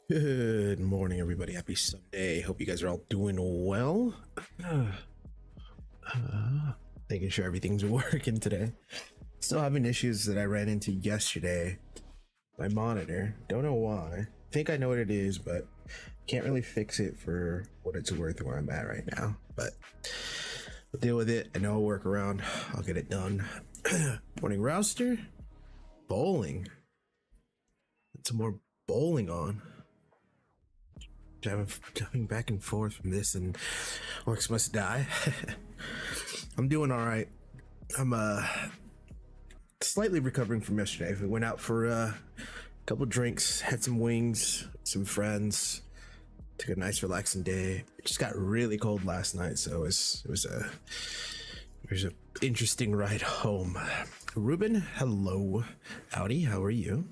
Good morning, everybody. Happy Sunday. Hope you guys are all doing well. Making sure everything's working today. Still having issues that I ran into yesterday. My monitor. Don't know why. Think I know what it is, but can't really fix it for what it's worth where I'm at right now. But we'll deal with it. I know I'll work around. I'll get it done. Morning, Rouster. Bowling. Get some more bowling on. Jumping back and forth from this and Orcs Must Die. I'm doing all right. I'm slightly recovering from yesterday. We went out for a couple drinks, had some wings, some friends, took a nice relaxing day. It just got really cold last night, so it was a interesting ride home. Ruben, hello. Howdy, how are you?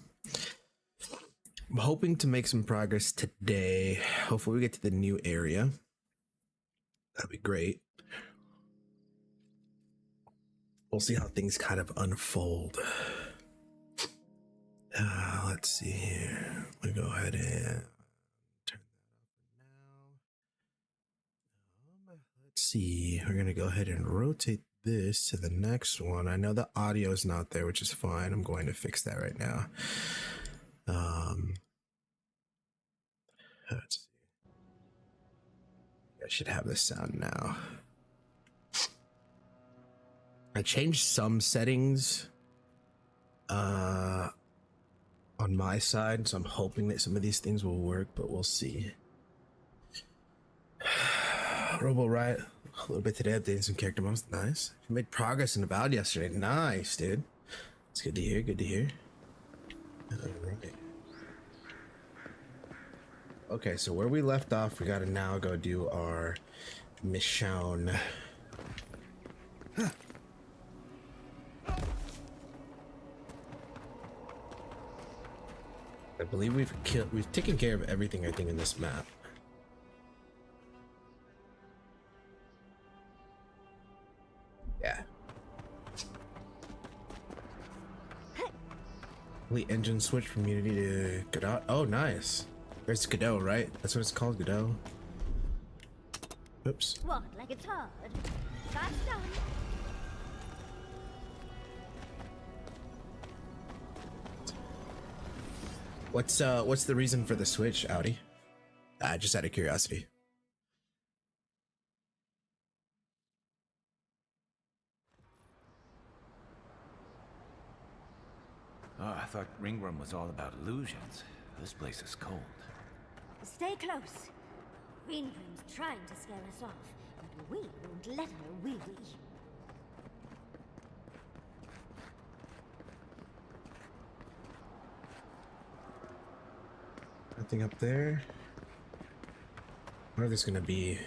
I'm hoping to make some progress today. Hopefully we get to the new area. That'd be great. We'll see how things kind of unfold. Let's see here. We go ahead and turn that up now. Let's see. We're gonna go ahead and rotate this to the next one. I know the audio is not there, which is fine. I'm going to fix that right now. Let's see. I should have this sound now. I changed some settings on my side, so I'm hoping that some of these things will work, but we'll see. Robo Riot, a little bit today, updating some character modes. Nice. You made progress in Avowed yesterday. Nice, dude. It's good to hear. Good to hear. All right. Okay, so where we left off, we gotta now go do our mission. Huh. I believe we've taken care of everything, I think, in this map. Yeah. Complete engine switch from Unity to Godot. Oh, nice. There's Godot, right? That's what it's called, Godot. Oops. What, like it's hard? That's done. What's the reason for the switch, Audi? Just out of curiosity. Oh, I thought Ringworm was all about illusions. This place is cold. Stay close. Ringworm's trying to scare us off, but we won't let her, will we? Nothing up there. Where there's gonna be.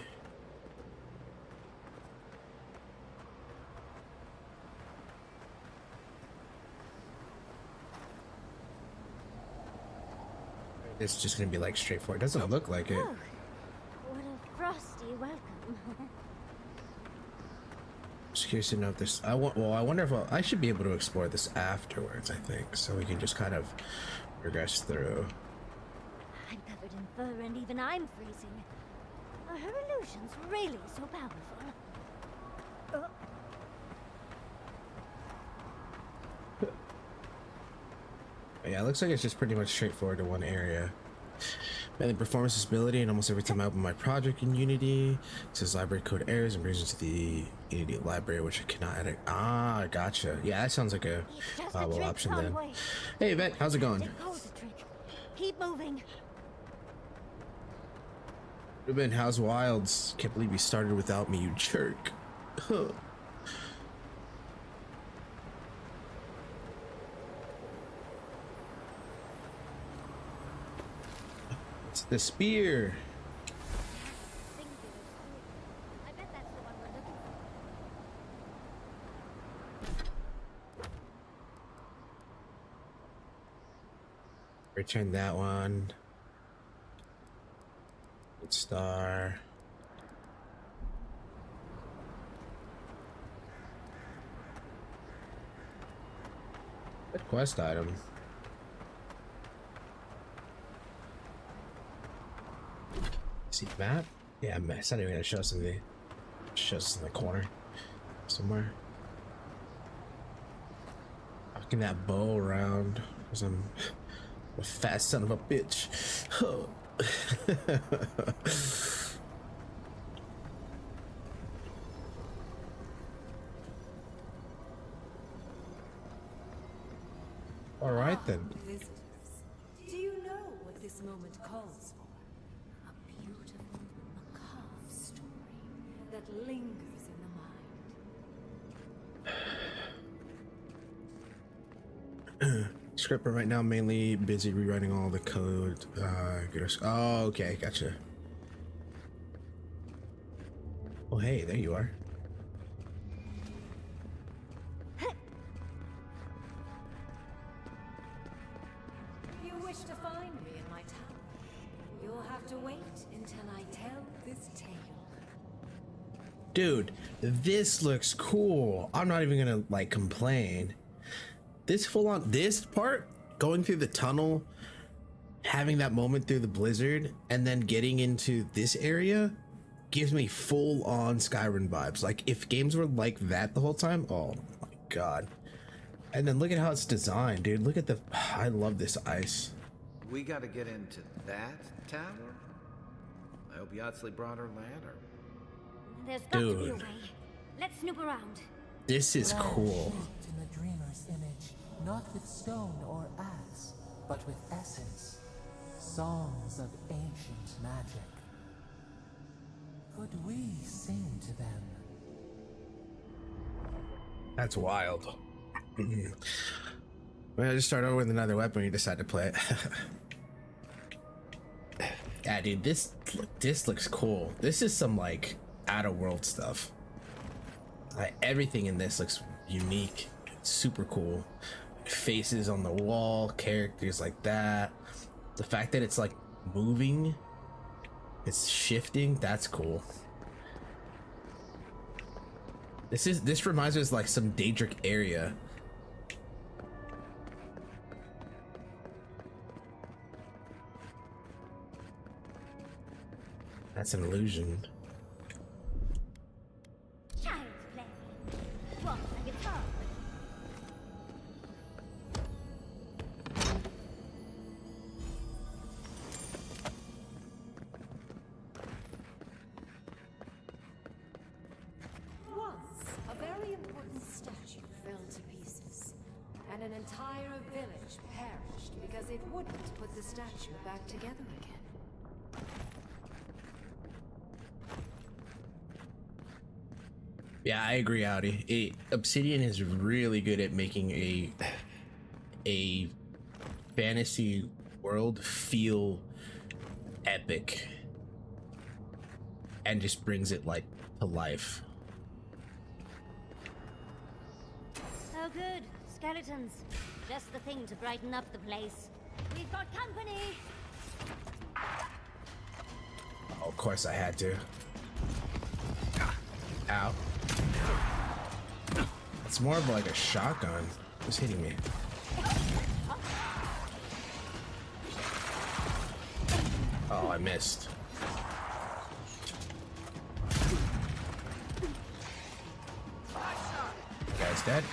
It's just gonna be like straightforward. It doesn't look like it. Oh, what a frosty welcome. Just curious to know if this. I wonder if I should be able to explore this afterwards. I think so. We can just kind of progress through. I'm covered in fur and even I'm freezing. Are her illusions really so powerful? Yeah, it looks like it's just pretty much straightforward to one area. Mainly performance disability, and almost every time I open my project in Unity, it says library code errors and brings me to the Unity library, which I cannot edit. Ah, gotcha. Yeah, that sounds like a viable option then. Hey, Vet, how's it going? Keep moving. Ruben, how's Wilds? Can't believe you started without me, you jerk. It's the spear. I bet that's the one we're looking for. Return that one. Good star. Good quest item. See the map? Yeah, it's not even gonna show us in the. Shows us in the corner somewhere. Fucking that bow around because I'm a fat son of a bitch. Oh. All right then. Visitors, do you know what this moment calls for? A beautiful, macabre story that lingers in the mind. Scripper right now mainly busy rewriting all the code. Oh, okay, gotcha. Oh, hey, there you are. You wish to find me in my tower? You'll have to wait until I tell this tale. Dude, this looks cool. I'm not even gonna like complain. This full on, this part, going through the tunnel, having that moment through the blizzard, and then getting into this area gives me full on Skyrim vibes. Like if games were like that the whole time, oh my god. And then look at how it's designed, dude. Look at the, I love this ice. We gotta get into that tower? I hope Yatsley brought her ladder. There's got to be a Dude. way. Let's snoop around. This is cool. Shaped in the dreamer's image, not with stone or axe, but with essence. Songs of ancient magic. Could we sing to them? That's wild. Well, I just start over with another weapon when you decide to play it. Yeah, dude, this looks cool. This is some like outer world stuff. Like everything in this looks unique, super cool. Faces on the wall, characters like that. The fact that it's like moving, it's shifting, that's cool. This reminds me of like some Daedric area. That's an illusion. Child's play. Walk like it's fun. Once, a very important statue fell to pieces, and an entire village perished because it wouldn't put the statue back together again. Yeah, I agree, Audi. Obsidian is really good at making a fantasy world feel epic and just brings it like to life. Oh good. Skeletons. Just the thing to brighten up the place. We've got company. Oh, of course I had to. Ow. It's more of like a shotgun. Who's hitting me? Oh, I missed. You guys dead?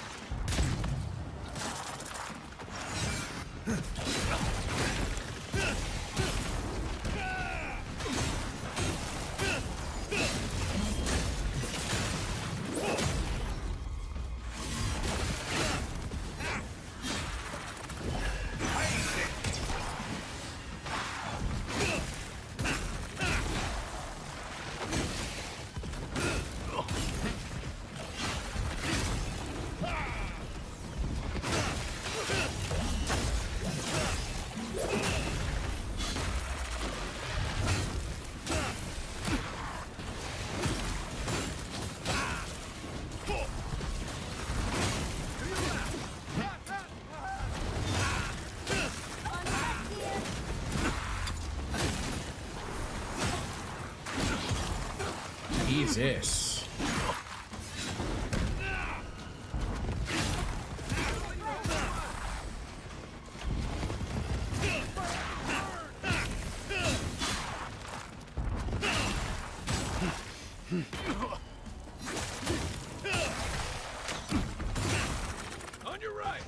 Jesus. On your right.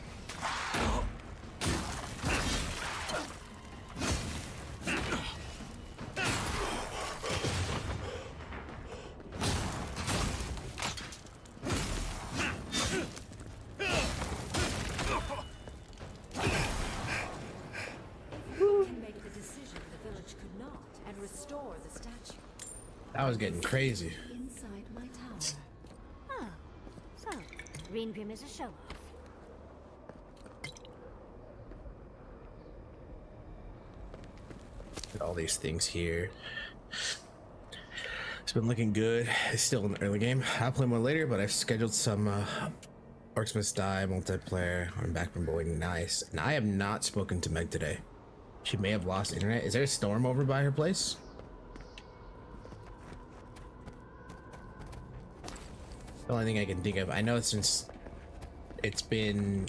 Can make the decision the village could not and restore the statue That was getting crazy. inside my tower. Oh, so Ringrim is a show-off. All these things here. It's been looking good. It's still in the early game. I'll play more later, but I've scheduled some Orcs Must Die multiplayer. I'm back from bowling. Nice. And I have not spoken to Meg today. She may have lost internet. Is there a storm over by her place? The only thing I can think of. I know since it's been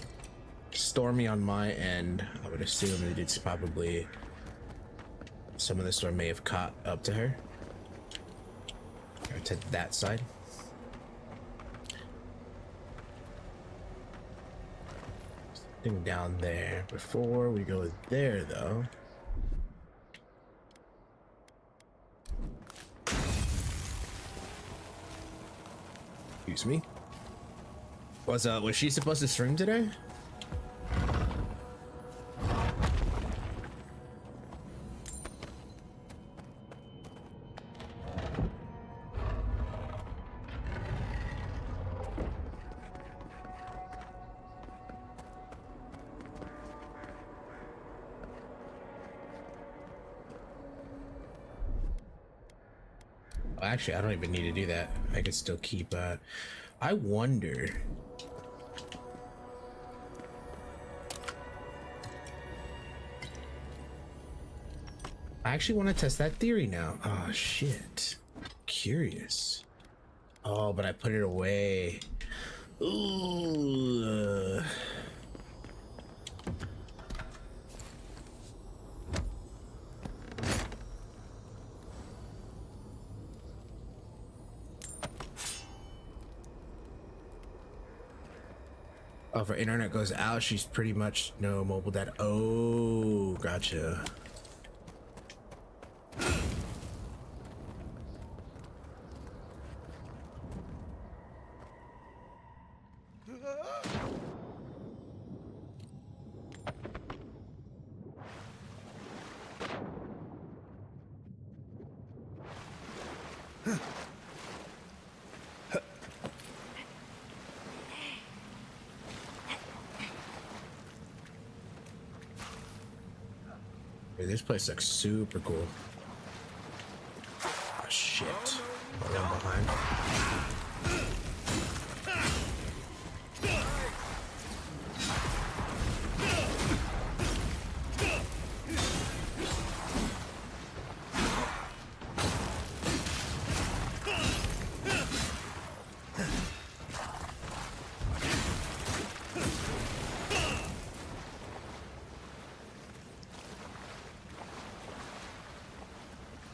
stormy on my end, I would assume that it's probably some of the storm may have caught up to her. Or to that side. Something down there. Before we go there, though. Excuse me. Was she supposed to stream today? Actually, I don't even need to do that. I can still keep I wonder. I actually want to test that theory now. Oh shit. Curious. Oh, but I put it away. Ooh. Oh, if her internet goes out, she's pretty much no mobile data. Oh, gotcha. This place looks super cool. Oh shit. One behind.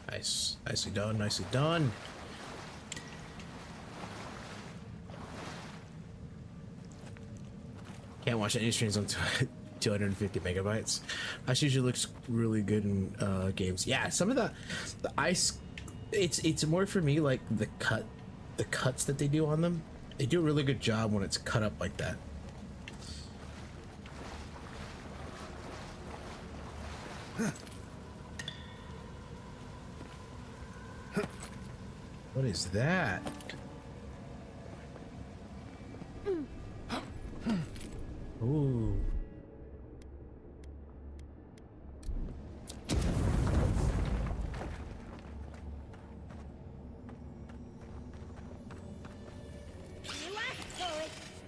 Nice. Nicely done, nicely done. Can't watch any streams on 250 megabytes. Ice usually looks really good in games. Yeah, some of the ice, it's more for me like the cuts that they do on them. They do a really good job when it's cut up like that. What is that? Ooh.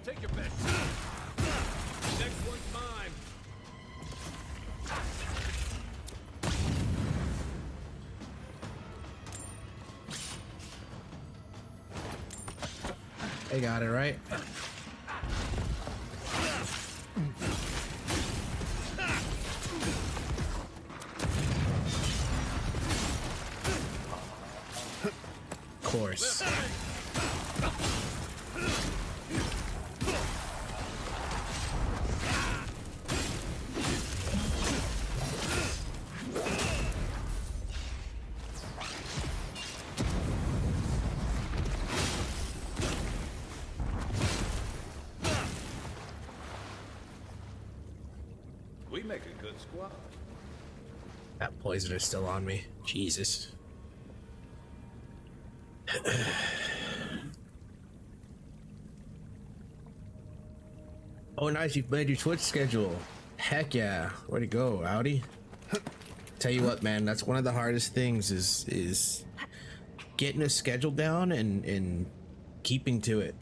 Take your best. Next one's mine. They got it right. course. We make a good squad. That poison is still on me. Jesus. Oh, nice. You've made your Twitch schedule. Heck yeah. Where'd it go, Audi? Tell you what, man, that's one of the hardest things is getting a schedule down and keeping to it.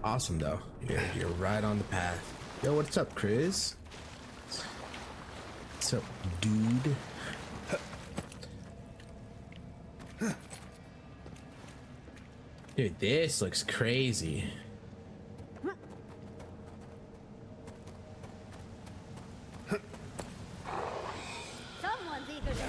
Awesome, though. You're right on the path. Yo, what's up, Chris? What's up, dude? Dude, this looks crazy. Someone's eager to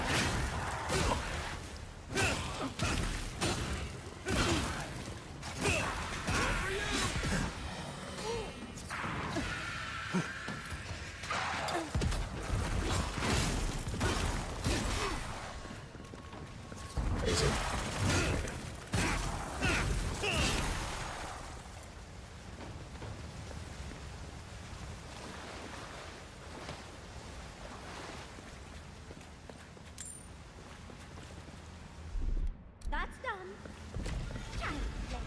Crazy. That's done. Child's play.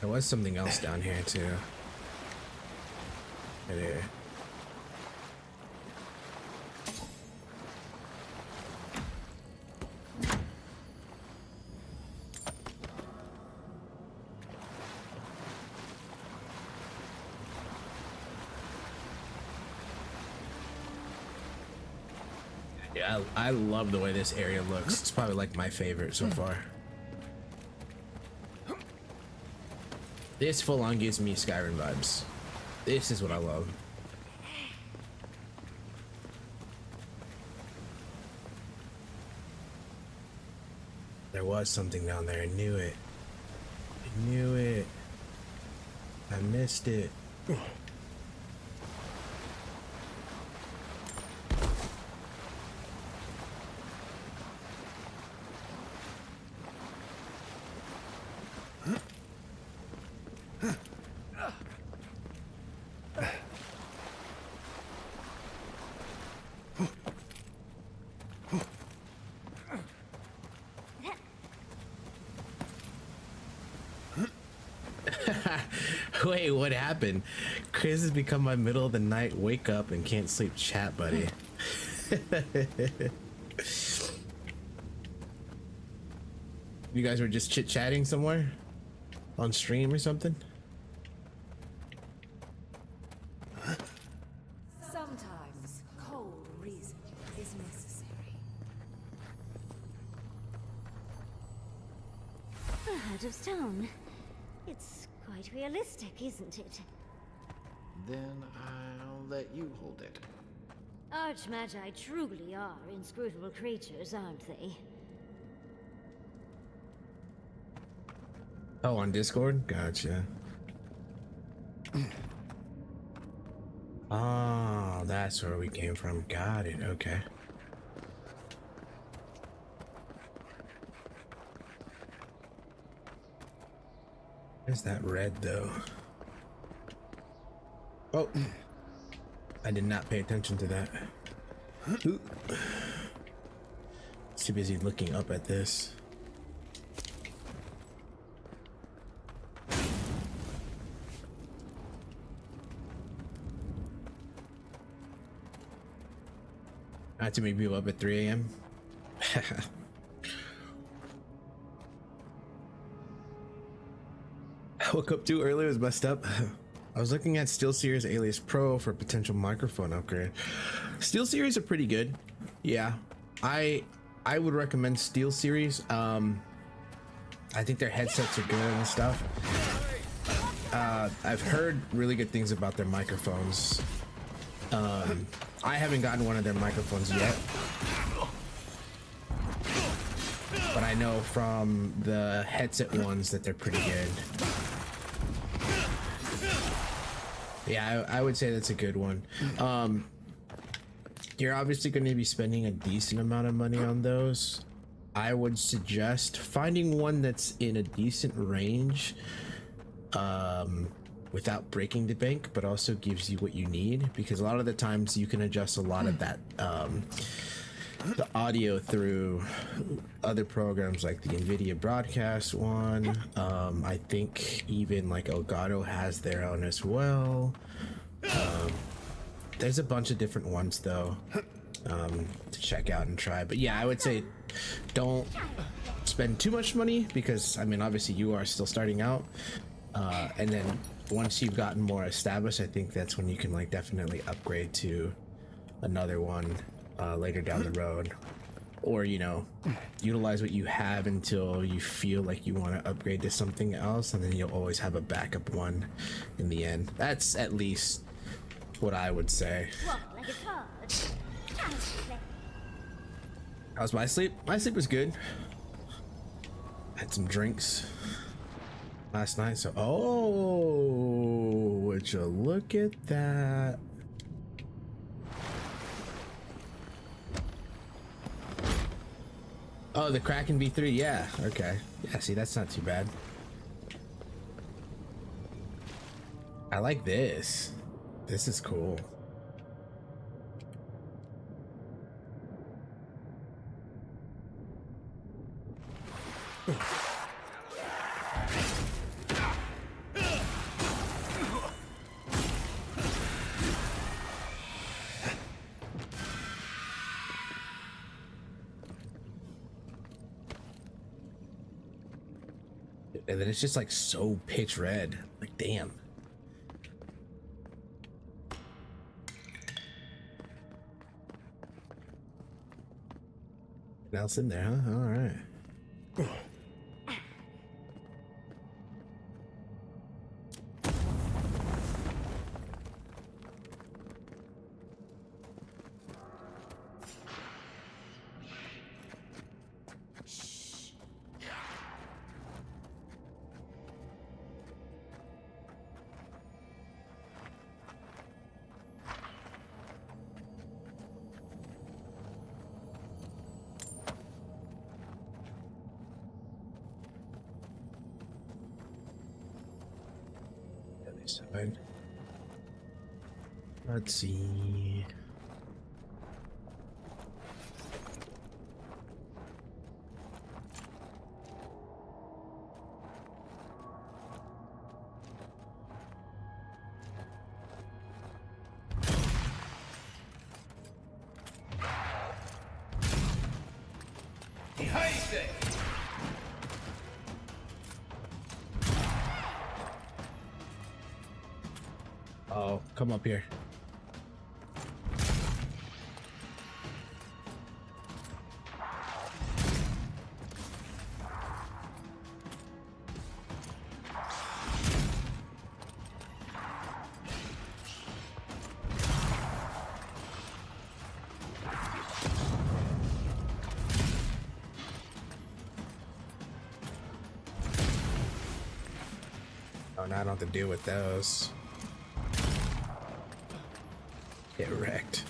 There was something else down here too. Right here. Yeah, I love the way this area looks. It's probably like my favorite so far. This full on gives me Skyrim vibes. This is what I love. There was something down there. I knew it. I knew it. I missed it. Wait, what happened? Chris has become my middle of the night wake up and can't sleep chat buddy. You guys were just chit-chatting somewhere? On stream or something? Sometimes cold reason is necessary. A heart of stone. It's quite realistic, isn't it? Then I'll let you hold it. Archmagi truly are inscrutable creatures, aren't they? Oh, on Discord? Gotcha. Oh, that's where we came from. Got it. Okay. Where's that red, though? Oh. I did not pay attention to that. Ooh. Too busy looking up at this. Not too many people up at 3 a.m. I woke up too early, it was messed up. I was looking at SteelSeries Alias Pro for a potential microphone upgrade. SteelSeries are pretty good. Yeah, I would recommend SteelSeries. I think their headsets are good and stuff. I've heard really good things about their microphones. I haven't gotten one of their microphones yet, but I know from the headset ones that they're pretty good. Yeah, I would say that's a good one. You're obviously going to be spending a decent amount of money on those. I would suggest finding one that's in a decent range, without breaking the bank, but also gives you what you need, because a lot of the times you can adjust a lot of that the audio through other programs like the NVIDIA broadcast one. I think even like Elgato has their own as well. There's a bunch of different ones though, to check out and try. But yeah, I would say don't spend too much money, because I mean obviously you are still starting out, and then once you've gotten more established, I think that's when you can like definitely upgrade to another one later down the road, or you know, utilize what you have until you feel like you want to upgrade to something else, and then you'll always have a backup one in the end. That's at least what I would say. Walk like it's hard. Child's play. How's my sleep? My sleep was good. Had some drinks last night, so oh, would you look at that? Oh, the Kraken V3, yeah, okay. Yeah, see, that's not too bad. I like this. This is cool. And then it's just like so pitch red. Like, damn. Now it's in there, huh? All right. Side. Let's see. Oh, come up here. Oh, now I don't have to deal with those. Get wrecked.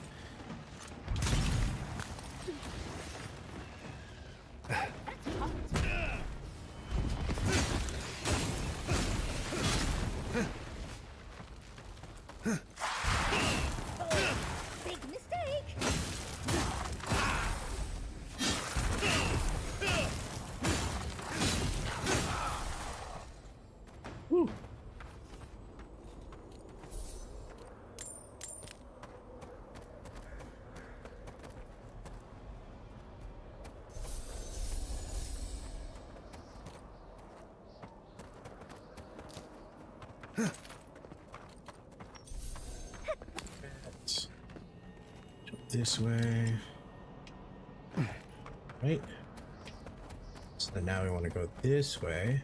Big mistake. Woo. This way, right? So then now we want to go this way.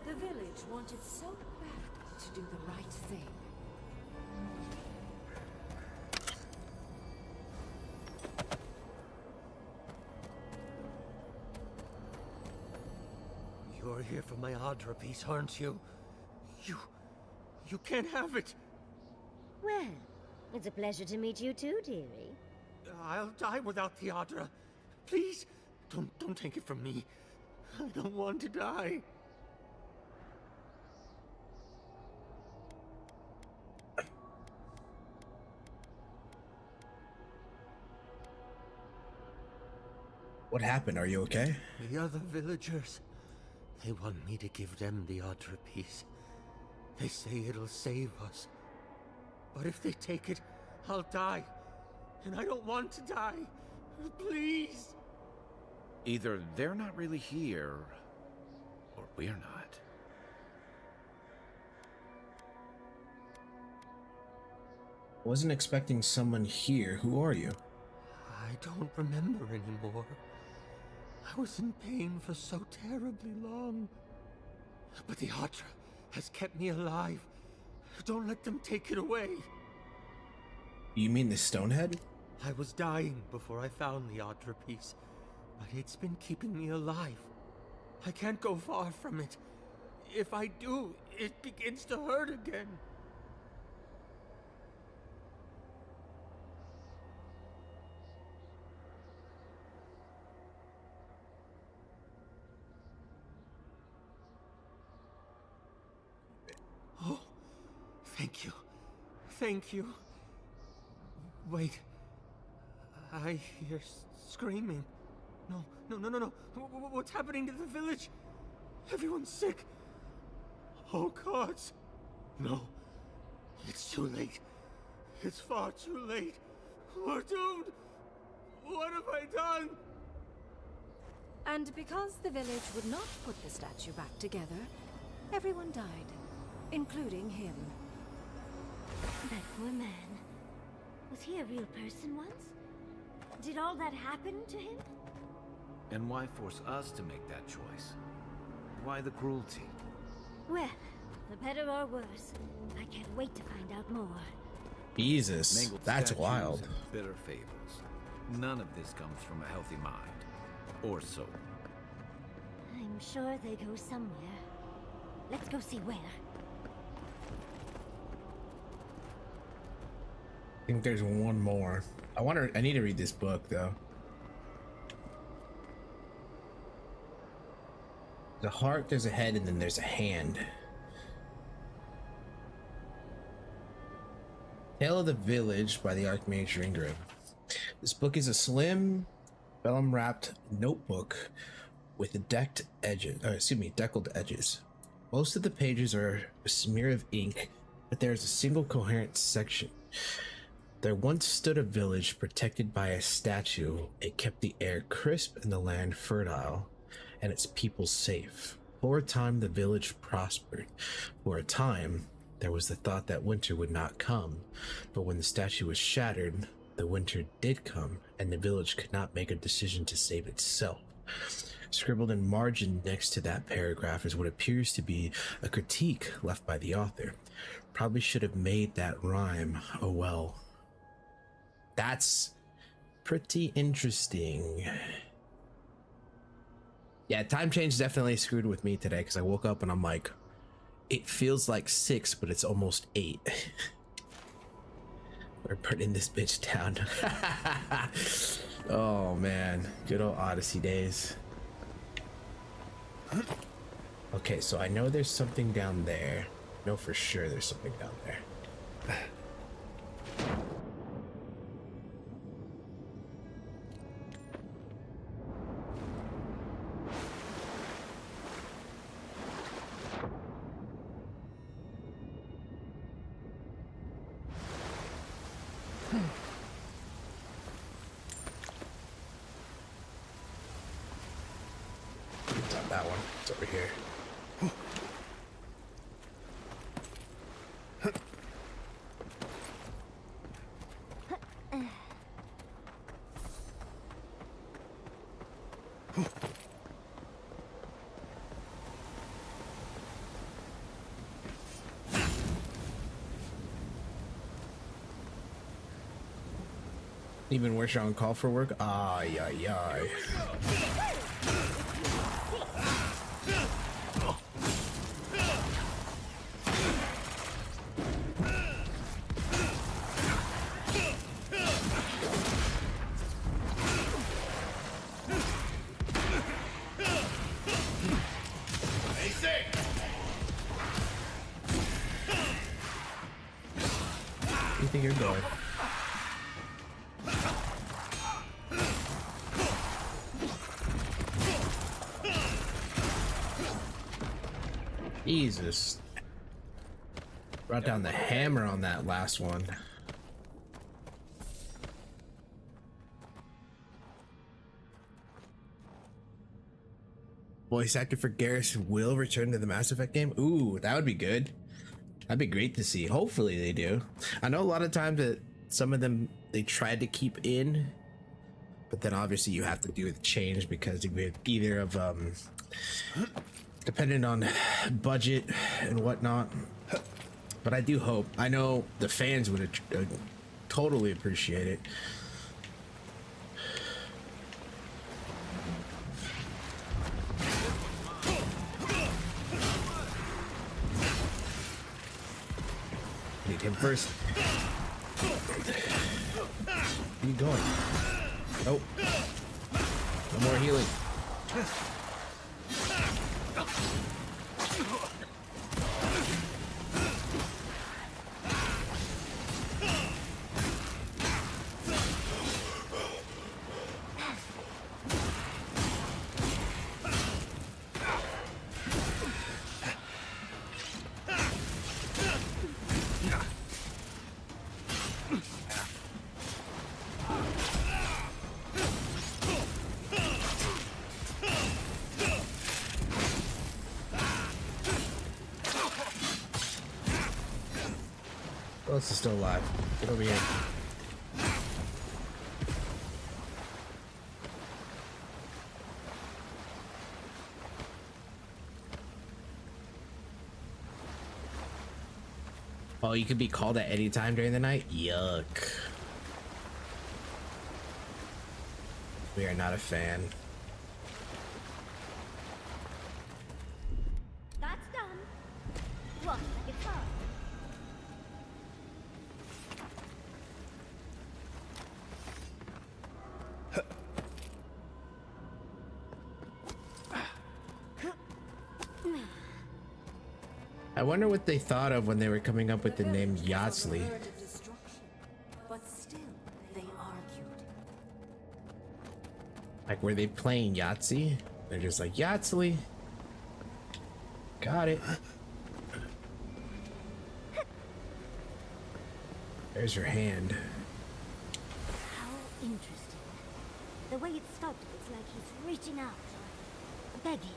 The village village wanted so badly to do the right thing. You're here for my Adra piece, aren't you? You can't have it! Well, it's a pleasure to meet you too, dearie. I'll die without the Adra. Please, don't take it from me. I don't want to die. What happened? Are you okay? The other villagers, they want me to give them the Adra piece. They say it'll save us. But if they take it, I'll die. And I don't want to die. Please. Either they're not really here, or we're not. Wasn't expecting someone here. Who are you? I don't remember anymore. I was in pain for so terribly long. But the Adra has kept me alive. Don't let them take it away. You mean the Stonehead? I was dying before I found the Adra piece, but it's been keeping me alive. I can't go far from it. If I do, it begins to hurt again. Oh, thank you. Thank you. Wait. I hear screaming. No. What's happening to the village? Everyone's sick. Oh, gods. No. It's too late. It's far too late. We're doomed. What have I done? And because the village would not put the statue back together, everyone died, including him. That poor man. Was he a real person once? Did all that happen to him? And why force us to make that choice? Why the cruelty? Well, the better or worse, I can't wait to find out more. Jesus, Mangled that's statues wild. and bitter fables. None of this comes from a healthy mind. Or soul. I'm sure they go somewhere. Let's go see where. I think there's one more. I need to read this book though. The heart, there's a head, and then there's a hand. Tale of the Village by the Archmage Ringgrim. This book is a slim, vellum-wrapped notebook with deckled edges. Most of the pages are a smear of ink, but there is a single coherent section. There once stood a village protected by a statue. It kept the air crisp and the land fertile, and its people safe. For a time, the village prospered. For a time, there was the thought that winter would not come. But when the statue was shattered, the winter did come, and the village could not make a decision to save itself. Scribbled in margin next to that paragraph is what appears to be a critique left by the author. Probably should have made that rhyme. Oh well. That's pretty interesting. Yeah, time change definitely screwed with me today because I woke up and I'm like, it feels like 6, but it's almost 8. We're putting this bitch down. Oh man, good old Odyssey days. Okay, so I know there's something down there. I know for sure there's something down there. It's not that one. It's over here. Even worse, you're on call for work. Ay, ay, ay. Where do you think you're going? Jesus. Brought down the hammer on that last one. Voice actor for Garrus will return to the Mass Effect game. Ooh, that would be good. That'd be great to see. Hopefully they do. I know a lot of times that some of them they tried to keep in, but then obviously you have to do the change because either of depending on budget and whatnot. But I do hope. I know the fans would totally appreciate it. Need him first. Where are you going? Oh. No more healing. This is still alive. Get over here. Oh, you could be called at any time during the night? Yuck. We are not a fan. That's done. What? It's fine. I wonder what they thought of when they were coming up with the name Yahtzee. But still, they argued. Like, were they playing Yahtzee? They're just like, Yahtzee. Got it. There's your hand. How interesting. The way it's sculpted, it's like he's reaching out, begging.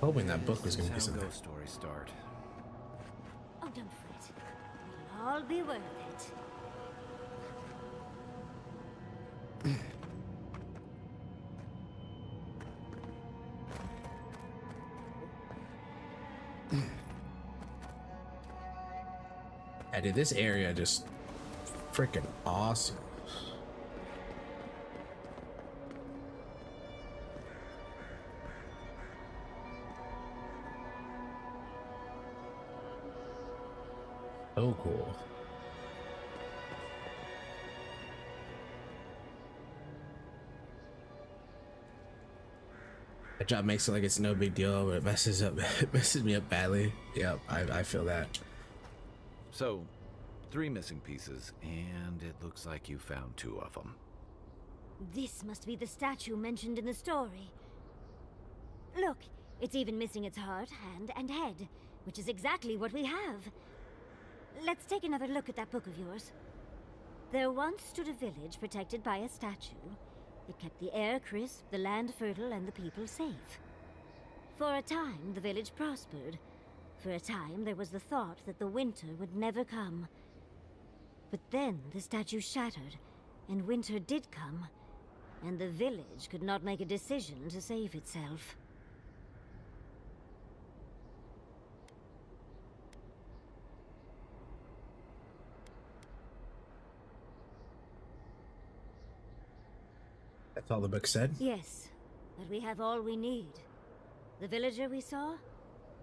Hoping that book was gonna be How something. ghost stories start. Oh, don't fret. It'll all be worth it. Yeah, dude, this area just freaking awesome. So cool. That job makes it like it's no big deal, but it messes me up badly. Yep, I feel that. So, 3 missing pieces, and it looks like you found 2 of them. This must be the statue mentioned in the story. Look, it's even missing its heart, hand, and head, which is exactly what we have. Let's take another look at that book of yours. There once stood a village protected by a statue. It kept the air crisp, the land fertile, and the people safe. For a time, the village prospered. For a time, there was the thought that the winter would never come. But then the statue shattered, and winter did come, and the village could not make a decision to save itself. That's all the book said? Yes, but we have all we need. The villager we saw,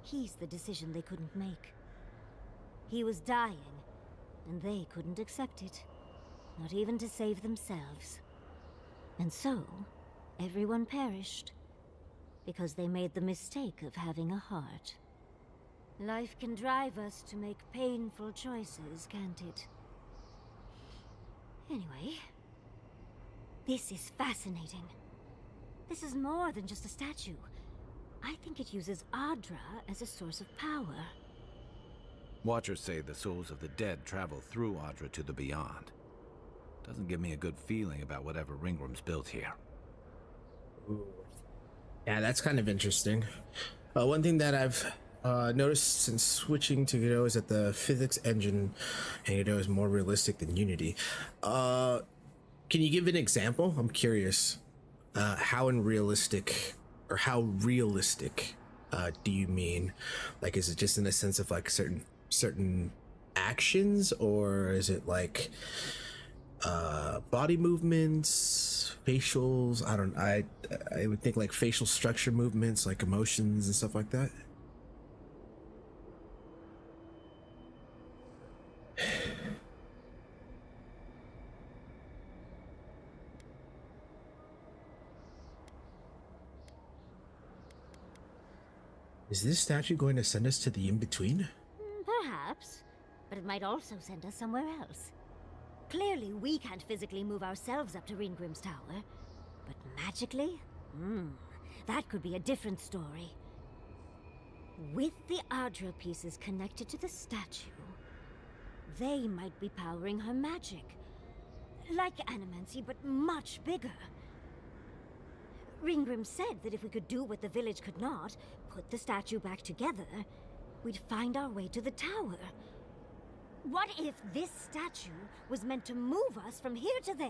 he's the decision they couldn't make. He was dying, and they couldn't accept it. Not even to save themselves. And so, everyone perished. Because they made the mistake of having a heart. Life can drive us to make painful choices, can't it? Anyway, this is fascinating. This is more than just a statue. I think it uses Adra as a source of power. Watchers say the souls of the dead travel through Adra to the beyond. Doesn't give me a good feeling about whatever Ringram's built here. Yeah, that's kind of interesting. One thing that I've noticed since switching to Godot is that the physics engine in Godot is more realistic than Unity. Can you give an example? I'm curious. How realistic do you mean? Like, is it just in the sense of like certain actions, or is it like body movements, facials? I would think like facial structure movements, like emotions and stuff like that. Is this statue going to send us to the in-between? Perhaps, but it might also send us somewhere else. Clearly, we can't physically move ourselves up to Ringrim's tower, but magically? That could be a different story. With the Adra pieces connected to the statue, they might be powering her magic. Like Animancy, but much bigger. Ringgrim said that if we could do what the village could not, put the statue back together, we'd find our way to the tower. What if this statue was meant to move us from here to there?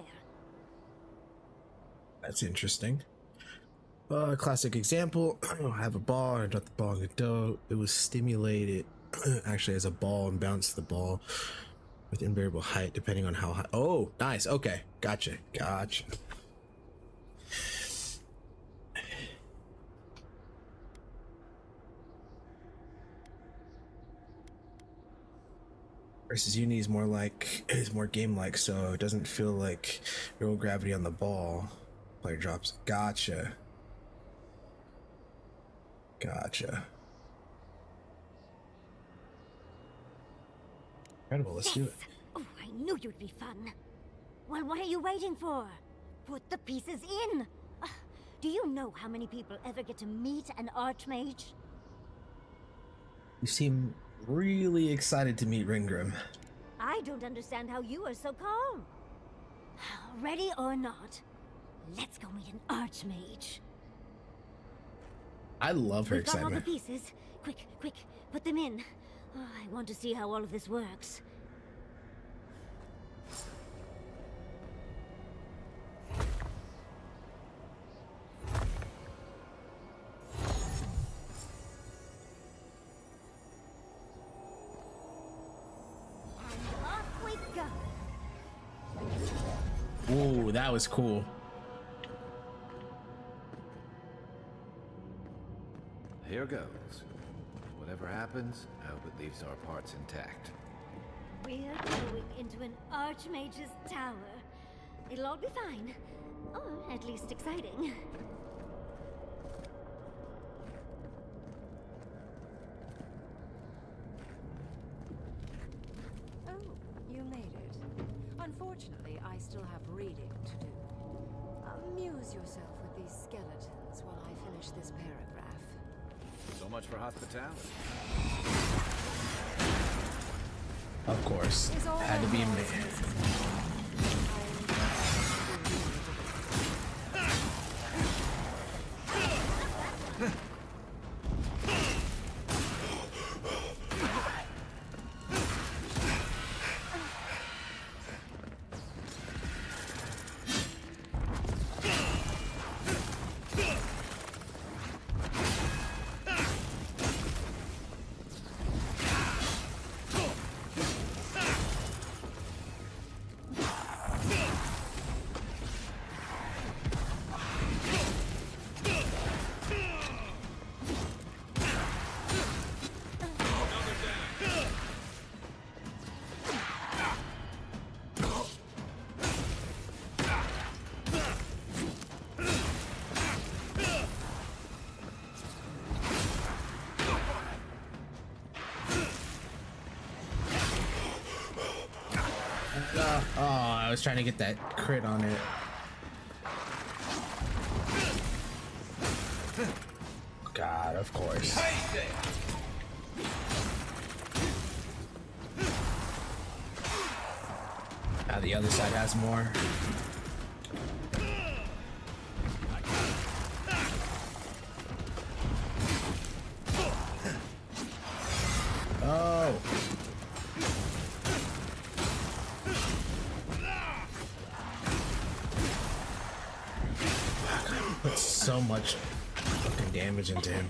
That's interesting. Classic example. I have a ball, I drop the ball in the dough. It was stimulated actually as a ball and bounced the ball with invariable height depending on how high. Oh, nice. Okay. Gotcha. Versus Uni is more game-like, so it doesn't feel like real gravity on the ball. Player drops. Gotcha. Incredible. Let's do it. Oh, I knew you'd be fun. Well, what are you waiting for? Put the pieces in. Do you know how many people ever get to meet an Archmage? You seem really excited to meet Ringgrim. I don't understand how you are so calm. Ready or not, let's go meet an Archmage. I love her We've got all excitement. the pieces. Quick, put them in. Oh, I want to see how all of this works. And off we go. Ooh, that was cool. Here goes. Whatever happens, I hope it leaves our parts intact. We're going into an Archmage's tower. It'll all be fine. Or at least exciting. Oh, you made it. Unfortunately, I still have reading to do. Amuse yourself with these skeletons while I finish this paragraph. So much for hospitality. Of course. Had to be me. Oh, I was trying to get that crit on it. God, of course. Now the other side has more. Oh. Put so much fucking damage into him.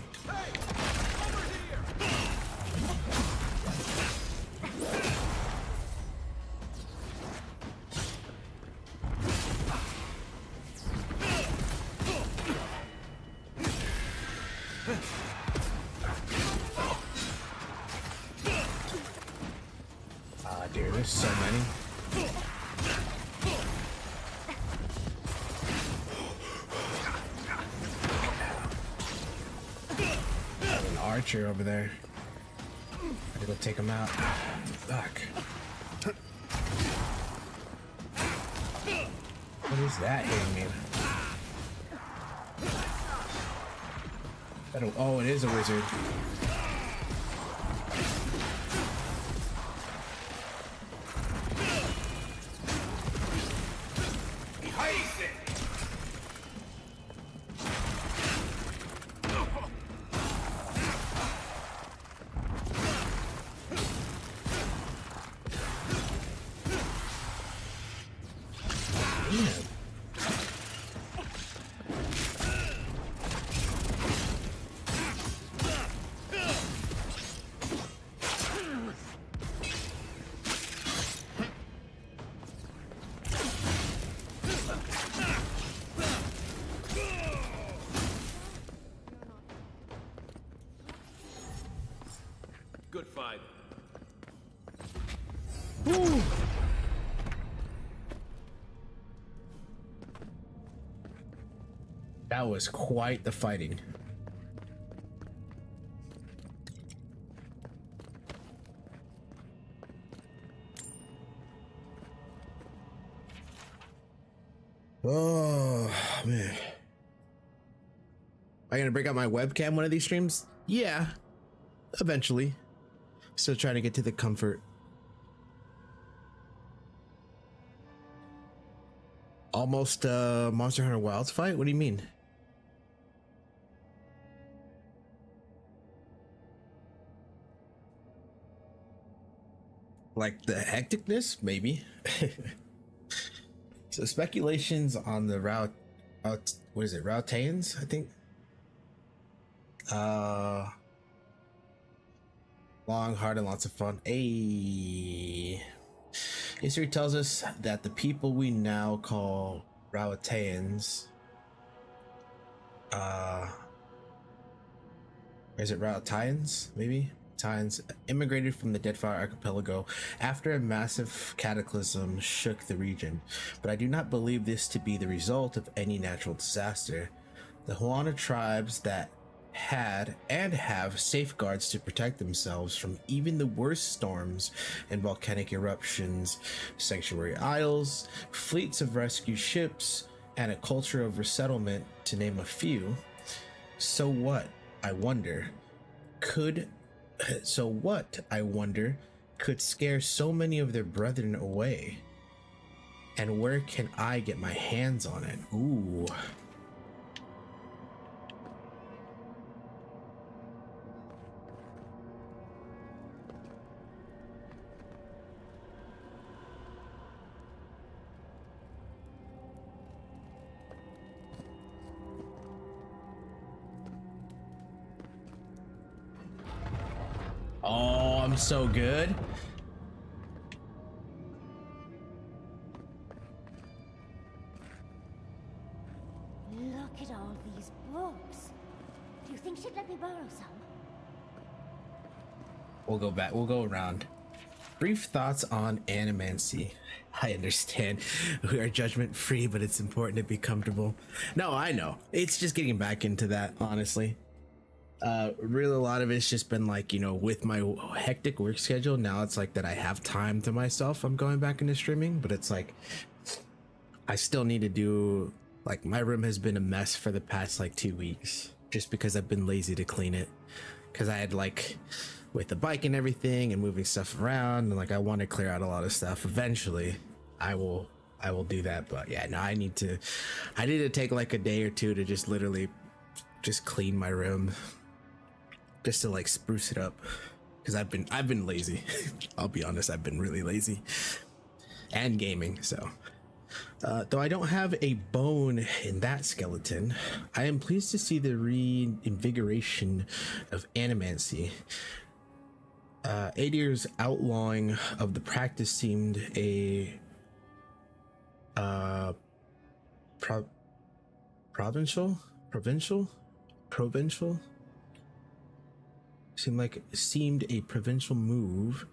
Dude, there's so many. There's an archer over there. Gotta go take him out. Fuck. What is that hitting me? Oh, it is a wizard. Good fight. Woo. That was quite the fighting. Oh man. Am I gonna break out my webcam one of these streams? Yeah, eventually. Still trying to get to the comfort. Almost Monster Hunter Wilds fight? What do you mean? Like the hecticness? Maybe. So speculations on the what is it? Routans, I think. Long, hard, and lots of fun. History tells us that the people we now call Rauatans, is it Rautans? Maybe? Tines immigrated from the Deadfire Archipelago after a massive cataclysm shook the region, but I do not believe this to be the result of any natural disaster. The Huana tribes that had and have safeguards to protect themselves from even the worst storms and volcanic eruptions, sanctuary isles, fleets of rescue ships, and a culture of resettlement, to name a few. So what, I wonder, could scare so many of their brethren away? And where can I get my hands on it? Ooh. Oh, I'm so good. Look at all these books. Do you think she'd let me borrow some? We'll go back. We'll go around. Brief thoughts on animancy. I understand we are judgment free, but it's important to be comfortable. No, I know. It's just getting back into that, honestly. Really, a lot of it's just been like, you know, with my hectic work schedule, now it's like that I have time to myself. I'm going back into streaming, but it's like I still need to do, like, my room has been a mess for the past like 2 weeks just because I've been lazy to clean it. Because I had, like, with the bike and everything and moving stuff around, and like I want to clear out a lot of stuff. Eventually I will do that, but yeah, no, I need to take like a day or two to just literally just clean my room, just to like spruce it up, because I've been lazy. I'll be honest, I've been really lazy, and gaming. So though I don't have a bone in that skeleton, I am pleased to see the reinvigoration of animancy. Adir's outlawing of the practice seemed a provincial seemed a provincial move.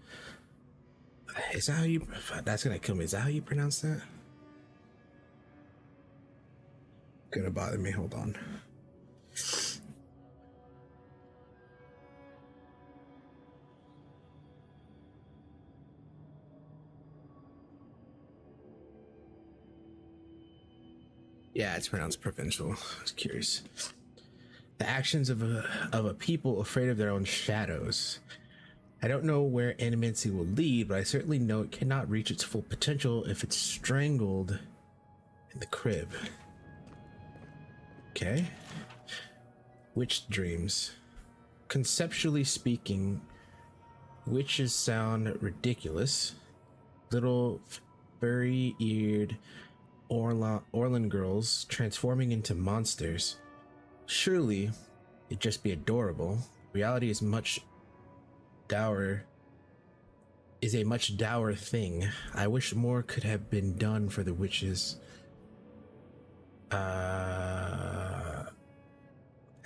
Is that how you, that's gonna kill me, is that how you pronounce that? Gonna bother me, hold on. Yeah, it's pronounced provincial. I was curious. The actions of a people afraid of their own shadows. I don't know where animancy will lead, but I certainly know it cannot reach its full potential if it's strangled in the crib. Okay. Witch dreams. Conceptually speaking, witches sound ridiculous. Little furry-eared Orlan girls transforming into monsters. Surely it'd just be adorable. Reality is a much dour thing. I wish more could have been done for the witches. I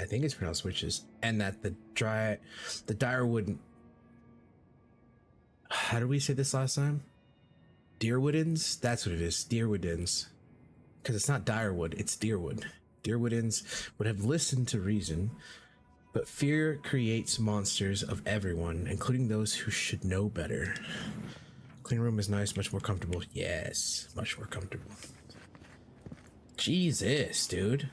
think it's pronounced witches, and that the Direwood. How did we say this last time? Deerwoodins? That's what it is. Deerwoodins. Because it's not Direwood, it's Deerwood. Deerwoodins would have listened to reason, but fear creates monsters of everyone, including those who should know better. Clean room is nice, much more comfortable. Yes, much more comfortable. Jesus, dude.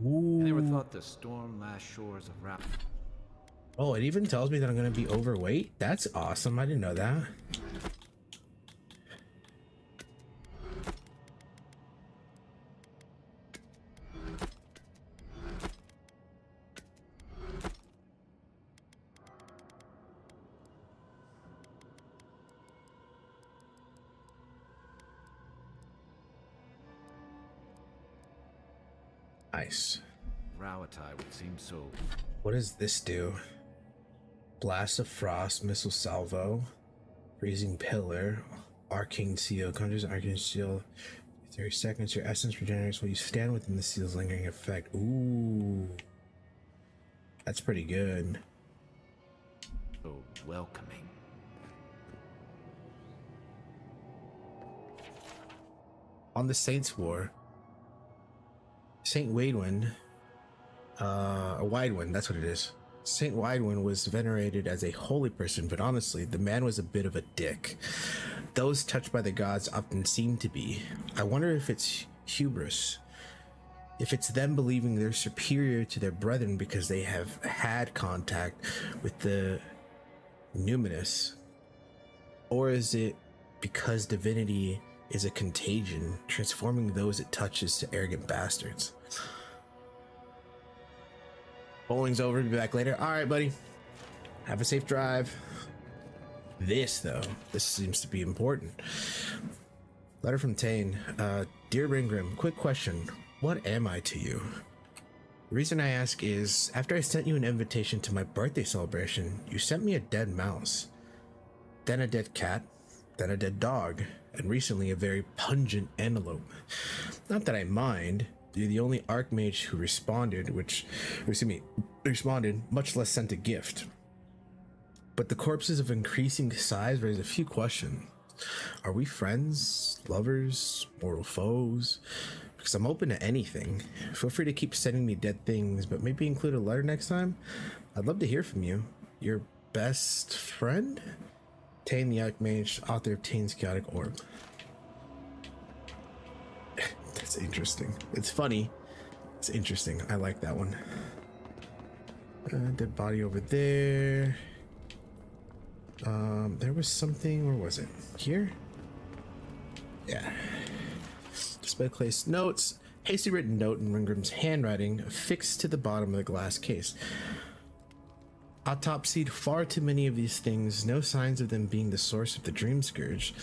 Ooh. I never thought the storm-lashed shores of Rap. Oh, it even tells me that I'm gonna be overweight? That's awesome, I didn't know that. Nice. Rawatai would seem so. What does this do? Blast of Frost, Missile Salvo, Freezing Pillar, Arcane Seal, conjures Arcane Seal. 30 seconds, your essence regenerates while you stand within the seal's lingering effect. Ooh. That's pretty good. So welcoming. On the Saints' War, Saint Waidwin, Widewin, that's what it is. Saint Widewin was venerated as a holy person, but honestly, the man was a bit of a dick. Those touched by the gods often seem to be. I wonder if it's hubris. If it's them believing they're superior to their brethren because they have had contact with the numinous. Or is it because divinity is a contagion, transforming those it touches to arrogant bastards? Bowling's over, be back later. All right, buddy. Have a safe drive. This seems to be important. Letter from Tane. Dear Ringgrim, quick question. What am I to you? The reason I ask is, after I sent you an invitation to my birthday celebration, you sent me a dead mouse, then a dead cat, then a dead dog, and recently a very pungent antelope. Not that I mind. You're the only Archmage who responded, much less sent a gift. But the corpses of increasing size raise a few questions. Are we friends, lovers, mortal foes? because I'm open to anything. Feel free to keep sending me dead things, but maybe include a letter next time. I'd love to hear from you. Your best friend? Tane the Archmage, author of Tane's Chaotic Orb. That's interesting. It's funny. It's interesting. I like that one. Dead body over there. There was something, where was it? Here? Yeah. Display place notes. Hasty written note in Ringram's handwriting affixed to the bottom of the glass case. Autopsied far too many of these things, no signs of them being the source of the dream scourge.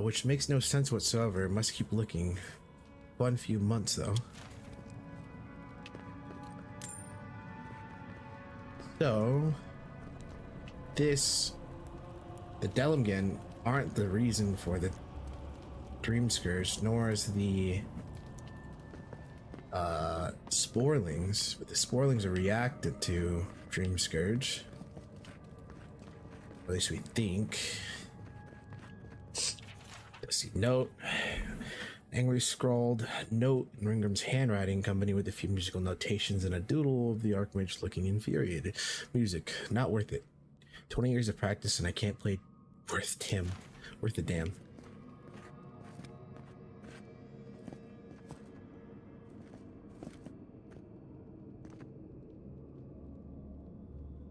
Which makes no sense whatsoever. Must keep looking. One few months though. So the Delimgen aren't the reason for the dream scourge, nor is the sporelings, but the sporelings are reacted to dream scourge, at least we think. Let's see, note, angry scrawled note in Ringram's handwriting, accompanied with a few musical notations and a doodle of the Archmage looking infuriated. Music, not worth it. 20 years of practice and I can't play worth a damn.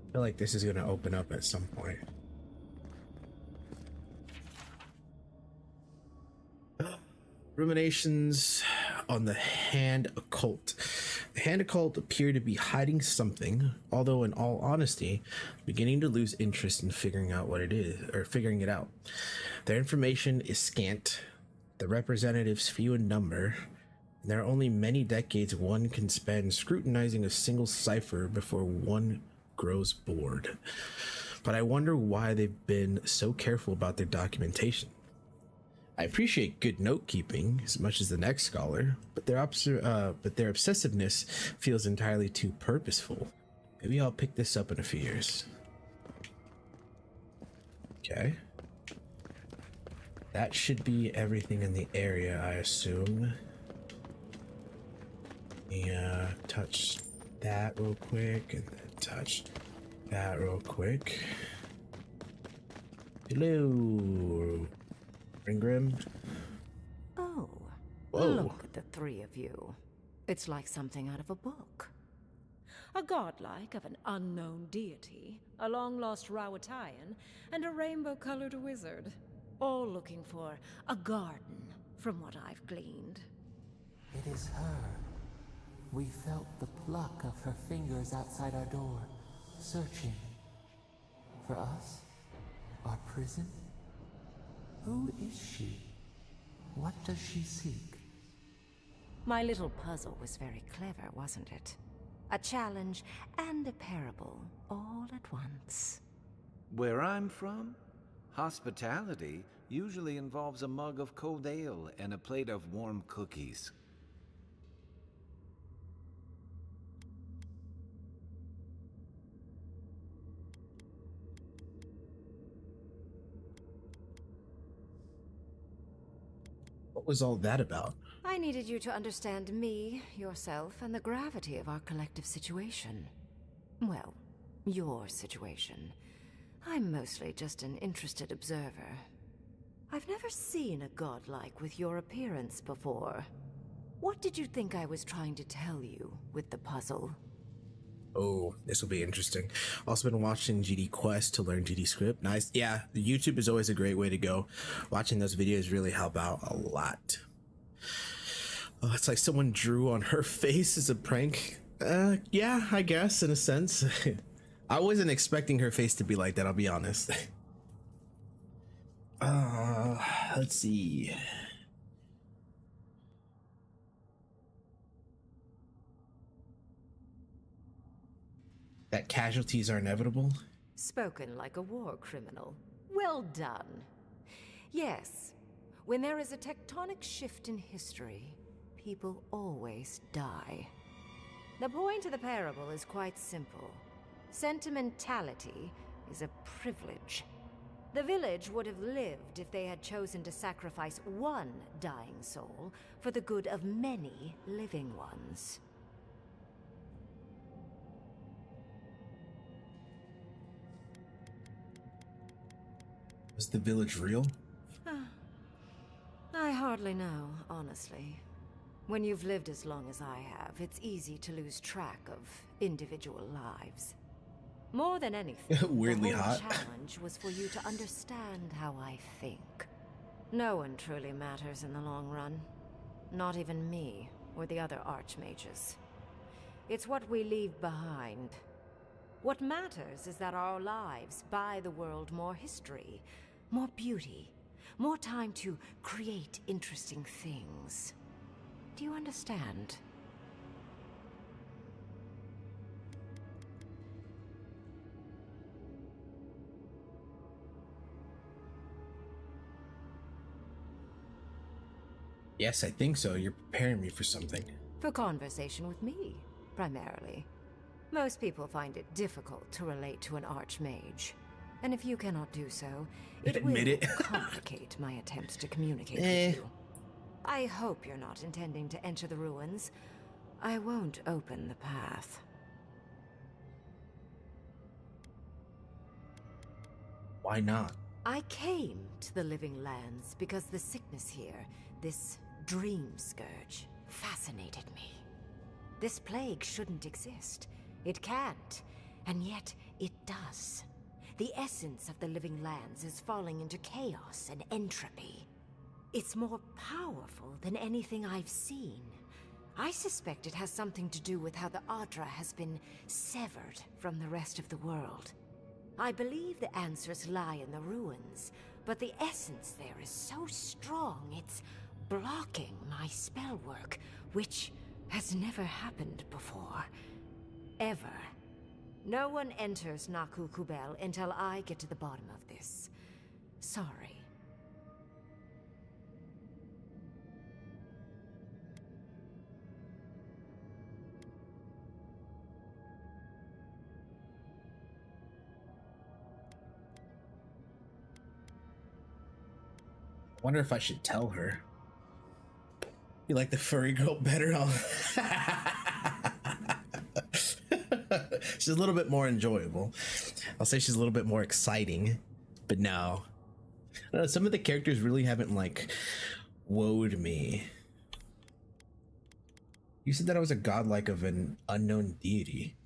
I feel like this is going to open up at some point. Ruminations on the Hand Occult. The Hand Occult appear to be hiding something, although in all honesty, beginning to lose interest in figuring out what it is, or figuring it out. Their information is scant, the representatives few in number, and there are only many decades one can spend scrutinizing a single cipher before one grows bored. But I wonder why they've been so careful about their documentation. I appreciate good note keeping as much as the next scholar, but their obsessiveness feels entirely too purposeful. Maybe I'll pick this up in a few years. Okay. That should be everything in the area, I assume. Yeah, touch that real quick, and then touch that real quick. Hello, Ringgrim. Oh, Whoa. look at the three of you. It's like something out of a book. A godlike of an unknown deity, a long-lost Rawatayan, and a rainbow-colored wizard. All looking for a garden, from what I've gleaned. It is her. We felt the pluck of her fingers outside our door, searching. For us? Our prison? Who is she? What does she seek? My little puzzle was very clever, wasn't it? A challenge and a parable, all at once. Where I'm from, hospitality usually involves a mug of cold ale and a plate of warm cookies. What was all that about? I needed you to understand me, yourself, and the gravity of our collective situation. Well, your situation. I'm mostly just an interested observer. I've never seen a godlike with your appearance before. What did you think I was trying to tell you with the puzzle? Oh, this will be interesting. Also been watching GD Quest to learn GD script. Nice. Yeah, YouTube is always a great way to go. Watching those videos really help out a lot. Oh, it's like someone drew on her face as a prank. Yeah, I guess in a sense. I wasn't expecting her face to be like that, I'll be honest. Let's see. That casualties are inevitable? Spoken like a war criminal. Well done. Yes, when there is a tectonic shift in history, people always die. The point of the parable is quite simple. Sentimentality is a privilege. The village would have lived if they had chosen to sacrifice one dying soul for the good of many living ones. Is the village real? I hardly know, honestly. When you've lived as long as I have, it's easy to lose track of individual lives. More than anything, Weirdly the whole hot. challenge was for you to understand how I think. No one truly matters in the long run. Not even me, or the other archmages. It's what we leave behind. What matters is that our lives buy the world more history, more beauty, more time to create interesting things. Do you understand? Yes, I think so. You're preparing me for something. For conversation with me, primarily. Most people find it difficult to relate to an archmage. And if you cannot do so, it will Admit it. complicate my attempts to communicate with you. I hope you're not intending to enter the ruins. I won't open the path. Why not? I came to the Living Lands because the sickness here, this dream scourge, fascinated me. This plague shouldn't exist. It can't, and yet it does. The essence of the Living Lands is falling into chaos and entropy. It's more powerful than anything I've seen. I suspect it has something to do with how the Adra has been severed from the rest of the world. I believe the answers lie in the ruins, but the essence there is so strong it's blocking my spell work, which has never happened before. Ever. No one enters Naku Kubel until I get to the bottom of this. Sorry. I wonder if I should tell her. You like the furry girl better? She's a little bit more enjoyable. I'll say she's a little bit more exciting, but no. I don't know, some of the characters really haven't like woed me. You said that I was a godlike of an unknown deity.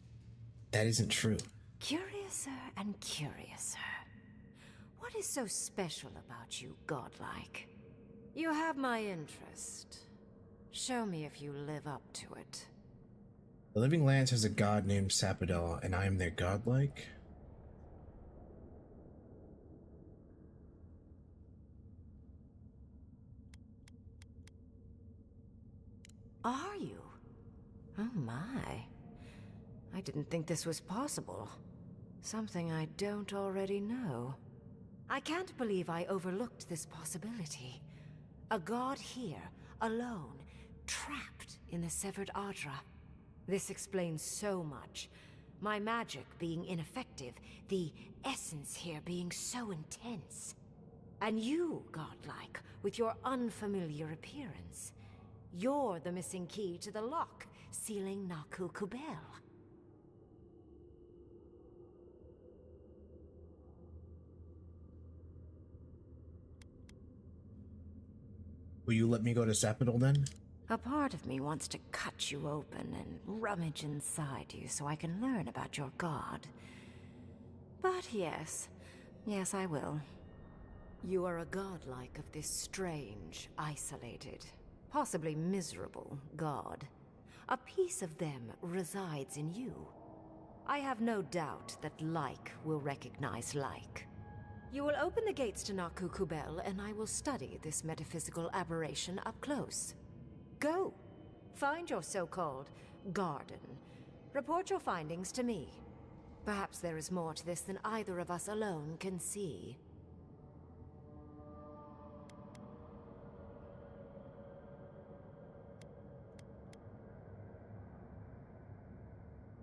That isn't true. Curiouser and curiouser. What is so special about you, godlike? You have my interest. Show me if you live up to it. The Living Lands has a god named Sapodel, and I am their godlike? Are you? Oh my. I didn't think this was possible. Something I don't already know. I can't believe I overlooked this possibility. A god here, alone, trapped in the severed Adra. This explains so much. My magic being ineffective, the essence here being so intense. And you, godlike, with your unfamiliar appearance. You're the missing key to the lock, sealing Naku Kubel. Will you let me go to Sapodel then? A part of me wants to cut you open and rummage inside you so I can learn about your god. But yes, I will. You are a godlike of this strange, isolated, possibly miserable god. A piece of them resides in you. I have no doubt that like will recognize like. You will open the gates to Naku Kubel, and I will study this metaphysical aberration up close. Go. Find your so-called garden. Report your findings to me. Perhaps there is more to this than either of us alone can see.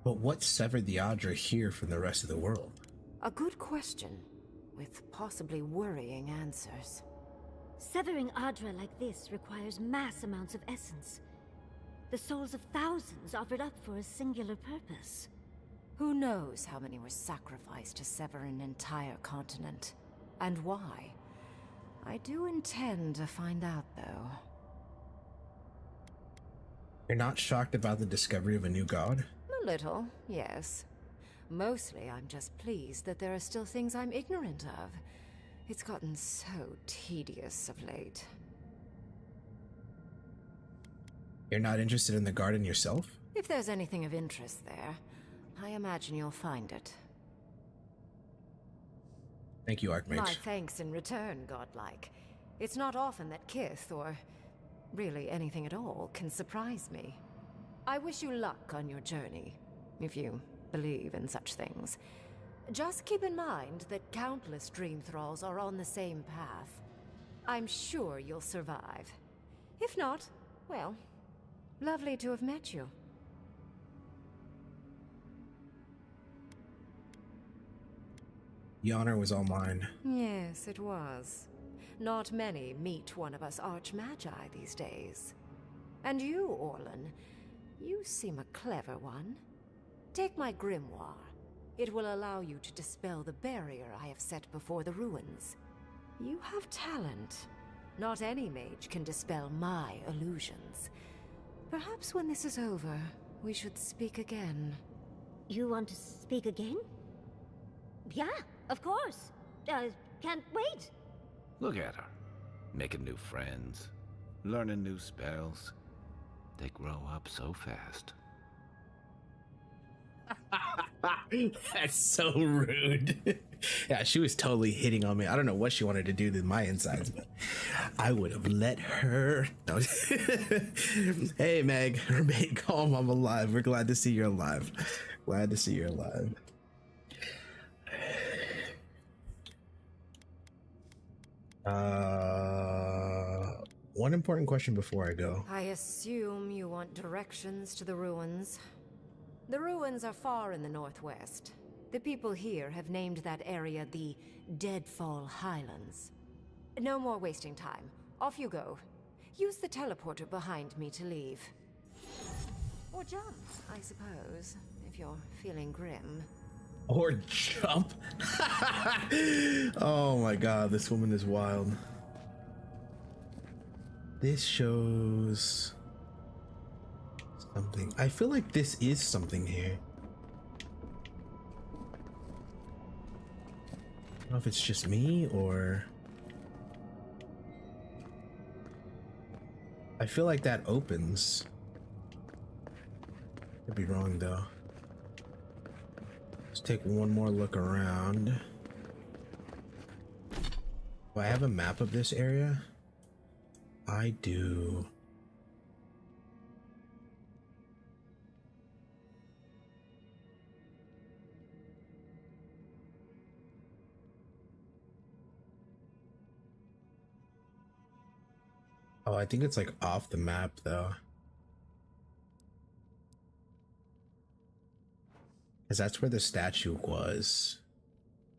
But what severed the Adra here from the rest of the world? A good question. with possibly worrying answers. Severing Adra like this requires mass amounts of essence. The souls of thousands offered up for a singular purpose. Who knows how many were sacrificed to sever an entire continent? And why? I do intend to find out, though. You're not shocked about the discovery of a new god? A little, yes. Mostly, I'm just pleased that there are still things I'm ignorant of. It's gotten so tedious of late. You're not interested in the garden yourself? If there's anything of interest there, I imagine you'll find it. Thank you, Archmage. My thanks in return, godlike. It's not often that Kith, or really anything at all, can surprise me. I wish you luck on your journey, if you believe in such things. Just keep in mind that countless dream thralls are on the same path. I'm sure you'll survive. If not, well, lovely to have met you. The honor was all mine. Yes, it was. Not many meet one of us archmagi these days. And you, Orlan, you seem a clever one. Take my grimoire. It will allow you to dispel the barrier I have set before the ruins. You have talent. Not any mage can dispel my illusions. Perhaps when this is over, we should speak again. You want to speak again? Yeah, of course. Can't wait. Look at her. Making new friends. Learning new spells. They grow up so fast. That's so rude. Yeah, she was totally hitting on me. I don't know what she wanted to do to my insides, but I would have let her. No. Hey, Meg. Remain calm. I'm alive. We're glad to see you're alive. Glad to see you're alive. One important question before I go. I assume you want directions to the ruins. The ruins are far in the northwest. The people here have named that area the Deadfall Highlands. No more wasting time. Off you go. Use the teleporter behind me to leave. Or jump, I suppose, if you're feeling grim. Or jump. Oh my god, this woman is wild. This shows something. I feel like this is something here. I don't know if it's just me or... I feel like that opens. Could be wrong though. Let's take one more look around. Do I have a map of this area? I do. Oh, I think it's like off the map though. Because that's where the statue was.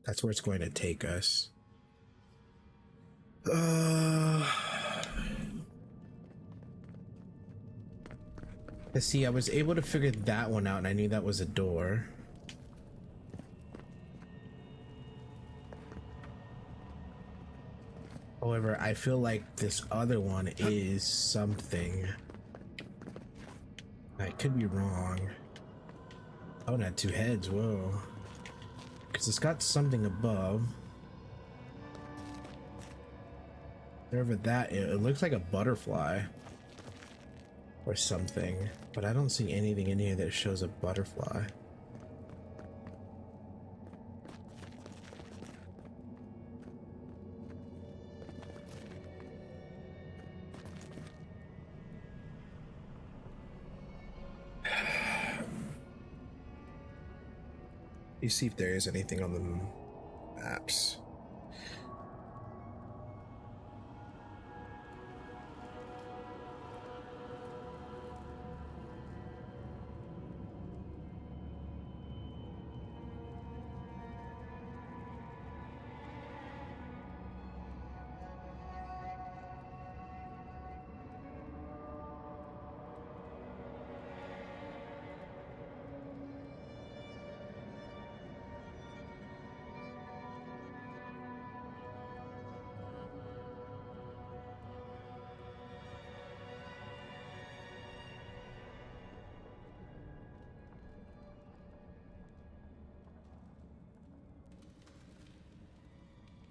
That's where it's going to take us. See, I was able to figure that one out and I knew that was a door. However, I feel like this other one is something. I could be wrong. Oh, it had two heads, whoa. Because it's got something above. Whatever that is, it looks like a butterfly. Or something. But I don't see anything in here that shows a butterfly. You see if there is anything on the maps.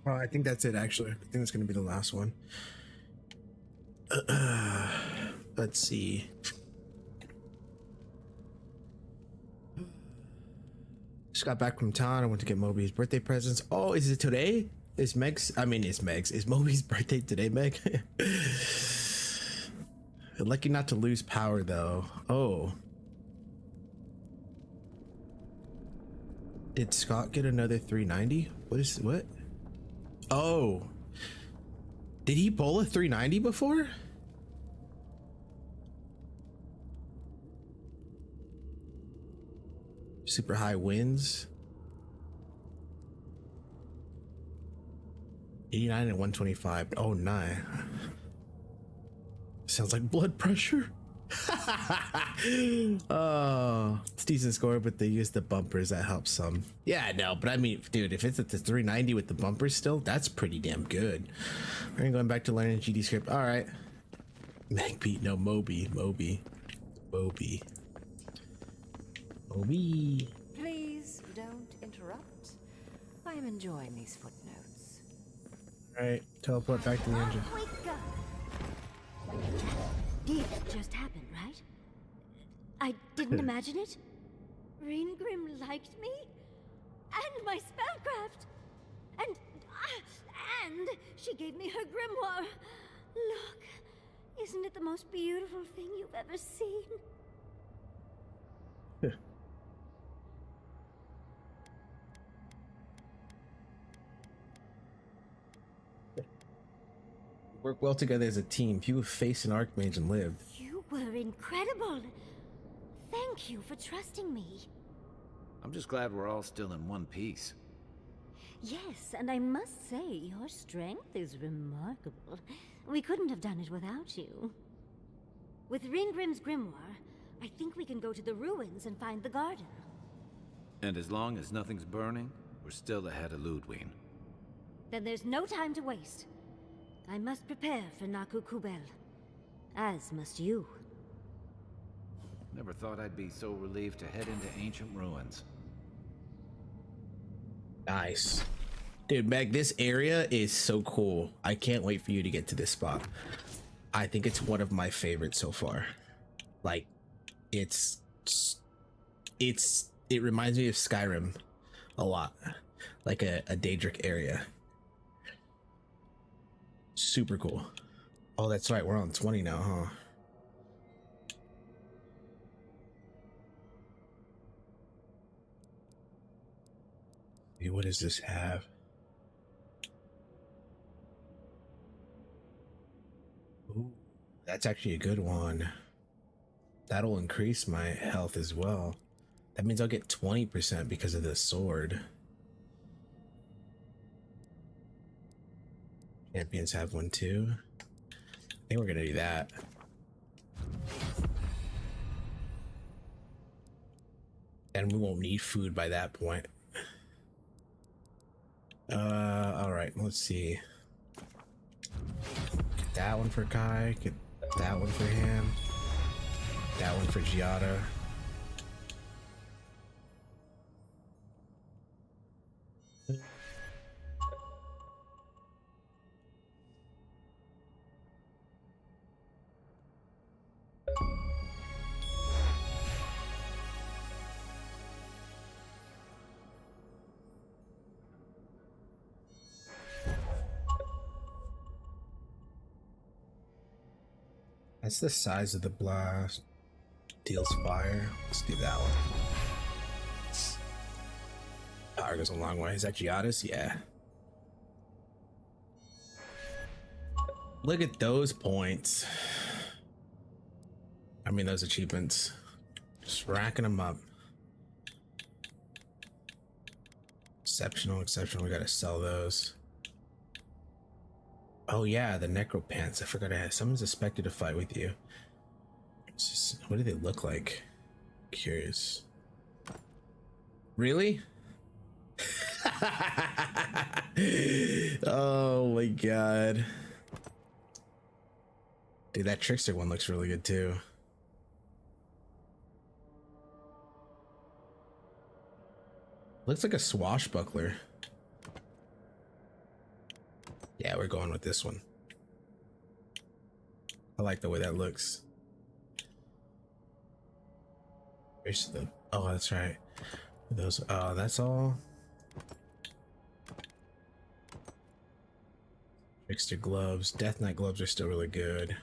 I think that's it actually. I think it's gonna be the last one. Let's see. Just got back from town. I went to get Moby's birthday presents. Oh, is it today? Is Meg's? I mean, it's Meg's. Is Moby's birthday today, Meg? Lucky not to lose power though. Oh. Did Scott get another 390? What? Oh. Did he pull a 390 before? Super high winds. 89 and 125. Oh, nine. Sounds like blood pressure. Oh, it's decent score, but they use the bumpers. That helps some. Yeah, I know, but I mean, dude, if it's at the 390 with the bumpers still, that's pretty damn good. We're going back to learning GD script. All right. Magbeat, no, Moby. Please don't interrupt. I am enjoying these footnotes. All right, teleport back to the engine. Did just happen, right? I didn't imagine it. Ringrim liked me and my spellcraft, and she gave me her grimoire. Look, isn't it the most beautiful thing you've ever seen? Work well together as a team. You have faced an Archmage and lived. You were incredible. Thank you for trusting me. I'm just glad we're all still in one piece. Yes, and I must say, your strength is remarkable. We couldn't have done it without you. With Ringrim's grimoire, I think we can go to the ruins and find the garden. And as long as nothing's burning, we're still ahead of Ludwig. Then there's no time to waste. I must prepare for Naku Kubel. As must you. Never thought I'd be so relieved to head into ancient ruins. Nice. Dude, Meg, this area is so cool. I can't wait for you to get to this spot. I think it's one of my favorites so far. Like, it reminds me of Skyrim a lot. Like a Daedric area. Super cool. Oh, that's right. We're on 20 now, huh? Hey, what does this have? Ooh, that's actually a good one. That'll increase my health as well. That means I'll get 20% because of the sword. Champions have one too. I think we're gonna do that. And we won't need food by that point. All right, let's see. Get that one for Kai, get that one for him, that one for Giada. That's the size of the blast. Deals fire. Let's do that one. Power goes a long way. Is that Giada's? Yeah. Look at those points. I mean, those achievements. Just racking them up. Exceptional. We gotta sell those. Oh yeah, the necro pants. I forgot I had. Someone's expected to fight with you. What do they look like? Curious. Really? Oh my god. Dude, that trickster one looks really good too. Looks like a swashbuckler. Yeah, we're going with this one. I like the way that looks. Here's the, oh, that's right. Those, that's all. Trickster gloves. Death Knight gloves are still really good.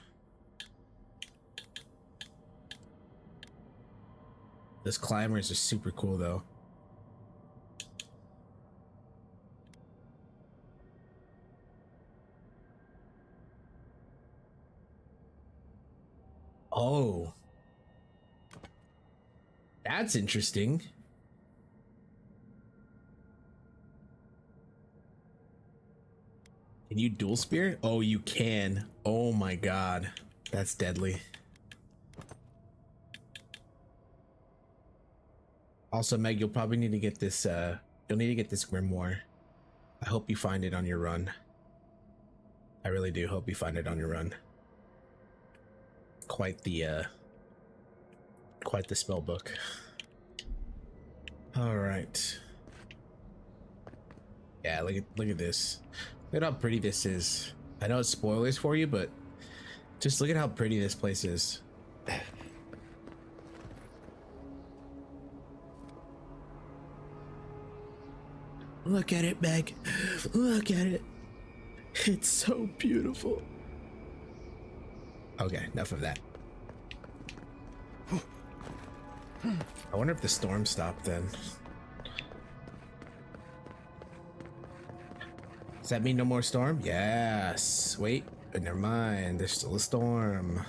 This climbers is super cool though. Oh, that's interesting. Can you dual spear? Oh, you can. Oh my god, that's deadly. Also, Meg, you'll probably need to get this, you'll need to get this grimoire. I hope you find it on your run. I really do hope you find it on your run. Quite the spell book. All right. Yeah, look at this. Look at how pretty this is. I know it's spoilers for you, but just look at how pretty this place is. Look at it, Meg. Look at it. It's so beautiful. Okay, enough of that. I wonder if the storm stopped then. Does that mean no more storm? Yes. Wait, but never mind. There's still a storm.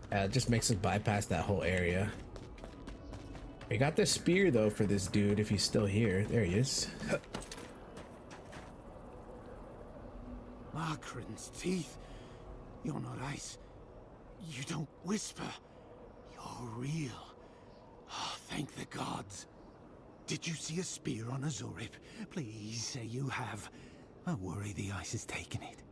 It just makes us bypass that whole area. We got the spear though for this dude if he's still here. There he is. Margaret's teeth. You're not ice. You don't whisper. You're real. Oh, thank the gods. Did you see a spear on a Zorip? Please say you have. I worry the ice has taken it.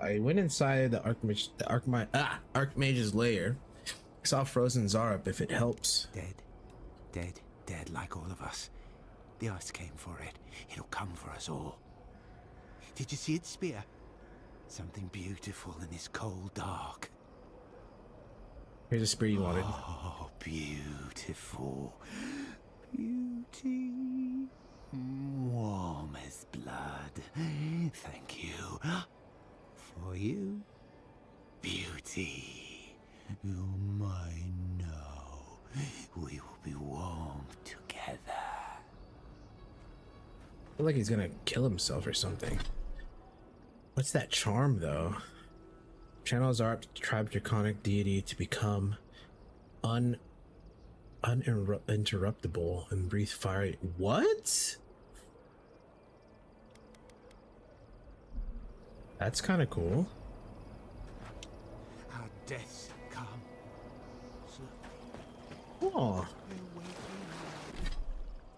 I went inside the Archmage's lair. I saw frozen Zarup if it helps. Dead like all of us. The ice came for it. It'll come for us all. Did you see its spear? Something beautiful in this cold dark. Here's a spear you wanted. Oh, beautiful. Beauty. Warm as blood. Thank you. For you, beauty. You might know we will be warm together. I feel like he's gonna kill himself or something. What's that charm though? Channels Zarup tribe draconic deity to become uninterruptible and breathe fire. What? That's kind of cool. Our deaths come. Oh.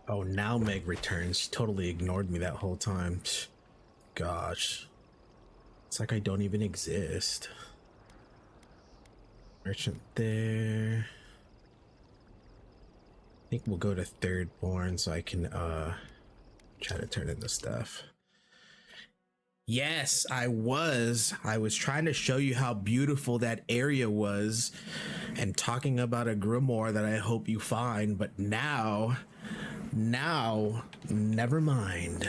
Oh, now Meg returns. She totally ignored me that whole time. Gosh. It's like I don't even exist. Merchant there. I think we'll go to Thirdborn so I can try to turn into stuff. Yes, I was trying to show you how beautiful that area was and talking about a grimoire that I hope you find, but now, never mind.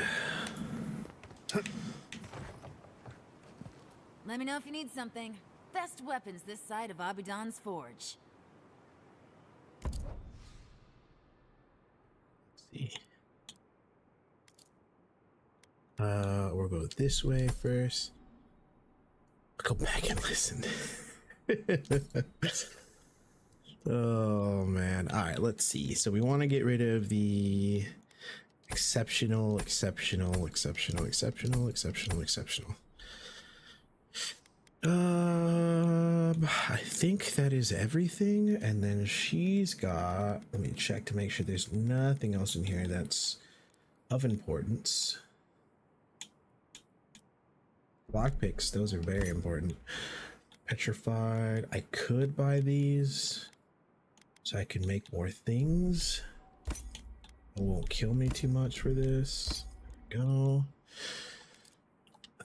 Let me know if you need something. Best weapons this side of Abidan's forge. Let's see. We'll go this way first. Go back and listen. Oh man. All right, let's see. So we want to get rid of the exceptional. I think that is everything. And then she's got, let me check to make sure there's nothing else in here that's of importance. Lockpicks, those are very important. Petrified, I could buy these so I can make more things. It won't kill me too much for this. There we go.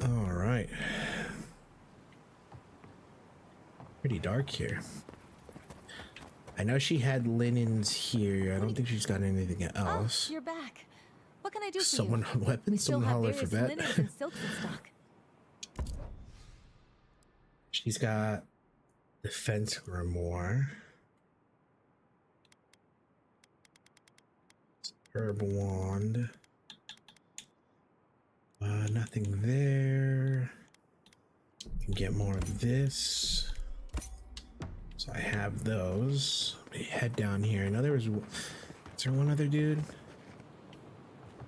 All right. Pretty dark here. I know she had linens here. I don't think she's got anything else. Oh, you're back. What can I do for Someone you? on weapons, someone holler for that. Linens and silks in stock. She's got defense grimoire. Herb wand. Nothing there. Can get more of this. So I have those. Let me head down here. I know there was. Is there one other dude?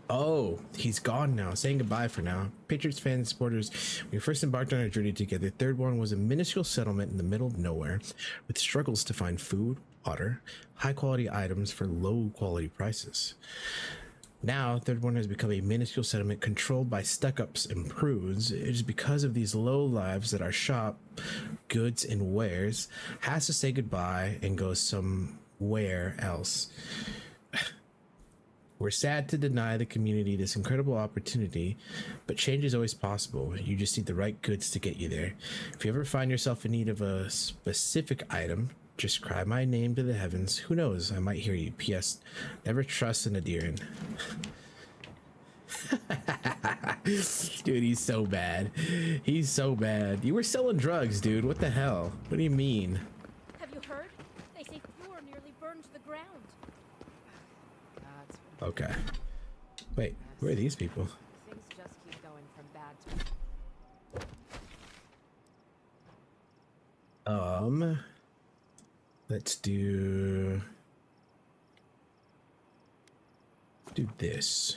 Oh, he's gone now. Saying goodbye for now. Patriots fans, supporters, we first embarked on our journey together. Third One was a minuscule settlement in the middle of nowhere with struggles to find food, water, high quality items for low quality prices. Now, Third One has become a minuscule settlement controlled by stuck-ups and prudes. It is because of these low lives that our shop, goods and wares, has to say goodbye and go somewhere else. We're sad to deny the community this incredible opportunity, but change is always possible. You just need the right goods to get you there. If you ever find yourself in need of a specific item, just cry my name to the heavens. Who knows? I might hear you. P.S. Never trust an Adiran. Dude, he's so bad. He's so bad. You were selling drugs, dude. What the hell? What do you mean? Have you heard? They say Thor nearly burned to the ground. Okay. Wait, who are these people? Things just keep going from bad to... Let's do this.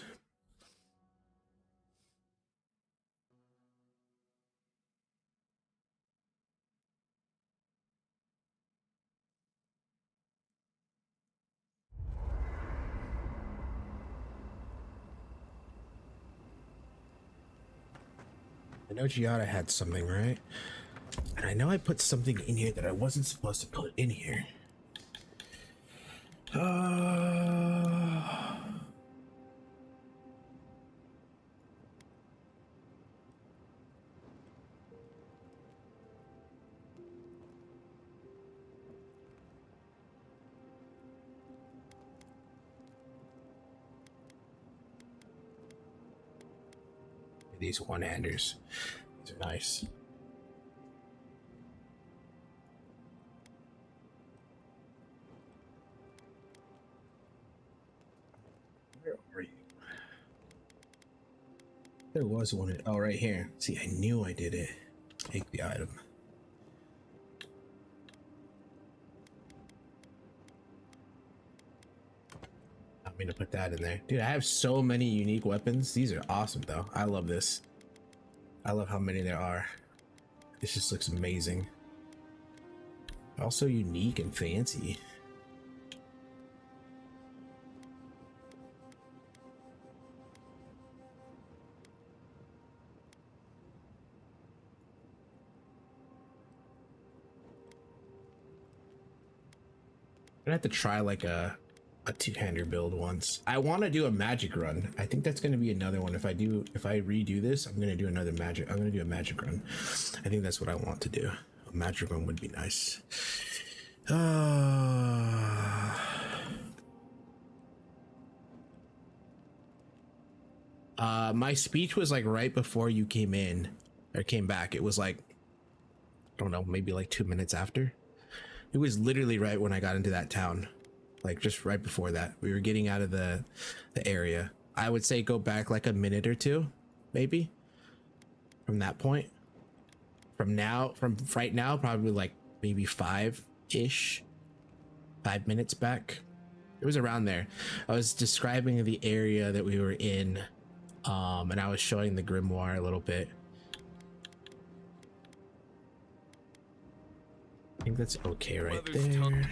I know Giada had something, right? And I know I put something in here that I wasn't supposed to put in here. These one-handers. These are nice. Where are you? There was one. Oh, right here. See, I knew I did it. Take the item. I'm gonna put that in there. Dude, I have so many unique weapons. These are awesome, though. I love this. I love how many there are. This just looks amazing. Also unique and fancy. I'm gonna have to try like a two-hander build once. I want to do a magic run. I think that's going to be another one. If I redo this, I'm going to do I'm going to do a magic run. I think that's what I want to do. A magic run would be nice. My speech was like right before you came in or came back. It was like, I don't know, maybe like 2 minutes after. It was literally right when I got into that town. Like just right before that, we were getting out of the area. I would say go back like a minute or two, maybe from that point. From right now, probably like maybe 5-ish, 5 minutes back. It was around there. I was describing the area that we were in, and I was showing the grimoire a little bit. I think that's okay right there.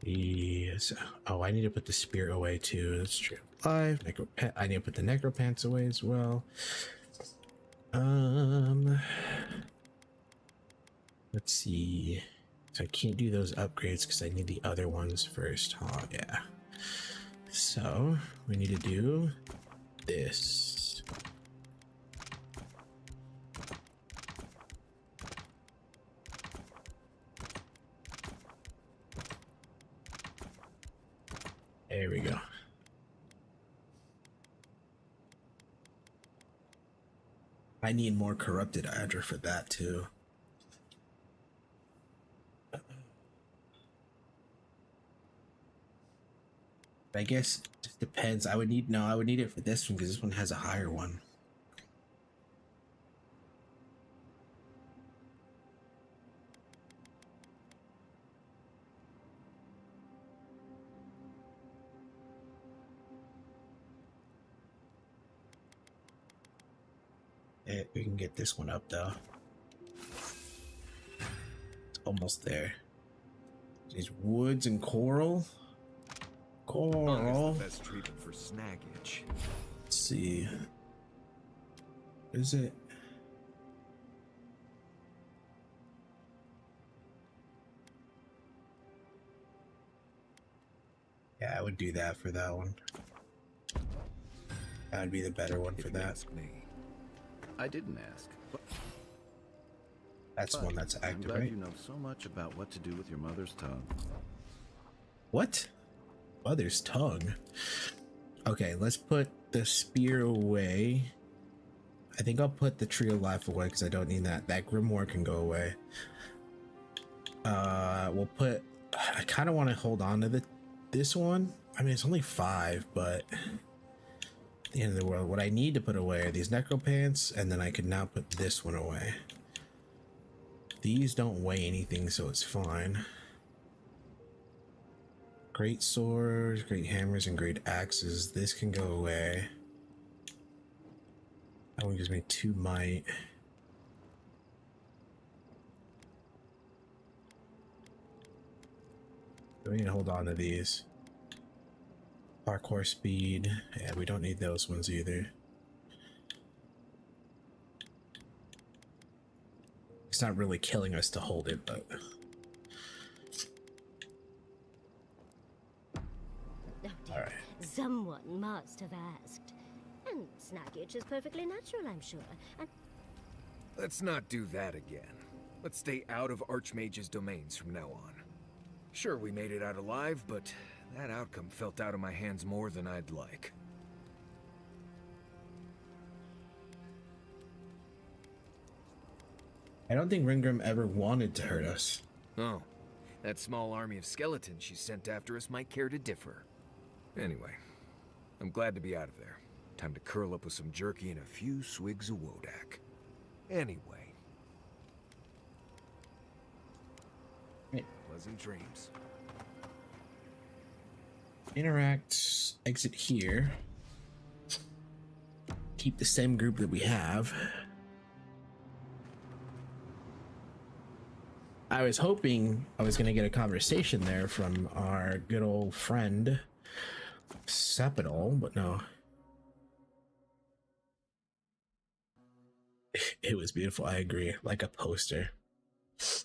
Yes. Oh, I need to put the spear away too. That's true. Live I need to put the necropants away as well. Let's see. So I can't do those upgrades because I need the other ones first. Oh yeah. So we need to do this. There we go. I need more corrupted Adra for that too. I guess it just depends. I would need it for this one because this one has a higher one. We can get this one up though. It's almost there. These woods and coral. Coral. Best treatment for snaggage. Let's see. Is it? Yeah, I would do that for that one. That would be the better one for that. Ask me. I didn't ask. That's the one that's active, I'm glad right? you know so much about what to do with your mother's tongue. What? Mother's tongue? Okay, let's put the spear away. I think I'll put the Tree of Life away because I don't need that. That Grimoire can go away. We'll put... I kind of want to hold on to this one. I mean, it's only 5, but... At the end of the world, what I need to put away are these necropants, and then I can now put this one away. These don't weigh anything, so it's fine. Great swords, great hammers, and great axes. This can go away. That one gives me 2 might. We need to hold on to these. Parkour speed. Yeah, we don't need those ones either. It's not really killing us to hold it, but... Oh dear. All right. Someone must have asked. And snaggage is perfectly natural, I'm sure. And Let's not do that again. Let's stay out of Archmage's domains from now on. Sure, we made it out alive, but that outcome felt out of my hands more than I'd like. I don't think Ringgrim ever wanted to hurt us. Oh, that small army of skeletons she sent after us might care to differ. Anyway, I'm glad to be out of there. Time to curl up with some jerky and a few swigs of Wodak. Anyway. Right. Pleasant dreams. Interact, exit here. Keep the same group that we have. I was hoping I was going to get a conversation there from our good old friend Sepidol, but no. It was beautiful. I agree. Like a poster.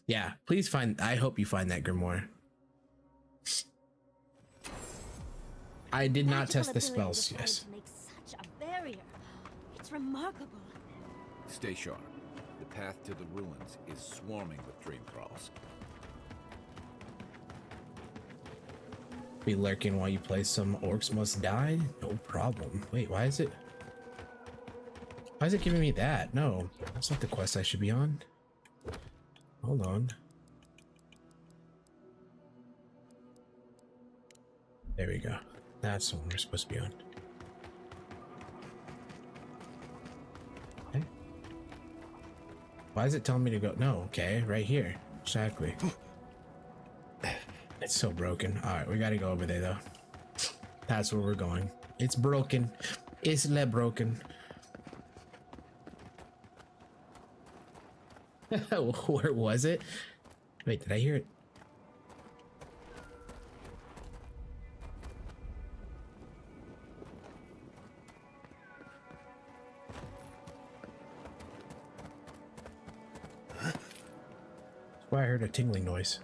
Yeah, please find. I hope you find that grimoire. I did not test the spells. Yes. make such a barrier. It's remarkable. Stay sharp. The path to the ruins is swarming with dream thralls. Be lurking while you play. Some orcs must die. No problem. Wait, why is it? Why is it giving me that? No, that's not the quest I should be on. Hold on. There we go. That's the one we're supposed to be on. Okay. Why is it telling me to go? No, okay, right here. Exactly. It's so broken. All right, we gotta go over there though. That's where we're going. It's broken. Isla broken. Where was it? Wait, did I hear it? That's why I heard a tingling noise.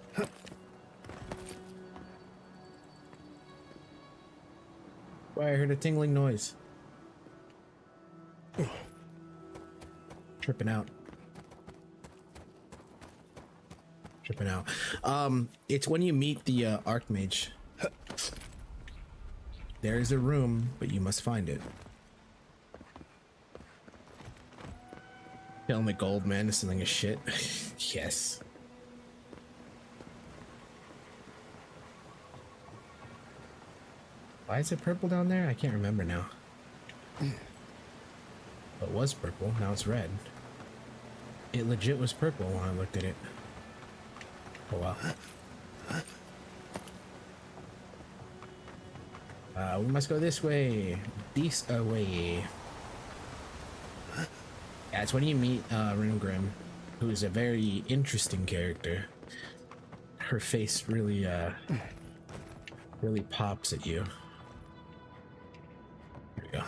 Why I heard a tingling noise. Tripping out. Tripping out. It's when you meet the Archmage. There is a room, but you must find it. Killing the gold man is something of shit. Yes. Why is it purple down there? I can't remember now. It was purple, now it's red. It legit was purple when I looked at it. Oh wow. We must go this way. This way. Yeah, it's when you meet Ringrim, who is a very interesting character. Her face really really pops at you. Here we go.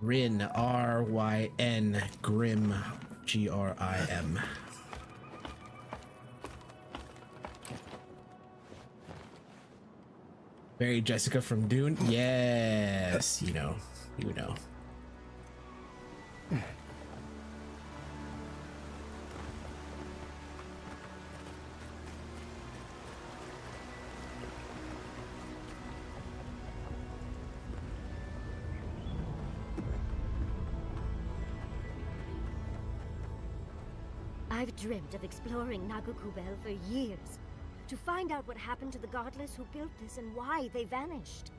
Rin, R-Y-N, Grim, G-R-I-M. Very Jessica from Dune? Yes, you know. I've dreamt of exploring Nagakubel for years, to find out what happened to the godless who built this and why they vanished.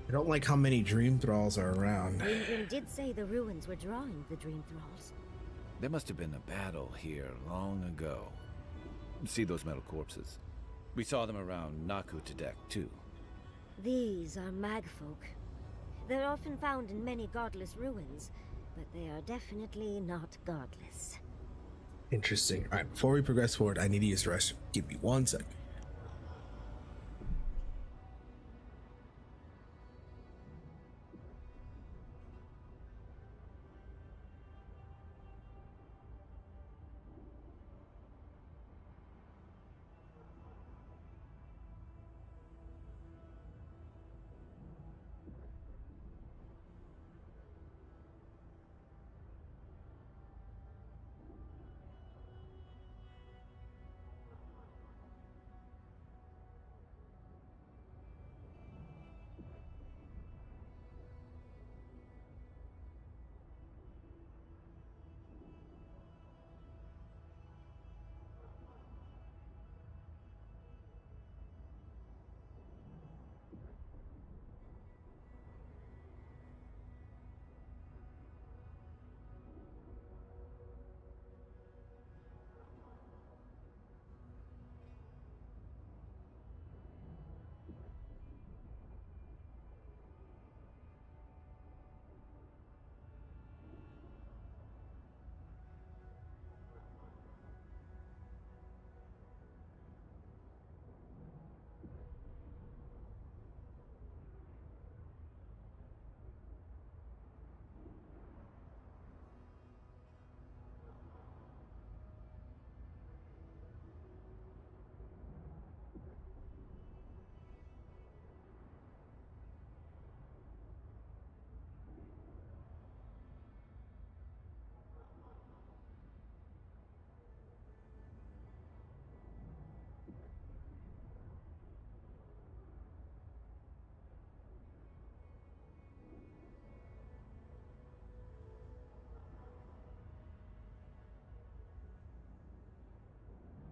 I don't like how many dream thralls are around. Ringrim did say the ruins were drawing the dream thralls. There must have been a battle here long ago. See those metal corpses? We saw them around Naku Tedek, too. These are magfolk. They're often found in many godless ruins, but they are definitely not godless. Interesting. All right, before we progress forward, I need to use the restroom. Give me 1 second.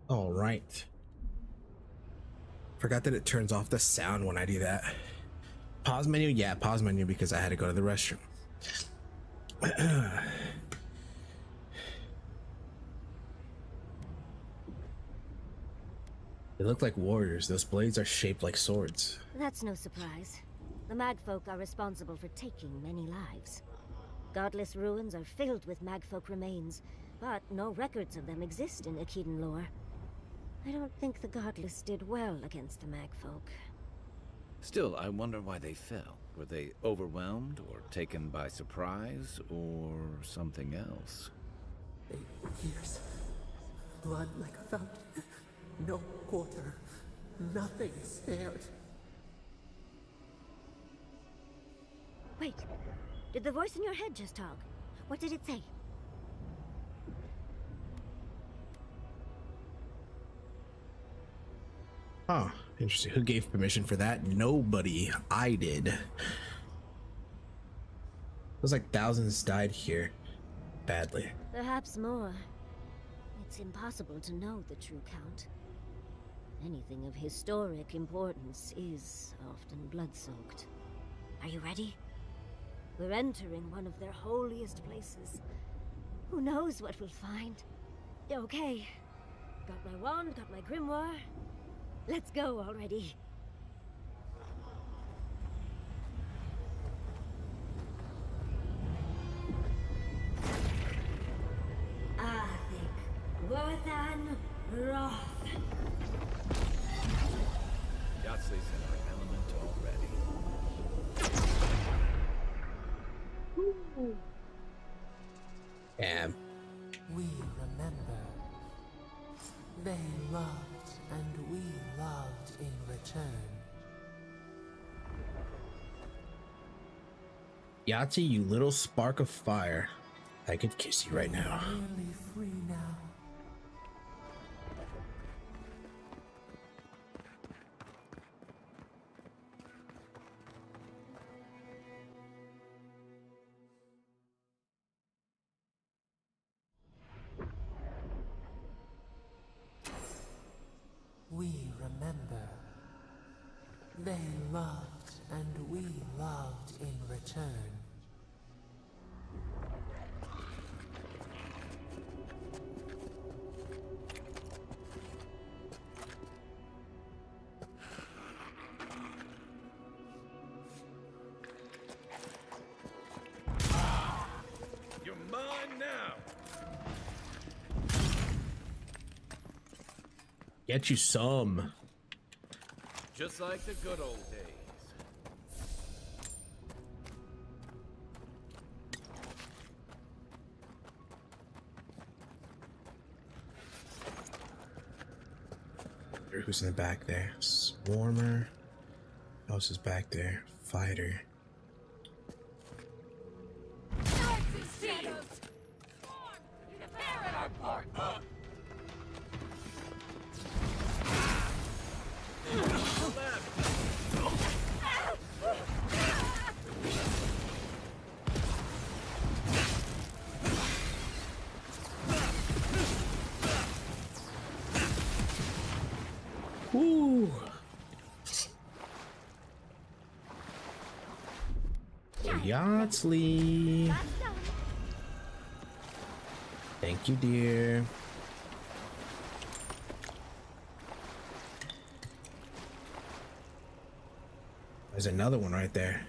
All right. Forgot that it turns off the sound when I do that. Pause menu? Yeah, pause menu because I had to go to the restroom. They look like warriors. Those blades are shaped like swords. That's no surprise. The Magfolk are responsible for taking many lives. Godless ruins are filled with Magfolk remains, but no records of them exist in Akedan lore. I don't think the Godless did well against the Magfolk. Still, I wonder why they fell. Were they overwhelmed, or taken by surprise, or something else? 8 years. Blood like a fountain. No quarter. Nothing spared. Wait, did the voice in your head just talk? What did it say? Oh, interesting. Who gave permission for that? Nobody. I did. It was like thousands died here. Badly. Perhaps more. It's impossible to know the true count. Anything of historic importance is often blood-soaked. Are you ready? We're entering one of their holiest places. Who knows what we'll find? Okay. Got my wand, got my grimoire. Let's go already. I think Worthan Roth. Yahtzee in our element already. Damn. We remember. They loved, and we loved in return. Yahtzee, you little spark of fire. I could kiss you right now. We're nearly free now. We remember. They loved, and we loved in return. You're mine now! Get you some. Just like the good old days. Who's in the back there? Swarmer. Who else is back there? Fighter. Woo! Yahtzee. Thank you, dear. There's another one right there.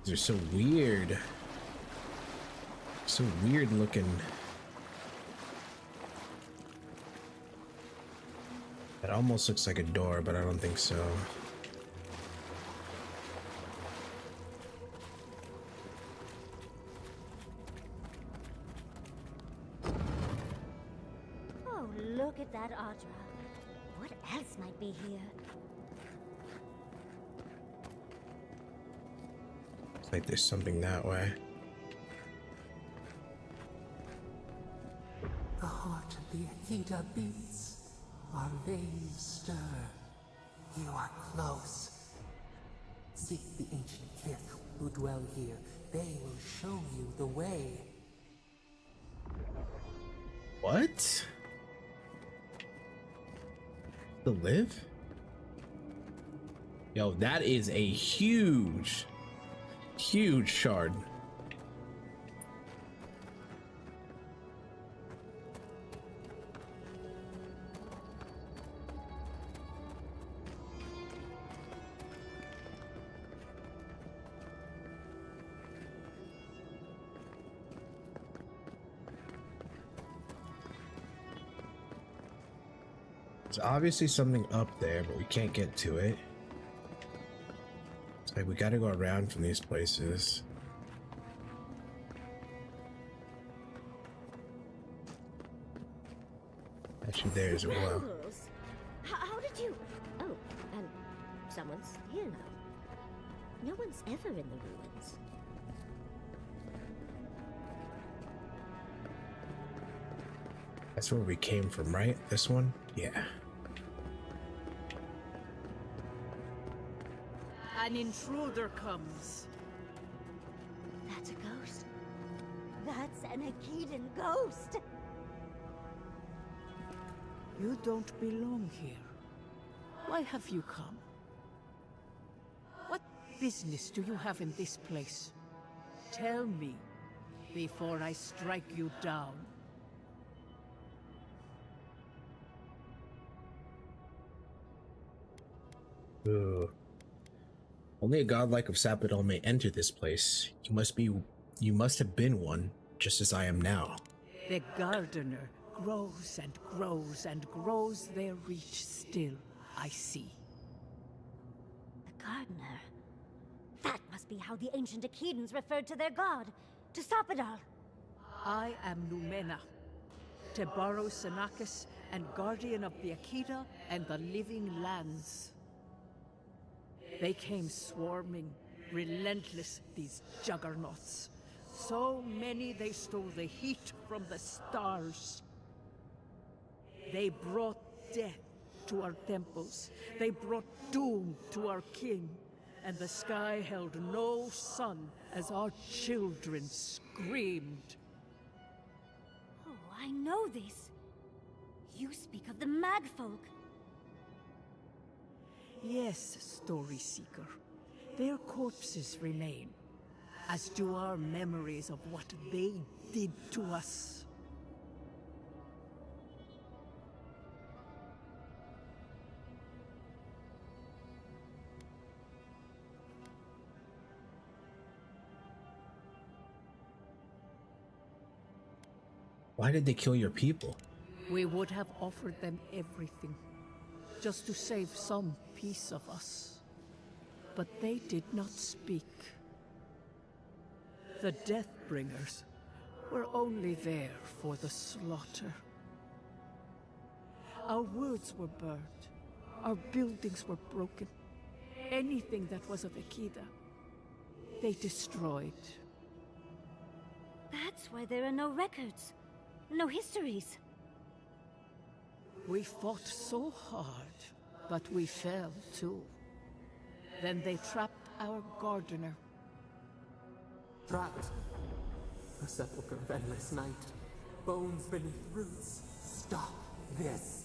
These are so weird. So weird looking. It almost looks like a door, but I don't think so. Oh, look at that Audra. What else might be here? It's like there's something that way. The heart of the Akita beats. Our veins stir. You are close. Seek the ancient kith who dwell here. They will show you the way. What? To live? Yo, that is a huge shard. There's obviously something up there, but we can't get to it. It's like we gotta go around from these places. Actually, there as well. How did you... Oh, and someone's here now. No one's ever in the ruins. That's where we came from, right? This one? Yeah. An intruder comes. That's a ghost. That's an Akedan ghost. You don't belong here. Why have you come? What business do you have in this place? Tell me, before I strike you down. Ooh. Only a godlike of Sapidol may enter this place. You must have been one, just as I am now. The gardener grows and grows and grows their reach still, I see. The gardener. That must be how the ancient Akedans referred to their god, to Sapidol. I am Numena, Tebaro Senakis, and guardian of the Akeda and the living lands. They came swarming, relentless, these juggernauts. So many they stole the heat from the stars. They brought death to our temples. They brought doom to our king. And the sky held no sun as our children screamed. Oh, I know this. You speak of the Magfolk. Yes, Story Seeker. Their corpses remain, as do our memories of what they did to us. Why did they kill your people? We would have offered them everything, just to save some piece of us. But they did not speak. The Deathbringers were only there for the slaughter. Our words were burned. Our buildings were broken. Anything that was of Akeda, they destroyed. That's why there are no records. No histories. We fought so hard, but we fell too. Then they trapped our gardener. Trapped. A sepulchre of endless night. Bones beneath roots. Stop this.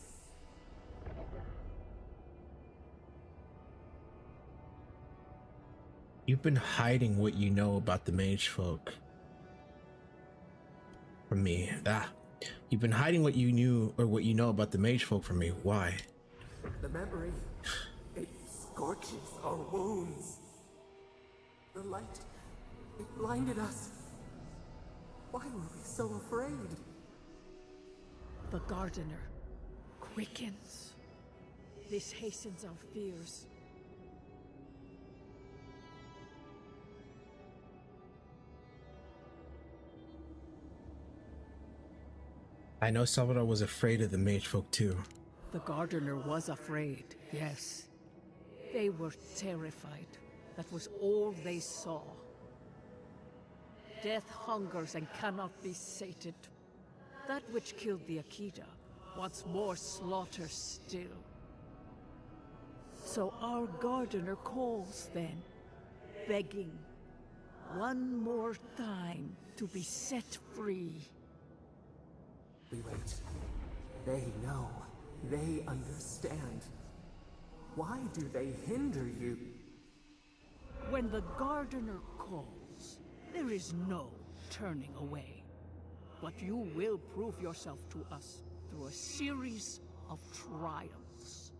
You've been hiding what you know about the mage folk from me. You've been hiding what you knew or what you know about the mage folk from me. Why? The memory, it scorches our wounds. The light, it blinded us. Why were we so afraid? The gardener quickens. This hastens our fears. I know Salvador was afraid of the mage folk too. The gardener was afraid, yes. They were terrified. That was all they saw. Death hungers and cannot be sated. That which killed the Akeda wants more slaughter still. So our gardener calls then, begging one more time to be set free. We wait. They know. They understand. Why do they hinder you? When the gardener calls, there is no turning away. But you will prove yourself to us through a series of trials.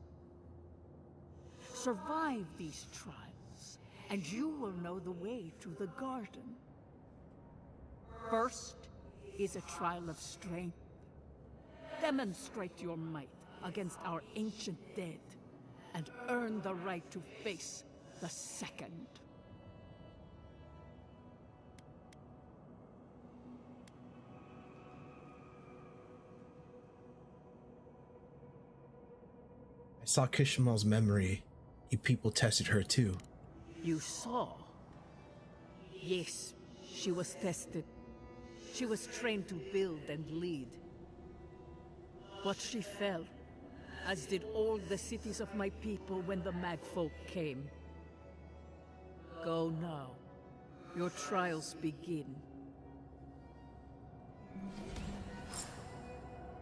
Survive these trials, and you will know the way to the garden. First is a trial of strength. Demonstrate your might against our ancient dead, and earn the right to face the second. I saw Kishimel's memory. You people tested her too. You saw? Yes, she was tested. She was trained to build and lead. But she fell, as did all the cities of my people when the Magfolk came. Go now. Your trials begin.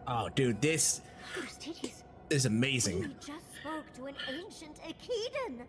Oh, dude, this Aristides, is amazing. you just spoke to an ancient Achedan.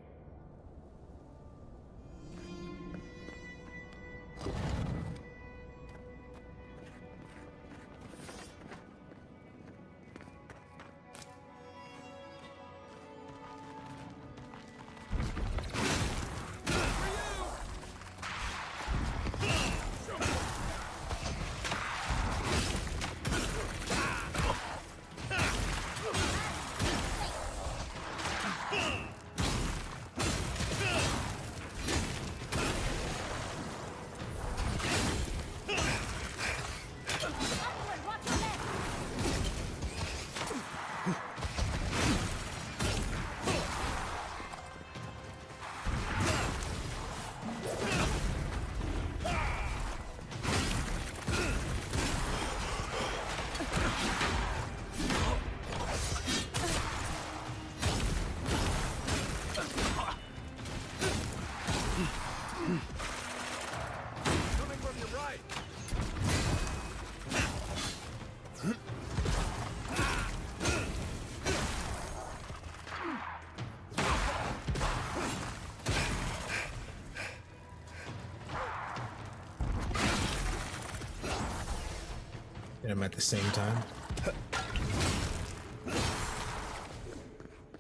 Hit him at the same time.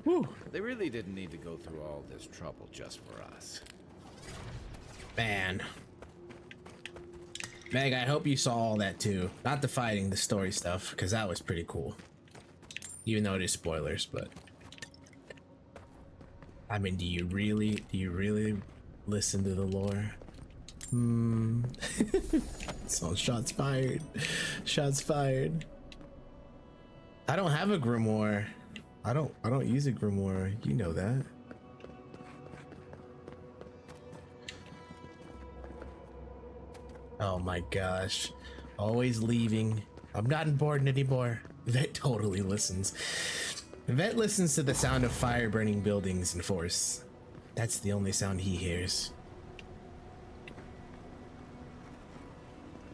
Whew. They really didn't need to go through all this trouble just for us. Man. Meg, I hope you saw all that too. Not the fighting, the story stuff, because that was pretty cool. Even though it is spoilers, but I mean, do you really listen to the lore? So shots fired. Shots fired. I don't have a grimoire. I don't use a grimoire. You know that. Oh my gosh. Always leaving. I'm not important anymore. Vet totally listens. Vet listens to the sound of fire burning buildings and force. That's the only sound he hears.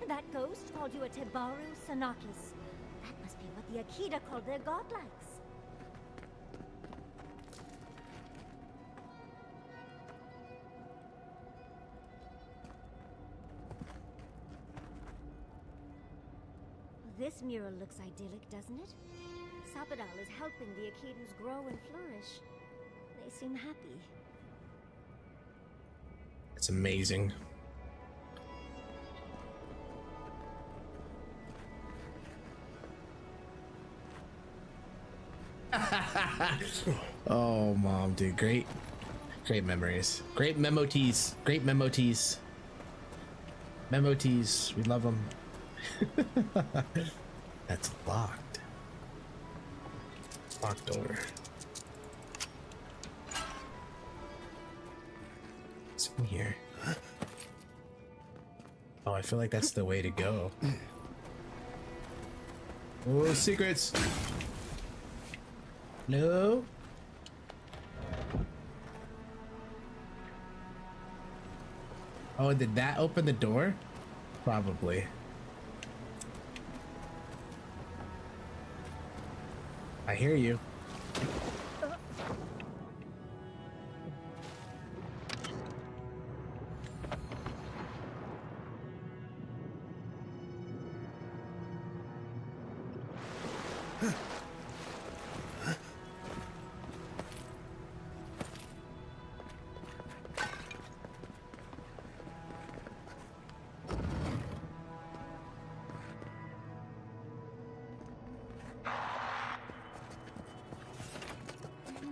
That ghost called you a Tebaru Sanakis. That must be what the Akita called their godlikes. This mural looks idyllic, doesn't it? Sapadal is helping the Akitans grow and flourish. They seem happy. It's amazing. Oh, mom, dude, great memories, great memoties, memoties. We love them. That's locked. Locked door. What's in here? Oh, I feel like that's the way to go. Oh, secrets. No. Oh, did that open the door? Probably. I hear you. I'm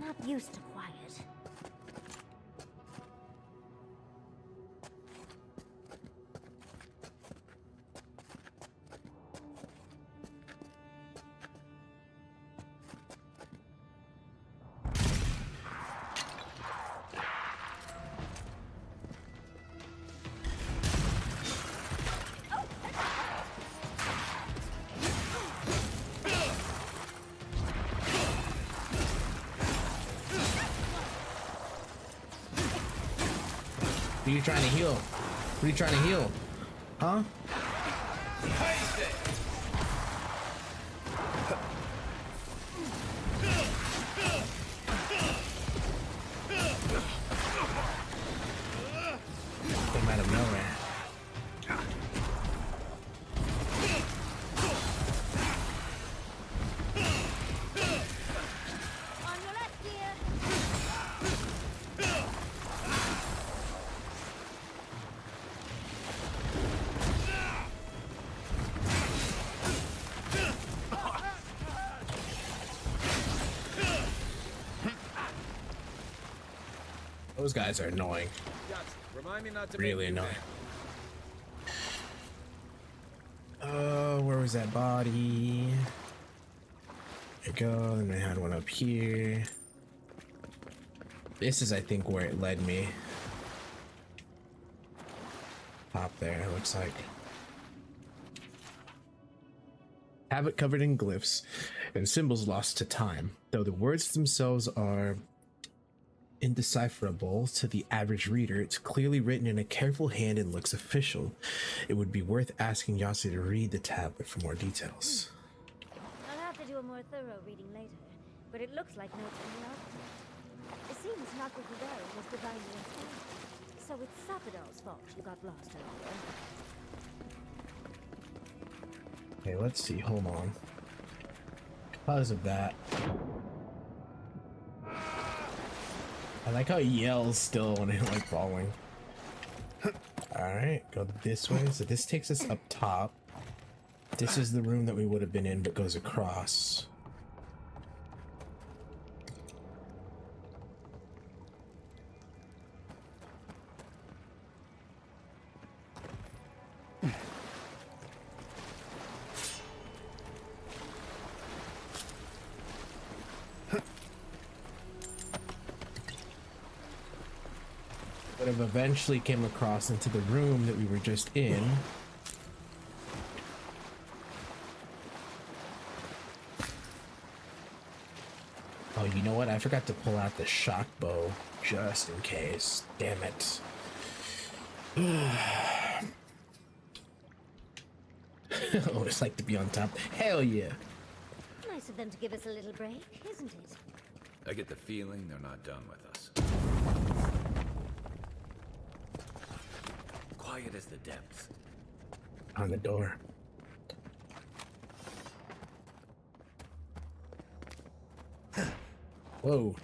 not used to quiet. Who are you trying to heal? Who are you trying to heal? Huh? Came out of nowhere. On your left, dear. Those guys are annoying. Remind me not to Really annoying. Where was that body? There you go. Then I had one up here. This is, I think, where it led me. Top there, it looks like. Have it covered in glyphs and symbols lost to time, though the words themselves are indecipherable to the average reader. It's clearly written in a careful hand and looks official. It would be worth asking Yasi to read the tablet for more details. I'll have to do a more thorough reading later, but it looks like notes from the architect. It seems Nakukudai was divinely inspired, so it's Sapadal's fault you got lost earlier. Okay, let's see. Hold on. Because of that, I like how he yells still when I'm like falling. Alright, go this way. So this takes us up top. This is the room that we would have been in, but goes across. But I've eventually came across into the room that we were just in. Oh, you know what? I forgot to pull out the shock bow just in case. Damn it. Oh, it's like to be on top. Hell yeah. Nice of them to give us a little break, isn't it? I get the feeling they're not done with us. Quiet as the depths. On the door. Whoa.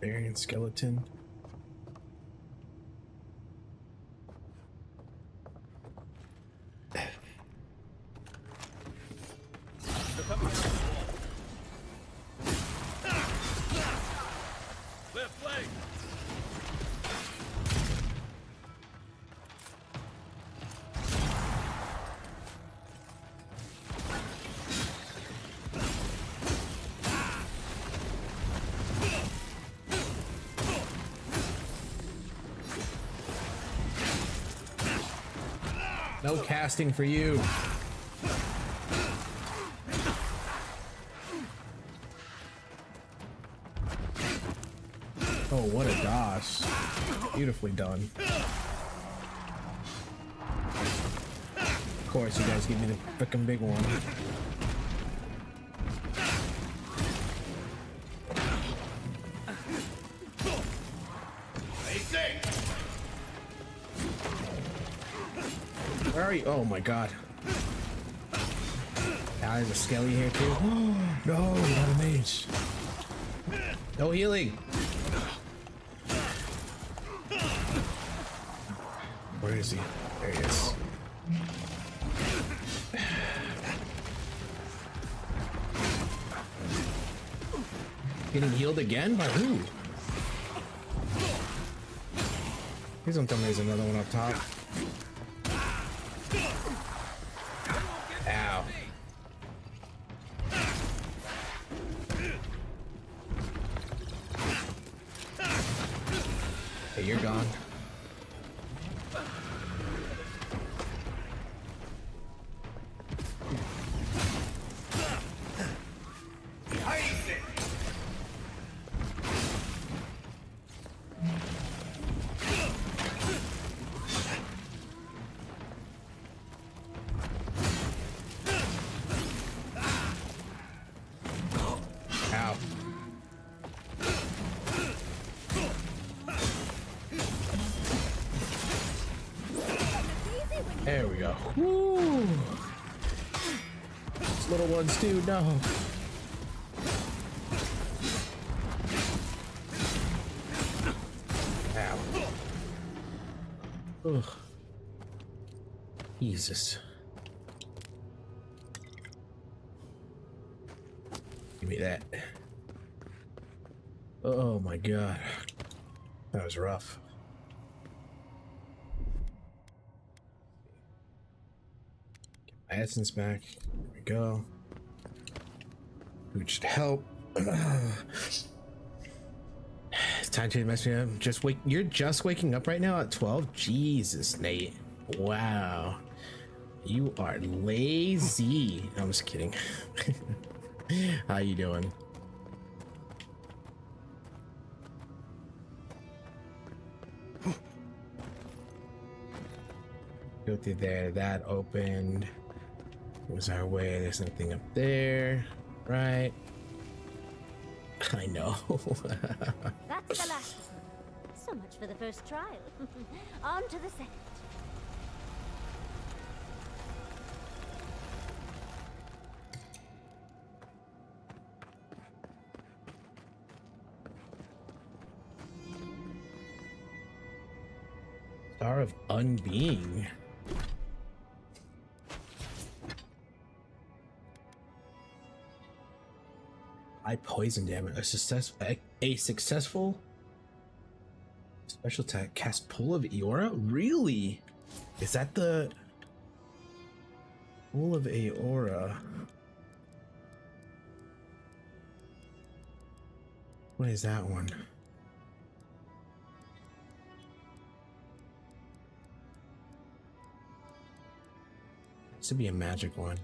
Barbarian skeleton. Left leg. No casting for you. gosh. Beautifully done. Of course, you guys give me the freaking big one. Where are you? Oh my god. Now there's a skelly here too. No, not a mage. No healing. Where is he? There he is. Getting healed again? By who? Please don't tell me there's another one up top. Ow. Hey, you're gone. Ow. There we go. Woo! These little ones too, no. Ow. Ugh. Jesus. Give me that. Oh my god. That was rough. Get my essence back. There we go. Food should help. It's time to mess me up. You're just waking up right now at 12? Jesus, Nate. Wow. You are lazy. I'm just kidding. How you doing? Go through there. That opened. It was our way. There's nothing up there. Right. I know. That's the last. So much for the first trial. On to the second. Star of Unbeing. I poison damage. A successful special attack cast Pull of Eora? Really? Is that the Pull of Eora? What is that one? This would be a magic one.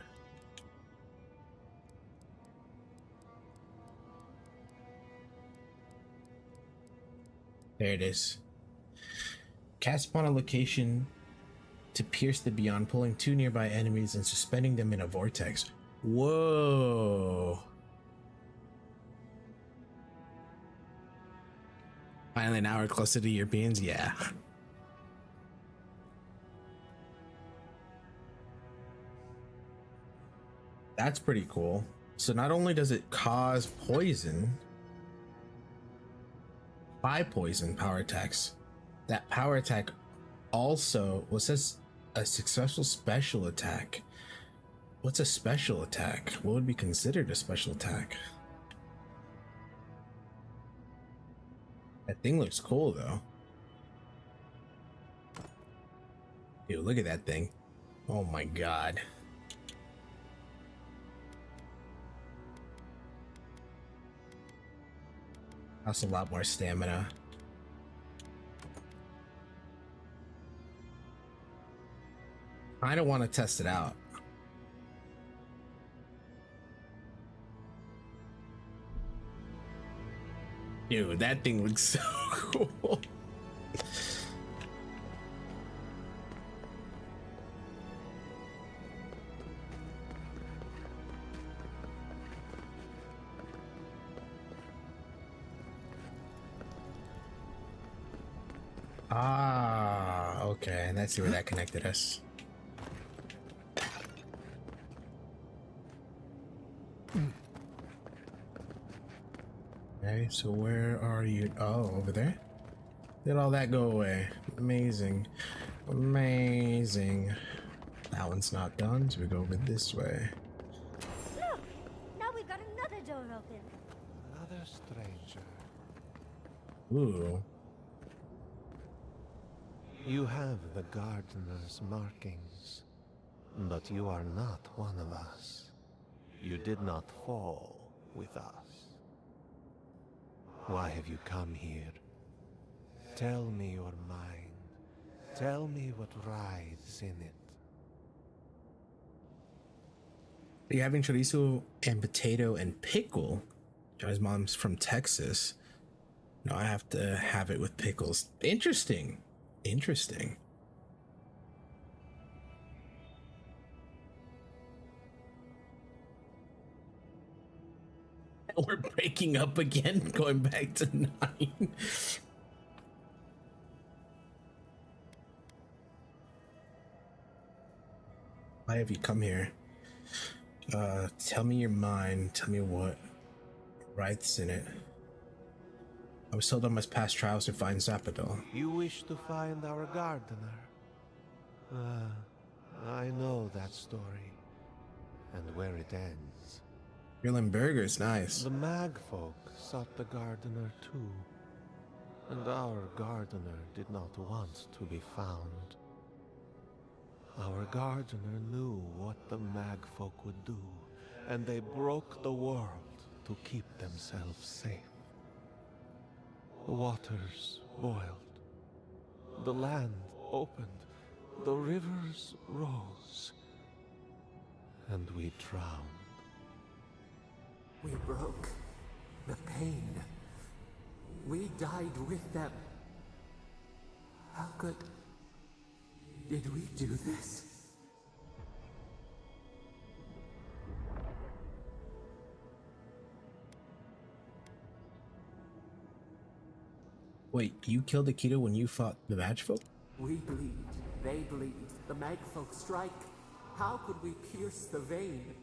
There it is. Cast upon a location to pierce the beyond, pulling 2 nearby enemies and suspending them in a vortex. Whoa. Finally an hour closer to Europeans? Yeah. That's pretty cool. So not only does it cause poison, 5 poison power attacks, that power attack also was this a successful special attack. What's a special attack? What would be considered a special attack? That thing looks cool though. Dude, look at that thing. Oh my god. That's a lot more stamina. I don't want to test it out. Dude, that thing looks so cool. Ah, okay. Let's see where that connected us. Okay, so where are you? Oh, over there? Did all that go away? Amazing. Amazing. That one's not done, so we go over this way. Look! Now we've got another door open. Another stranger. Ooh. You have the gardener's markings, but you are not one of us. You did not fall with us. Why have you come here? Tell me your mind. Tell me what rides in it. Are you having chorizo and potato and pickle? Johnny's mom's from Texas. No, I have to have it with pickles. Interesting. Interesting. We're breaking up again, going back to 9. Why have you come here? Tell me your mind. Tell me what writes in it. I was told I must pass trials to find Zappadol. You wish to find our gardener? I know that story, and where it ends. Grilling burgers, nice. The Magfolk sought the gardener too, and our gardener did not want to be found. Our gardener knew what the Magfolk would do, and they broke the world to keep themselves safe. The waters boiled, the land opened, the rivers rose, and we drowned. We broke the pain. We died with them. How did we do this? Wait, you killed Akita when you fought the Magfolk? We bleed, they bleed, the Magfolk strike. How could we pierce the vein?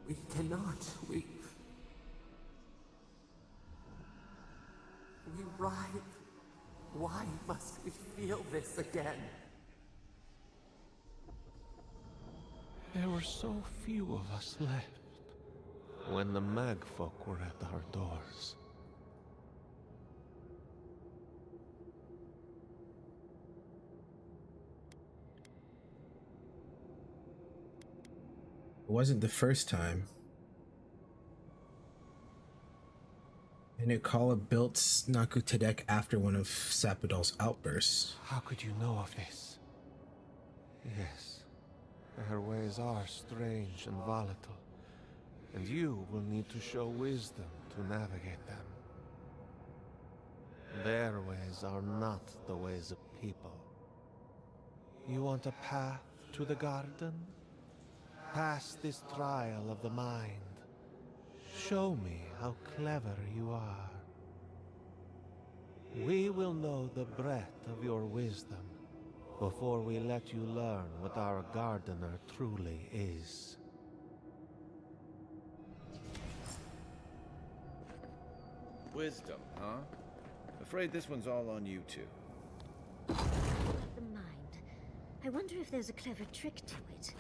We cannot, we writhe. Why must we feel this again? There were so few of us left when the Magfolk were at our doors. It wasn't the first time. And Ikala built Nakutadek after one of Sappadol's outbursts. How could you know of this? Yes, their ways are strange and volatile, and you will need to show wisdom to navigate them. Their ways are not the ways of people. You want a path to the garden? Pass this trial of the mind. Show me how clever you are. We will know the breadth of your wisdom before we let you learn what our gardener truly is. Wisdom, huh? Afraid this one's all on you two. The mind. I wonder if there's a clever trick to it.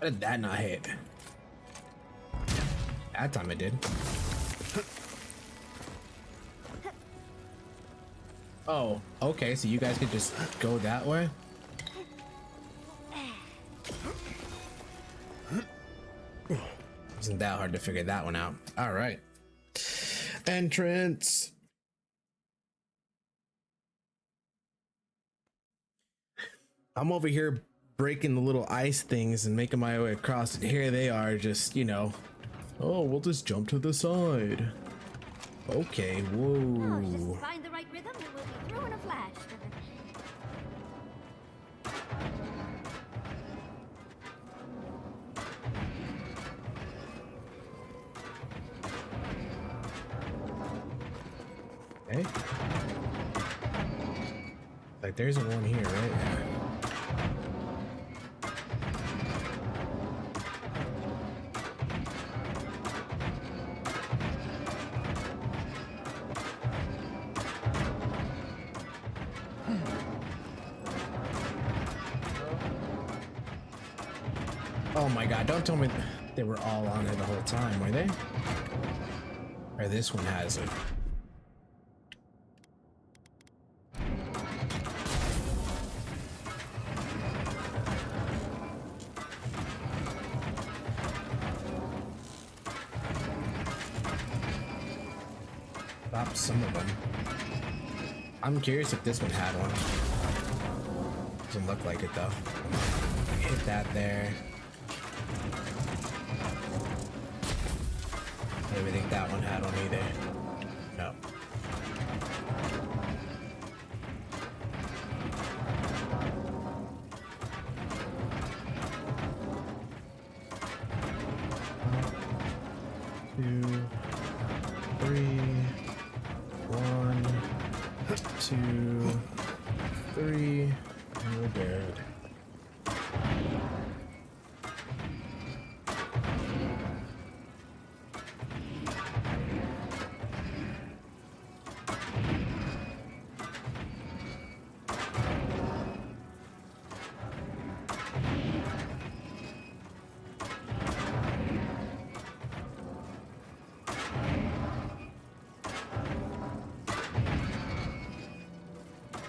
How did that not hit? That time it did. Oh, okay, so you guys could just go that way? Isn't that hard to figure that one out? All right. Entrance. I'm over here breaking the little ice things and making my way across, and here they are just, you know, oh, we'll just jump to the side. Okay, Oh, whoa. just find the right rhythm and we'll be through in a flash. Okay. Like there's a one here, right? Oh my god, don't tell me they were all on it the whole time, were they? Or this one has it. Stop some of them. I'm curious if this one had one. Doesn't look like it though. Hit that there. I don't even think that one had one either. No. Two, three, one, two, three, and we're dead.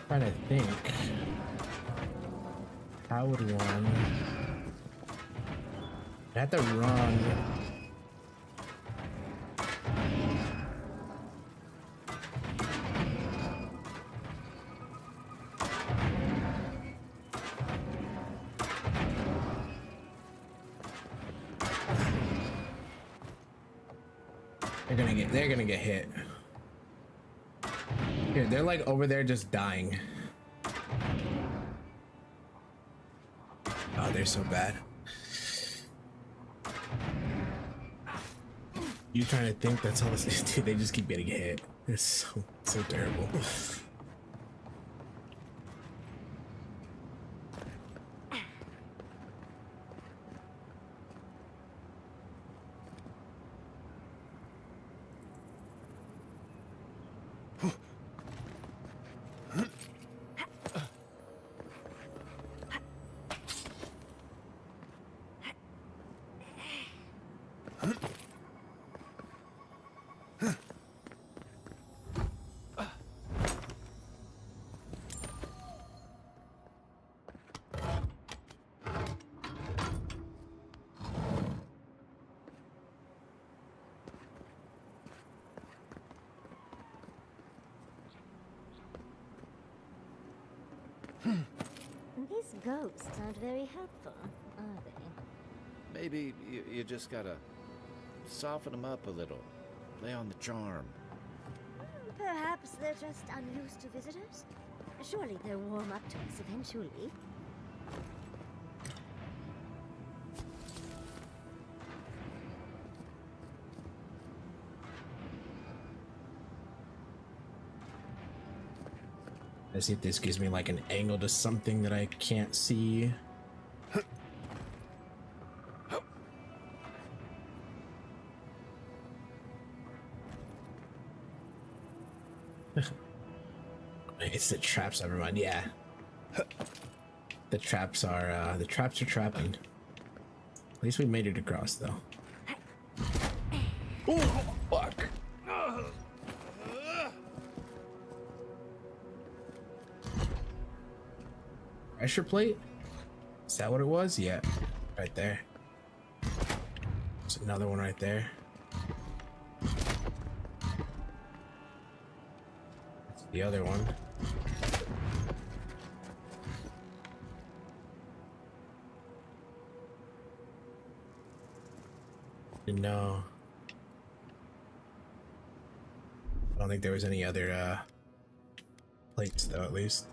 Trying to think, how would one? I have to run. They're gonna get hit. Here, they're like over there just dying. Oh, they're so bad. You trying to think that's all this is? Dude, they just keep getting hit. It's so terrible. These ghosts aren't very helpful, are they? Maybe you just gotta soften them up a little. Play on the charm. Perhaps they're just unused to visitors? Surely they'll warm up to us eventually. Let's see if this gives me like an angle to something that I can't see. It's the traps, never mind. Yeah. The traps are trapping. At least we made it across though. Oh fuck. Pressure plate? Is that what it was? Yeah, right there. There's another one right there. That's the other one. No. I don't think there was any other plates though, at least.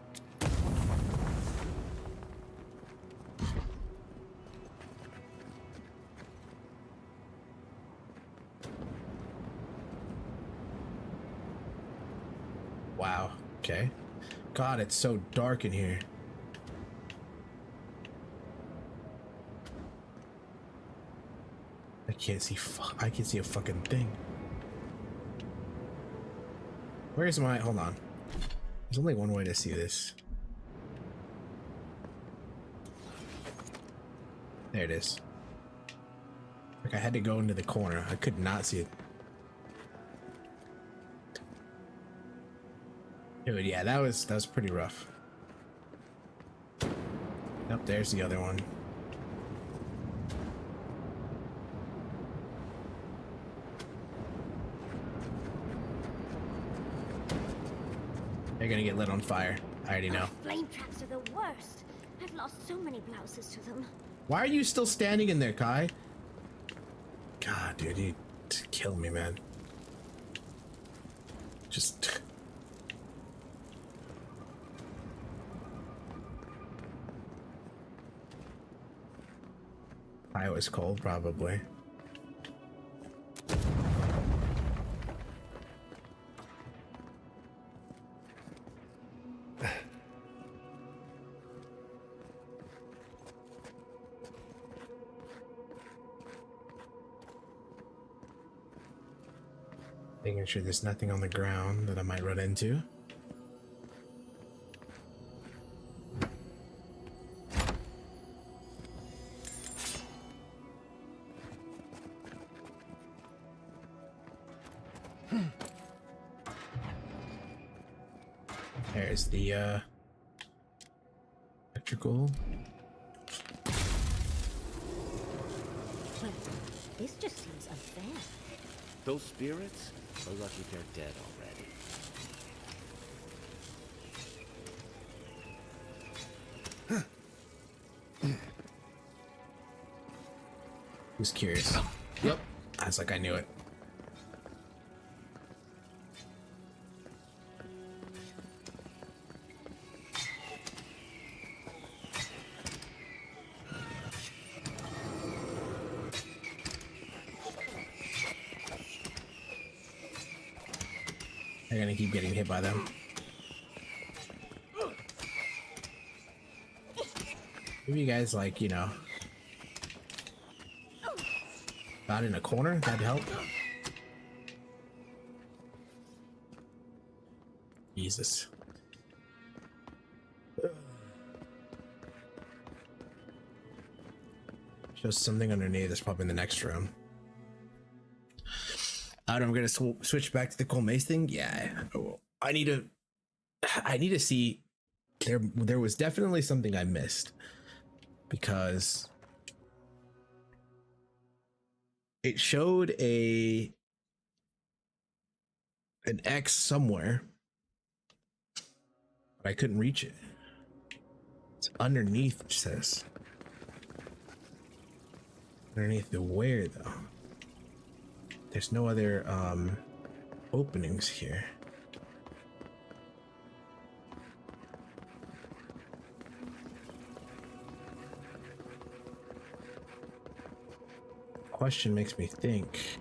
Wow. Okay. God, it's so dark in here. I can't see. I can see a fucking thing. Where's my? Hold on. There's only one way to see this. There it is. Like I had to go into the corner. I could not see it. Dude, yeah, that was pretty rough. Nope, there's the other one. They're gonna get lit on fire. I already know. Flame traps are the worst. I've lost so many blouses to them. Why are you still standing in there, Kai? God, dude, you kill me, man. Just... I was cold, probably. Making sure there's nothing on the ground that I might run into. There's the electrical. Well, this just seems unfair. Those spirits are lucky they're dead already. Who's curious? Yep. I was like, I knew it. They're gonna keep getting hit by them. Maybe you guys, like, you know, not in a corner? That'd help. Jesus. Shows something underneath. That's probably in the next room. Alright, I'm gonna switch back to the Cole Mace thing. Yeah, I need to see. There was definitely something I missed, because it showed an X somewhere, but I couldn't reach it. It's underneath, it says. Underneath the where though? There's no other openings here. Question makes me think.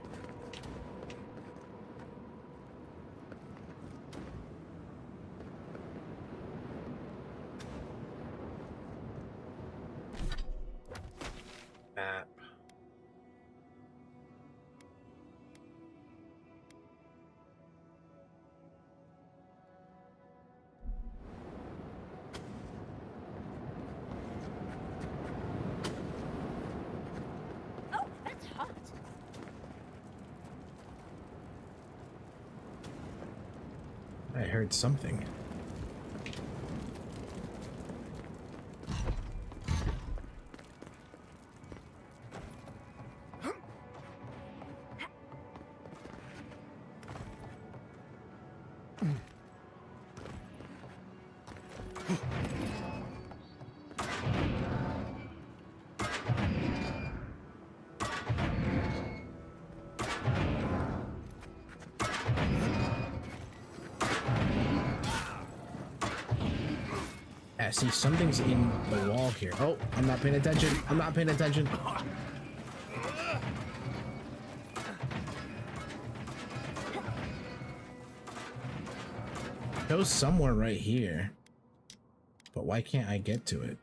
Map. Oh, that's hot. I heard something. I see something's in the wall here. Oh, I'm not paying attention. I'm not paying attention. It goes somewhere right here. But why can't I get to it?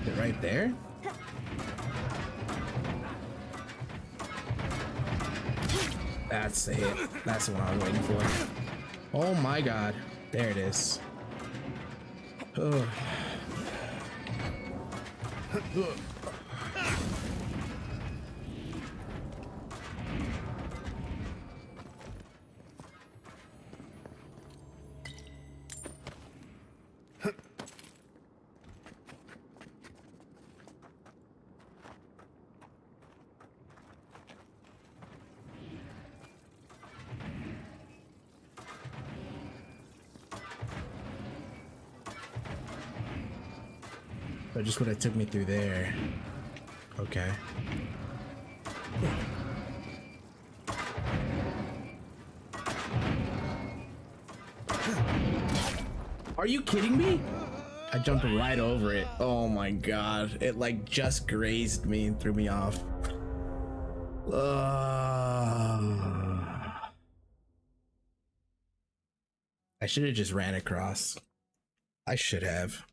Is it right there? That's it. That's the one I was waiting for. Oh my god. There it is. Ugh. Ugh. That just would have took me through there. Okay. Are you kidding me? I jumped right over it. Oh my god. It like just grazed me and threw me off. I should have just ran across. I should have.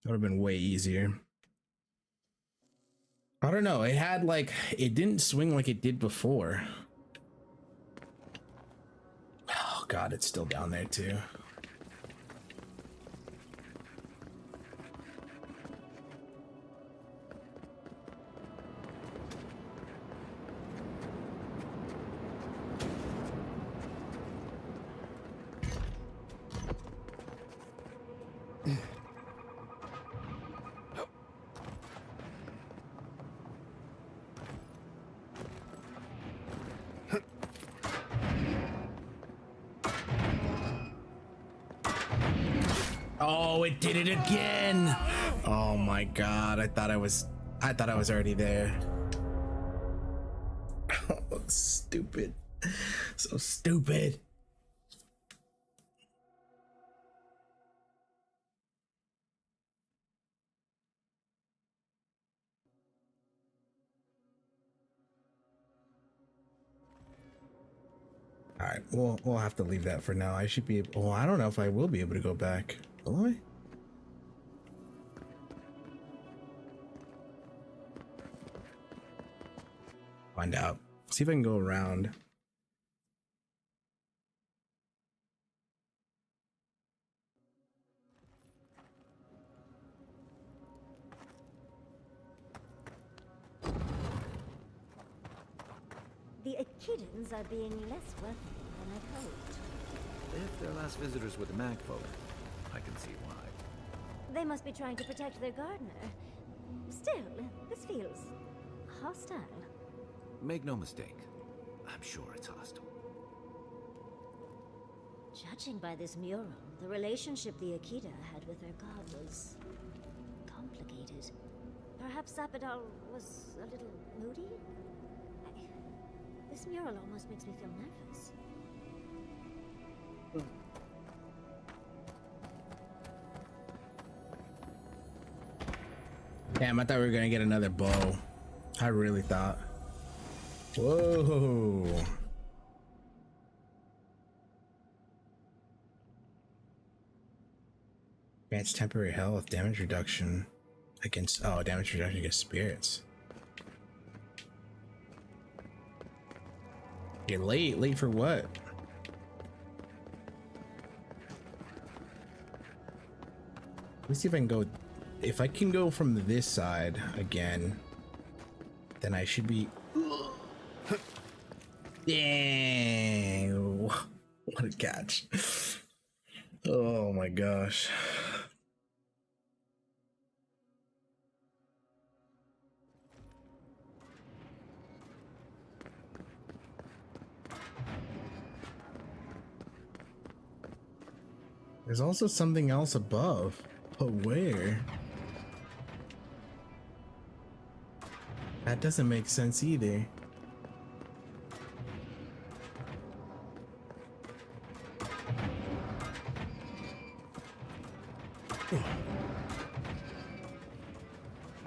That would have been way easier. I don't know. It had like, it didn't swing like it did before. Oh god, it's still down there too. Oh, it did it again. Oh my god, I thought I was already there. Oh, stupid. So stupid. All right, we'll have to leave that for now. I should be able, oh, I don't know if I will be able to go back. Will I? Find out. See if I can go around. The Echidans are being less welcoming than I'd hoped. If their last visitors were the Mag folk, I can see why. They must be trying to protect their gardener. Still, this feels hostile. Make no mistake, I'm sure it's hostile. Judging by this mural, the relationship the Akita had with her god was complicated. Perhaps Zappadal was a little moody? This mural almost makes me feel nervous. Damn, I thought we were gonna get another bow. I really thought. Whoa. Grants temporary health, damage reduction against, oh, damage reduction against spirits. You're late. Late for what? Let's see if I can go. If I can go from this side again, then I should be. Dang! What a catch! Oh my gosh! There's also something else above, but where? That doesn't make sense either.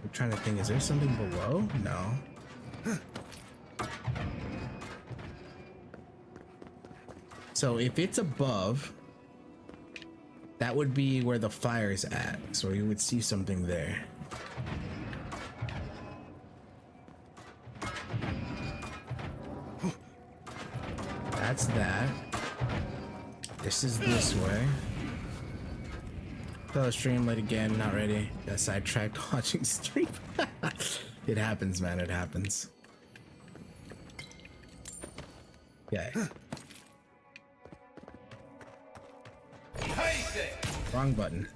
I'm trying to think, is there something below? No. So if it's above, that would be where the fire's at. So you would see something there. That's that. This is this way. Tell the stream late again, not ready. Got sidetracked watching stream. It happens, man, it happens. Okay. Wrong button.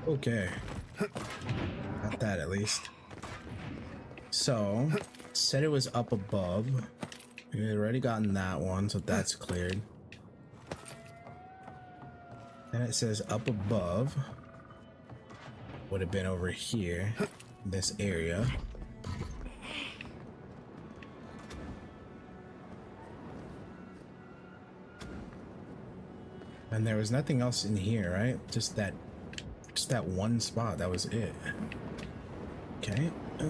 Okay. Got that at least. So, said it was up above. We had already gotten that one, so that's cleared. Then it says up above. Would have been over here, this area. And there was nothing else in here, right? Just that one spot, that was it. Okay. Go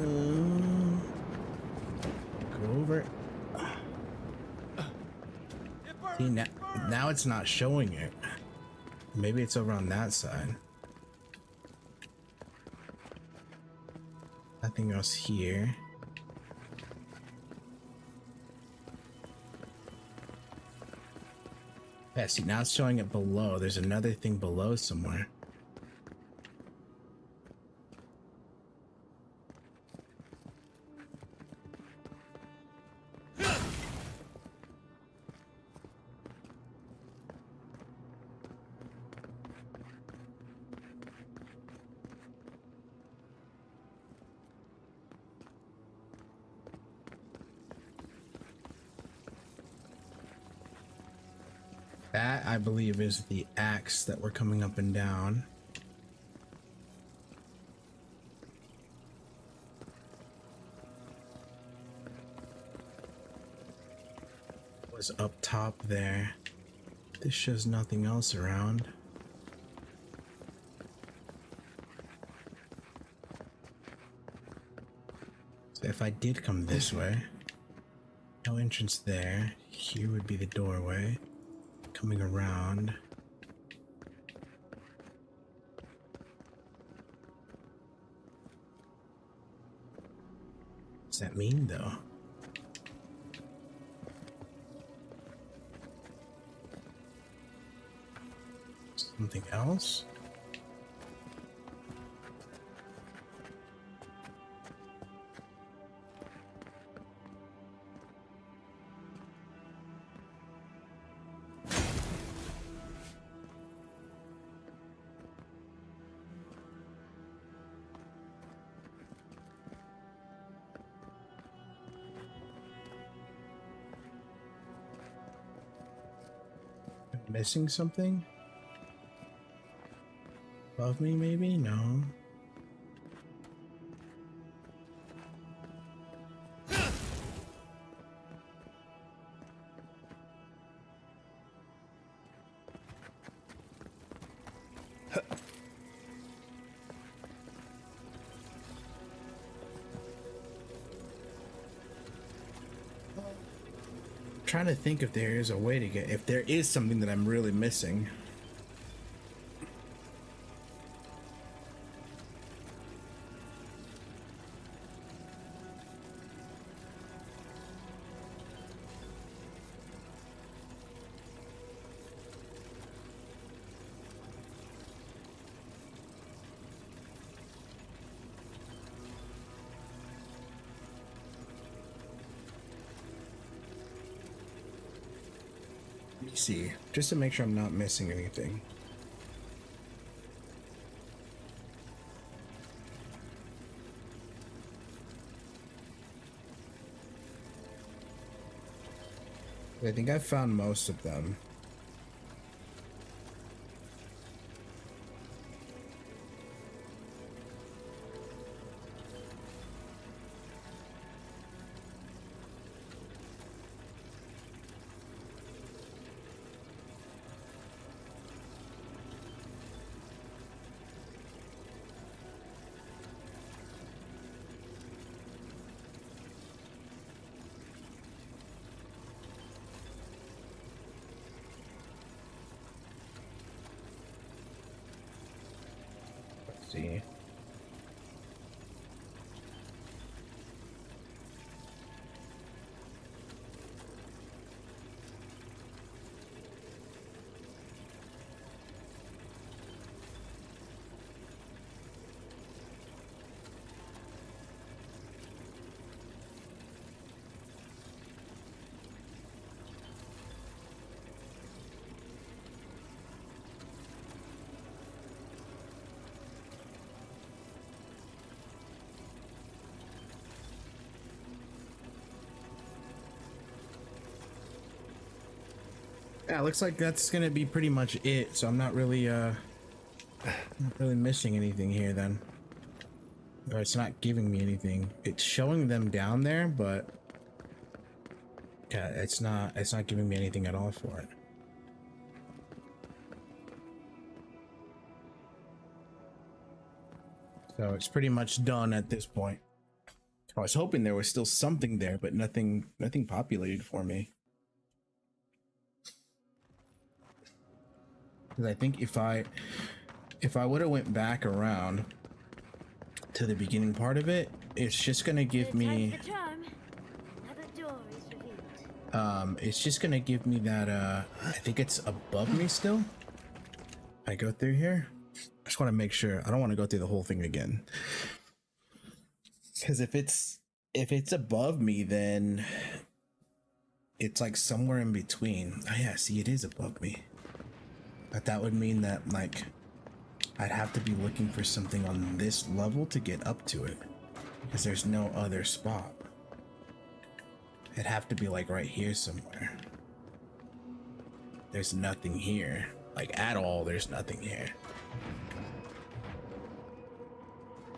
over. See, now it's not showing it. Maybe it's over on that side. Nothing else here. Yeah, see, now it's showing it below. There's another thing below somewhere. That, I believe, is the axe that we're coming up and down. Was up top there. This shows nothing else around. So if I did come this way, no entrance there. Here would be the doorway. Coming around. What does that mean, though? Something else? Missing something? Above me, maybe? No. Trying to think if there is a way to get, if there is something that I'm really missing. Let me see, just to make sure I'm not missing anything. I think I found most of them. See. Yeah, looks like that's gonna be pretty much it. So I'm not really missing anything here then. Or it's not giving me anything. It's showing them down there, but yeah, it's not giving me anything at all for it. So it's pretty much done at this point. I was hoping there was still something there, but nothing populated for me. Because I think if I would have went back around to the beginning part of it, it's just gonna give me it's just gonna give me that I think it's above me still. I go through here. I just want to make sure. I don't want to go through the whole thing again. Because if it's above me, then it's like somewhere in between. Oh yeah, see, it is above me. But that would mean that, like, I'd have to be looking for something on this level to get up to it. Because there's no other spot. It'd have to be, like, right here somewhere. There's nothing here. Like, at all, there's nothing here.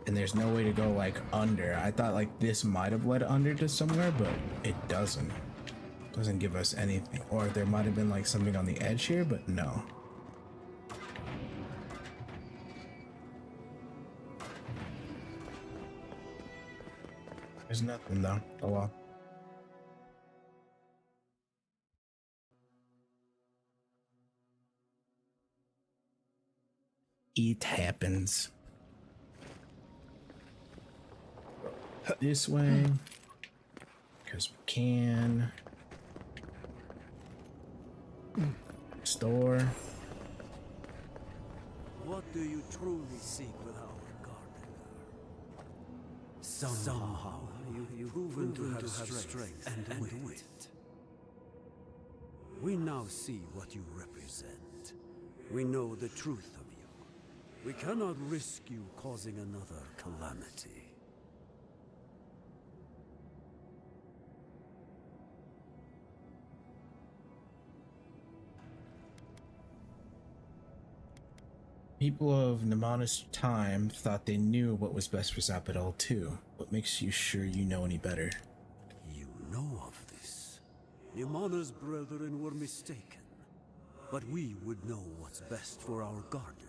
And there's no way to go, like, under. I thought, like, this might have led under to somewhere, but it doesn't. It doesn't give us anything. Or there might have been, like, something on the edge here, but no. There's nothing though. Oh well. It happens. This way. Because we can. Store. What do you truly seek with our garden? Somehow you've proven to have strength and wit. We now see what you represent. We know the truth of you. We cannot risk you causing another calamity. People of Nimana's time thought they knew what was best for Zappadal too. What makes you sure you know any better? You know of this. Nimana's brethren were mistaken. But we would know what's best for our gardener.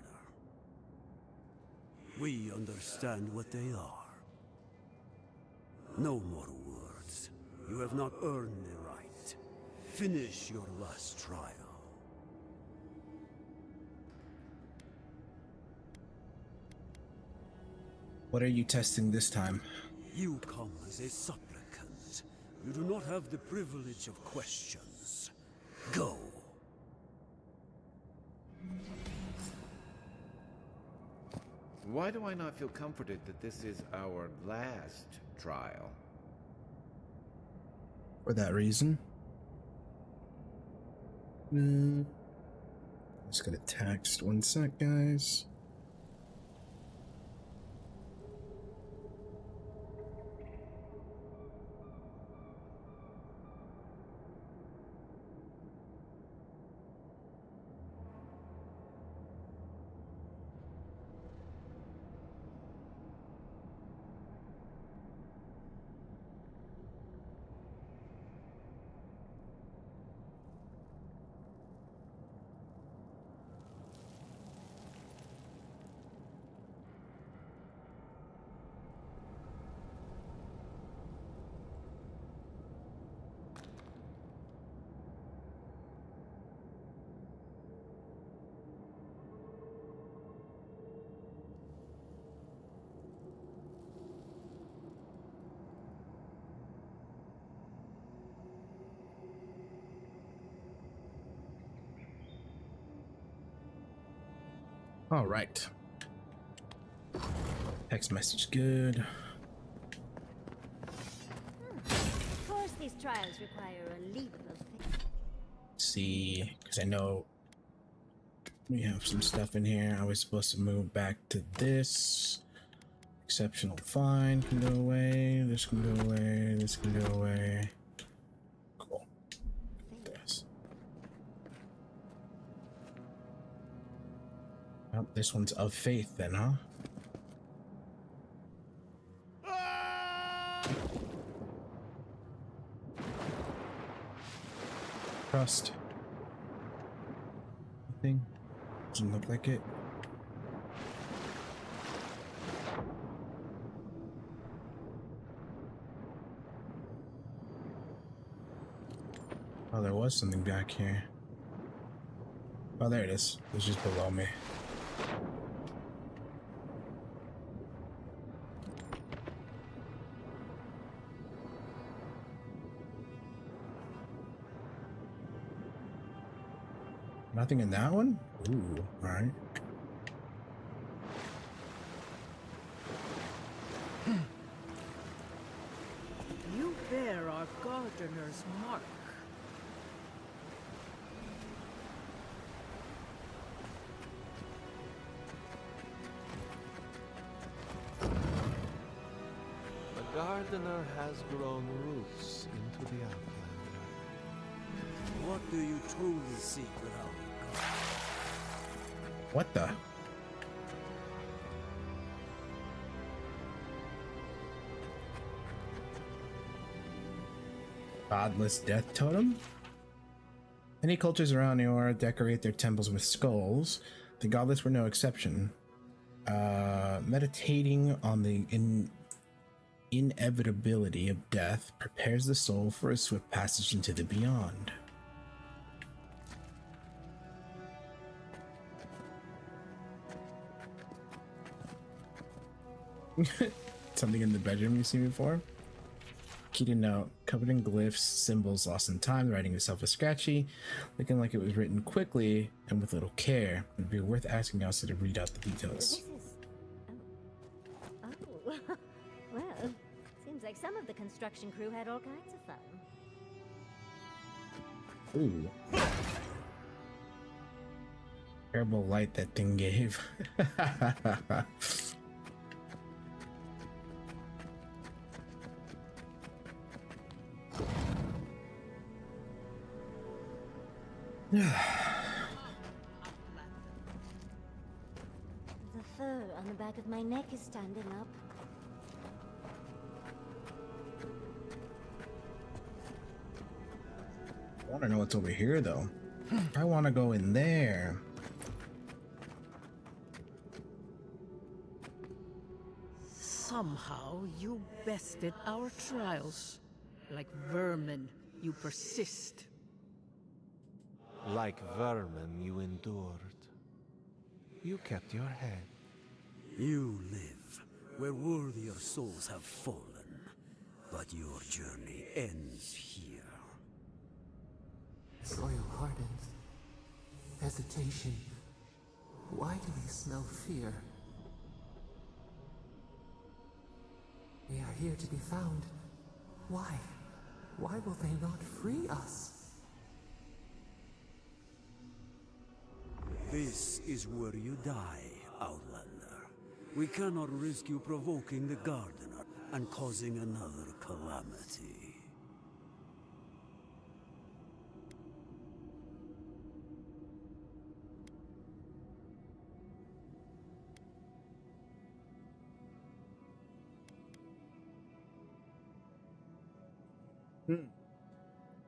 We understand what they are. No more words. You have not earned the right. Finish your last trial. What are you testing this time? You come as a supplicant. You do not have the privilege of questions. Go. Why do I not feel comforted that this is our last trial? For that reason. Just gonna text 1 sec, guys. All right. Text message good. Of course, these trials require a leap of faith. See, because I know we have some stuff in here. I was supposed to move back to this. Exceptional fine can go away. This can go away. This can go away. Cool. This. Oh, this one's of faith then, huh? Trust. Nothing. Doesn't look like it. Oh, there was something back here. Oh, there it is. It's just below me. Nothing in that one? Ooh, alright. You bear our gardener's mark. The gardener has grown roots into the outlander. What do you truly seek without a god? What the? Godless death totem? Many cultures around Eora decorate their temples with skulls. The godless were no exception. Meditating on the inevitability of death prepares the soul for a swift passage into the beyond. Something in the bedroom you've seen before? Key to note, covered in glyphs, symbols lost in time, the writing itself is scratchy, looking like it was written quickly and with little care. It'd be worth asking Elsa to read out the details. This is... Oh. Well, seems like some of the construction crew had all kinds of fun. Ooh. Terrible light that thing gave. The fur on the back of my neck is standing up. I want to know what's over here, though. I want to go in there. Somehow you bested our trials. Like vermin, you persist. Like vermin, you endured. You kept your head. You live where worthier souls have fallen, but your journey ends here. Soil hardens. Hesitation. Why do they smell fear? We are here to be found. Why? Why will they not free us? This is where you die, Outlander. We cannot risk you provoking the Gardener and causing another calamity.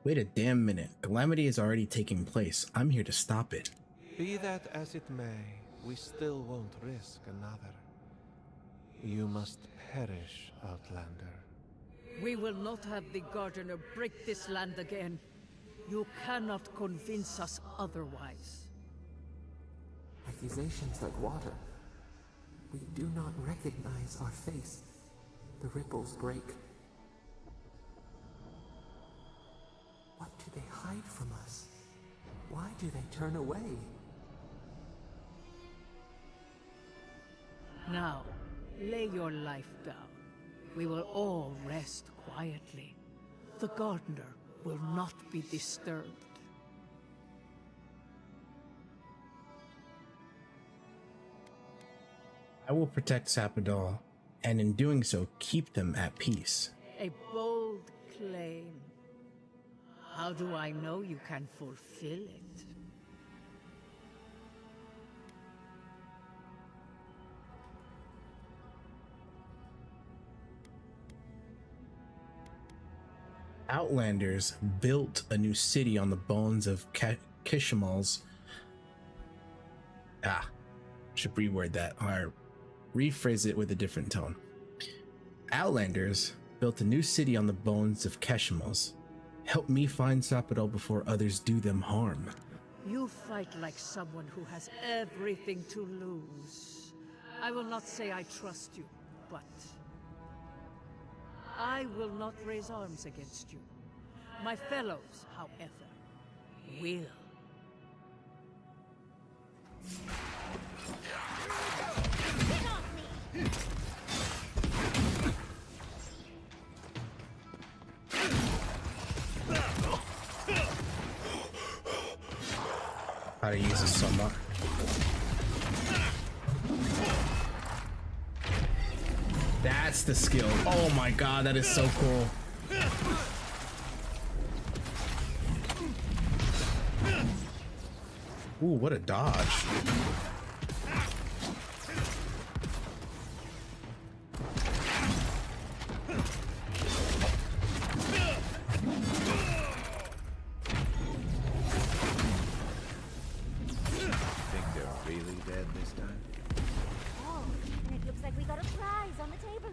Wait a damn minute. Calamity is already taking place. I'm here to stop it. Be that as it may, we still won't risk another. You must perish, Outlander. We will not have the Gardener break this land again. You cannot convince us otherwise. Accusations like water. We do not recognize our face. The ripples break. What do they hide from us? Why do they turn away? Now, lay your life down. We will all rest quietly. The gardener will not be disturbed. I will protect Sapodal, and in doing so, keep them at peace. A bold claim. How do I know you can fulfill it? Outlanders built a new city on the bones of Kishimal's. Should reword that or rephrase it with a different tone. Outlanders built a new city on the bones of Keshimals. Help me find Sapodal before others do them harm. You fight like someone who has everything to lose. I will not say I trust you, but I will not raise arms against you. My fellows, however, will. How to use a soma. That's the skill. Oh my god, that is so cool. Ooh, what a dodge.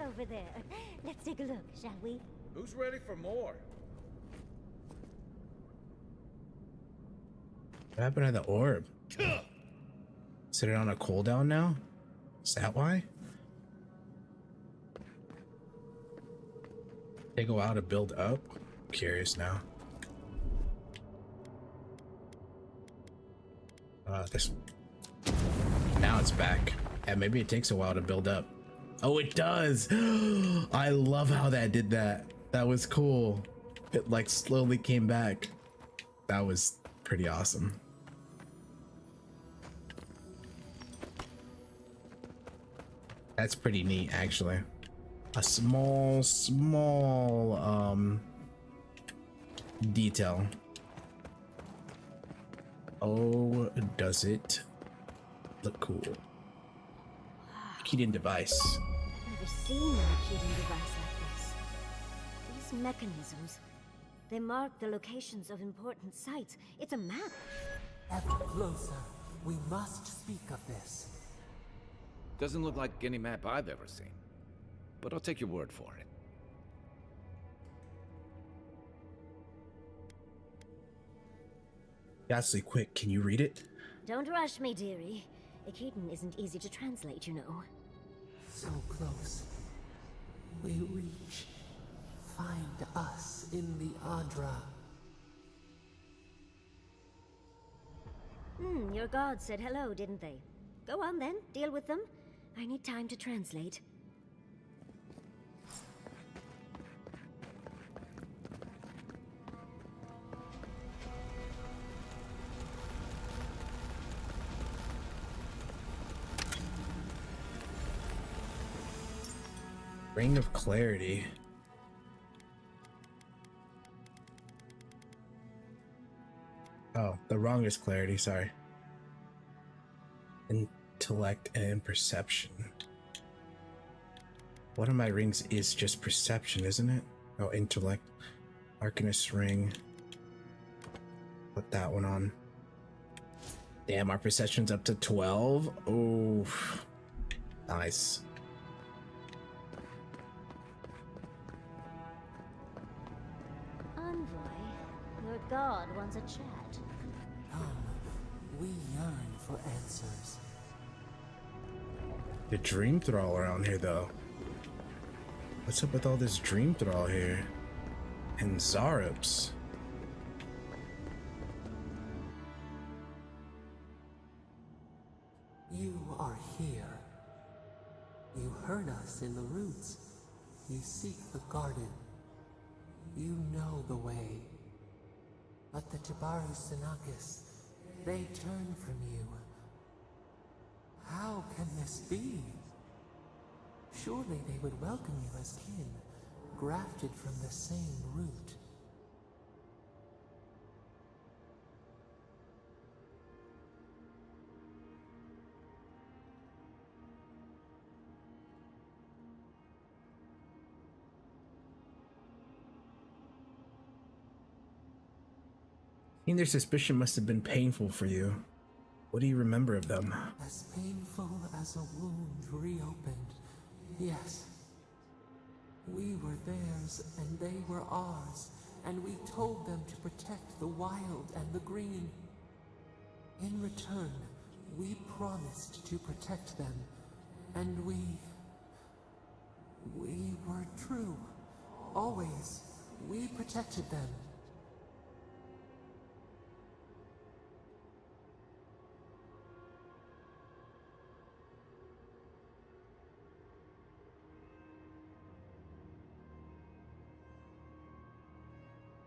Over there. Let's take a look, shall we? Who's ready for more? What happened to the orb? Is it on a cooldown now? Is that why? Take a while to build up? I'm curious now. This. Now it's back. Yeah, maybe it takes a while to build up. Oh, it does. I love how that did that. That was cool. It like slowly came back. That was pretty awesome. That's pretty neat, actually. A small detail. Oh, does it look cool? Keyed-in device. Never seen a keyed-in device like this. These mechanisms, they mark the locations of important sites. It's a map. Ever closer. We must speak of this. Doesn't look like any map I've ever seen, but I'll take your word for it. Ghastly, quick, can you read it? Don't rush me, dearie. Keyed-in isn't easy to translate, you know. So close. We reach. Find us in the Adra. Your gods said hello, didn't they? Go on then, deal with them. I need time to translate. Ring of Clarity. Oh, the wrongest clarity, sorry. Intellect and perception. One of my rings is just perception, isn't it? Oh, intellect. Arcanist ring. Put that one on. Damn, our perception's up to 12. Oh, nice. Your god wants a chat. Come, we yearn for answers. The dream thrall around here, though. What's up with all this dream thrall here? And Zarups. You are here. You heard us in the roots. You seek the garden. You know the way. But the Tabaru Sanakis, they turn from you. How can this be? Surely they would welcome you as kin, grafted from the same root. Seeing their suspicion must have been painful for you. What do you remember of them? As painful as a wound reopened, yes. We were theirs and they were ours, and we told them to protect the wild and the green. In return, we promised to protect them, and we were true. Always, we protected them.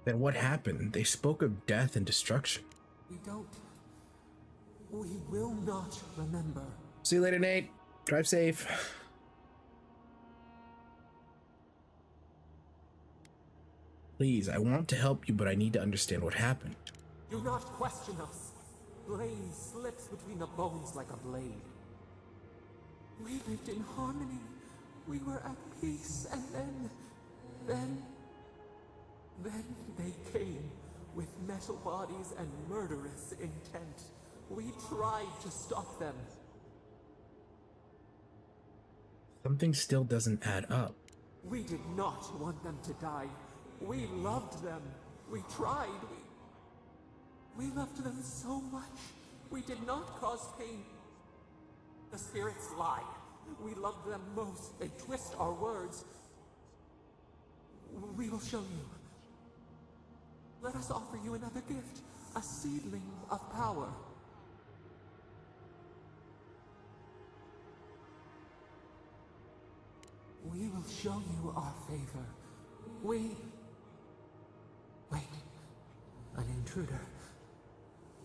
Then what happened? They spoke of death and destruction. We will not remember. See you later, Nate. Drive safe. Please, I want to help you, but I need to understand what happened. Do not question us. Blade slips between the bones like a blade. We lived in harmony. We were at peace, and then they came with metal bodies and murderous intent. We tried to stop them. Something still doesn't add up. We did not want them to die. We loved them. We tried. We loved them so much. We did not cause pain. The spirits lie. We love them most. They twist our words. We will show you. Let us offer you another gift, a seedling of power. We will show you our favor. Wait, an intruder.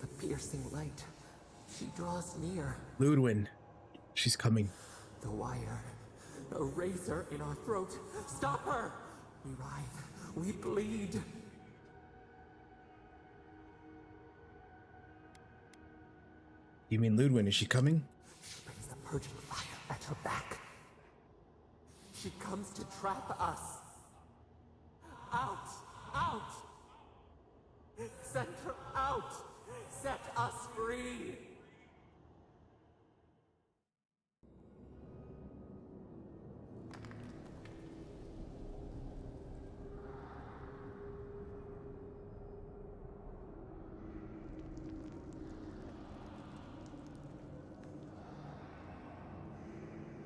The piercing light. She draws near. Ludwin, she's coming. The wire. A razor in our throat. Stop her! We writhe. We bleed. You mean Ludwin, is she coming? She brings the purging fire at her back. She comes to trap us. Out! Out! Send her out! Set us free!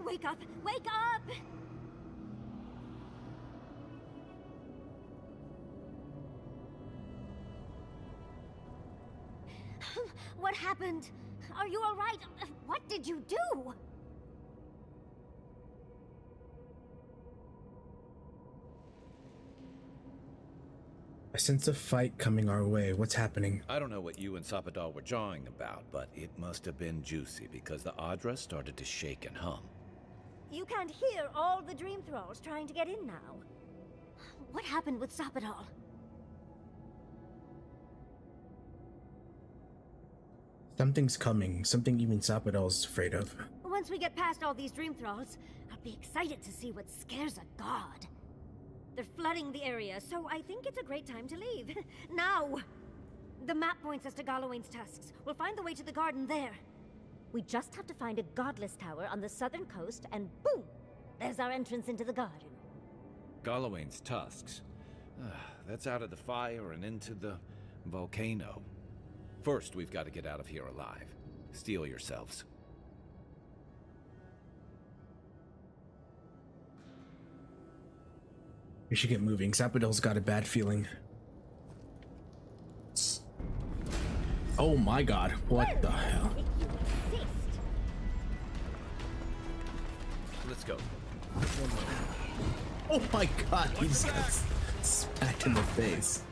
Wake up! Wake up! What happened? Are you all right? What did you do? I sense a fight coming our way. What's happening? I don't know what you and Sapadal were jawing about, but it must have been juicy because the Adra started to shake and hum. You can't hear all the Dream Thralls trying to get in now. What happened with Sapadal? Something's coming. Something even Sapadal's afraid of. Once we get past all these Dream Thralls, I'll be excited to see what scares a god. They're flooding the area, so I think it's a great time to leave. Now! The map points us to Galawain's tusks. We'll find the way to the garden there. We just have to find a godless tower on the southern coast, and boom! There's our entrance into the garden. Galawain's tusks. That's out of the fire and into the volcano. First, we've got to get out of here alive. Steel yourselves. We should get moving. Sapadal's got a bad feeling. Oh my god, what the hell? Let's go. Oh my god, he just got smacked in the face.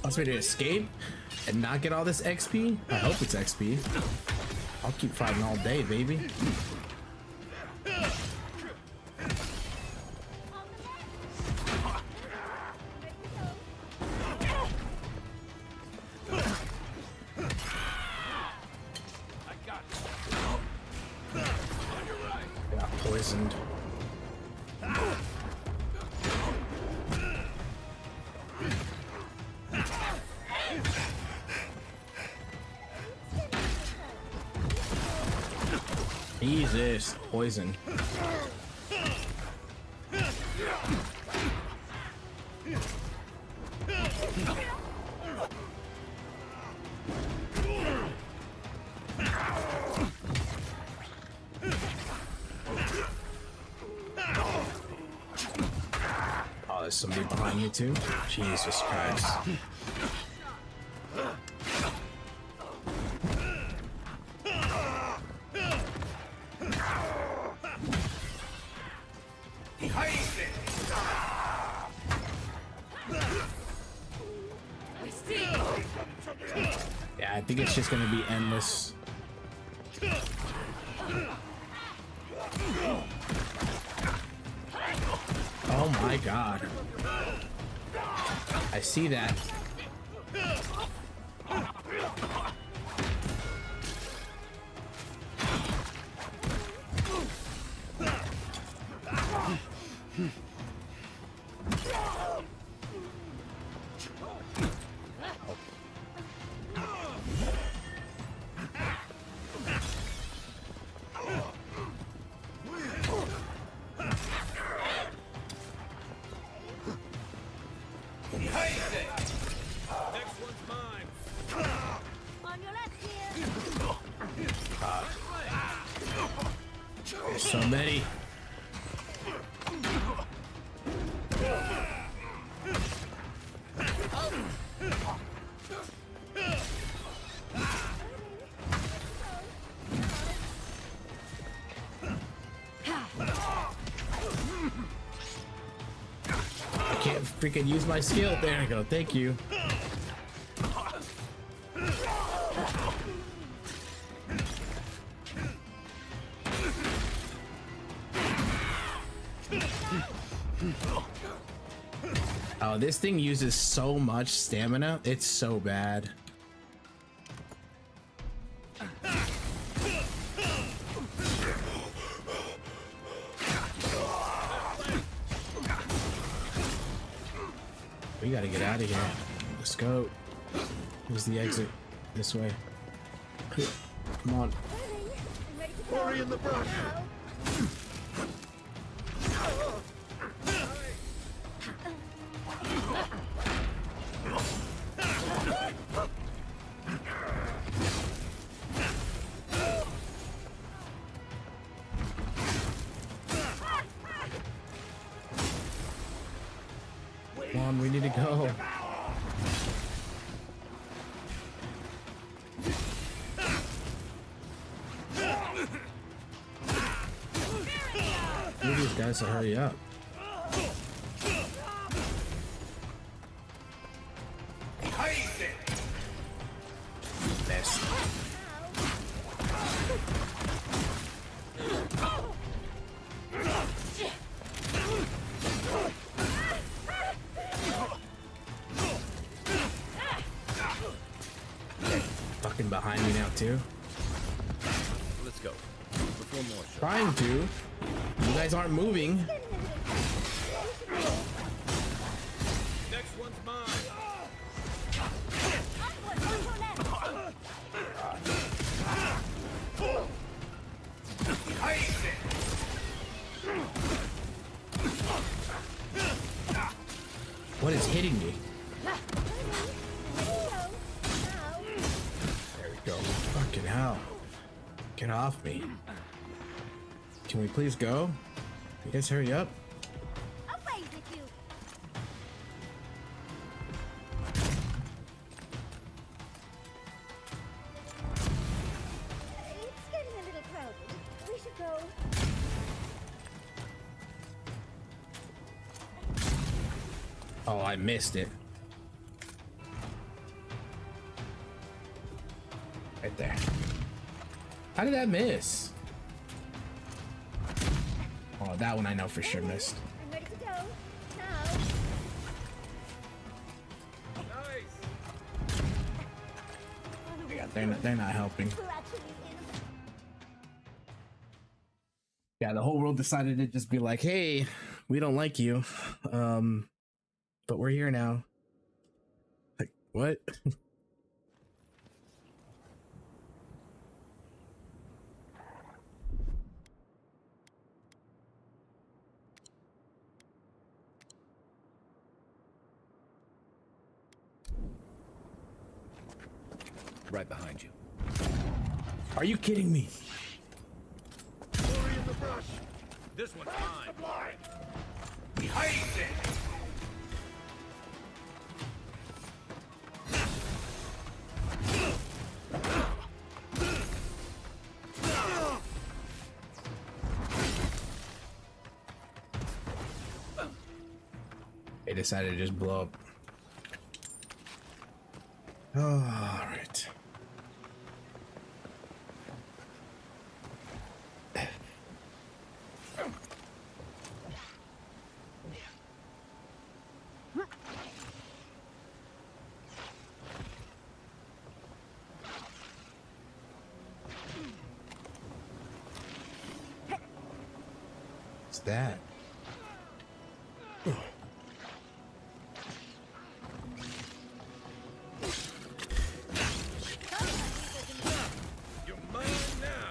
Wants me to escape and not get all this XP? I hope it's XP. I'll keep fighting all day, baby. Got poisoned. Jesus, poison. Oh, there's somebody behind you too? Jesus Christ. Yeah, I think it's just gonna be endless. Oh my god. I see that. There's so many. I can't freaking use my skill. There we go. Thank you. Oh, this thing uses so much stamina. It's so bad. We gotta get out of here. Let's go. Where's the exit? This way. Come on. Hurry in the brush! Come on, we need to go. Need these guys to hurry up. Missed. behind me now too. Let's go. Before more show. Trying to. You guys aren't moving. Next one's mine. What is hitting me? There we go. Fucking hell. Get off me. Can we please go? You guys hurry up. Away with you. It's getting a little crowded. We should go. Oh, I missed it. Right there. How did that miss? Oh, that one I know for sure missed. I'm ready to go. Now. Yeah, they're not helping. Yeah, the whole world decided to just be like, hey, we don't like you. But we're here now. Like, what? Right behind you. Are you kidding me? Glory in the brush. This one's mine. Behind it. They decided to just blow up. Oh, all right. What's that? You're mine now.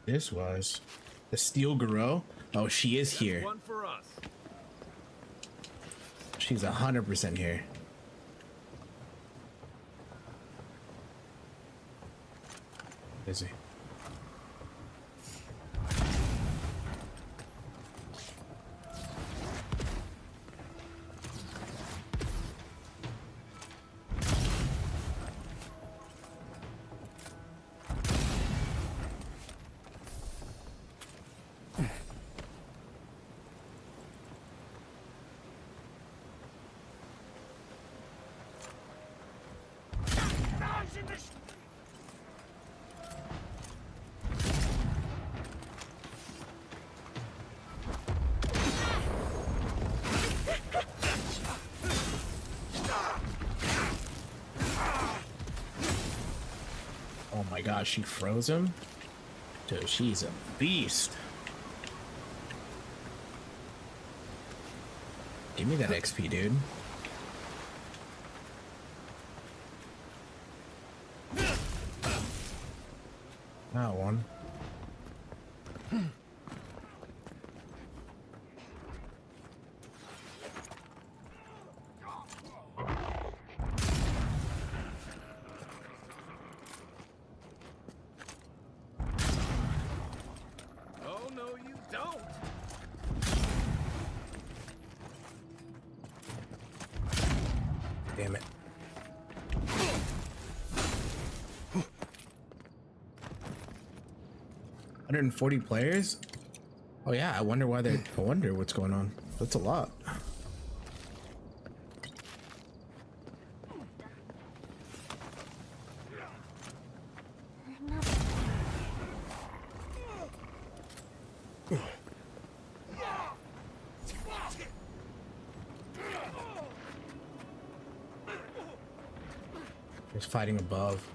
This was the Steel Garou. Oh, she is here. One for us. She's 100% here. Busy. Oh my gosh, she froze him? Dude, she's a beast. Give me that XP, dude. That one. Oh no, you don't. Damn it. $140 players? Oh yeah, I wonder why they're I wonder what's going on. That's a lot. was fighting above.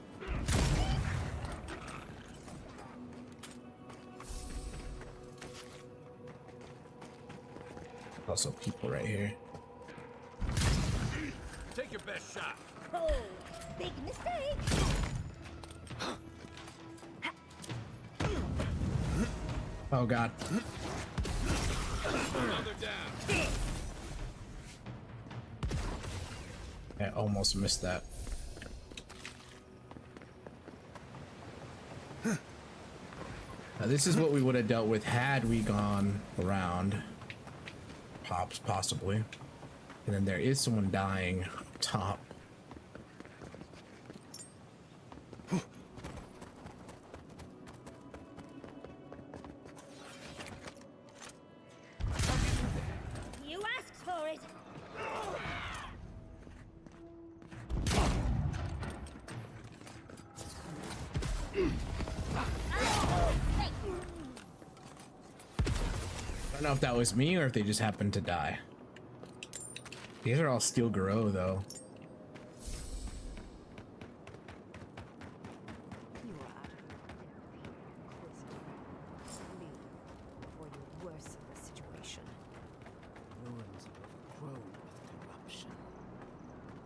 Also people right here. Take your best shot. Oh, big mistake. Oh god. Another down. I almost missed that. Now this is what we would have dealt with had we gone around. Pops, possibly. And then there is someone dying up top. You asked for it. I don't know if that was me or if they just happened to die. These are all steel garrow though. You are out of leave before you worsen the situation. Ruins are overgrown with corruption.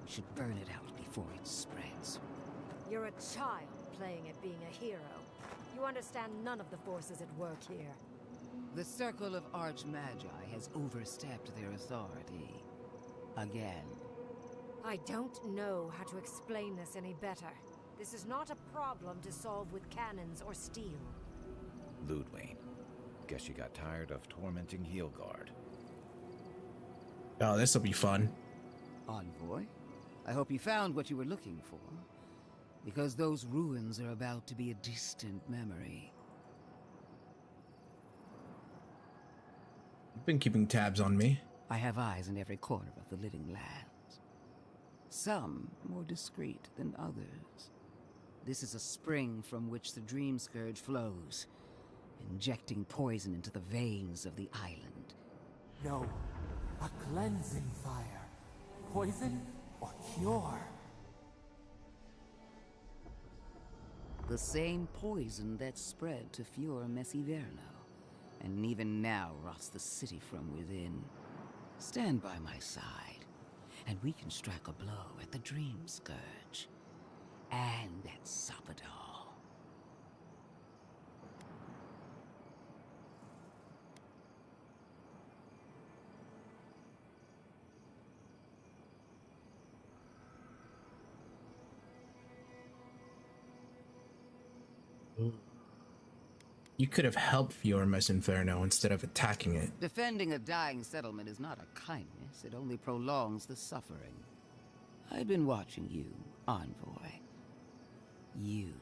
We should burn it out before it spreads. You're a child playing at being a hero. You understand none of the forces at work here. The Circle of Archmagi has overstepped their authority. Again. I don't know how to explain this any better. This is not a problem to solve with cannons or steel. Ludwig, guess you got tired of tormenting Heelguard. Oh, this will be fun. Envoy, I hope you found what you were looking for. Because those ruins are about to be a distant memory. You've been keeping tabs on me. I have eyes in every corner of the living lands. Some more discreet than others. This is a spring from which the Dream Scourge flows, injecting poison into the veins of the island. No, a cleansing fire. Poison or cure? The same poison that spread to Fior Messiverno, and even now rots the city from within. Stand by my side, and we can strike a blow at the Dream Scourge. And at Sapadal. You could have helped Fiormes Inferno instead of attacking it. Defending a dying settlement is not a kindness, it only prolongs the suffering. I've been watching you, Envoy. You,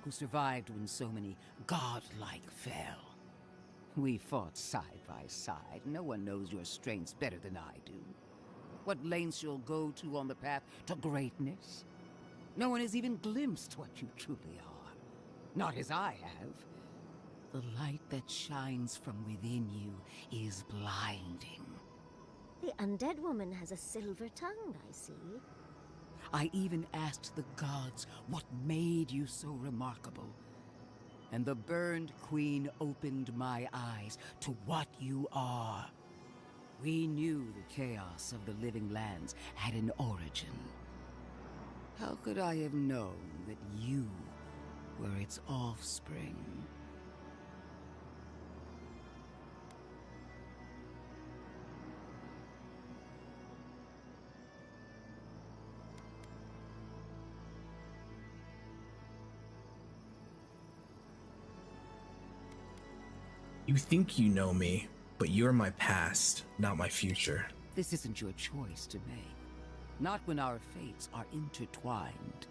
who survived when so many godlike fell. We fought side by side. No one knows your strengths better than I do. What lengths you'll go to on the path to greatness. No one has even glimpsed what you truly are. Not as I have. The light that shines from within you is blinding. The undead woman has a silver tongue, I see. I even asked the gods what made you so remarkable. And the burned queen opened my eyes to what you are. We knew the chaos of the living lands had an origin. How could I have known that you were its offspring? You think you know me, but you're my past, not my future. This isn't your choice to make. Not when our fates are intertwined.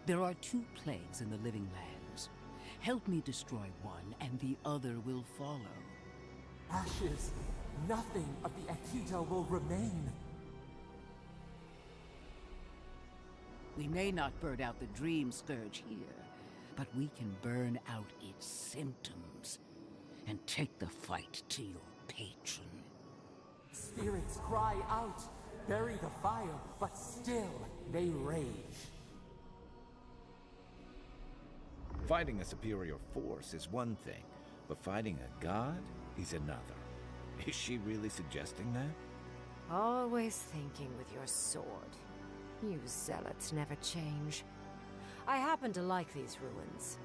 There are two plagues in the living lands. Help me destroy one, and the other will follow. Ashes. Nothing of the Akita will remain. We may not burn out the Dream Scourge here, but we can burn out its symptoms and take the fight to your patron. Spirits cry out, bury the fire, but still they rage. Fighting a superior force is one thing, but fighting a god is another. Is she really suggesting that? Always thinking with your sword. You zealots never change. I happen to like these ruins.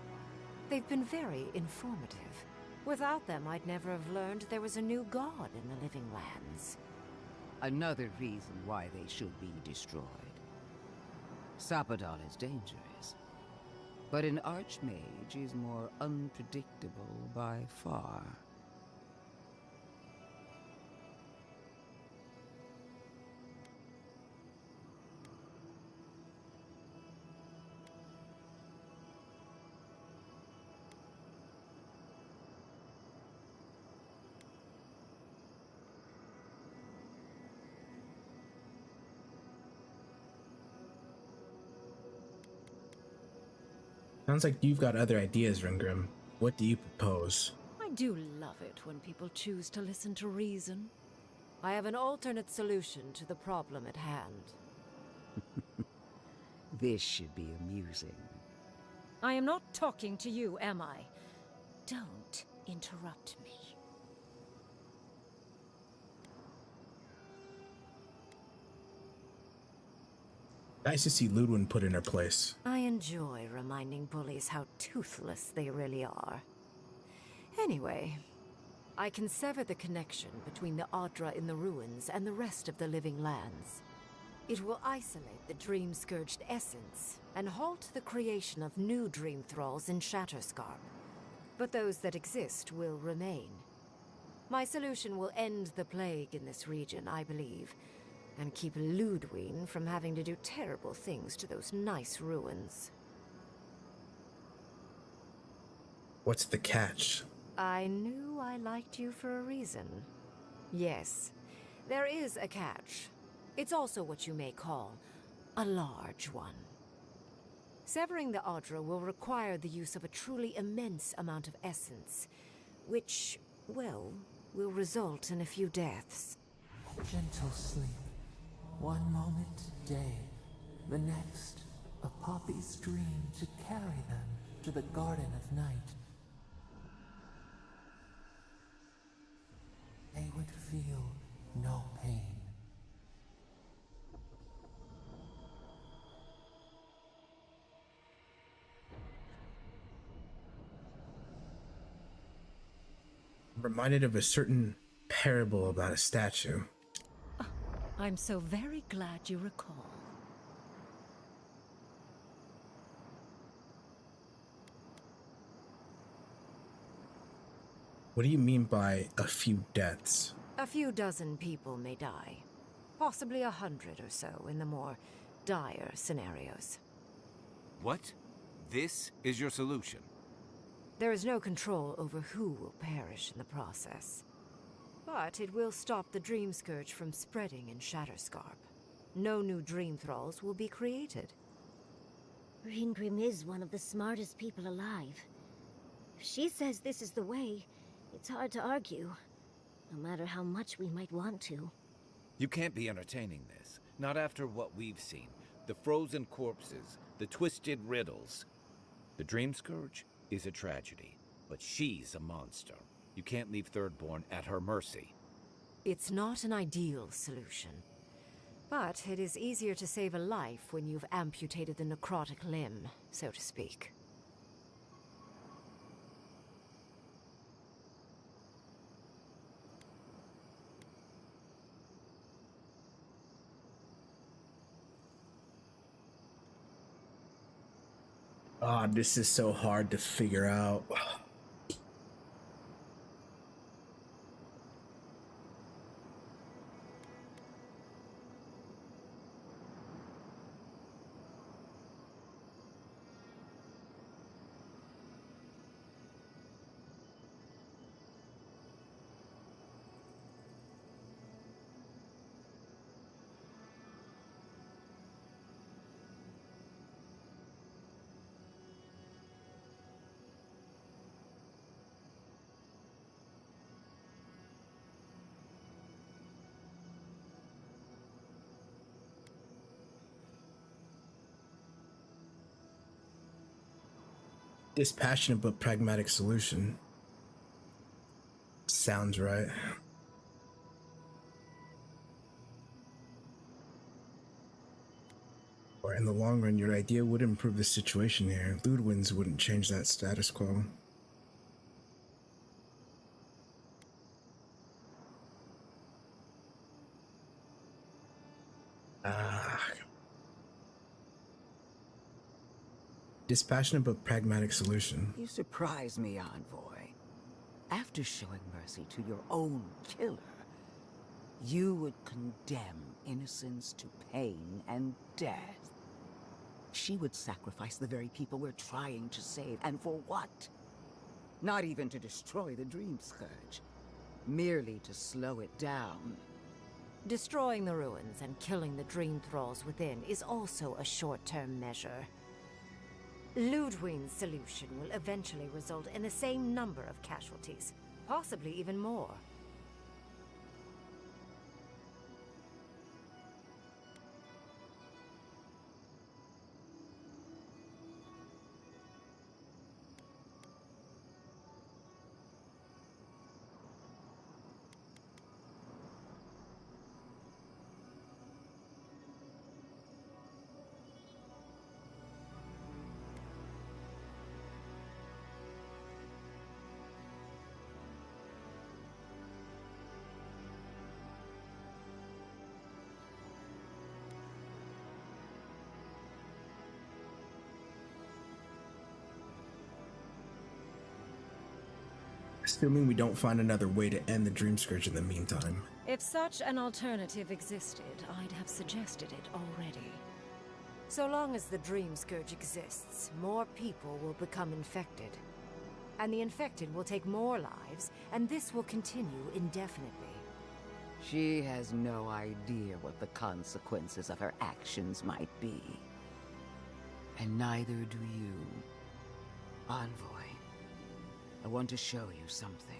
They've been very informative. Without them, I'd never have learned there was a new god in the Living Lands. Another reason why they should be destroyed. Sapadal is dangerous, but an archmage is more unpredictable by far. Sounds like you've got other ideas, Ringrim. What do you propose? I do love it when people choose to listen to reason. I have an alternate solution to the problem at hand. This should be amusing. I am not talking to you, am I? Don't interrupt me. Nice to see Ludwin put in her place. I enjoy reminding bullies how toothless they really are. Anyway, I can sever the connection between the Adra in the ruins and the rest of the Living Lands. It will isolate the dream-scourged essence and halt the creation of new dream thralls in Shatterscarp. But those that exist will remain. My solution will end the plague in this region, I believe, and keep Ludwin from having to do terrible things to those nice ruins. What's the catch? I knew I liked you for a reason. Yes, there is a catch. It's also what you may call a large one. Severing the Adra will require the use of a truly immense amount of essence, which, well, will result in a few deaths. Gentle sleep. One moment day, the next, a poppy's dream to carry them to the Garden of Night. They would feel no pain. I'm reminded of a certain parable about a statue. I'm so very glad you recall. What do you mean by a few deaths? A few dozen people may die. Possibly 100 or so in the more dire scenarios. What? This is your solution? There is no control over who will perish in the process. But it will stop the Dream Scourge from spreading in Shatterscarp. No new Dream Thralls will be created. Ringrim is one of the smartest people alive. If she says this is the way, it's hard to argue, no matter how much we might want to. You can't be entertaining this. Not after what we've seen. The frozen corpses, the twisted riddles. The Dream Scourge is a tragedy, but she's a monster. You can't leave Thirdborn at her mercy. It's not an ideal solution. But it is easier to save a life when you've amputated the necrotic limb, so to speak. Ah, this is so hard to figure out. Dispassionate but pragmatic solution. Sounds right. Or in the long run, your idea would improve the situation here. Ludwin's wouldn't change that status quo. Dispassionate but pragmatic solution. You surprise me, Envoy. After showing mercy to your own killer, you would condemn innocence to pain and death. She would sacrifice the very people we're trying to save, and for what? Not even to destroy the Dream Scourge, merely to slow it down. Destroying the ruins and killing the dream thralls within is also a short-term measure. Ludwig's solution will eventually result in the same number of casualties, possibly even more. Assuming we don't find another way to end the Dream Scourge in the meantime. If such an alternative existed, I'd have suggested it already. So long as the Dream Scourge exists, more people will become infected. And the infected will take more lives, and this will continue indefinitely. She has no idea what the consequences of her actions might be. And neither do you. Envoy, I want to show you something.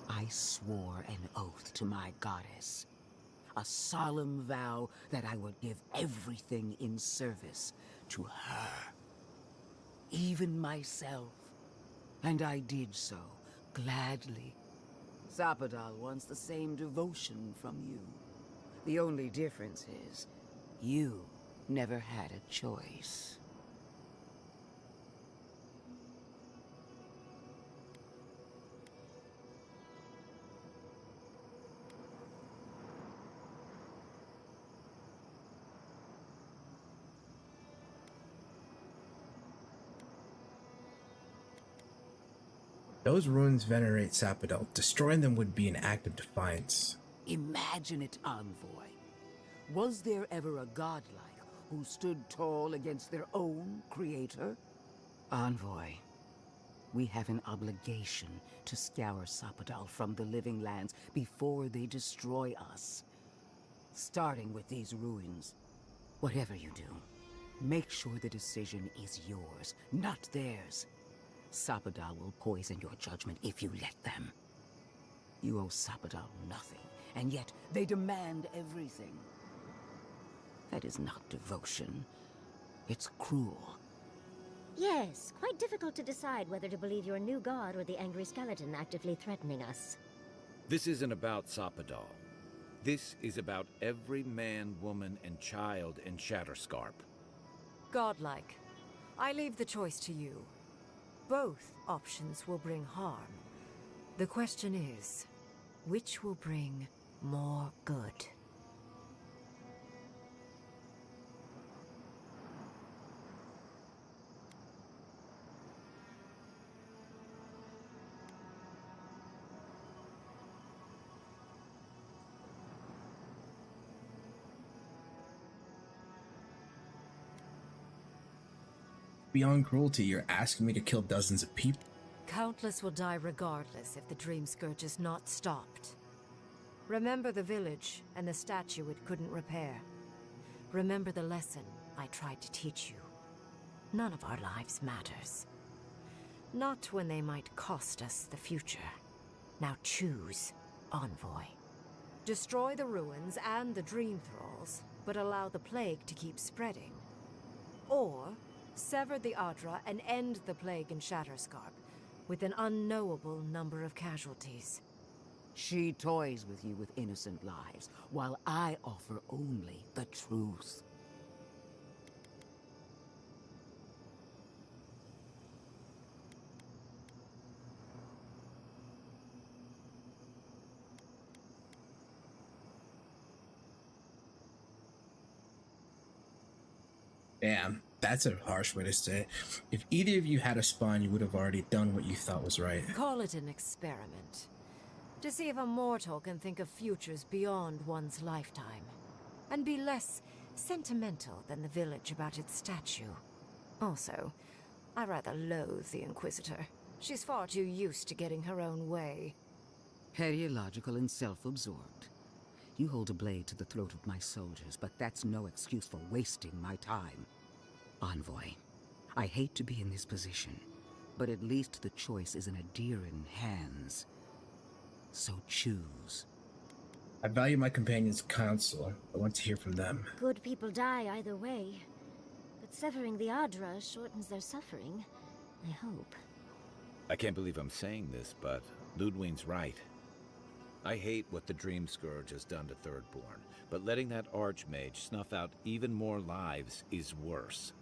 I swore an oath to my goddess. A solemn vow that I would give everything in service to her. Even myself. And I did so, gladly. Zapadal wants the same devotion from you. The only difference is, you never had a choice. Those ruins venerate Zapadal. Destroying them would be an act of defiance. Imagine it, Envoy. Was there ever a godlike who stood tall against their own creator? Envoy, we have an obligation to scour Zapadal from the living lands before they destroy us. Starting with these ruins. Whatever you do, make sure the decision is yours, not theirs. Zapadal will poison your judgment if you let them. You owe Zapadal nothing, and yet they demand everything. That is not devotion. It's cruel. Yes, quite difficult to decide whether to believe your new god or the angry skeleton actively threatening us. This isn't about Zapadal. This is about every man, woman, and child in Shatterscarp. Godlike. I leave the choice to you. Both options will bring harm. The question is, which will bring more good? Beyond cruelty, you're asking me to kill dozens of people. Countless will die regardless if the Dream Scourge is not stopped. Remember the village and the statue it couldn't repair. Remember the lesson I tried to teach you. None of our lives matters. Not when they might cost us the future. Now choose, Envoy. Destroy the ruins and the Dream Thralls, but allow the plague to keep spreading. Or sever the Adra and end the plague in Shatterscarp, with an unknowable number of casualties. She toys with you with innocent lives, while I offer only the truth. Damn, that's a harsh way to say it. If either of you had a spine, you would have already done what you thought was right. Call it an experiment. To see if a mortal can think of futures beyond one's lifetime. And be less sentimental than the village about its statue. Also, I rather loathe the Inquisitor. She's far too used to getting her own way. Perilogical and self-absorbed. You hold a blade to the throat of my soldiers, but that's no excuse for wasting my time. Envoy, I hate to be in this position, but at least the choice is in Adiran hands. So choose. I value my companion's counsel. I want to hear from them. Good people die either way. But severing the Adra shortens their suffering, I hope. I can't believe I'm saying this, but Ludwine's right. I hate what the Dream Scourge has done to Thirdborn, but letting that Archmage snuff out even more lives is worse.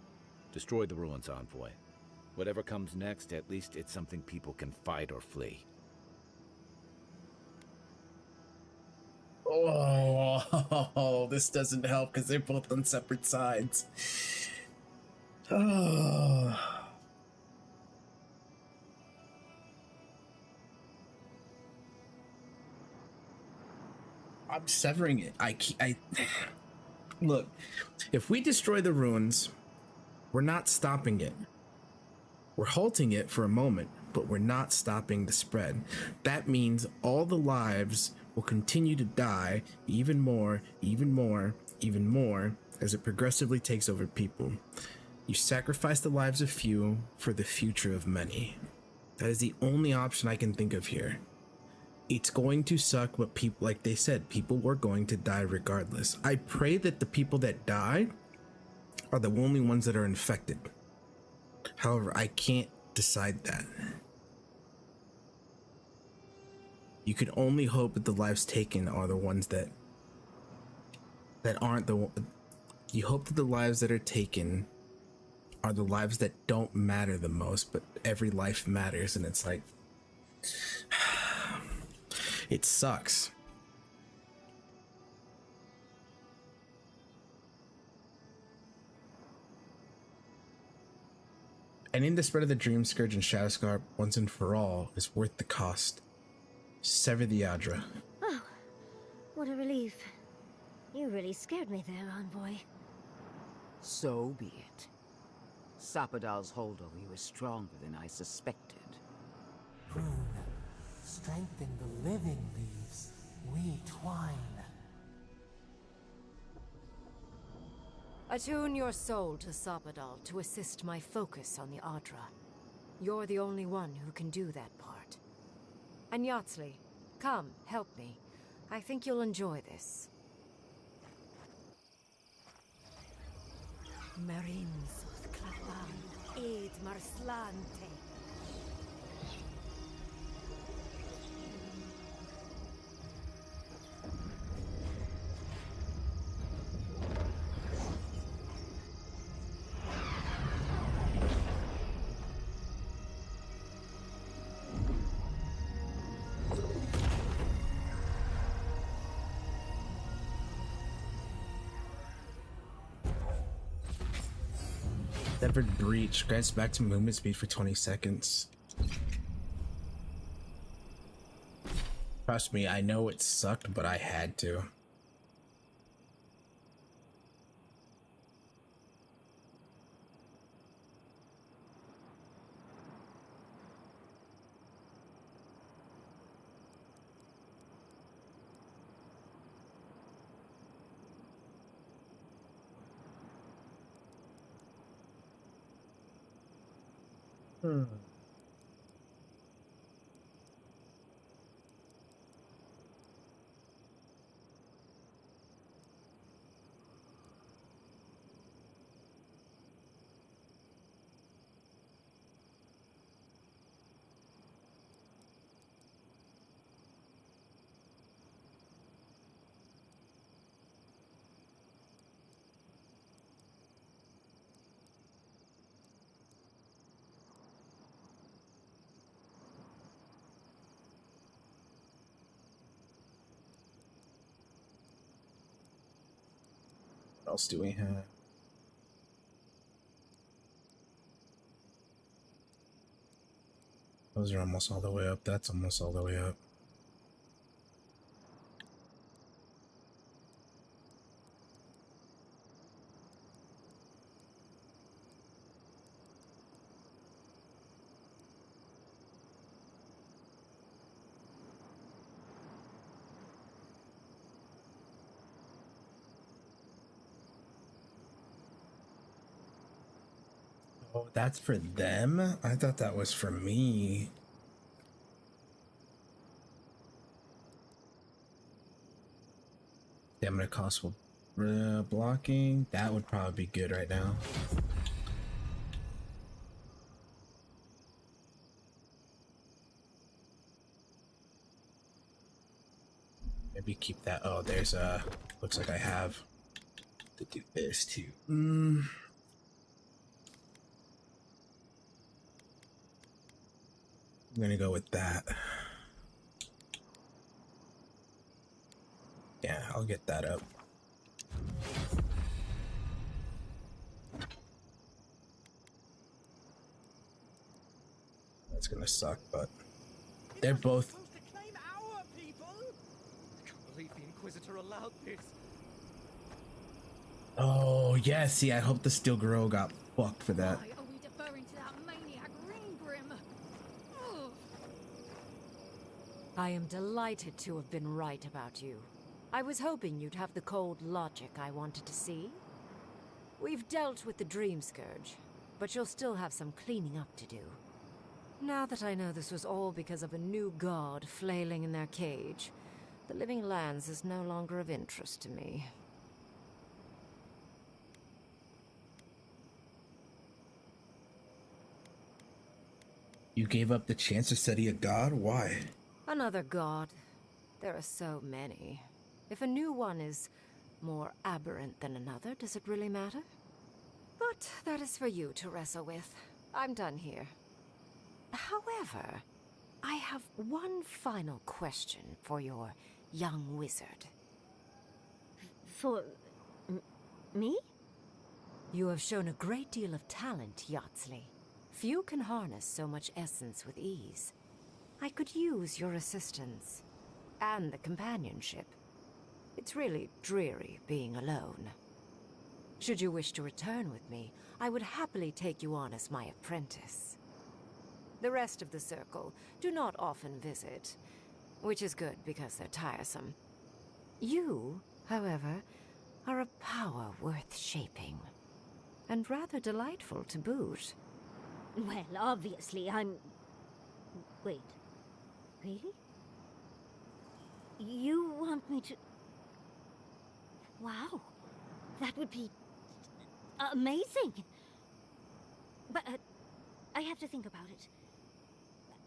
Destroy the ruins, Envoy. Whatever comes next, at least it's something people can fight or flee. Oh, this doesn't help because they're both on separate sides. Oh. I'm severing it. I look. If we destroy the ruins, we're not stopping it. We're halting it for a moment, but we're not stopping the spread. That means all the lives will continue to die even more, even more, even more as it progressively takes over people. You sacrifice the lives of few for the future of many. That is the only option I can think of here. It's going to suck, but people, like they said, people were going to die regardless. I pray that the people that die are the only ones that are infected. However, I can't decide that. You can only hope that the lives taken are the ones that aren't the. You hope that the lives that are taken are the lives that don't matter the most, but every life matters, and it's like, it sucks. Ending the spread of the Dream Scourge and Shadowscarp once and for all is worth the cost. Sever the Adra. Oh, what a relief. You really scared me there, Envoy. So be it. Sapadal's hold over you is stronger than I suspected. Rune, strengthen the living leaves. We twine. Attune your soul to Sapadal to assist my focus on the Adra. You're the only one who can do that part. And Yatsley, come, help me. I think you'll enjoy this. Marin soth klapan, ed marslante. Severed Breach grants back to movement speed for 20 seconds. Trust me, I know it sucked, but I had to. Hmm. What else do we have? Those are almost all the way up. That's almost all the way up. Oh, that's for them? I thought that was for me. Stamina cost will blocking. That would probably be good right now. Maybe keep that. Oh, there's a. Looks like I have to do this too. I'm gonna go with that. Yeah, I'll get that up. That's gonna suck, but they're both. I can't believe the Inquisitor allowed this. Oh yeah, see, I hope the Steel Girl got fucked for that. Why are we deferring to that maniac Ringgrim? Ugh. I am delighted to have been right about you. I was hoping you'd have the cold logic I wanted to see. We've dealt with the Dream Scourge, but you'll still have some cleaning up to do. Now that I know this was all because of a new god flailing in their cage, the Living Lands is no longer of interest to me. You gave up the chance to study a god? Why? Another god. There are so many. If a new one is more aberrant than another, does it really matter? But that is for you to wrestle with. I'm done here. However, I have one final question for your young wizard. For... me? You have shown a great deal of talent, Yatsley. Few can harness so much essence with ease. I could use your assistance. And the companionship. It's really dreary being alone. Should you wish to return with me, I would happily take you on as my apprentice. The rest of the circle do not often visit, which is good because they're tiresome. You, however, are a power worth shaping, and rather delightful to boot. Well, obviously, I'm... Wait. Really? You want me to... Wow. That would be... amazing! But, I have to think about it.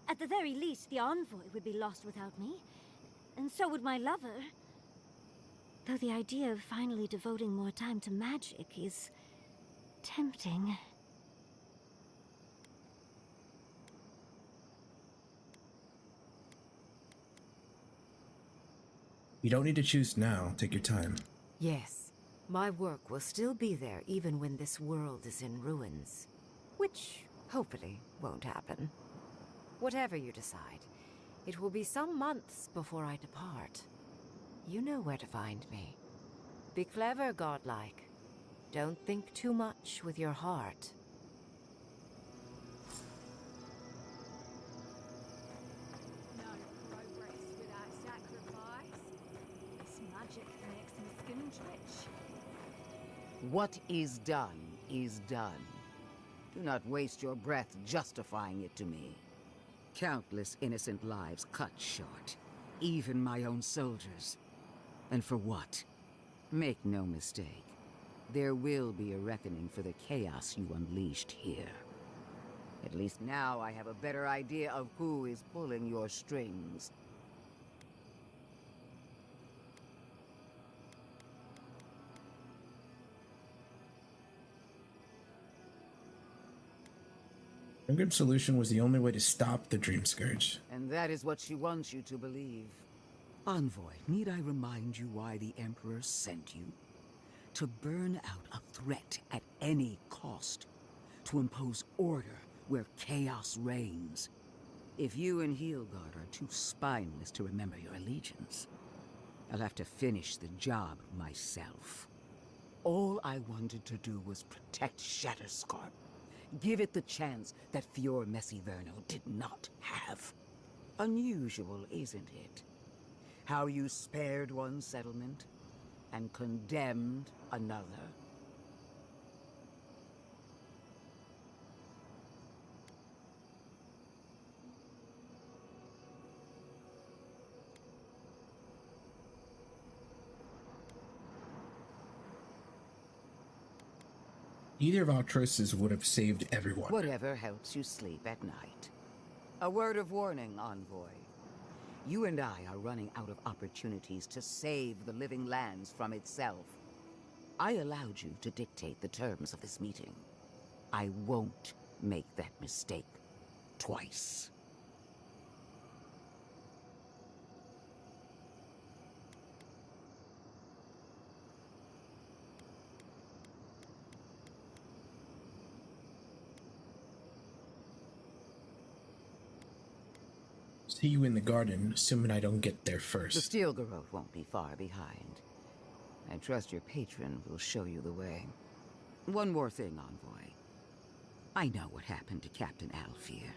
At the very least, the envoy would be lost without me. And so would my lover. Though the idea of finally devoting more time to magic is... tempting. You don't need to choose now. Take your time. Yes, my work will still be there even when this world is in ruins. Which, hopefully, won't happen. Whatever you decide, it will be some months before I depart. You know where to find me. Be clever, godlike. Don't think too much with your heart. No progress without sacrifice. This magic makes me skin twitch. What is done is done. Do not waste your breath justifying it to me. Countless innocent lives cut short. Even my own soldiers. And for what? Make no mistake. There will be a reckoning for the chaos you unleashed here. At least now I have a better idea of who is pulling your strings. Ingrid's solution was the only way to stop the Dream Scourge. And that is what she wants you to believe. Envoy, need I remind you why the Emperor sent you? To burn out a threat at any cost. To impose order where chaos reigns. If you and Heelguard are too spineless to remember your allegiance, I'll have to finish the job myself. All I wanted to do was protect Shatterscarp. Give it the chance that Fior Messiverno did not have. Unusual, isn't it? How you spared one settlement and condemned another. Either of our choices would have saved everyone. Whatever helps you sleep at night. A word of warning, Envoy. You and I are running out of opportunities to save the living lands from itself. I allowed you to dictate the terms of this meeting. I won't make that mistake twice. See you in the garden, assuming I don't get there first. The Steel Garrote won't be far behind. I trust your patron will show you the way. One more thing, Envoy. I know what happened to Captain Alfear.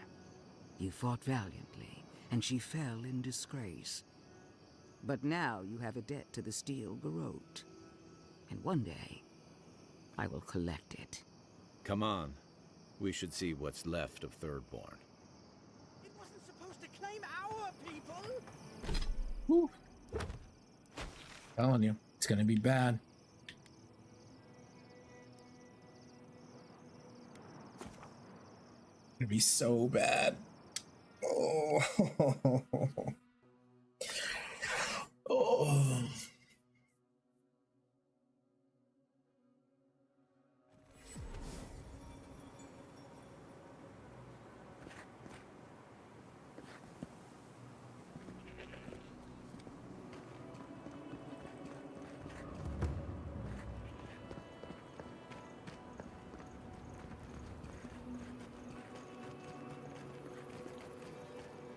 You fought valiantly, and she fell in disgrace. But now you have a debt to the Steel Garrote. And one day, I will collect it. Come on. We should see what's left of Thirdborn. It wasn't supposed to claim our people! Woo. Telling you, it's gonna be bad. It'd be so bad. Oh. Oh.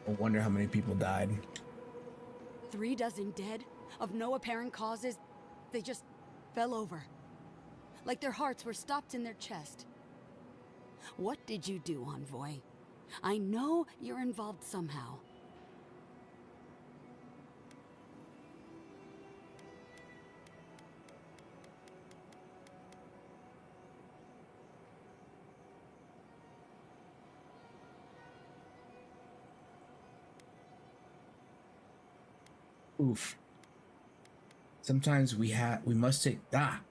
I wonder how many people died. 3 dozen dead, of no apparent causes. They just fell over. Like their hearts were stopped in their chest. What did you do, Envoy? I know you're involved somehow. Oof. Sometimes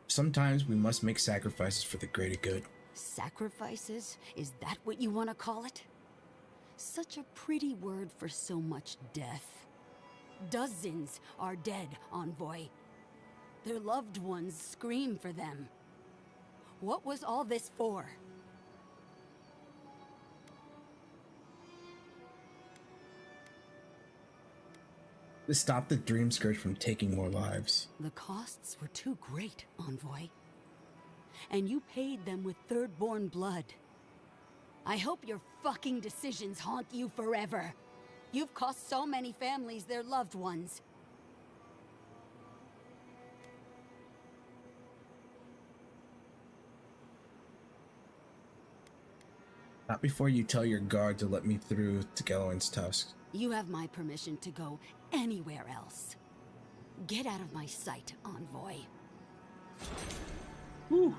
sometimes we must make sacrifices for the greater good. Sacrifices? Is that what you want to call it? Such a pretty word for so much death. Dozens are dead, Envoy. Their loved ones scream for them. What was all this for? To stop the Dream Scourge from taking more lives. The costs were too great, Envoy. And you paid them with Thirdborn blood. I hope your fucking decisions haunt you forever. You've cost so many families their loved ones. Not before you tell your guard to let me through to Gellorn's Tusk. You have my permission to go anywhere else. Get out of my sight, Envoy. Whew.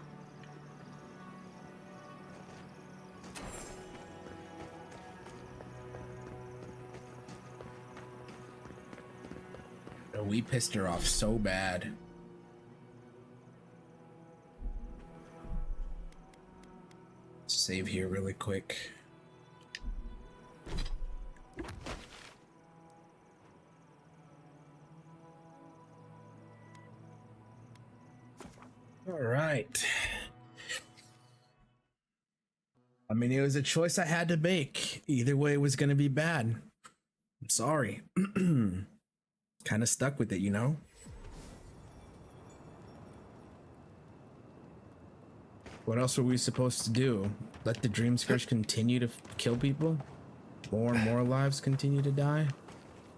We pissed her off so bad. Save here really quick. All right. I mean, it was a choice I had to make. Either way, it was going to be bad. I'm sorry. Kind of stuck with it, you know? What else were we supposed to do? Let the Dream Scourge continue to kill people? More and more lives continue to die?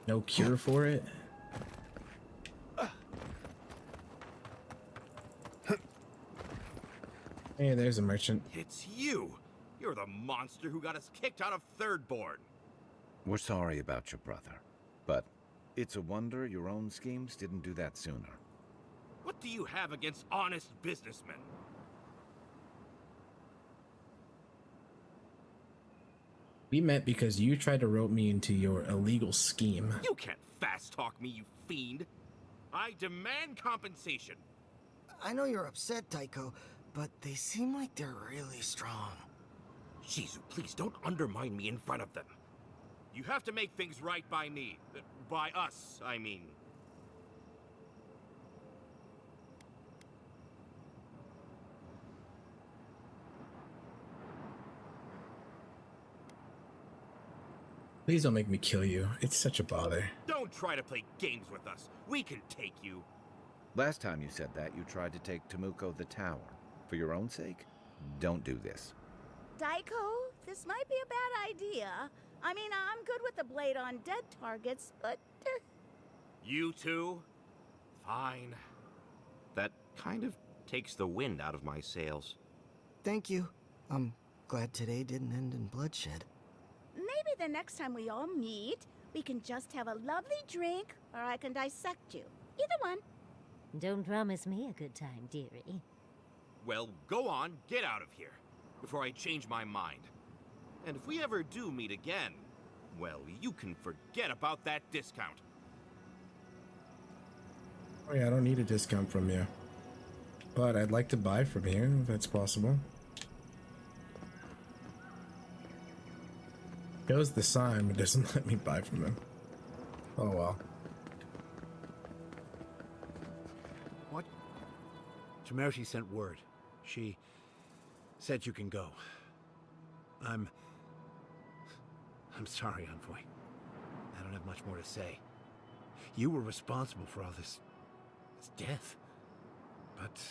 No cure for it? Hey, there's a merchant. It's you! You're the monster who got us kicked out of Third Board. We're sorry about your brother, but it's a wonder your own schemes didn't do that sooner. What do you have against honest businessmen? We met because you tried to rope me into your illegal scheme. You can't fast-talk me, you fiend! I demand compensation! I know you're upset, Taiko, but they seem like they're really strong. Shizu, please don't undermine me in front of them. You have to make things right by me. By us, I mean. Please don't make me kill you. It's such a bother. Don't try to play games with us. We can take you. Last time you said that, you tried to take Temuko the tower. For your own sake, don't do this. Daiko, this might be a bad idea. I mean, I'm good with the blade on dead targets, but... You too? Fine. That kind of takes the wind out of my sails. Thank you. I'm glad today didn't end in bloodshed. Maybe the next time we all meet, we can just have a lovely drink, or I can dissect you. Either one. Don't promise me a good time, dearie. Well, go on, get out of here, before I change my mind. And if we ever do meet again, well, you can forget about that discount. Oh yeah, I don't need a discount from you. But I'd like to buy from here, if that's possible. Shows the sign, but doesn't let me buy from him. Oh well. What? Chimershi sent word. She said you can go. I'm sorry, Envoy. I don't have much more to say. You were responsible for all this death. But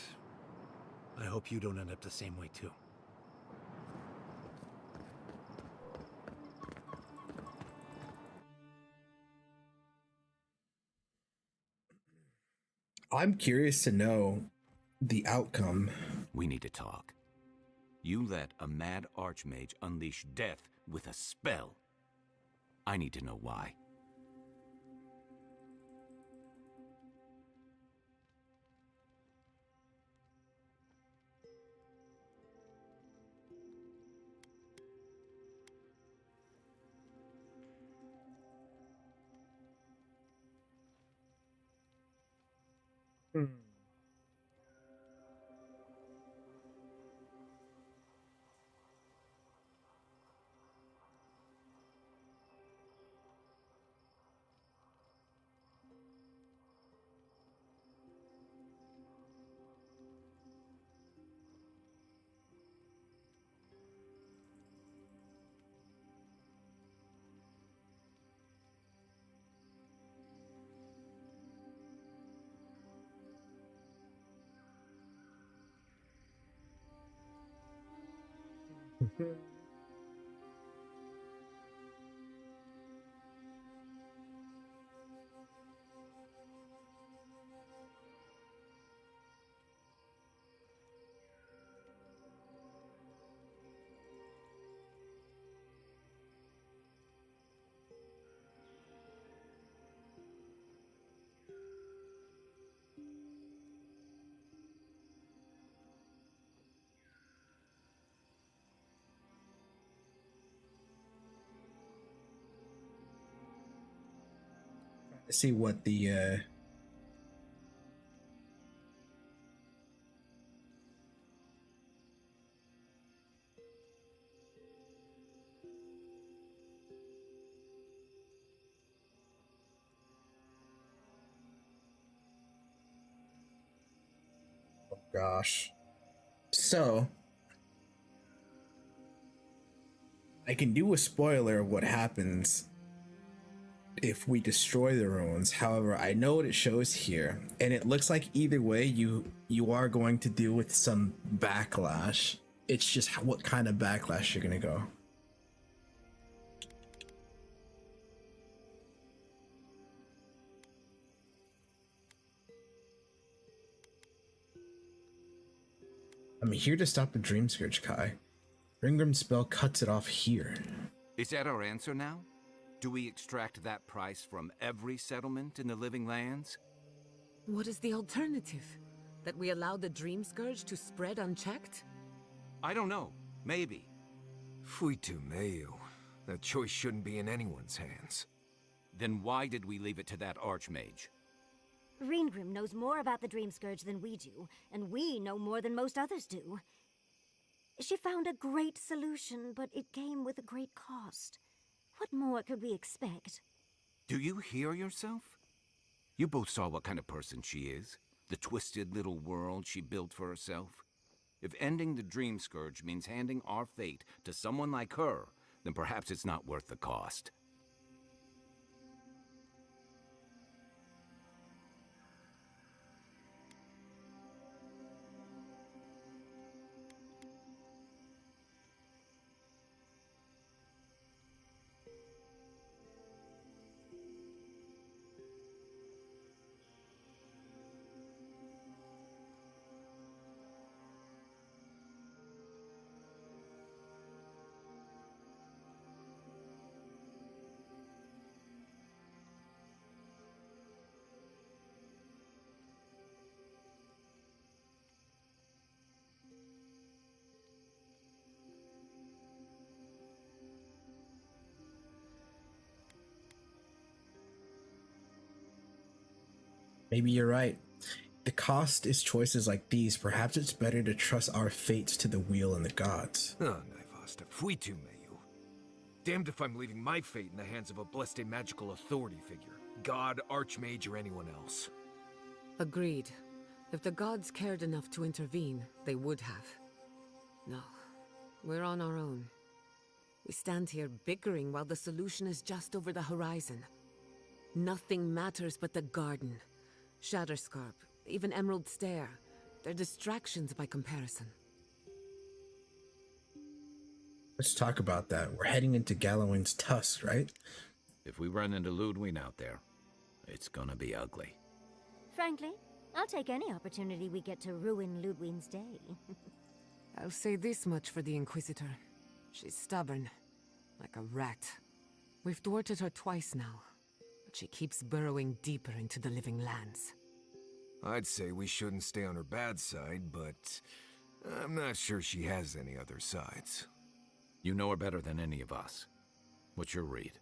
I hope you don't end up the same way too. I'm curious to know the outcome. We need to talk. You let a mad archmage unleash death with a spell. I need to know why. See what the Gosh. So, I can do a spoiler of what happens if we destroy the ruins. However, I know what it shows here, and it looks like either way you are going to deal with some backlash. It's just what kind of backlash you're gonna go. I'm here to stop the Dream Scourge, Kai. Ringrim's spell cuts it off here. Is that our answer now? Do we extract that price from every settlement in the Living Lands? What is the alternative? That we allow the Dream Scourge to spread unchecked? I don't know. Maybe. Fuitu Mayu. That choice shouldn't be in anyone's hands. Then why did we leave it to that Archmage? Ringrim knows more about the Dream Scourge than we do, and we know more than most others do. She found a great solution, but it came with a great cost. What more could we expect? Do you hear yourself? You both saw what kind of person she is. The twisted little world she built for herself. If ending the Dream Scourge means handing our fate to someone like her, then perhaps it's not worth the cost. Maybe you're right. The cost is choices like these. Perhaps it's better to trust our fates to the wheel and the gods. Oh, Naivasta, Fuitu Mayu. Damned if I'm leaving my fate in the hands of a blessed magical authority figure. God, Archmage, or anyone else. Agreed. If the gods cared enough to intervene, they would have. No, we're on our own. We stand here bickering while the solution is just over the horizon. Nothing matters but the garden. Shatterscarp, even Emerald Stair. They're distractions by comparison. Let's talk about that. We're heading into Galloway's Tusk, right? If we run into Ludwig out there, it's gonna be ugly. Frankly, I'll take any opportunity we get to ruin Ludwig's day. I'll say this much for the Inquisitor. She's stubborn, like a rat. We've thwarted her twice now. She keeps burrowing deeper into the Living Lands. I'd say we shouldn't stay on her bad side, but I'm not sure she has any other sides. You know her better than any of us. What's your read?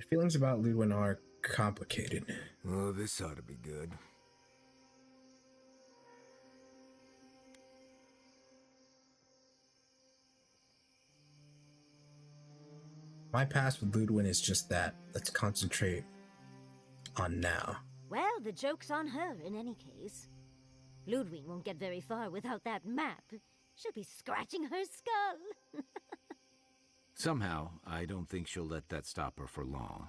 Feelings about Ludwig are complicated. Oh, this ought to be good. My past with Ludwig is just that. Let's concentrate on now. Well, the joke's on her in any case. Ludwig won't get very far without that map. She'll be scratching her skull. Somehow, I don't think she'll let that stop her for long.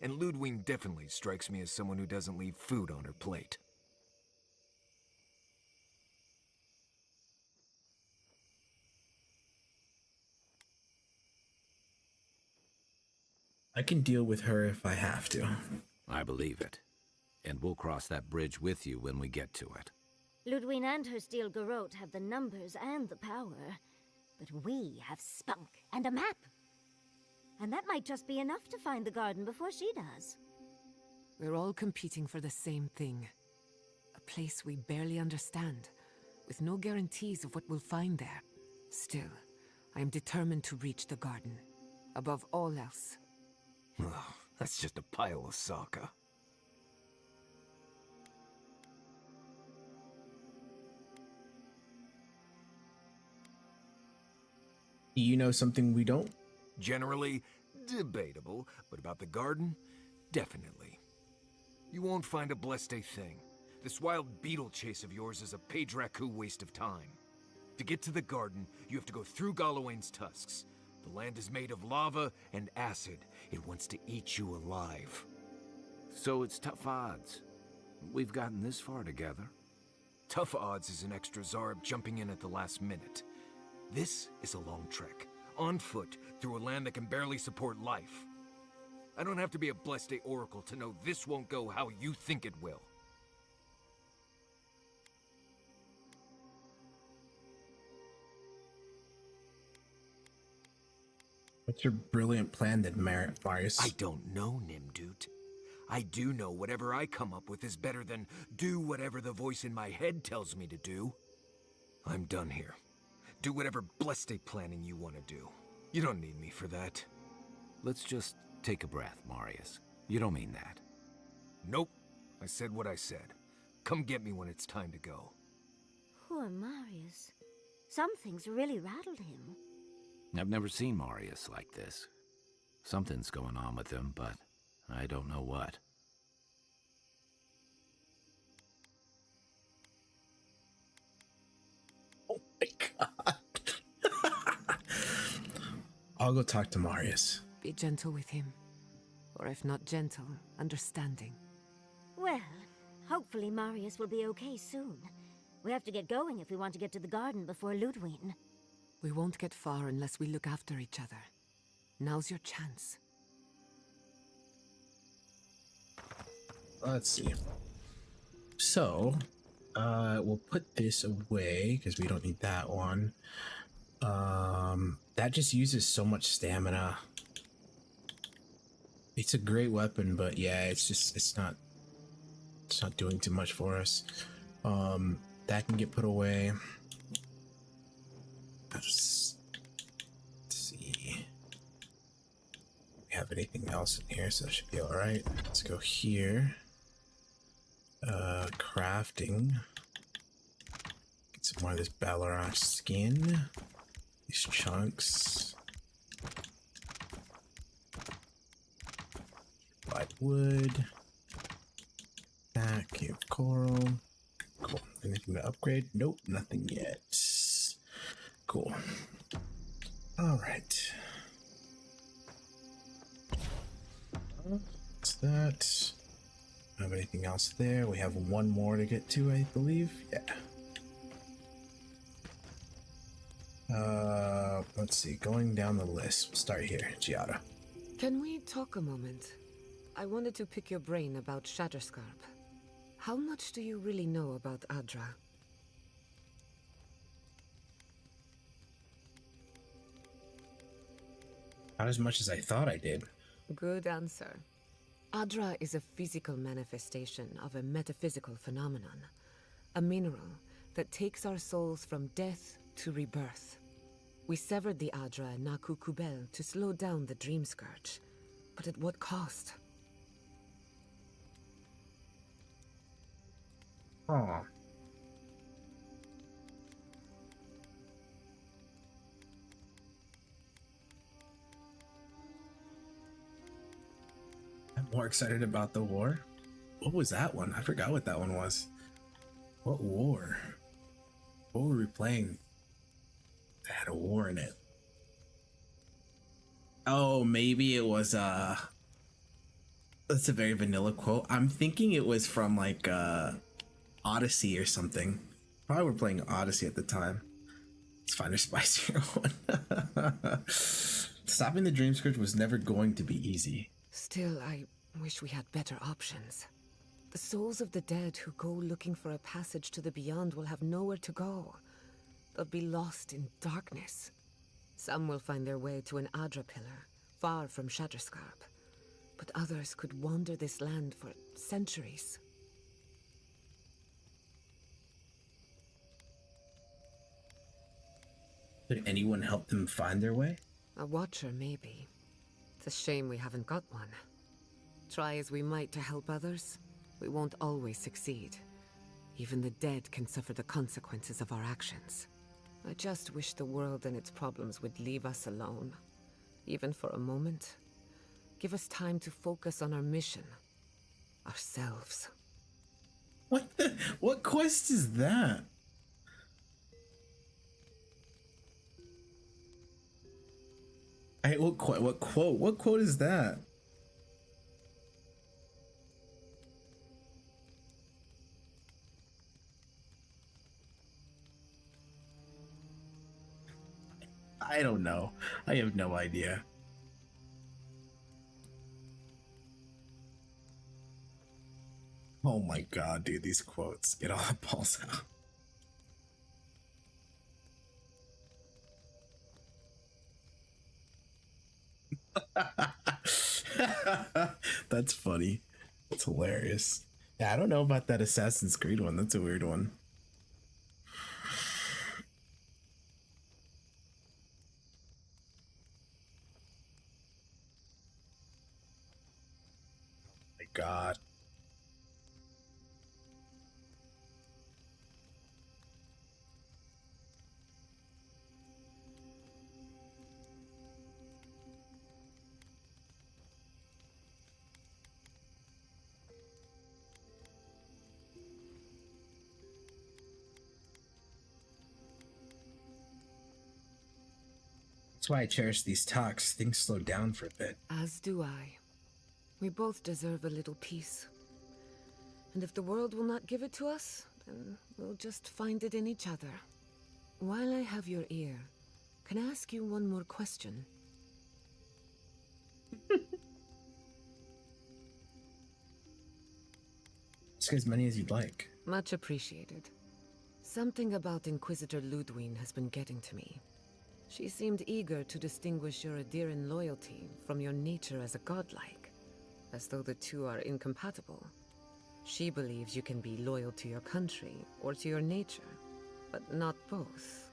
And Ludwig definitely strikes me as someone who doesn't leave food on her plate. I can deal with her if I have to. I believe it. And we'll cross that bridge with you when we get to it. Ludwig and her steel garrote have the numbers and the power. But we have spunk and a map. And that might just be enough to find the garden before she does. We're all competing for the same thing. A place we barely understand, with no guarantees of what we'll find there. Still, I am determined to reach the garden, above all else. Ugh, that's just a pile of Sokka. You know something we don't? Generally, debatable, but about the garden, definitely. You won't find a blessed thing. This wild beetle chase of yours is a Page-Raku waste of time. To get to the garden, you have to go through Galawain's tusks. The land is made of lava and acid. It wants to eat you alive. So it's tough odds. We've gotten this far together. Tough odds is an extra Zarb jumping in at the last minute. This is a long trek, on foot, through a land that can barely support life. I don't have to be a Blessed Oracle to know this won't go how you think it will. What's your brilliant plan then, Marius? I don't know, Nimdut. I do know whatever I come up with is better than do whatever the voice in my head tells me to do. I'm done here. Do whatever Blessed planning you want to do. You don't need me for that. Let's just take a breath, Marius. You don't mean that. Nope. I said what I said. Come get me when it's time to go. Poor Marius. Something's really rattled him. I've never seen Marius like this. Something's going on with him, but I don't know what. Oh my god. I'll go talk to Marius. Be gentle with him. Or if not gentle, understanding. Well, hopefully Marius will be okay soon. We have to get going if we want to get to the garden before Ludwig. We won't get far unless we look after each other. Now's your chance. Let's see. So, we'll put this away because we don't need that one. That just uses so much stamina. It's a great weapon, but yeah, it's not doing too much for us. That can get put away. Let's see. We have anything else in here, so that should be all right. Let's go here. Crafting. Get some more of this Balrog skin. These chunks. White wood. That cave coral. Cool. Anything to upgrade? Nope, nothing yet. Cool. All right. What's that? Don't have anything else there. We have one more to get to, I believe. Yeah. Let's see. Going down the list. We'll start here. Giada. Can we talk a moment? I wanted to pick your brain about Shatterscarp. How much do you really know about Adra? Not as much as I thought I did. Good answer. Adra is a physical manifestation of a metaphysical phenomenon. A mineral that takes our souls from death to rebirth. We severed the Adra in Naku Kubel to slow down the Dream Scourge. But at what cost? Oh. I'm more excited about the war. What was that one? I forgot what that one was. What war? What were we playing? That had a war in it. Oh, maybe it was that's a very vanilla quote. I'm thinking it was from like Odyssey or something. Probably we're playing Odyssey at the time. Let's find a spicier one. Stopping the Dream Scourge was never going to be easy. Still, I wish we had better options. The souls of the dead who go looking for a passage to the beyond will have nowhere to go. They'll be lost in darkness. Some will find their way to an Adra pillar, far from Shatterscarp. But others could wander this land for centuries. Could anyone help them find their way? A watcher, maybe. It's a shame we haven't got one. Try as we might to help others, we won't always succeed. Even the dead can suffer the consequences of our actions. I just wish the world and its problems would leave us alone. Even for a moment. Give us time to focus on our mission. Ourselves. What quest is that? What quote is that? I don't know. I have no idea. Oh my god, dude, these quotes. Get all the balls out. That's funny. That's hilarious. Yeah, I don't know about that Assassin's Creed one. That's a weird one. Oh my god. That's why I cherish these talks. Things slow down for a bit. As do I. We both deserve a little peace. And if the world will not give it to us, then we'll just find it in each other. While I have your ear, can I ask you one more question? Ask as many as you'd like. Much appreciated. Something about Inquisitor Ludwig has been getting to me. She seemed eager to distinguish your Adiran loyalty from your nature as a godlike, as though the two are incompatible. She believes you can be loyal to your country or to your nature, but not both.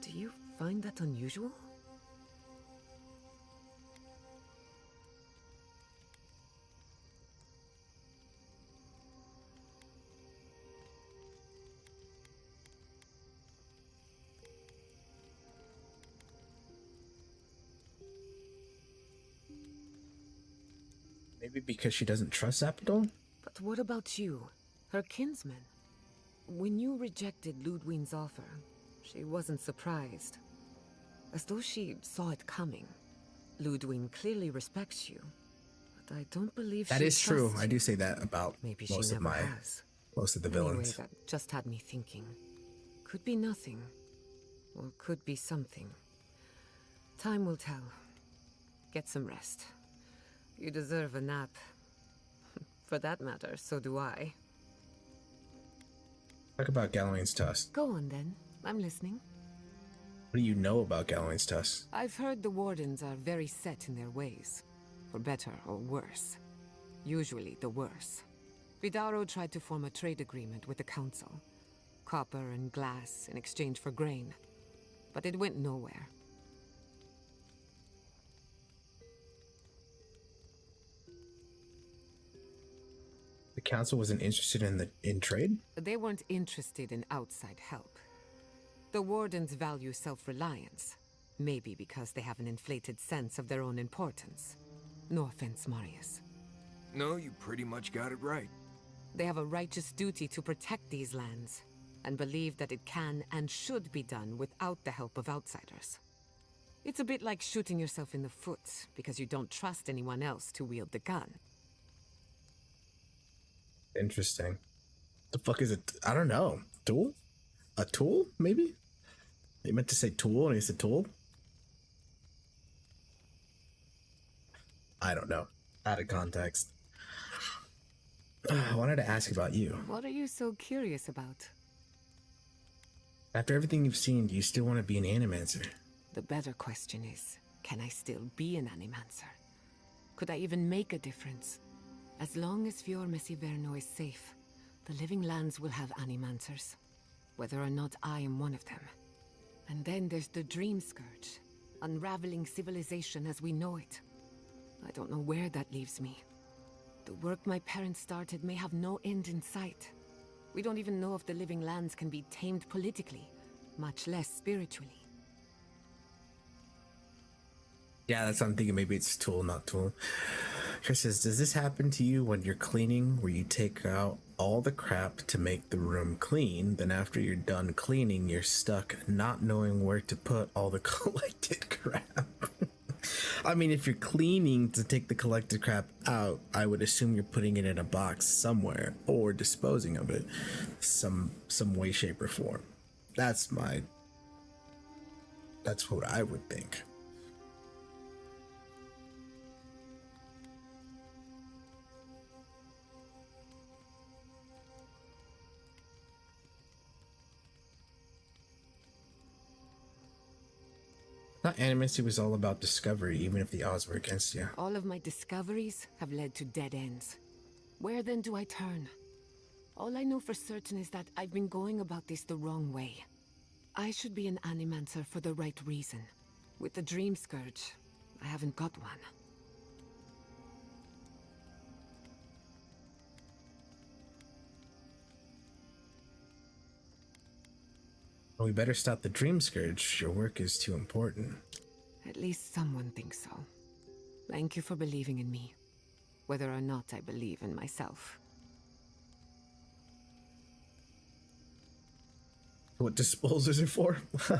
Do you find that unusual? Maybe because she doesn't trust Apodol? But what about you, her kinsman? When you rejected Ludwig's offer, she wasn't surprised. As though she saw it coming. Ludwig clearly respects you, but I don't believe That she is true. trusts I do say that about Maybe most she of never my has. most of the Anyway, villains. that just had me thinking. Could be nothing, or could be something. Time will tell. Get some rest. You deserve a nap. For that matter, so do I. Talk about Galawain's tusk. Go on then. I'm listening. What do you know about Galawain's tusk? I've heard the Wardens are very set in their ways. For better or worse. Usually the worse. Vidaro tried to form a trade agreement with the Council. Copper and glass in exchange for grain. But it went nowhere. The council wasn't interested in trade? They weren't interested in outside help. The Wardens value self-reliance. Maybe because they have an inflated sense of their own importance. No offense, Marius. No, you pretty much got it right. They have a righteous duty to protect these lands, and believe that it can and should be done without the help of outsiders. It's a bit like shooting yourself in the foot because you don't trust anyone else to wield the gun. Interesting. The fuck is it? I don't know. Tool? A tool, maybe? They meant to say tool and he said tool? I don't know. Out of context. I wanted to ask about you. What are you so curious about? After everything you've seen, do you still want to be an animancer? The better question is, can I still be an animancer? Could I even make a difference? As long as Fior Messiverno is safe, the living lands will have animancers, whether or not I am one of them. And then there's the Dream Scourge, unraveling civilization as we know it. I don't know where that leaves me. The work my parents started may have no end in sight. We don't even know if the living lands can be tamed politically, much less spiritually. Yeah, that's what I'm thinking. Maybe it's tool, not tool. Chris says, does this happen to you when you're cleaning, where you take out all the crap to make the room clean, then after you're done cleaning, you're stuck not knowing where to put all the collected crap? I mean, if you're cleaning to take the collected crap out, I would assume you're putting it in a box somewhere or disposing of it some way, shape, or form. That's what I would think. I thought Animacy was all about discovery, even if the odds were against you. All of my discoveries have led to dead ends. Where then do I turn? All I know for certain is that I've been going about this the wrong way. I should be an Animancer for the right reason. With the Dream Scourge, I haven't got one. Well, we better stop the Dream Scourge. Your work is too important. At least someone thinks so. Thank you for believing in me, whether or not I believe in myself. What disposers are for? What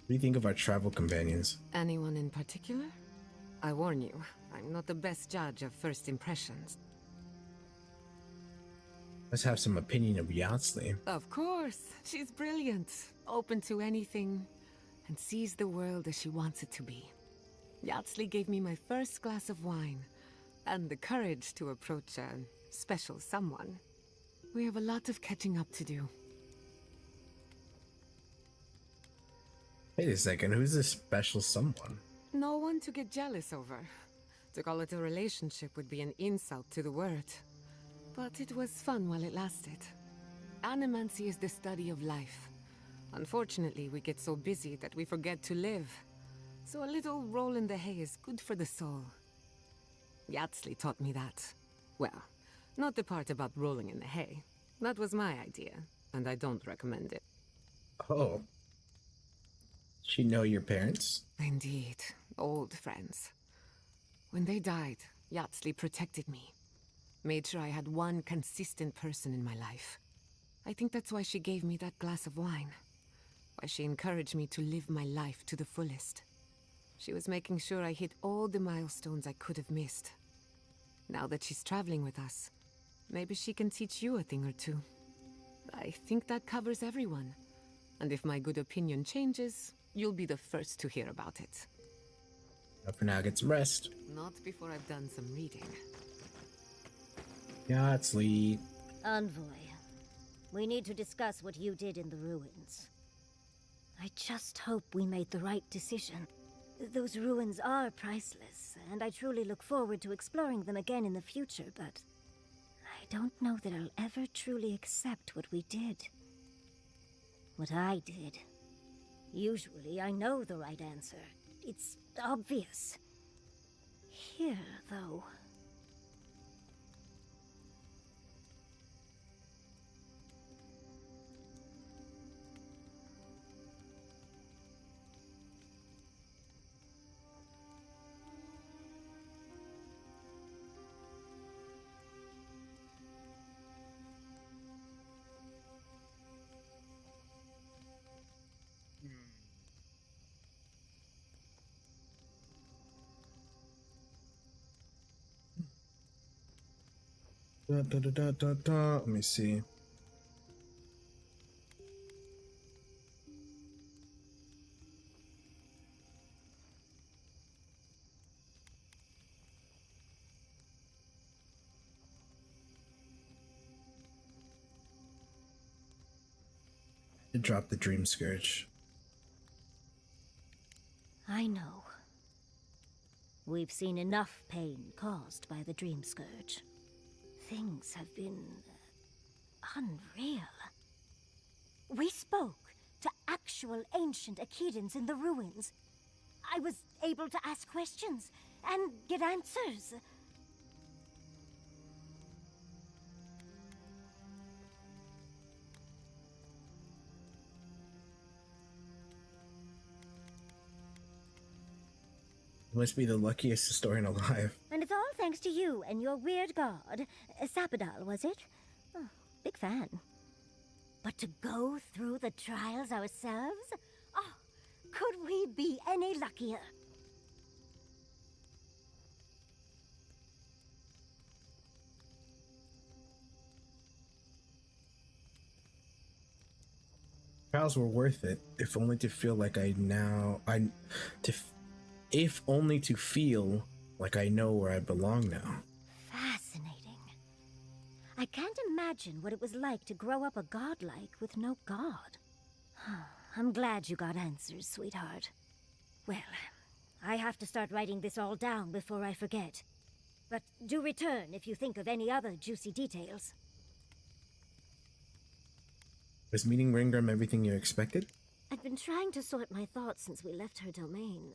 do you think of our travel companions? Anyone in particular? I warn you, I'm not the best judge of first impressions. Let's have some opinion of Yatsley. Of course, she's brilliant, open to anything, and sees the world as she wants it to be. Yatsley gave me my first glass of wine, and the courage to approach a special someone. We have a lot of catching up to do. Wait a second, who's this special someone? No one to get jealous over. To call it a relationship would be an insult to the word. But it was fun while it lasted. Animancy is the study of life. Unfortunately, we get so busy that we forget to live. So a little roll in the hay is good for the soul. Yatsley taught me that. Well, not the part about rolling in the hay. That was my idea, and I don't recommend it. Oh. She know your parents? Indeed. Old friends. When they died, Yatsley protected me. Made sure I had one consistent person in my life. I think that's why she gave me that glass of wine. Why she encouraged me to live my life to the fullest. She was making sure I hit all the milestones I could have missed. Now that she's traveling with us, maybe she can teach you a thing or two. I think that covers everyone. And if my good opinion changes, you'll be the first to hear about it. Now for now, get some rest. Not before I've done some reading. Yatsley. Envoy, we need to discuss what you did in the ruins. I just hope we made the right decision. Those ruins are priceless, and I truly look forward to exploring them again in the future, but I don't know that I'll ever truly accept what we did. What I did. Usually I know the right answer. It's obvious. Here, though... Let me see. To drop the Dream Scourge. I know. We've seen enough pain caused by the Dream Scourge. Things have been... unreal. We spoke to actual ancient Akidans in the ruins. I was able to ask questions and get answers. You must be the luckiest historian alive. And it's all thanks to you and your weird god. Sapadal, was it? Oh, big fan. But to go through the trials ourselves? Oh, could we be any luckier? Trials were worth it, if only to feel like if only to feel like I know where I belong now. Fascinating. I can't imagine what it was like to grow up a godlike with no god. I'm glad you got answers, sweetheart. Well, I have to start writing this all down before I forget. But do return if you think of any other juicy details. Was meeting Ringram everything you expected? I've been trying to sort my thoughts since we left her domain.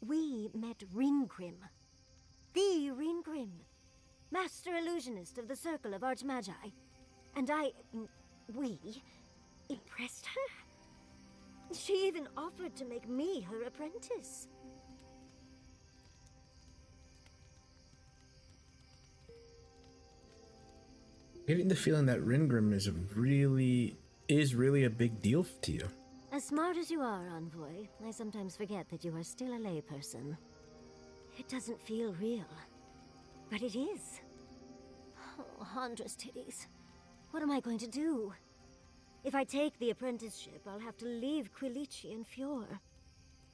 We met Ringrim. The Ringrim. Master illusionist of the Circle of Archmagi. And we impressed her? She even offered to make me her apprentice. Getting the feeling that Ringrim is really a big deal to you. As smart as you are, Envoy, I sometimes forget that you are still a layperson. It doesn't feel real, but it is. Oh, Handra's titties. What am I going to do? If I take the apprenticeship, I'll have to leave Quilici and Fjord.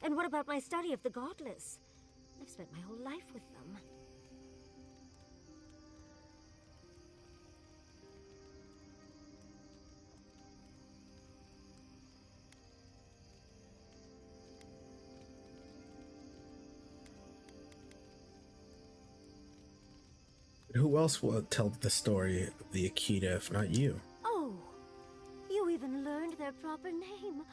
And what about my study of the Godless? I've spent my whole life with them. Who else will tell the story of the Akita if not you? Oh, you even learned their proper name.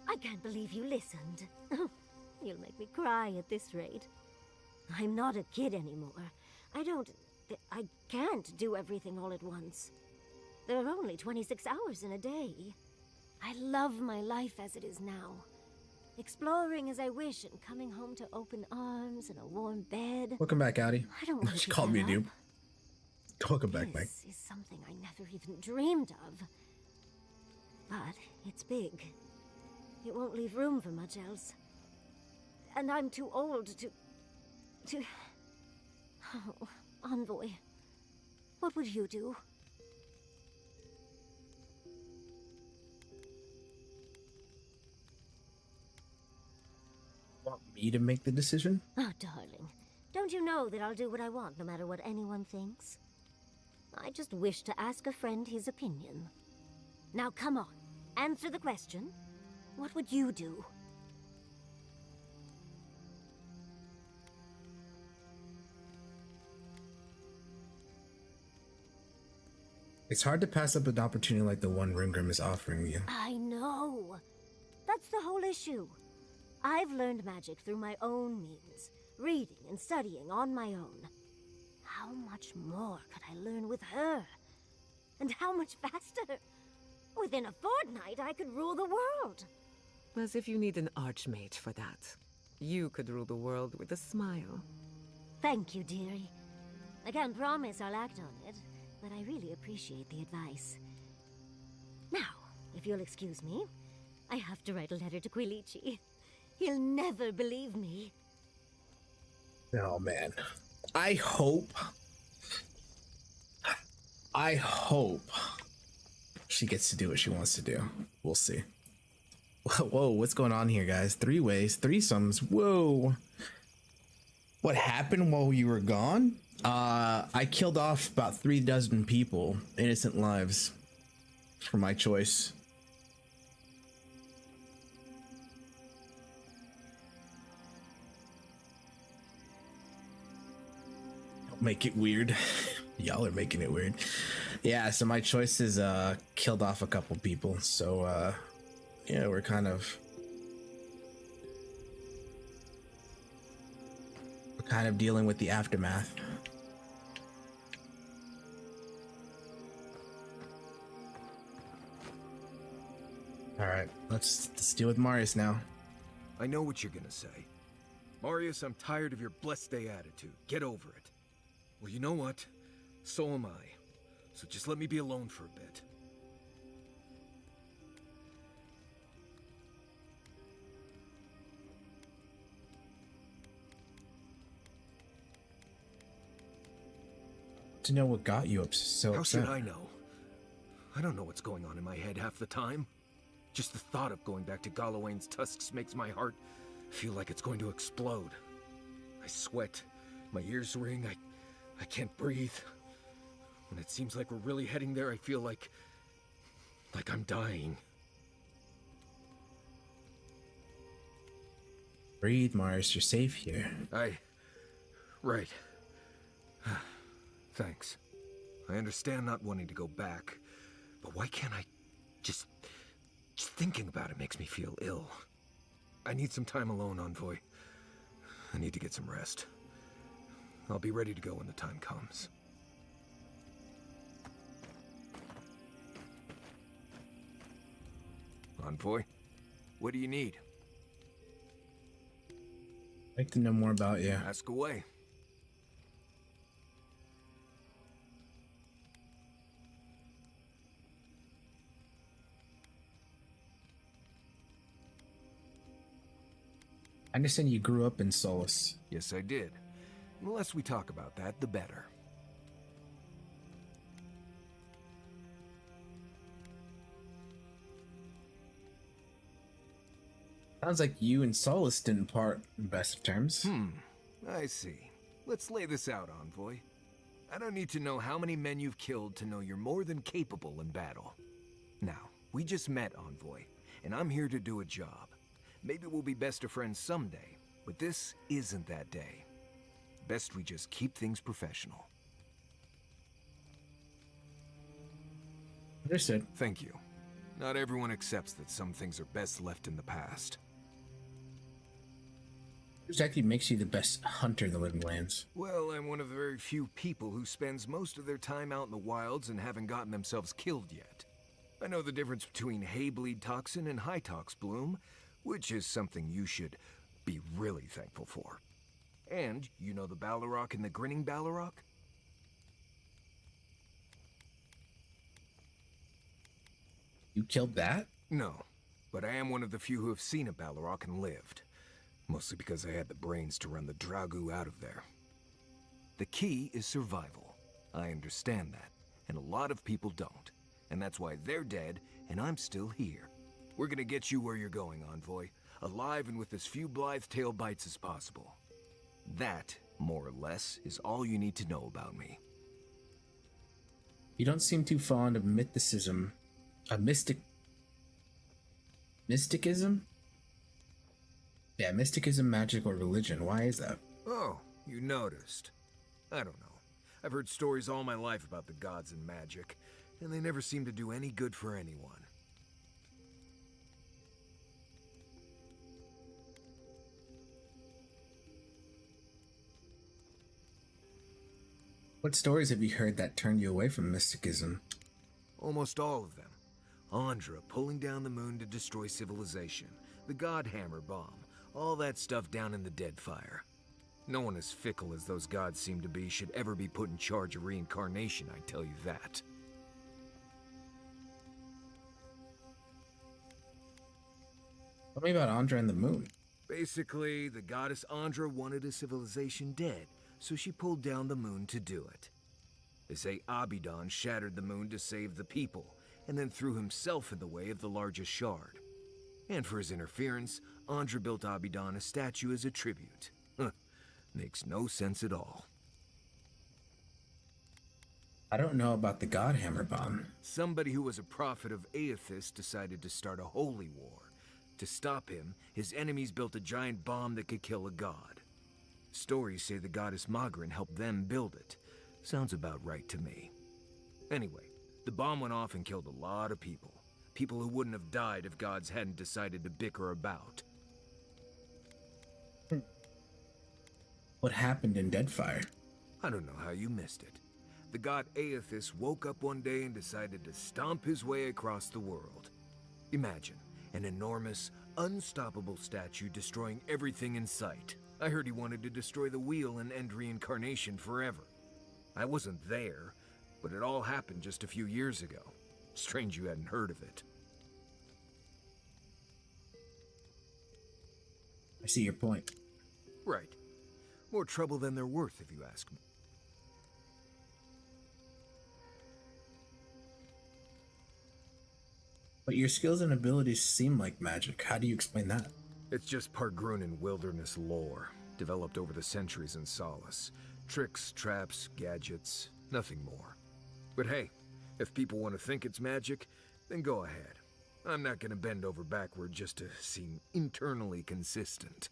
I can't believe you listened. You'll make me cry at this rate. I'm not a kid anymore. I can't do everything all at once. There are only 26 hours in a day. I love my life as it is now. Exploring as I wish and coming home to open arms and a warm bed. Welcome back, Audi. I don't want to She give called me a that noob. up. Welcome back, Mike. This is something I never even dreamed of. But it's big. It won't leave room for much else. And I'm too old to... Oh, Envoy. What would you do? Want me to make the decision? Oh, darling. Don't you know that I'll do what I want, no matter what anyone thinks? I just wish to ask a friend his opinion. Now, come on. Answer the question. What would you do? It's hard to pass up an opportunity like the one Ringram is offering you. I know. That's the whole issue. I've learned magic through my own means, reading and studying on my own. How much more could I learn with her? And how much faster? Within a fortnight, I could rule the world. As if you need an archmage for that. You could rule the world with a smile. Thank you, dearie. I can't promise I'll act on it, but I really appreciate the advice. Now, if you'll excuse me, I have to write a letter to Quilici. He'll never believe me. Oh, man. I hope she gets to do what she wants to do. We'll see. Whoa, what's going on here, guys? Three-ways, threesomes. Whoa. What happened while you were gone? I killed off about 36 people, innocent lives, for my choice. Don't make it weird. Y'all are making it weird. Yeah, so my choices killed off a couple people. So yeah, we're kind of dealing with the aftermath. All right, let's deal with Marius now. I know what you're gonna say. Marius, I'm tired of your blessed day attitude. Get over it. Well, you know what? So am I. So just let me be alone for a bit. To know what got you so How upset. should I know? I don't know what's going on in my head half the time. Just the thought of going back to Galawain's tusks makes my heart feel like it's going to explode. I sweat. My ears ring. I can't breathe. When it seems like we're really heading there, I feel like I'm dying. Breathe, Marius. You're safe here. Right. Thanks. I understand not wanting to go back, but why can't I just thinking about it makes me feel ill. I need some time alone, Envoy. I need to get some rest. I'll be ready to go when the time comes. Envoy, what do you need? I'd like to know more about you. Ask away. I understand you grew up in Solus. Yes, I did. The less we talk about that, the better. Sounds like you and Solus didn't part in best of terms. I see. Let's lay this out, Envoy. I don't need to know how many men you've killed to know you're more than capable in battle. Now, we just met, Envoy, and I'm here to do a job. Maybe we'll be best of friends someday, but this isn't that day. Best we just keep things professional. Understood. Thank you. Not everyone accepts that some things are best left in the past. What exactly makes you the best hunter in the Living Lands? Well, I'm one of the very few people who spends most of their time out in the wilds and haven't gotten themselves killed yet. I know the difference between Haybleed toxin and Hytox bloom, which is something you should be really thankful for. And you know the Balrog and the Grinning Balrog? You killed that? No, but I am one of the few who have seen a Balrog and lived. Mostly because I had the brains to run the Dragu out of there. The key is survival. I understand that, and a lot of people don't. And that's why they're dead, and I'm still here. We're gonna get you where you're going, Envoy. Alive and with as few blithe tail bites as possible. That, more or less, is all you need to know about me. You don't seem too fond of mysticism. Mysticism? Yeah, mysticism, magic, or religion. Why is that? Oh, you noticed. I don't know. I've heard stories all my life about the gods and magic, and they never seem to do any good for anyone. What stories have you heard that turned you away from mysticism? Almost all of them. Andra pulling down the moon to destroy civilization, the Godhammer bomb, all that stuff down in the Deadfire. No one as fickle as those gods seem to be should ever be put in charge of reincarnation, I tell you that. Tell me about Andra and the moon. Basically, the goddess Andra wanted a civilization dead, so she pulled down the moon to do it. They say Abidan shattered the moon to save the people, and then threw himself in the way of the largest shard. And for his interference, Andra built Abidan a statue as a tribute. Huh. Makes no sense at all. I don't know about the Godhammer bomb. Somebody who was a prophet of Aethys decided to start a holy war. To stop him, his enemies built a giant bomb that could kill a god. Stories say the goddess Magrin helped them build it, Sounds about right to me. Anyway, the bomb went off and killed a lot of people. People who wouldn't have died if gods hadn't decided to bicker about. What happened in Deadfire? I don't know how you missed it. The god Aethys woke up one day and decided to stomp his way across the world. Imagine an enormous, unstoppable statue destroying everything in sight. I heard he wanted to destroy the wheel and end reincarnation forever. I wasn't there, but it all happened just a few years ago. Strange you hadn't heard of it. I see your point. Right. More trouble than they're worth, if you ask me. But your skills and abilities seem like magic. How do you explain that? It's just Pargrunan wilderness lore, developed over the centuries in Solace. Tricks, traps, gadgets, nothing more. But hey, if people want to think it's magic, then go ahead. I'm not gonna bend over backward just to seem internally consistent.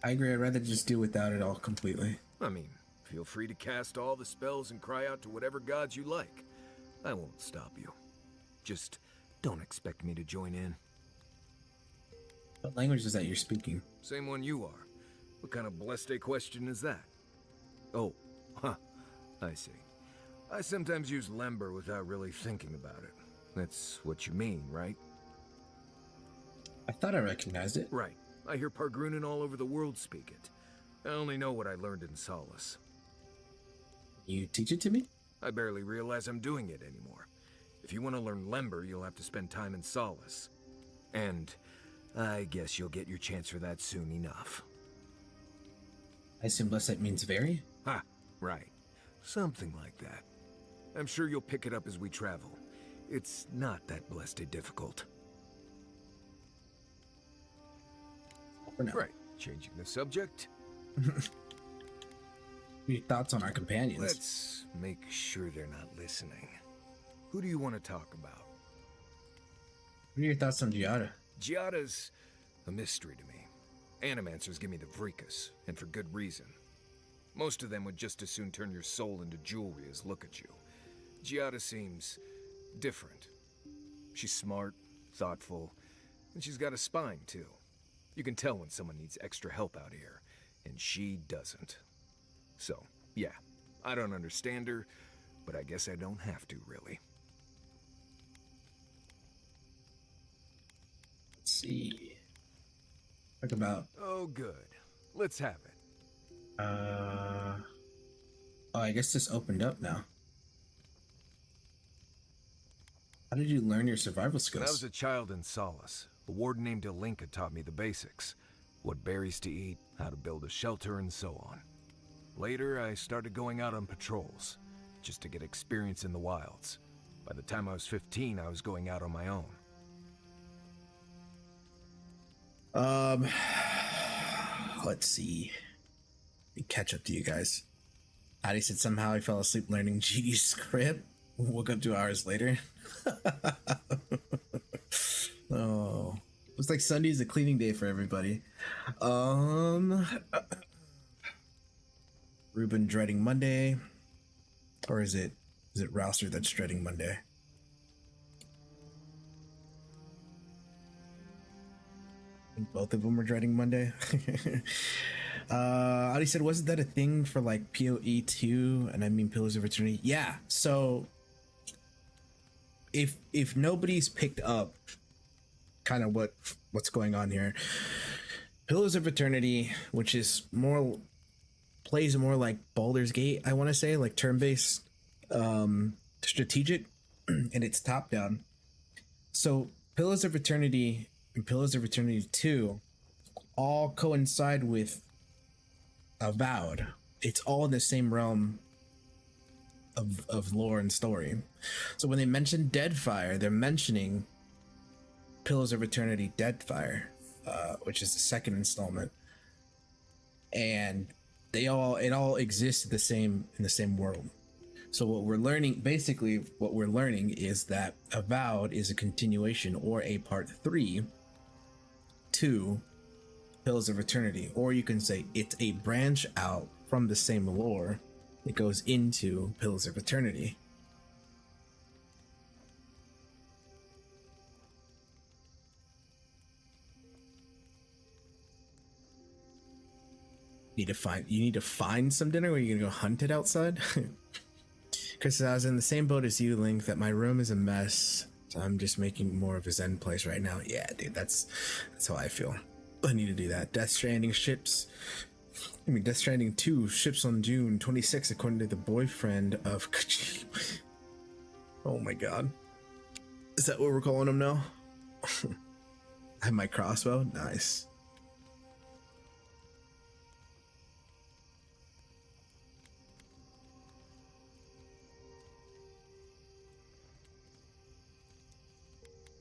I agree. I'd rather just do without it all completely. I mean, feel free to cast all the spells and cry out to whatever gods you like. I won't stop you. Just don't expect me to join in. What language is that you're speaking? Same one you are. What kind of blessed question is that? Oh, huh. I see. I sometimes use Lember without really thinking about it. That's what you mean, right? I thought I recognized it. Right. I hear Pargrunan all over the world speak it. I only know what I learned in Solace. You teach it to me? I barely realize I'm doing it anymore. If you want to learn Lember, you'll have to spend time in Solace. And I guess you'll get your chance for that soon enough. I assume blessed means very? Ha, right. Something like that. I'm sure you'll pick it up as we travel. It's not that blessed difficult. For now. Right. Changing the subject. Your thoughts on our companions? Let's make sure they're not listening. Who do you want to talk about? What are your thoughts on Giada? Giada's a mystery to me. Animancers give me the vricus, and for good reason. Most of them would just as soon turn your soul into jewelry as look at you. Giada seems different. She's smart, thoughtful, and she's got a spine, too. You can tell when someone needs extra help out here, and she doesn't. So, yeah, I don't understand her, but I guess I don't have to, really. Let's see. Talk about... Oh, good. Let's have it. Oh, I guess this opened up now. How did you learn your survival skills? When I was a child in Solace, a warden named Ilinka taught me the basics. What berries to eat, how to build a shelter, and so on. Later, I started going out on patrols, just to get experience in the wilds. By the time I was 15, I was going out on my own. Let's see. Let me catch up to you guys. Addie said somehow he fell asleep learning GD's script. Woke up 2 hours later. Oh, looks like Sunday's a cleaning day for everybody. Ruben dreading Monday, or is it Rouser that's dreading Monday? I think both of them are dreading Monday. Audie said, wasn't that a thing for like PoE 2? And I mean Pillars of Eternity. Yeah. So if nobody's picked up kind of what's going on here, Pillars of Eternity, which is plays more like Baldur's Gate, I want to say, like turn-based strategic, and it's top down. So Pillars of Eternity and Pillars of Eternity 2 all coincide with Avowed. It's all in the same realm of lore and story. So when they mention Deadfire, they're mentioning Pillars of Eternity Deadfire, which is the second installment, and it all exists in the same world. So what we're learning, basically, is that Avowed is a continuation or a part 3 to Pillars of Eternity, or you can say it's a branch out from the same lore that goes into Pillars of Eternity. You need to find some dinner, or are you gonna go hunt it outside? Because I was in the same boat as you, Link, that my room is a mess. So I'm just making more of a zen place right now. Yeah, dude, that's how I feel. I need to do that. Death Stranding 2 ships on June 26th, according to the boyfriend of Kojima. Oh my god. Is that what we're calling him now? I have my crossbow. Nice.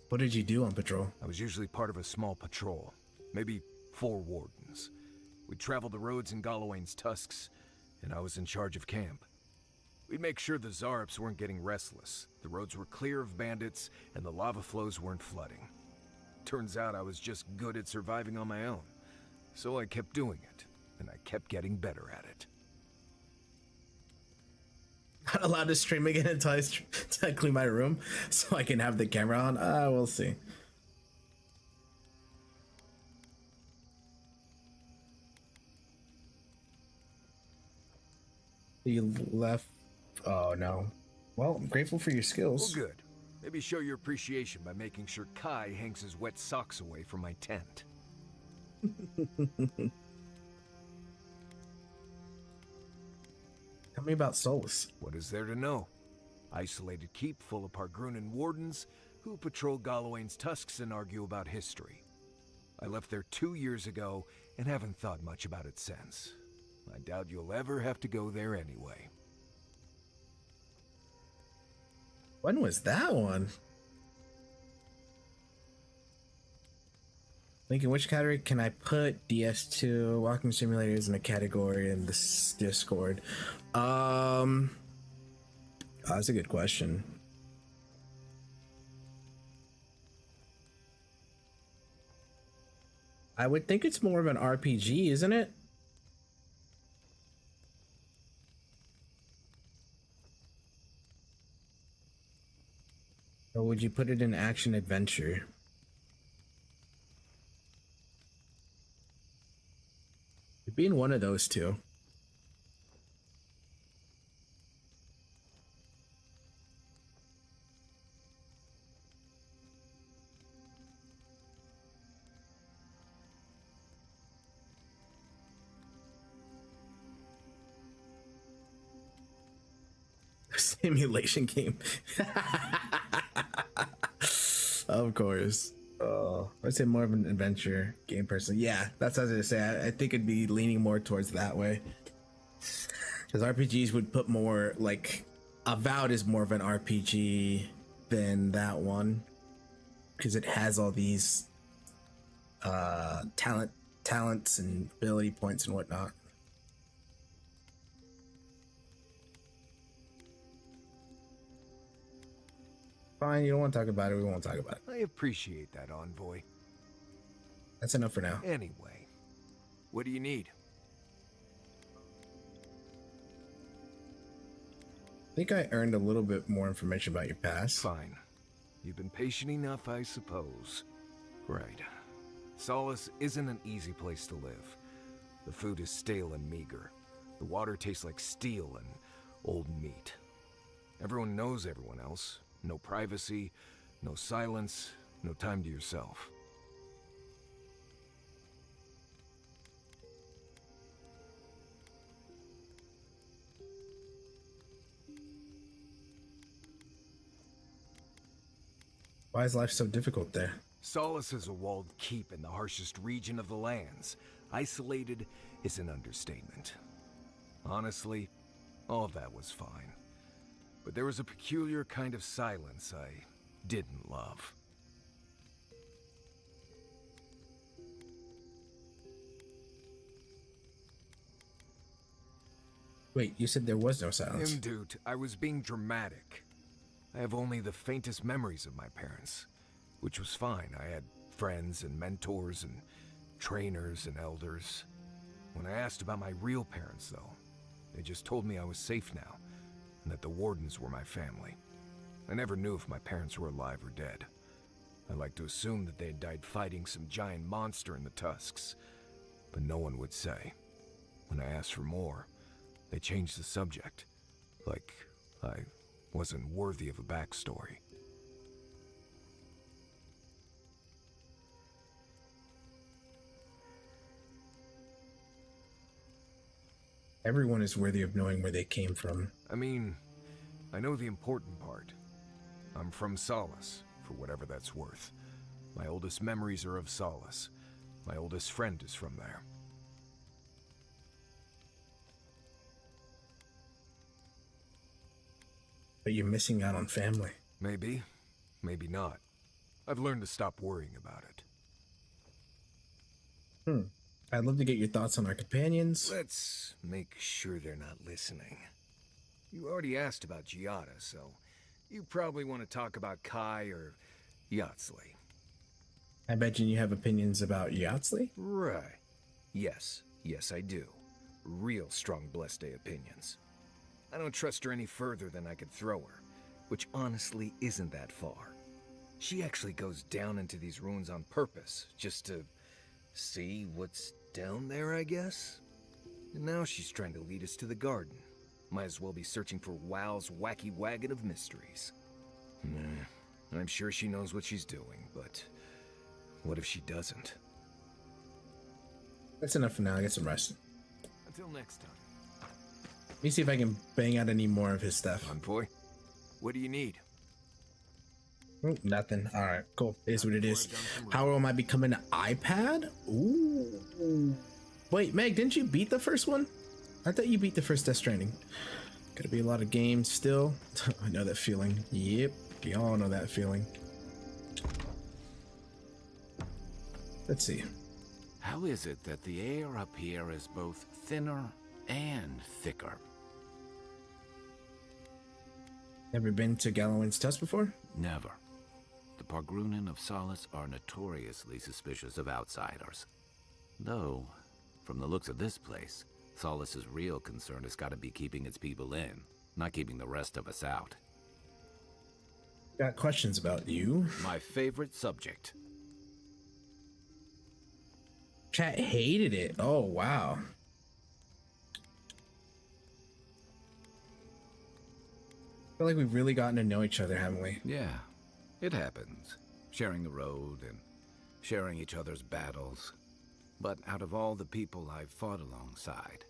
What did you do on patrol? I was usually part of a small patrol, maybe 4 wardens. We'd travel the roads in Galawain's tusks, and I was in charge of camp. We'd make sure the Zarps weren't getting restless, the roads were clear of bandits, and the lava flows weren't flooding. Turns out I was just good at surviving on my own, so I kept doing it, and I kept getting better at it. Not allowed to stream again until I clean my room so I can have the camera on. We'll see. You left. Oh no. Well, I'm grateful for your skills. Well, good. Maybe show your appreciation by making sure Kai hangs his wet socks away from my tent. Tell me about Solus. What is there to know? Isolated keep full of Pargrunan wardens who patrol Galawain's tusks and argue about history. I left there 2 years ago and haven't thought much about it since. I doubt you'll ever have to go there anyway. When was that one? Thinking, which category can I put DS2 walking simulators in a category in this Discord? That's a good question. I would think it's more of an RPG, isn't it? Or would you put it in action adventure? It'd be in one of those two. Simulation game. Of course. Oh, I'd say more of an adventure game person. Yeah, that's what I was gonna say. I think it'd be leaning more towards that way. Because RPGs would put more, like, Avowed is more of an RPG than that one. Because it has all these talents and ability points and whatnot. Fine, you don't want to talk about it, we won't talk about it. I appreciate that, Envoy. That's enough for now. Anyway, what do you need? I think I earned a little bit more information about your past. Fine. You've been patient enough, I suppose. Right. Solace isn't an easy place to live. The food is stale and meager. The water tastes like steel and old meat. Everyone knows everyone else. No privacy, no silence, no time to yourself. Why is life so difficult there? Solace is a walled keep in the harshest region of the lands. Isolated is an understatement. Honestly, all of that was fine. But there was a peculiar kind of silence I didn't love. Wait, you said there was no silence. Dude, I was being dramatic. I have only the faintest memories of my parents, which was fine. I had friends and mentors and trainers and elders. When I asked about my real parents, though, they just told me I was safe now, and that the wardens were my family. I never knew if my parents were alive or dead. I like to assume that they had died fighting some giant monster in the Tusks, but no one would say. When I asked for more, they changed the subject, like I wasn't worthy of a backstory. Everyone is worthy of knowing where they came from. I mean, I know the important part. I'm from Solace, for whatever that's worth. My oldest memories are of Solace. My oldest friend is from there. But you're missing out on family. Maybe, maybe not. I've learned to stop worrying about it. I'd love to get your thoughts on our companions. Let's make sure they're not listening. You already asked about Giada, so you probably want to talk about Kai or Yatsley. I imagine you have opinions about Yatsley? Right. Yes, I do. Real strong Blessed Day opinions. I don't trust her any further than I could throw her, which honestly isn't that far. She actually goes down into these ruins on purpose, just to see what's down there, I guess? And now she's trying to lead us to the garden. Might as well be searching for WoW's wacky wagon of mysteries. I'm sure she knows what she's doing, but what if she doesn't? That's enough for now. I get some rest. Until next time. Let me see if I can bang out any more of his stuff. Boy, what do you need? Nothing. All right, cool. It is what it is. How will I become an iPad? Ooh. Wait, Meg, didn't you beat the first one? I thought you beat the first Death Stranding. Gotta be a lot of games still. I know that feeling. Yep, we all know that feeling. Let's see. How is it that the air up here is both thinner and thicker? Never been to Galloway's Tusk before? Never. The Pargrunen of Solace are notoriously suspicious of outsiders. Though, from the looks of this place, Solace's real concern has got to be keeping its people in, not keeping the rest of us out. Got questions about you. My favorite subject. Chat hated it. Oh, wow. I feel like we've really gotten to know each other, haven't we? Yeah, it happens. Sharing the road and sharing each other's battles. But out of all the people I've fought alongside,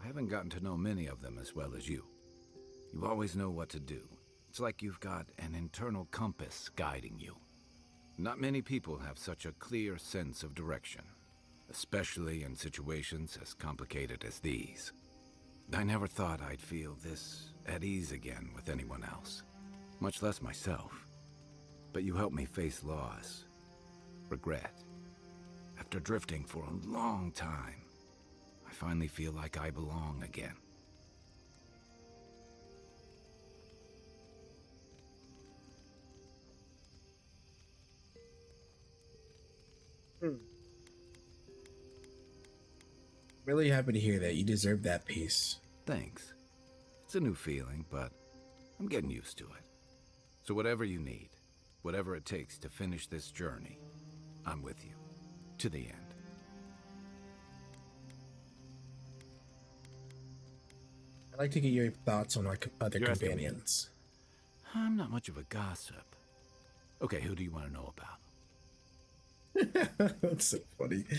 I haven't gotten to know many of them as well as you. You always know what to do. It's like you've got an internal compass guiding you. Not many people have such a clear sense of direction, especially in situations as complicated as these. I never thought I'd feel this at ease again with anyone else, much less myself. But you helped me face loss, regret. After drifting for a long time, I finally feel like I belong again. Really happy to hear that. You deserve that peace. Thanks. It's a new feeling, but I'm getting used to it. So whatever you need, whatever it takes to finish this journey, I'm with you. To the end. I'd like to get your thoughts on like other companions. I'm not much of a gossip. Okay, who do you want to know about? That's so funny. I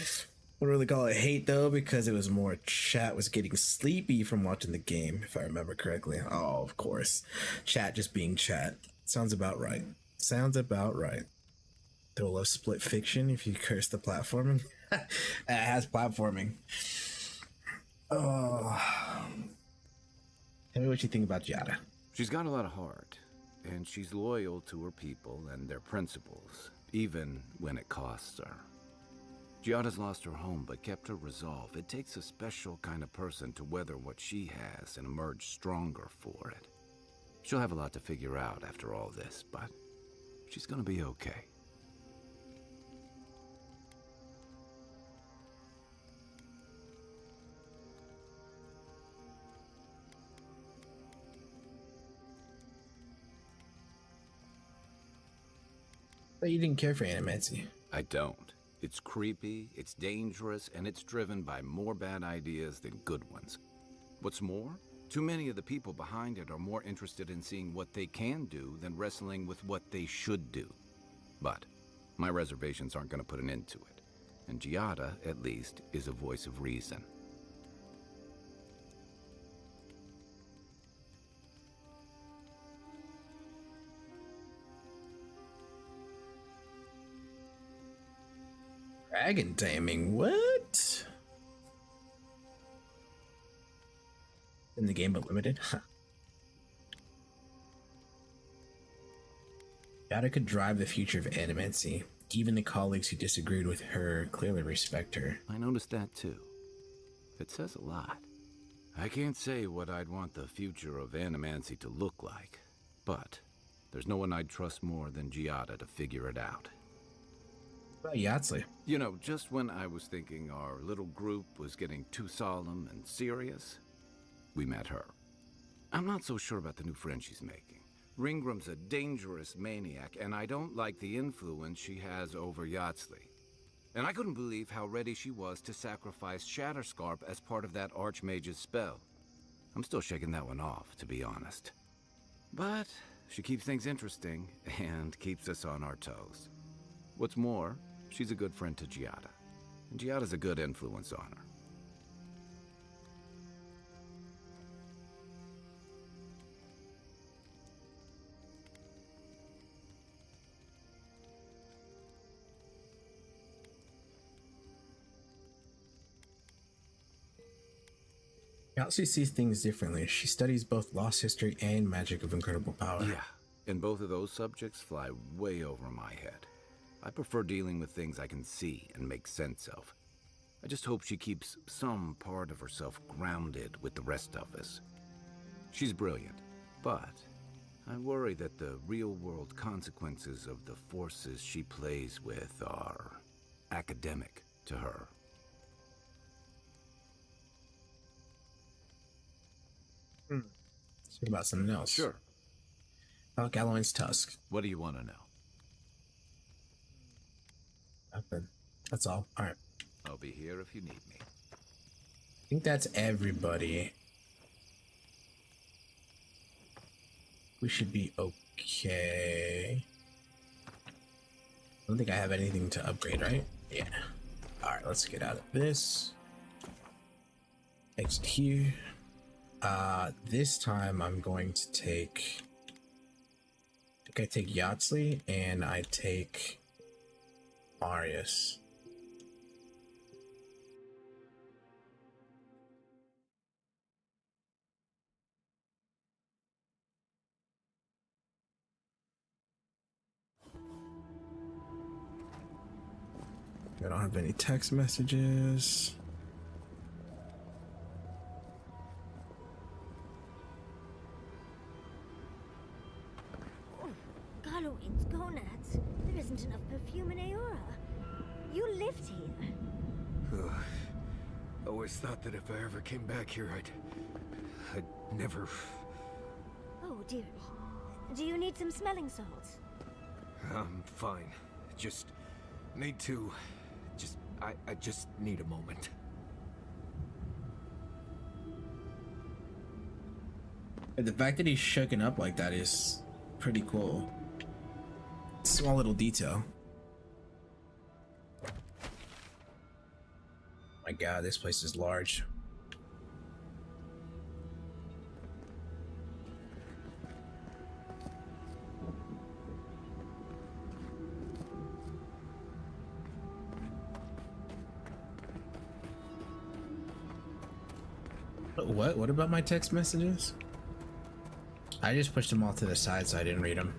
don't really call it hate though, because it was more chat was getting sleepy from watching the game, if I remember correctly. Oh, of course. Chat just being chat. Sounds about right. Sounds about right. They'll love split fiction if you curse the platforming. It has platforming. Oh. Tell me what you think about Giada. She's got a lot of heart, and she's loyal to her people and their principles, even when it costs her. Giada's lost her home, but kept her resolve. It takes a special kind of person to weather what she has and emerge stronger for it. She'll have a lot to figure out after all this, but she's gonna be okay. But you didn't care for Animancy. I don't. It's creepy, it's dangerous, and it's driven by more bad ideas than good ones. What's more, too many of the people behind it are more interested in seeing what they can do than wrestling with what they should do. But my reservations aren't going to put an end to it. And Giada, at least, is a voice of reason. Dragon taming, what? In the game but limited? Huh. Yada could drive the future of Animancy. Even the colleagues who disagreed with her clearly respect her. I noticed that too. It says a lot. I can't say what I'd want the future of Animancy to look like, but there's no one I'd trust more than Giada to figure it out. What about Yatsley? You know, just when I was thinking our little group was getting too solemn and serious, we met her. I'm not so sure about the new friend she's making. Ringram's a dangerous maniac, and I don't like the influence she has over Yatsley. And I couldn't believe how ready she was to sacrifice Shatterscarp as part of that Archmage's spell. I'm still shaking that one off, to be honest. But she keeps things interesting and keeps us on our toes. What's more, she's a good friend to Giada, and Giada's a good influence on her. Yatsley sees things differently. She studies both lost history and magic of incredible power. Yeah, and both of those subjects fly way over my head. I prefer dealing with things I can see and make sense of. I just hope she keeps some part of herself grounded with the rest of us. She's brilliant, but I worry that the real-world consequences of the forces she plays with are academic to her. Let's talk about something else. Sure. About Galloway's tusk. What do you want to know? Nothing. That's all. Alright. I'll be here if you need me. I think that's everybody. We should be okay. I don't think I have anything to upgrade, right? Yeah. Alright, let's get out of this. Exit here. This time I'm going to take... I think I take Yatsley and I take Marius. I don't have any text messages. Galloway's gonads. There isn't enough perfume in Aora. You lived here. I always thought that if I ever came back here, I'd never... Oh dear. Do you need some smelling salts? I'm fine. Just need to... I just need a moment. The fact that he's shooken up like that is pretty cool. Small little detail. My god, this place is large. What? What about my text messages? I just pushed them all to the side so I didn't read them.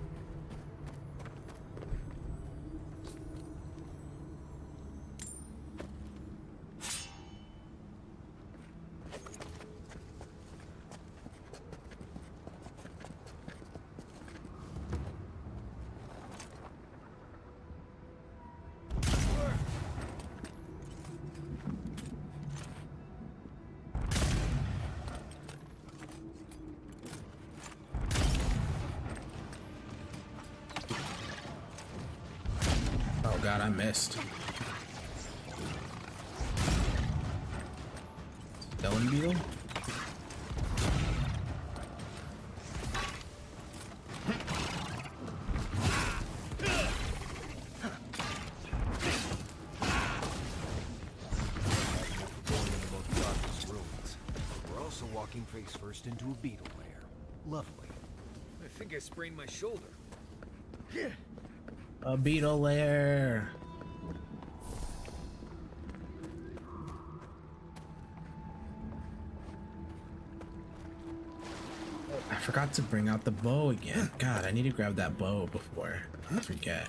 god, I missed. Stone beetle? We're also walking face first into a beetle lair. Lovely. I think I sprained my shoulder. A beetle lair. I forgot to bring out the bow again. God, I need to grab that bow before I forget.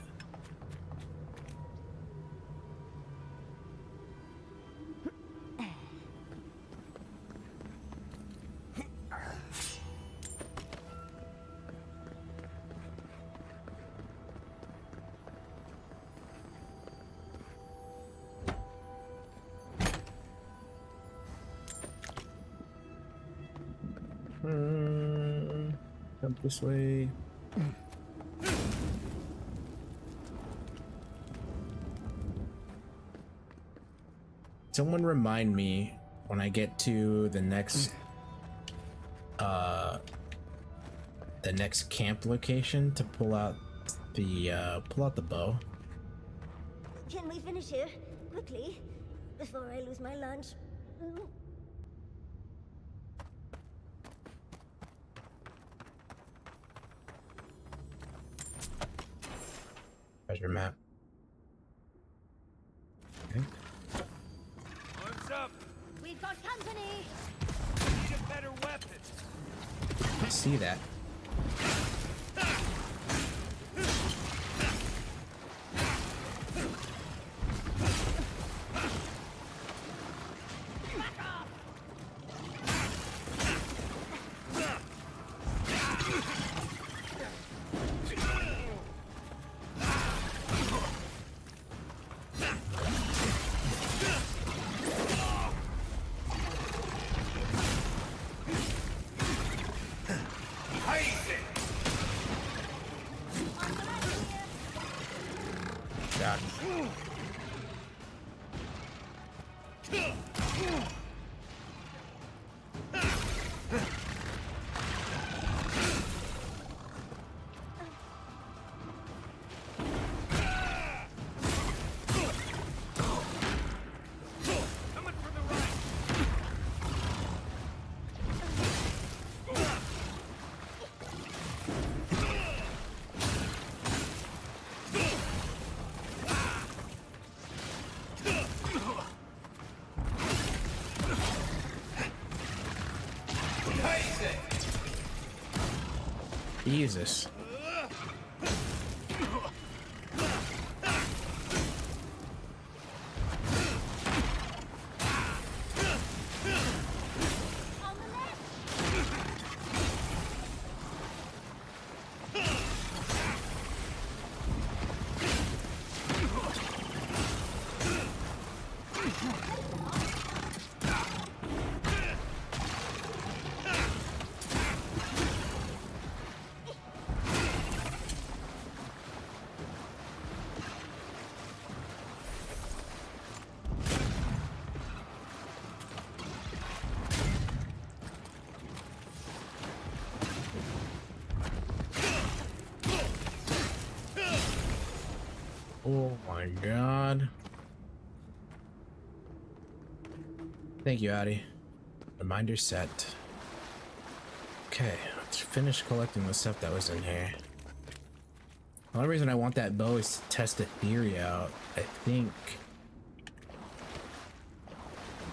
Up this way. Someone remind me when I get to the next camp location to pull out the bow. Can we finish here quickly before I lose my lunch? Treasure map. Okay. Arms up! We've got company! Need a better weapon! I see that. Jesus. Oh my god. Thank you, Addie. Reminder set. Okay, let's finish collecting the stuff that was in here. The only reason I want that bow is to test a theory out. I think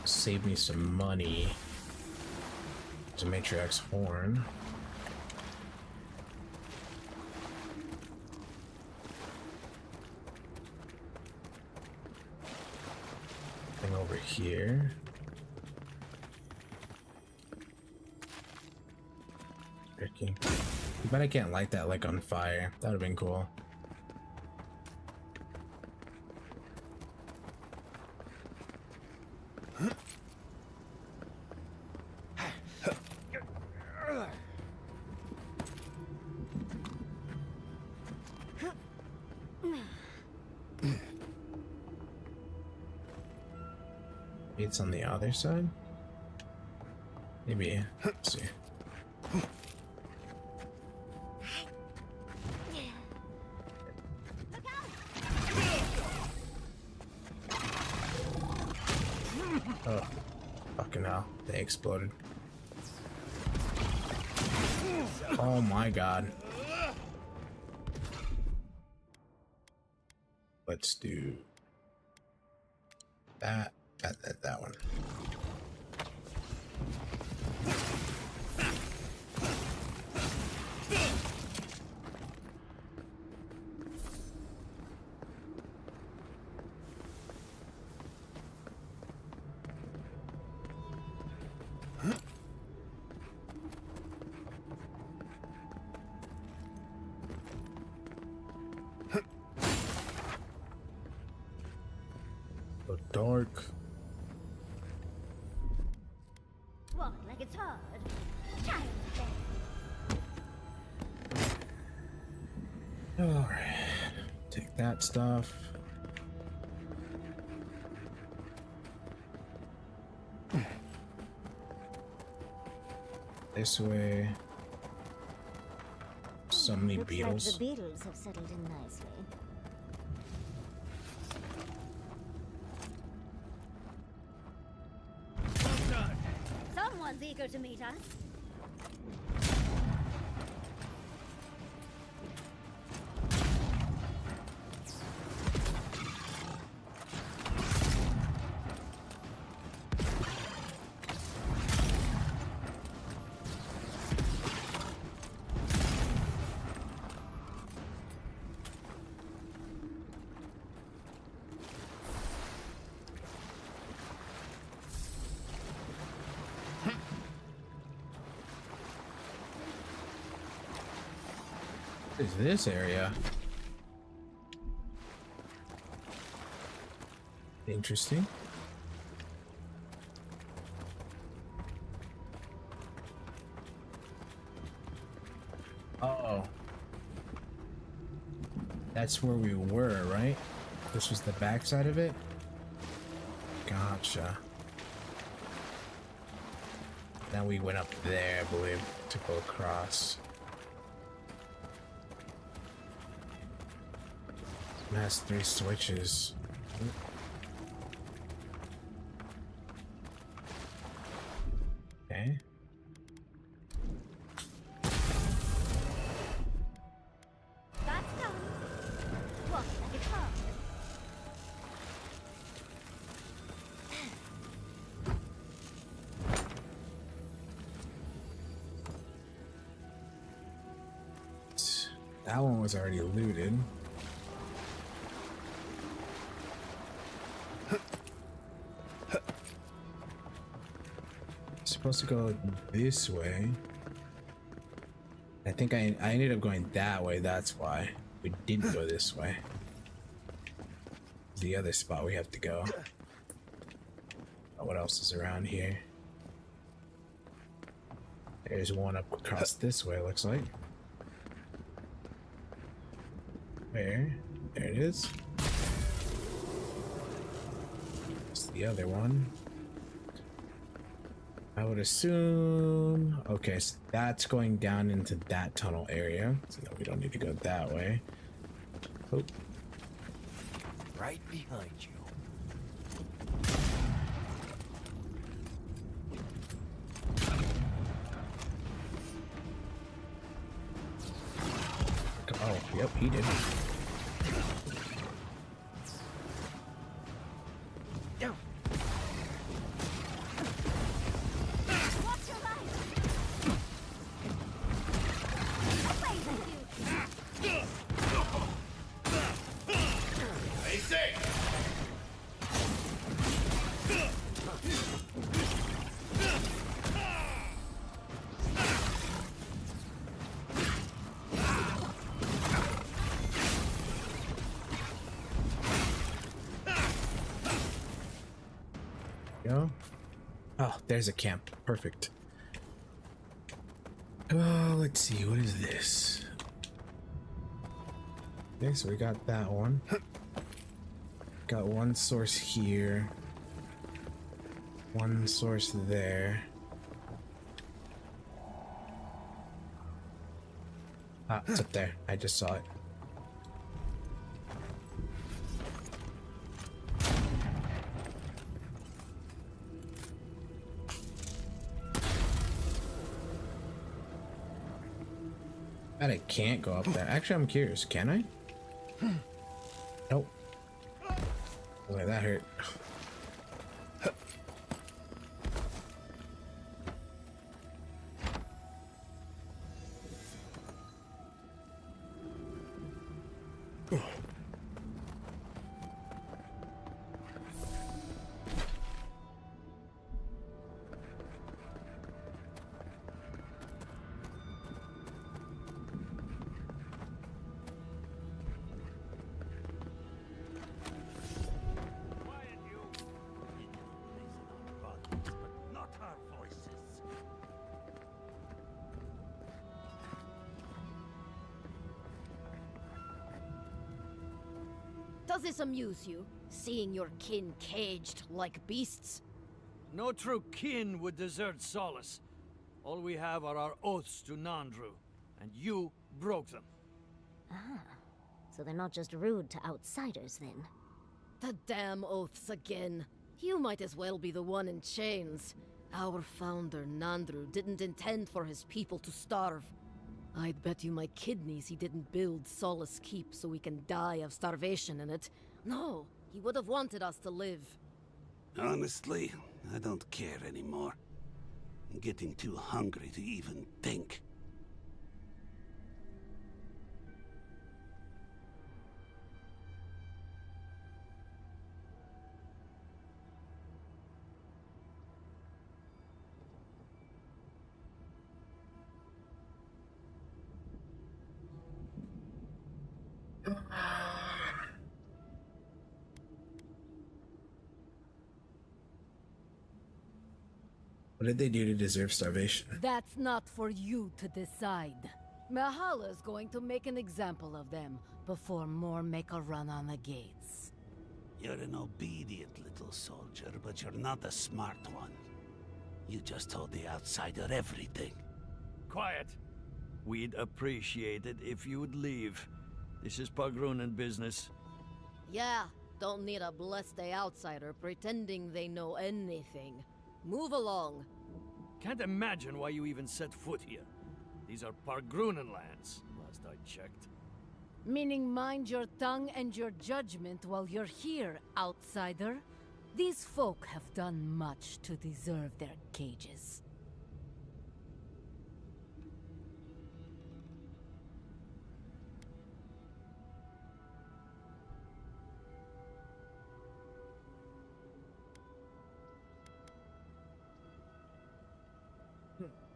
save me some money. There's a Matriarch's horn. Thing over here. Tricky. I bet I can't light that like on fire. That would have been cool. It's on the other side? Maybe. Let's see. Oh, fucking hell. They exploded. Oh my god. Let's do that one. So dark. Walk like it's hard. Child. Alright. Take that stuff. This way. So many Looks beetles. like the beetles have settled in nicely. Someone's eager to meet us. What is this area? Interesting. Oh. That's where we were, right? This was the backside of it? Gotcha. Now we went up there, I believe, to go across. Has 3 switches. Okay. That's done. Walk like it's hard. That one was already looted. Supposed to go this way. I think I ended up going that way. That's why we didn't go this way. The other spot we have to go. Oh, what else is around here? There's one up across this way, looks like. Where? There it is. It's the other one. I would assume... Okay, so that's going down into that tunnel area. So that we don't need to go that way. Oh. Right behind you. Oh, yep, he did. Oh, there's a camp. Perfect. Let's see. What is this? Okay, so we got that one. Got one source here. One source there. Ah, it's up there. I just saw it. Bet I can't go up there. Actually, I'm curious. Can I? Nope. Boy, that hurt. Does this amuse you, seeing your kin caged like beasts? No true kin would desert Solace. All we have are our oaths to Nandru, and you broke them. Ah, so they're not just rude to outsiders then. The damn oaths again. You might as well be the one in chains. Our founder, Nandru, didn't intend for his people to starve. I'd bet you my kidneys he didn't build Solace Keep so we can die of starvation in it. No, he would have wanted us to live. Honestly, I don't care anymore. I'm getting too hungry to even think. What did they do to deserve starvation? That's not for you to decide. Mahala's going to make an example of them before more make a run on the gates. You're an obedient little soldier, but you're not a smart one. You just told the outsider everything. Quiet. We'd appreciate it if you would leave. This is Pagrunan business. Yeah, don't need a blessed outsider pretending they know anything. Move along. Can't imagine why you even set foot here. These are Pargrunan lands, last I checked. Meaning mind your tongue and your judgment while you're here, outsider. These folk have done much to deserve their cages.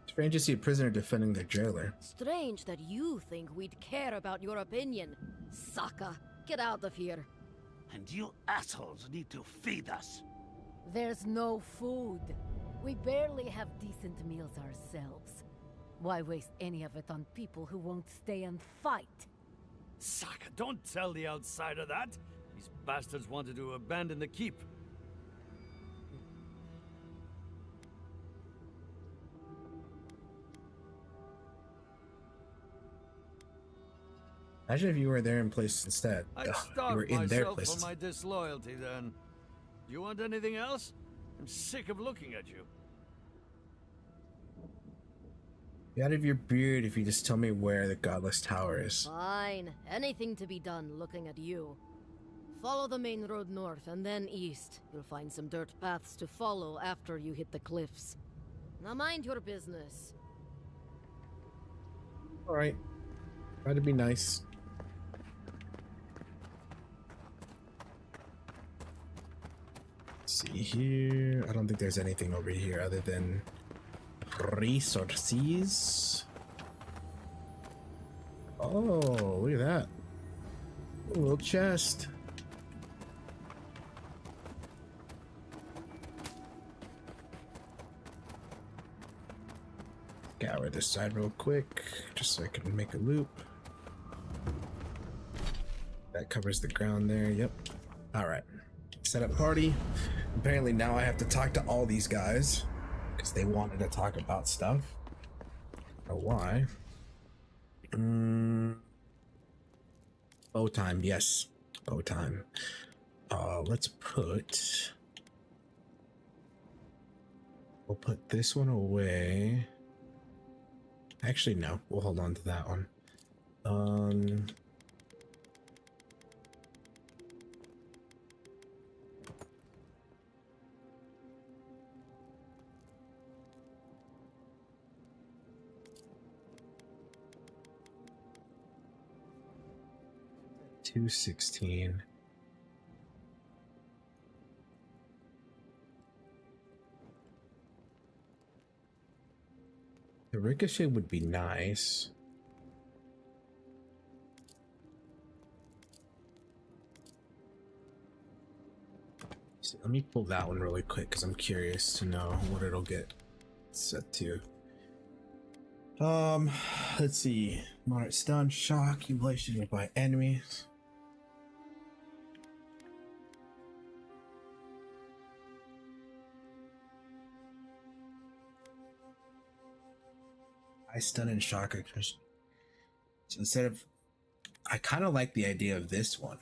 Strange to see a prisoner defending their jailer. Strange that you think we'd care about your opinion. Saka, get out of here. And you assholes need to feed us. There's no food. We barely have decent meals ourselves. Why waste any of it on people who won't stay and fight? Saka, don't tell the outsider that. These bastards wanted to abandon the keep. Imagine if you were there in place instead. I'd You starve were in their myself place. for my disloyalty then. Do you want anything else? I'm sick of looking at you. Be out of your beard if you just tell me where the Godless Tower is. Fine. Anything to be done looking at you. Follow the main road north and then east. You'll find some dirt paths to follow after you hit the cliffs. Now mind your business. Alright. Try to be nice. See here. I don't think there's anything over here other than resources. Oh, look at that. A little chest. Scour this side real quick, just so I can make a loop. That covers the ground there, yep. Alright. Set up party. Apparently now I have to talk to all these guys because they wanted to talk about stuff. I don't know why. Bow time, yes. Bow time. Let's put... We'll put this one away. Actually, no. We'll hold on to that one. 216. The ricochet would be nice. So let me pull that one really quick because I'm curious to know what it'll get set to. Let's see. Moderate stun, shock, accumulation by enemies. I stun and shock. So instead of, I kind of like the idea of this one.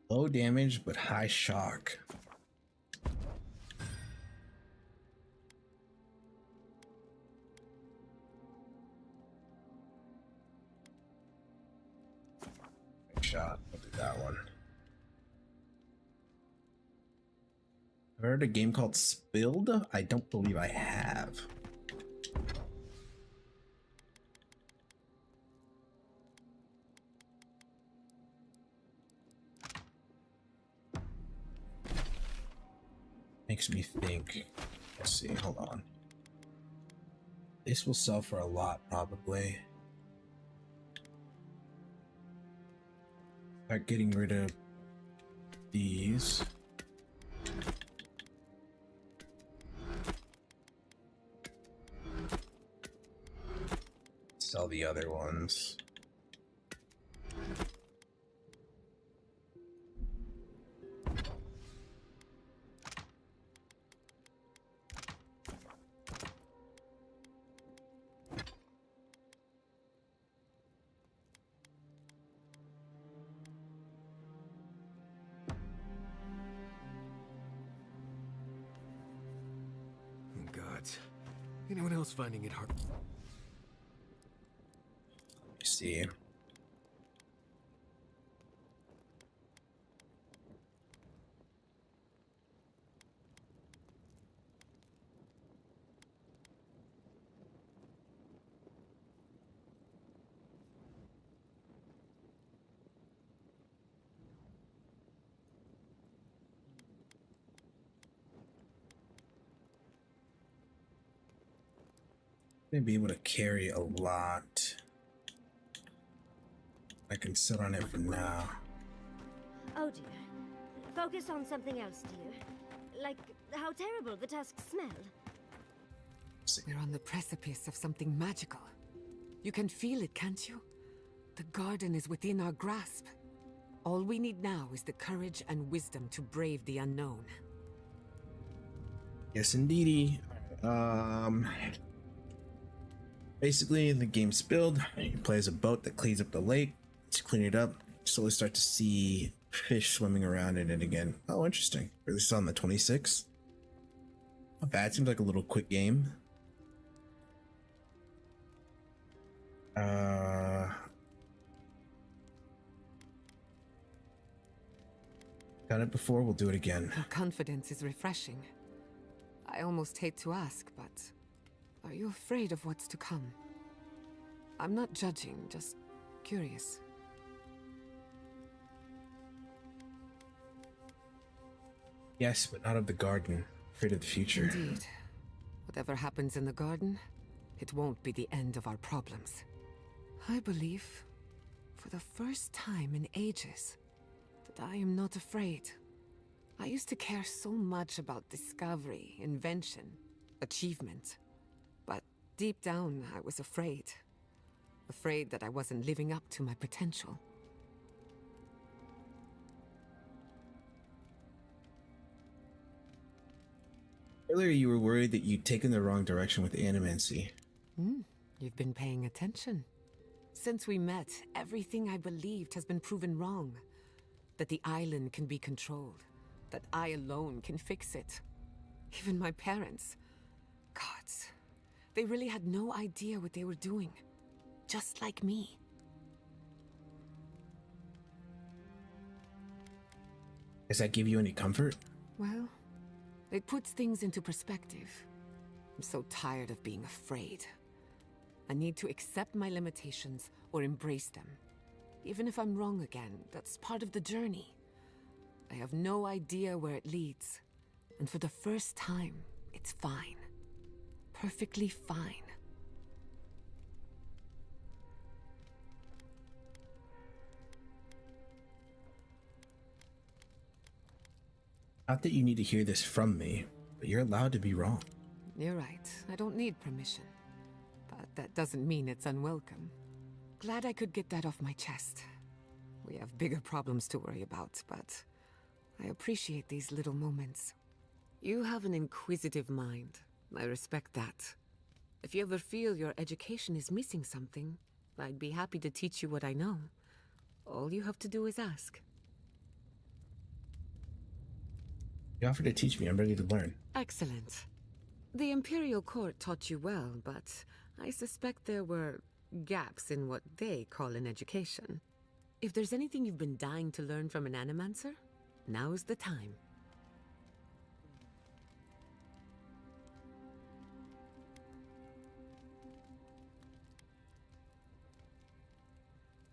Low damage, but high shock. Shot. I'll do that one. I've heard a game called Spilled. I don't believe I have. Makes me think. Let's see, hold on. This will sell for a lot, probably. Start getting rid of these. Sell the other ones. Anyone else finding it hard? Let me see. Gonna be able to carry a lot. I can sit on it for now. Oh dear. Focus on something else, dear. Like how terrible the tusks smell. We're on the precipice of something magical. You can feel it, can't you? The garden is within our grasp. All we need now is the courage and wisdom to brave the unknown. Yes, indeedy. Basically, the game Spilled. You play as a boat that cleans up the lake. To clean it up, you slowly start to see fish swimming around in it again. Oh, interesting. Released on the 26th. Not bad. Seems like a little quick game. Done it before, we'll do it again. Your confidence is refreshing. I almost hate to ask, but are you afraid of what's to come? I'm not judging, just curious. Yes, but not of the garden. Afraid of the future. Indeed. Whatever happens in the garden, it won't be the end of our problems. I believe, for the first time in ages, that I am not afraid. I used to care so much about discovery, invention, achievement. But deep down, I was afraid. Afraid that I wasn't living up to my potential. Earlier, you were worried that you'd taken the wrong direction with animancy. You've been paying attention. Since we met, everything I believed has been proven wrong. That the island can be controlled. That I alone can fix it. Even my parents. Gods. They really had no idea what they were doing. Just like me. Does that give you any comfort? Well, it puts things into perspective. I'm so tired of being afraid. I need to accept my limitations or embrace them. Even if I'm wrong again, that's part of the journey. I have no idea where it leads. And for the first time, it's fine. Perfectly fine. Not that you need to hear this from me, but you're allowed to be wrong. You're right. I don't need permission. But that doesn't mean it's unwelcome. Glad I could get that off my chest. We have bigger problems to worry about, but I appreciate these little moments. You have an inquisitive mind. I respect that. If you ever feel your education is missing something, I'd be happy to teach you what I know. All you have to do is ask. You offered to teach me. I'm ready to learn. Excellent. The Imperial Court taught you well, but I suspect there were gaps in what they call an education. If there's anything you've been dying to learn from an animancer, now's the time.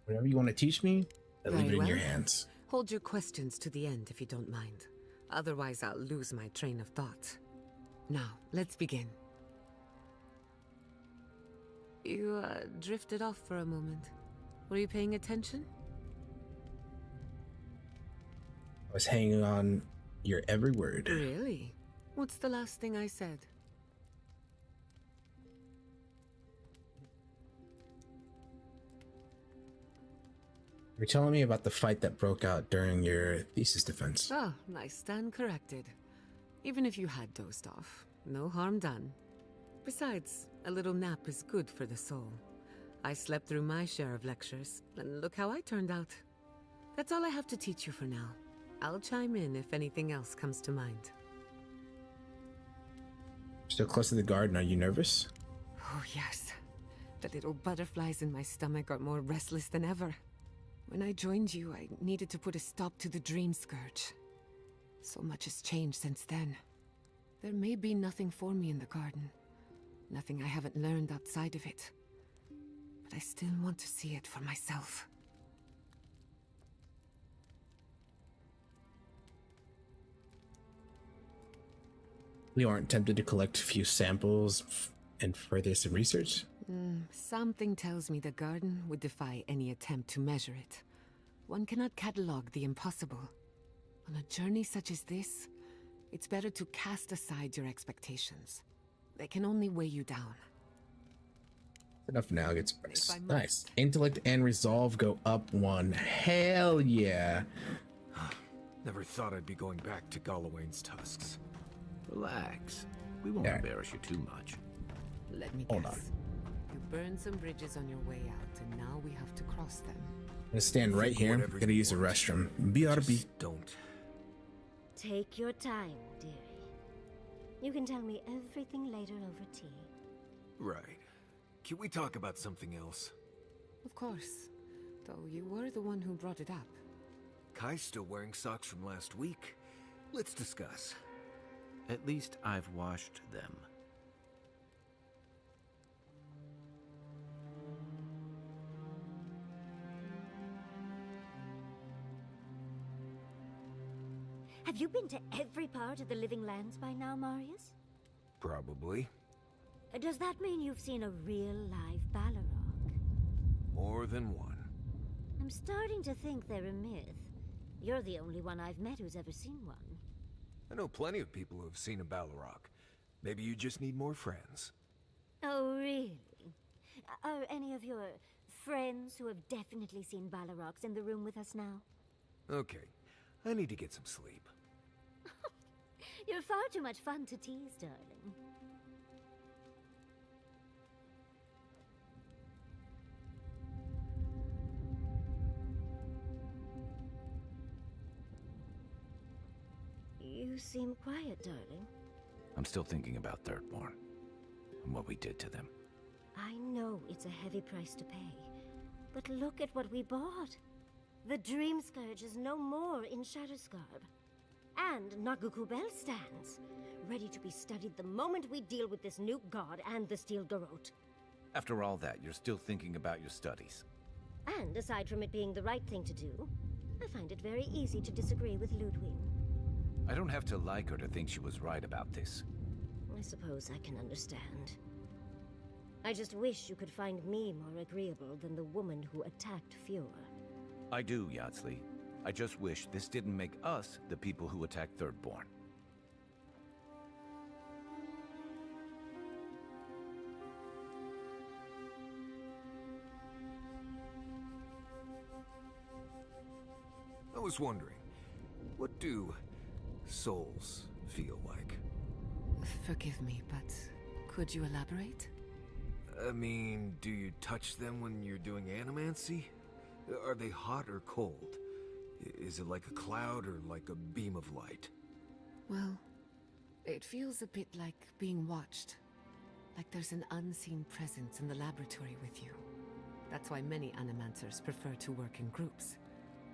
Whatever you want to teach me, I leave it in your well. hands. Hold your questions to the end if you don't mind. Otherwise, I'll lose my train of thought. Now, let's begin. You, drifted off for a moment. Were you paying attention? I was hanging on your every word. Really? What's the last thing I said? You're telling me about the fight that broke out during your thesis defense. Ah, I stand corrected. Even if you had dozed off, no harm done. Besides, a little nap is good for the soul. I slept through my share of lectures, and look how I turned out. That's all I have to teach you for now. I'll chime in if anything else comes to mind. Still close to the garden, are you nervous? Oh, yes. The little butterflies in my stomach are more restless than ever. When I joined you, I needed to put a stop to the Dream Scourge. So much has changed since then. There may be nothing for me in the garden. Nothing I haven't learned outside of it. But I still want to see it for myself. You aren't tempted to collect a few samples and further some research? Something tells me the garden would defy any attempt to measure it. One cannot catalog the impossible. On a journey such as this, it's better to cast aside your expectations. They can only weigh you down. Enough now gets nice. Intellect and resolve go up one. Hell yeah. Never thought I'd be going back to Gallowayne's tusks. Relax. We won't embarrass you too much. Let me guess. You burned some bridges on your way out, and now we have to cross them. I'm gonna stand right here. I'm gonna use the restroom. BRB. Don't. Take your time, dearie. You can tell me everything later over tea. Right. Can we talk about something else? Of course. Though you were the one who brought it up. Kai's still wearing socks from last week. Let's discuss. At least I've washed them. Have you been to every part of the Living Lands by now, Marius? Probably. Does that mean you've seen a real live Balrog? More than one. I'm starting to think they're a myth. You're the only one I've met who's ever seen one. I know plenty of people who have seen a Balrog. Maybe you just need more friends. Oh, really? Are any of your friends who have definitely seen Balrogs in the room with us now? Okay, I need to get some sleep. You're far too much fun to tease, darling. You seem quiet, darling. I'm still thinking about Thirdborn and what we did to them. I know it's a heavy price to pay, but look at what we bought. The Dream Scourge is no more in Shatterscarb. And Naguku Bell stands, ready to be studied the moment we deal with this new god and the Steel Garrote. After all that, you're still thinking about your studies. And aside from it being the right thing to do, I find it very easy to disagree with Ludwig. I don't have to like her to think she was right about this. I suppose I can understand. I just wish you could find me more agreeable than the woman who attacked Fiora. I do, Yardsley. I just wish this didn't make us the people who attacked Thirdborn. I was wondering, what do souls feel like? Forgive me, but could you elaborate? I mean, do you touch them when you're doing animancy? Are they hot or cold? Is it like a cloud or like a beam of light? Well, it feels a bit like being watched. Like there's an unseen presence in the laboratory with you. That's why many animancers prefer to work in groups,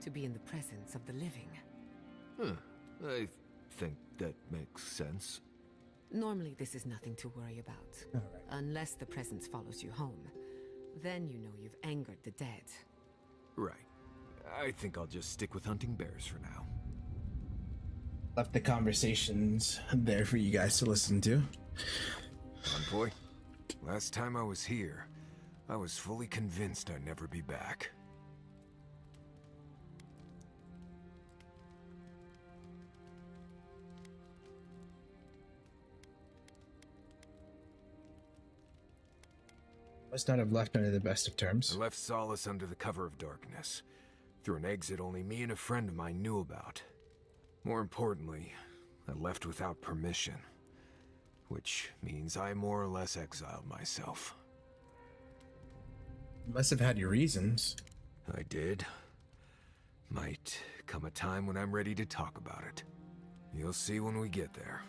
to be in the presence of the living. Huh. I think that makes sense. Normally this is nothing to worry about. Unless the presence follows you home. Then you know you've angered the dead. Right. I think I'll just stick with hunting bears for now. Left the conversations there for you guys to listen to. Envoy, last time I was here, I was fully convinced I'd never be back. Must not have left under the best of terms. I left Solace under the cover of darkness, through an exit only me and a friend of mine knew about. More importantly, I left without permission, which means I more or less exiled myself. You must have had your reasons. I did. Might come a time when I'm ready to talk about it. You'll see when we get there.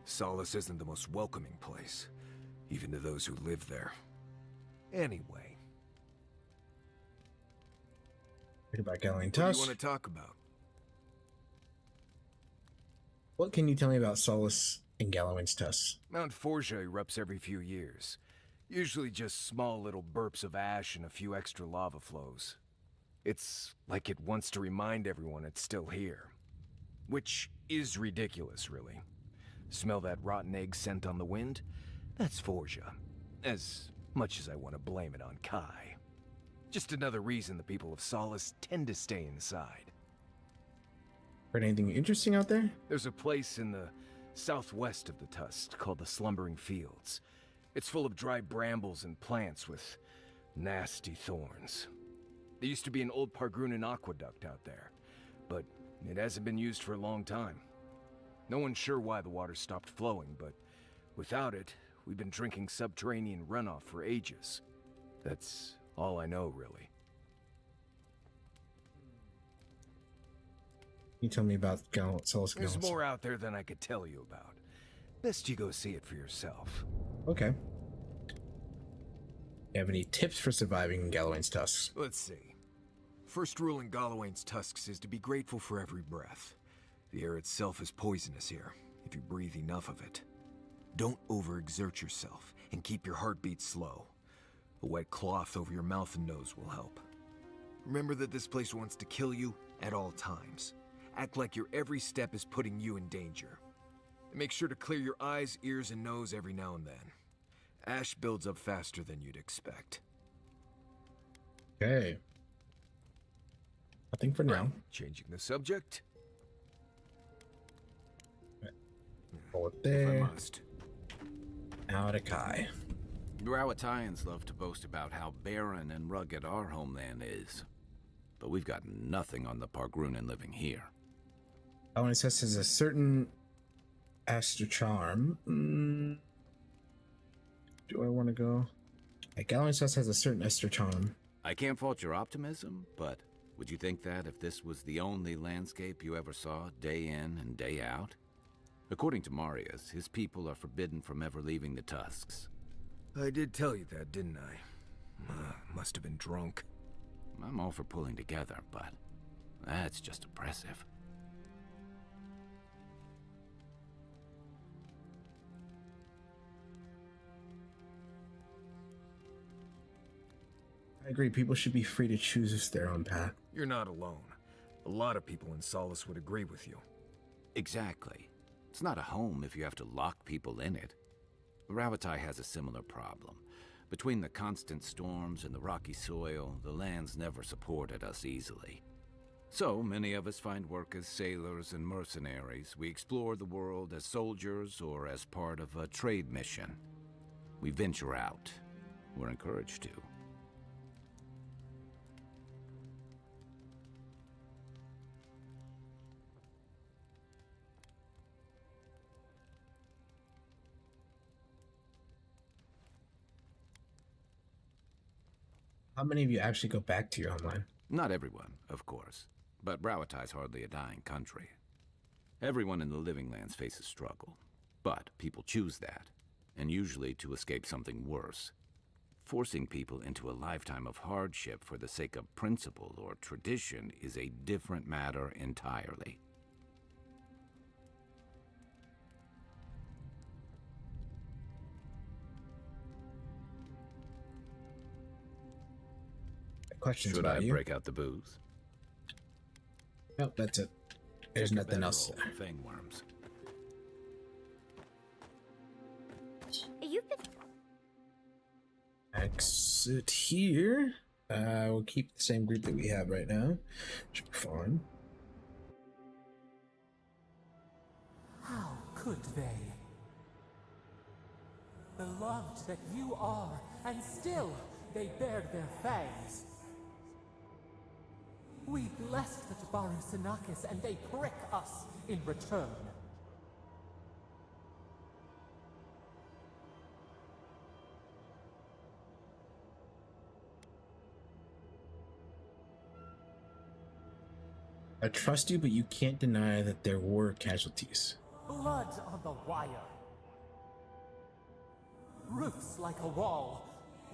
Solace isn't the most welcoming place, even to those who live there. Anyway. What about Gallowing What do Tusk? you want to talk about? What can you tell me about Solace and Gallowing's Tusk? Mount Forja erupts every few years. Usually just small little burps of ash and a few extra lava flows. It's like it wants to remind everyone it's still here. Which is ridiculous, really. Smell that rotten egg scent on the wind? That's Forja. As much as I want to blame it on Kai. Just another reason the people of Solace tend to stay inside. Heard anything interesting out there? There's a place in the southwest of the Tusk called the Slumbering Fields. It's full of dry brambles and plants with nasty thorns. There used to be an old Pargrunan aqueduct out there, but it hasn't been used for a long time. No one's sure why the water stopped flowing, but without it, we've been drinking subterranean runoff for ages. That's all I know, really. Can you tell me about Solace There's Gallowing's? more out there than I could tell you about. Best you go see it for yourself. Okay. You have any tips for surviving Gallowing's Tusks? Let's see. First rule in Gallowayne's Tusks is to be grateful for every breath. The air itself is poisonous here, if you breathe enough of it. Don't overexert yourself, and keep your heartbeat slow. A wet cloth over your mouth and nose will help. Remember that this place wants to kill you at all times. Act like your every step is putting you in danger. And make sure to clear your eyes, ears, and nose every now and then. Ash builds up faster than you'd expect. Okay. Nothing for now. Changing the subject. Pull it If there. I must. Aodakai. Rawatayans love to boast about how barren and rugged our homeland is. But we've got nothing on the Pargrunan living here. Gallinsess has a certain Aster charm. Do I want to go? Gallinsess has a certain Aster charm. I can't fault your optimism, but would you think that if this was the only landscape you ever saw day in and day out? According to Marius, his people are forbidden from ever leaving the Tusks. I did tell you that, didn't I? Must have been drunk. I'm all for pulling together, but that's just impressive. I agree, people should be free to choose their own path. You're not alone. A lot of people in Solace would agree with you. Exactly. It's not a home if you have to lock people in it. Ravatai has a similar problem. Between the constant storms and the rocky soil, the lands never supported us easily. So, many of us find work as sailors and mercenaries. We explore the world as soldiers or as part of a trade mission. We venture out. We're encouraged to. How many of you actually go back to your homeland? Not everyone, of course, but Rawatai's hardly a dying country. Everyone in the Living Lands faces struggle, but people choose that, and usually to escape something worse. Forcing people into a lifetime of hardship for the sake of principle or tradition is a different matter entirely. Questions Should about I you? break out the booze? Nope, that's it. There's Check your nothing else bedroll, there. Fangworms. You've been... Exit here. We'll keep the same group that we have right now. Should be fine. How could they? Beloved that you are, and still they bared their fangs. We blessed the Tabaru-Sanakis, and they prick us in return. I trust you, but you can't deny that there were casualties. Blood on the wire. Roofs like a wall.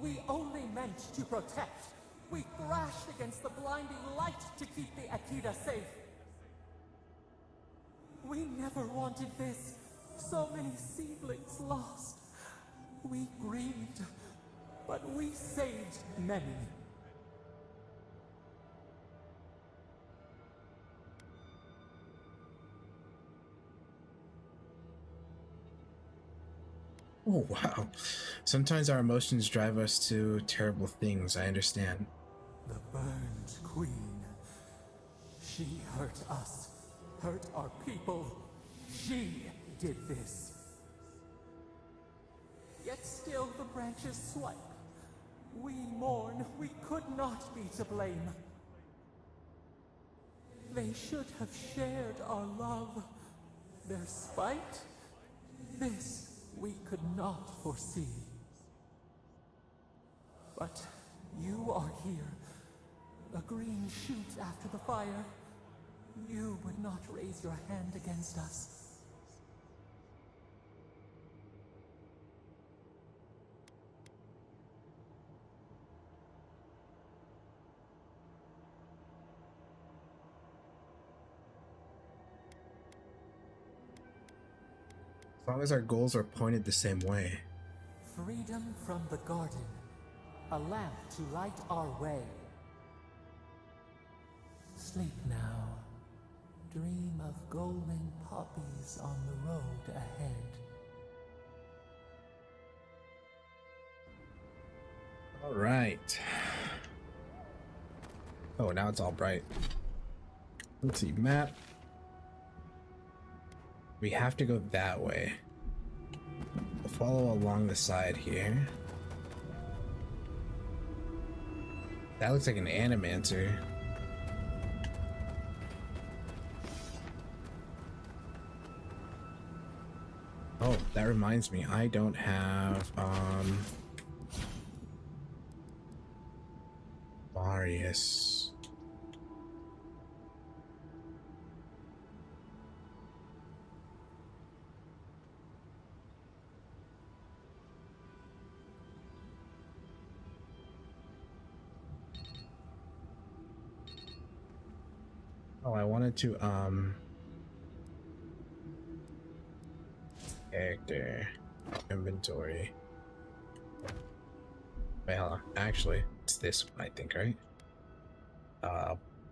We only meant to protect. We thrashed against the blinding light to keep the Akita safe. We never wanted this. So many seedlings lost. We grieved, but we saved many. Oh, wow. Sometimes our emotions drive us to terrible things, I understand. The burned queen. She hurt us, hurt our people. She did this. Yet still the branches swipe. We mourn, we could not be to blame. They should have shared our love. Their spite? This we could not foresee. But you are here. A green shoot after the fire. You would not raise your hand against us. As long as our goals are pointed the same way. Freedom from the garden. A lamp to light our way. Sleep now. Dream of golden poppies on the road ahead. All right. Oh, now it's all bright. Let's see, map. We have to go that way. The follow along the side here. That looks like an animancer. Oh, that reminds me, I don't have Marius. Oh, I wanted to character inventory. Well, actually, it's this one, I think, right?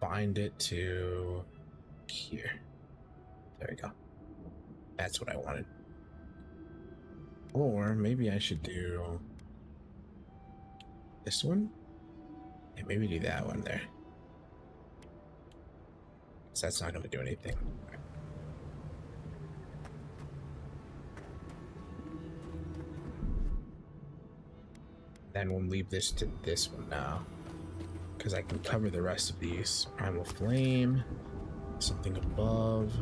Bind it to here. There we go. That's what I wanted. Or maybe I should do this one. Yeah, maybe do that one there. So that's not going to do anything. Then we'll leave this to this one now, because I can cover the rest of these. Primal Flame, something above.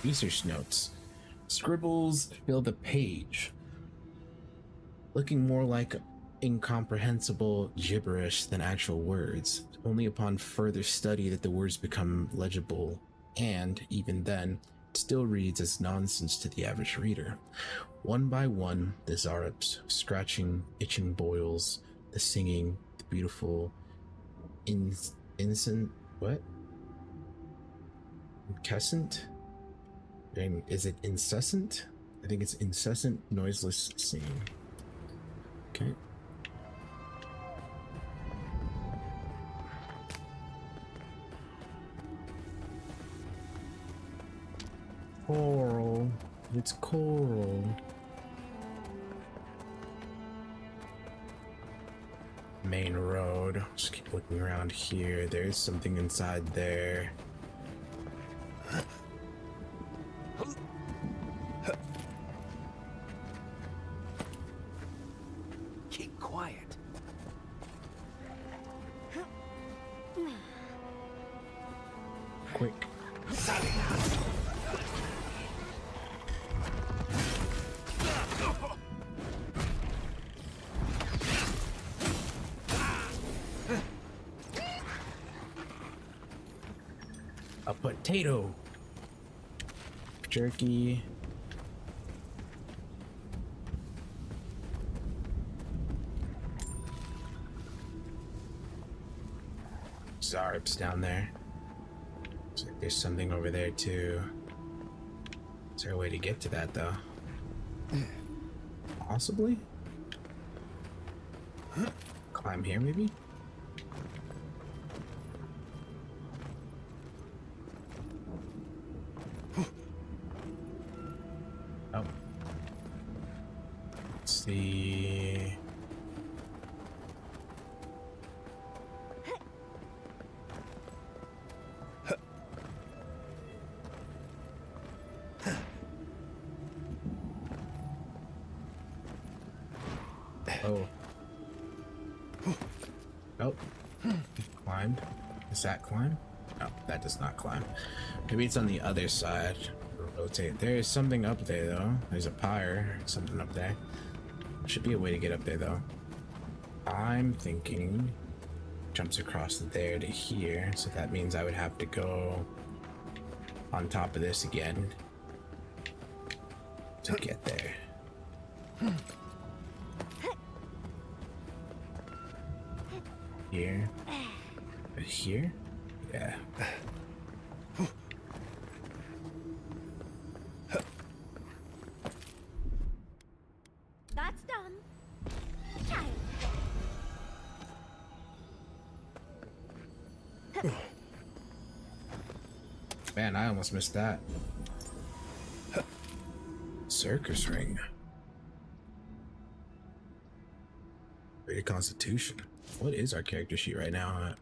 Research notes. Scribbles fill the page, looking more like incomprehensible gibberish than actual words. Only upon further study that the words become legible, and even then, it still reads as nonsense to the average reader. One by one, the Zarabs, scratching, itching boils, the singing, the beautiful, incessant, what? Incessant? Is it incessant? I think it's incessant, noiseless singing. Okay. Coral. It's coral. Main road. Just keep looking around here. There's something inside there. Keep quiet. Quick. A potato. Jerky. Zarbs down there. Looks like there's something over there too. Is there a way to get to that though? Possibly? Climb here maybe? Oh. Let's see. Oh. Nope. Climbed. Does that climb? No, that does not climb. Maybe it's on the other side. Rotate. There is something up there though. There's a pyre. Something up there. Should be a way to get up there though. I'm thinking jumps across there to here, so that means I would have to go on top of this again to get there. Here. Here? Yeah. That's done. Child. Man, I almost missed that. Circus ring. Rated Constitution. What is our character sheet right now?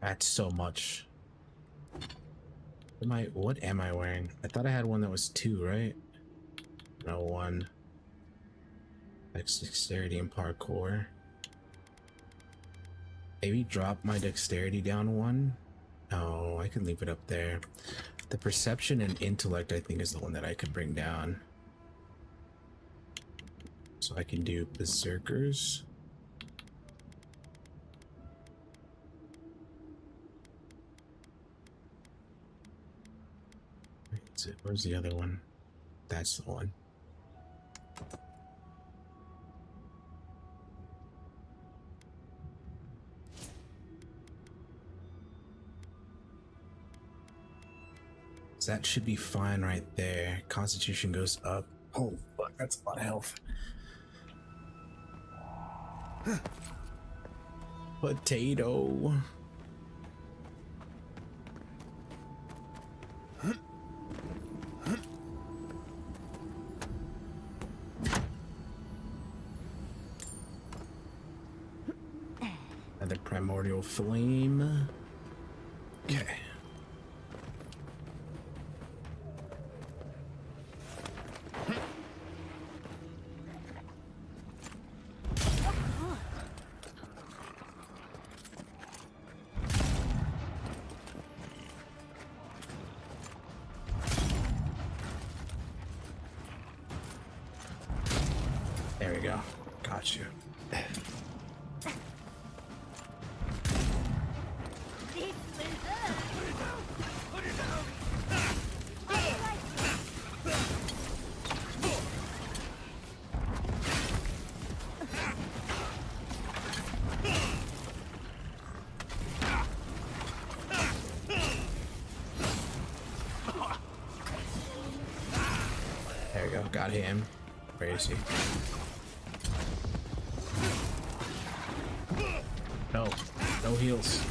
That's so much. What am I wearing? I thought I had one that was 2, right? No, 1. Dexterity and parkour. Maybe drop my dexterity down 1. No, I can leave it up there. The perception and intellect, I think, is the one that I could bring down. So I can do berserkers. Where's the other one? That's the one. So that should be fine right there. Constitution goes up. Oh fuck, that's a lot of health. Potato. Another primordial flame. Okay. There we go. Got you. There we go. Got him. Where is he? No. No heals.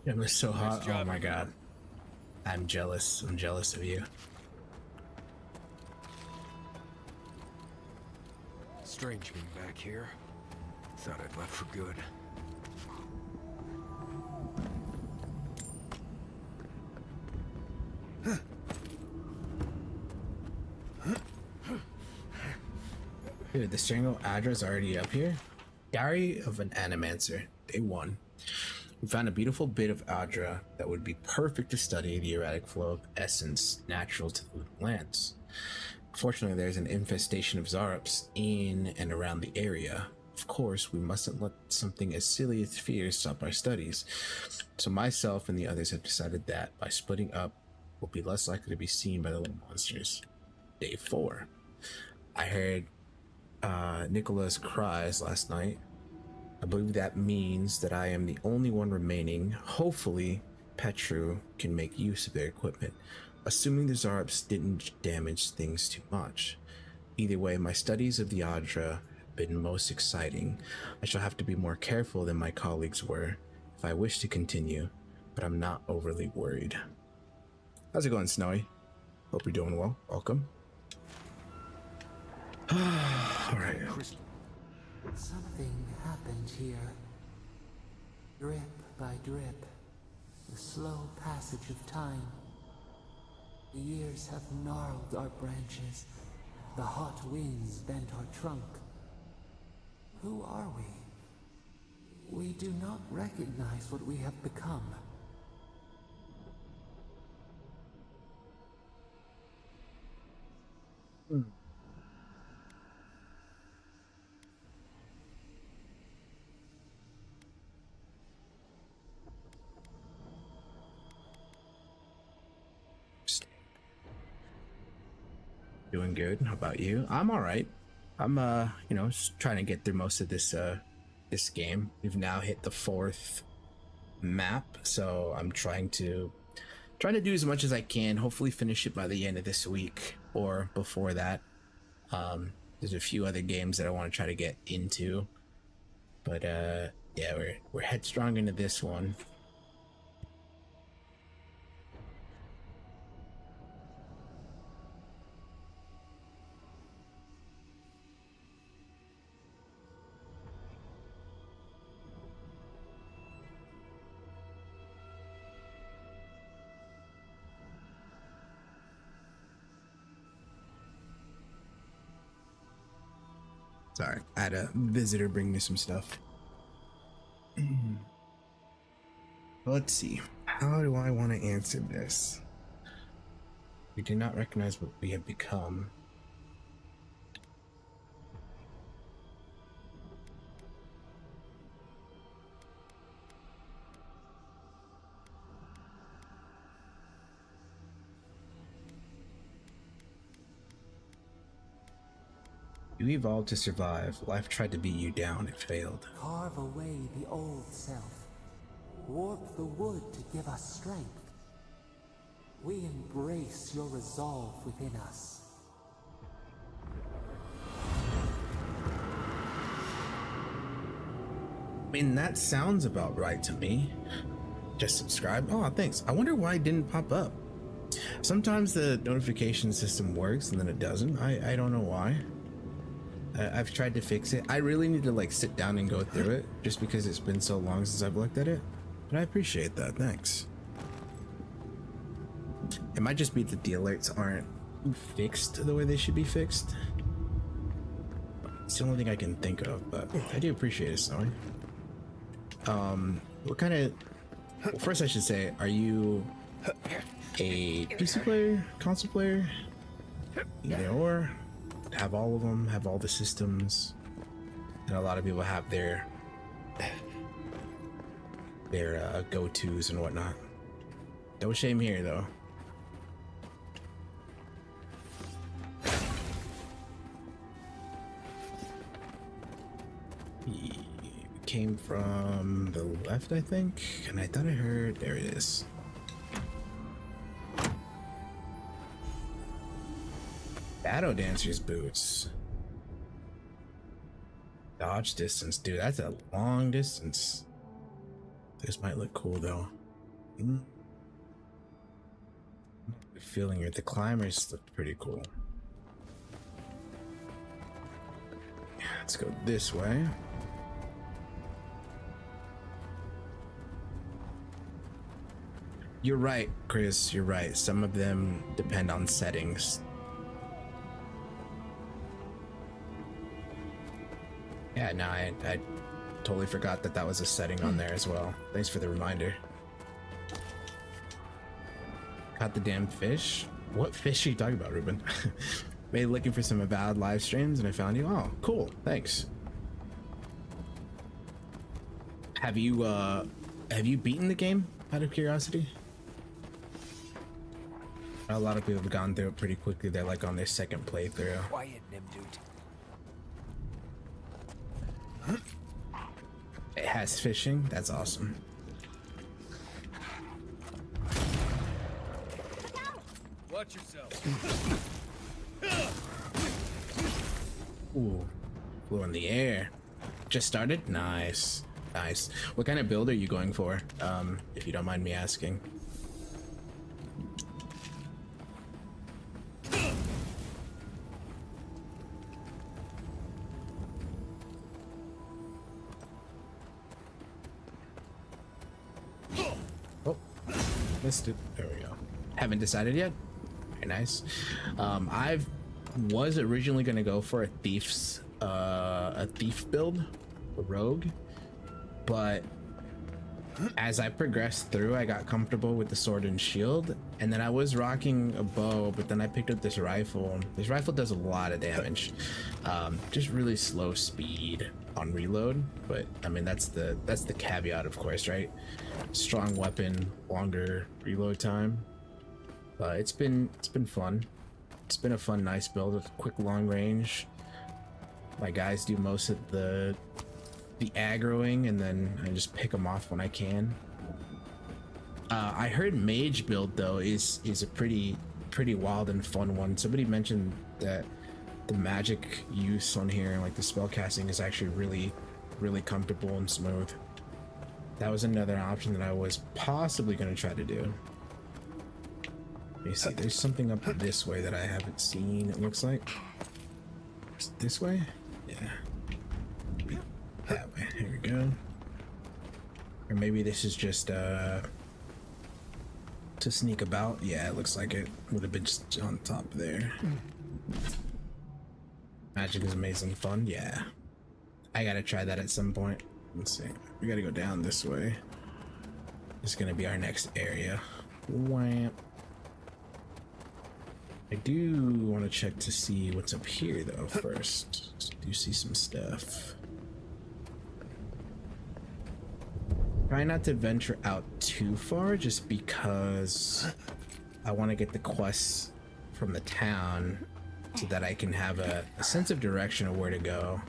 It was so hot. Oh my god. I'm jealous. I'm jealous of you. Strange being back here. Thought I'd left for good. Dude, the Strangle Adra's already up here. Diary of an Animancer, Day 1. We found a beautiful bit of Adra that would be perfect to study the erratic flow of essence natural to the lands. Fortunately, there's an infestation of Zarops in and around the area. Of course, we mustn't let something as silly as fear stop our studies. So myself and the others have decided that by splitting up, we'll be less likely to be seen by the little monsters. Day 4. I heard Nicola's cries last night. I believe that means that I am the only one remaining. Hopefully, Petru can make use of their equipment, assuming the Zarops didn't damage things too much. Either way, my studies of the Adra have been most exciting. I shall have to be more careful than my colleagues were if I wish to continue, but I'm not overly worried. How's it going, Snowy? Hope you're doing well. Welcome. Alright. Something happened here. Drip by drip. The slow passage of time. The years have gnarled our branches. The hot winds bent our trunk. Who are we? We do not recognize what we have become. Doing good. How about you? I'm all right. I'm you know, just trying to get through most of this this game. We've now hit the 4th map, so I'm trying to trying to do as much as I can. Hopefully finish it by the end of this week or before that. There's a few other games that I want to try to get into, but yeah, we're headstrong into this one. Sorry, I had a visitor bring me some stuff. Let's see. How do I want to answer this? We do not recognize what we have become. You evolved to survive. Life tried to beat you down. It failed. Carve away the old self. Warp the wood to give us strength. We embrace your resolve within us. I mean, that sounds about right to me. Just subscribe. Oh, thanks. I wonder why it didn't pop up. Sometimes the notification system works and then it doesn't. I don't know why. I've tried to fix it. I really need to like sit down and go through it just because it's been so long since I've looked at it. But I appreciate that. Thanks. It might just be that the alerts aren't fixed the way they should be fixed. It's the only thing I can think of, but I do appreciate it, Snowy. What kind of... Well, first I should say, are you a PC player, console player? Either or? Have all of them, have all the systems, and a lot of people have their go-tos and whatnot. No shame here, though. He came from the left, I think, and I thought I heard... There it is. Shadow Dancer's boots. Dodge distance, dude, that's a long distance. This might look cool though. Feeling it. The climbers look pretty cool. Let's go this way. You're right, Chris, you're right. Some of them depend on settings. Yeah, no, I totally forgot that that was a setting on there as well. Thanks for the reminder. Caught the damn fish? What fish are you talking about, Ruben? Maybe looking for some Avowed live streams and I found you. Oh, cool. Thanks. Have you beaten the game out of curiosity? A lot of people have gone through it pretty quickly. They're like on their second playthrough. Quiet, Nimdude. It has fishing. That's awesome. Watch yourself. Ooh, flew in the air. Just started? Nice. Nice. What kind of build are you going for? If you don't mind me asking. Oh, missed it. There we go. Haven't decided yet. Very nice. I was originally going to go for a thief build, a rogue, but as I progressed through, I got comfortable with the sword and shield, and then I was rocking a bow, but then I picked up this rifle. This rifle does a lot of damage, just really slow speed on reload, but I mean that's the caveat, of course, right? Strong weapon, longer reload time. It's been fun. It's been a fun, nice build with quick long range. My guys do most of the aggroing, and then I just pick them off when I can. I heard mage build though is a pretty wild and fun one. Somebody mentioned that the magic use on here, like the spell casting, is actually really comfortable and smooth. That was another option that I was possibly going to try to do. Let me see, there's something up this way that I haven't seen, it looks like. This way? Yeah. That way, here we go. Or maybe this is just to sneak about. Yeah, it looks like it would have been just on top there. Magic is amazing fun. Yeah, I gotta try that at some point. Let's see, we gotta go down this way. This is gonna be our next area. Wham. I do want to check to see what's up here though first. I do see some stuff. Try not to venture out too far just because I want to get the quests from the town so that I can have a sense of direction of where to go.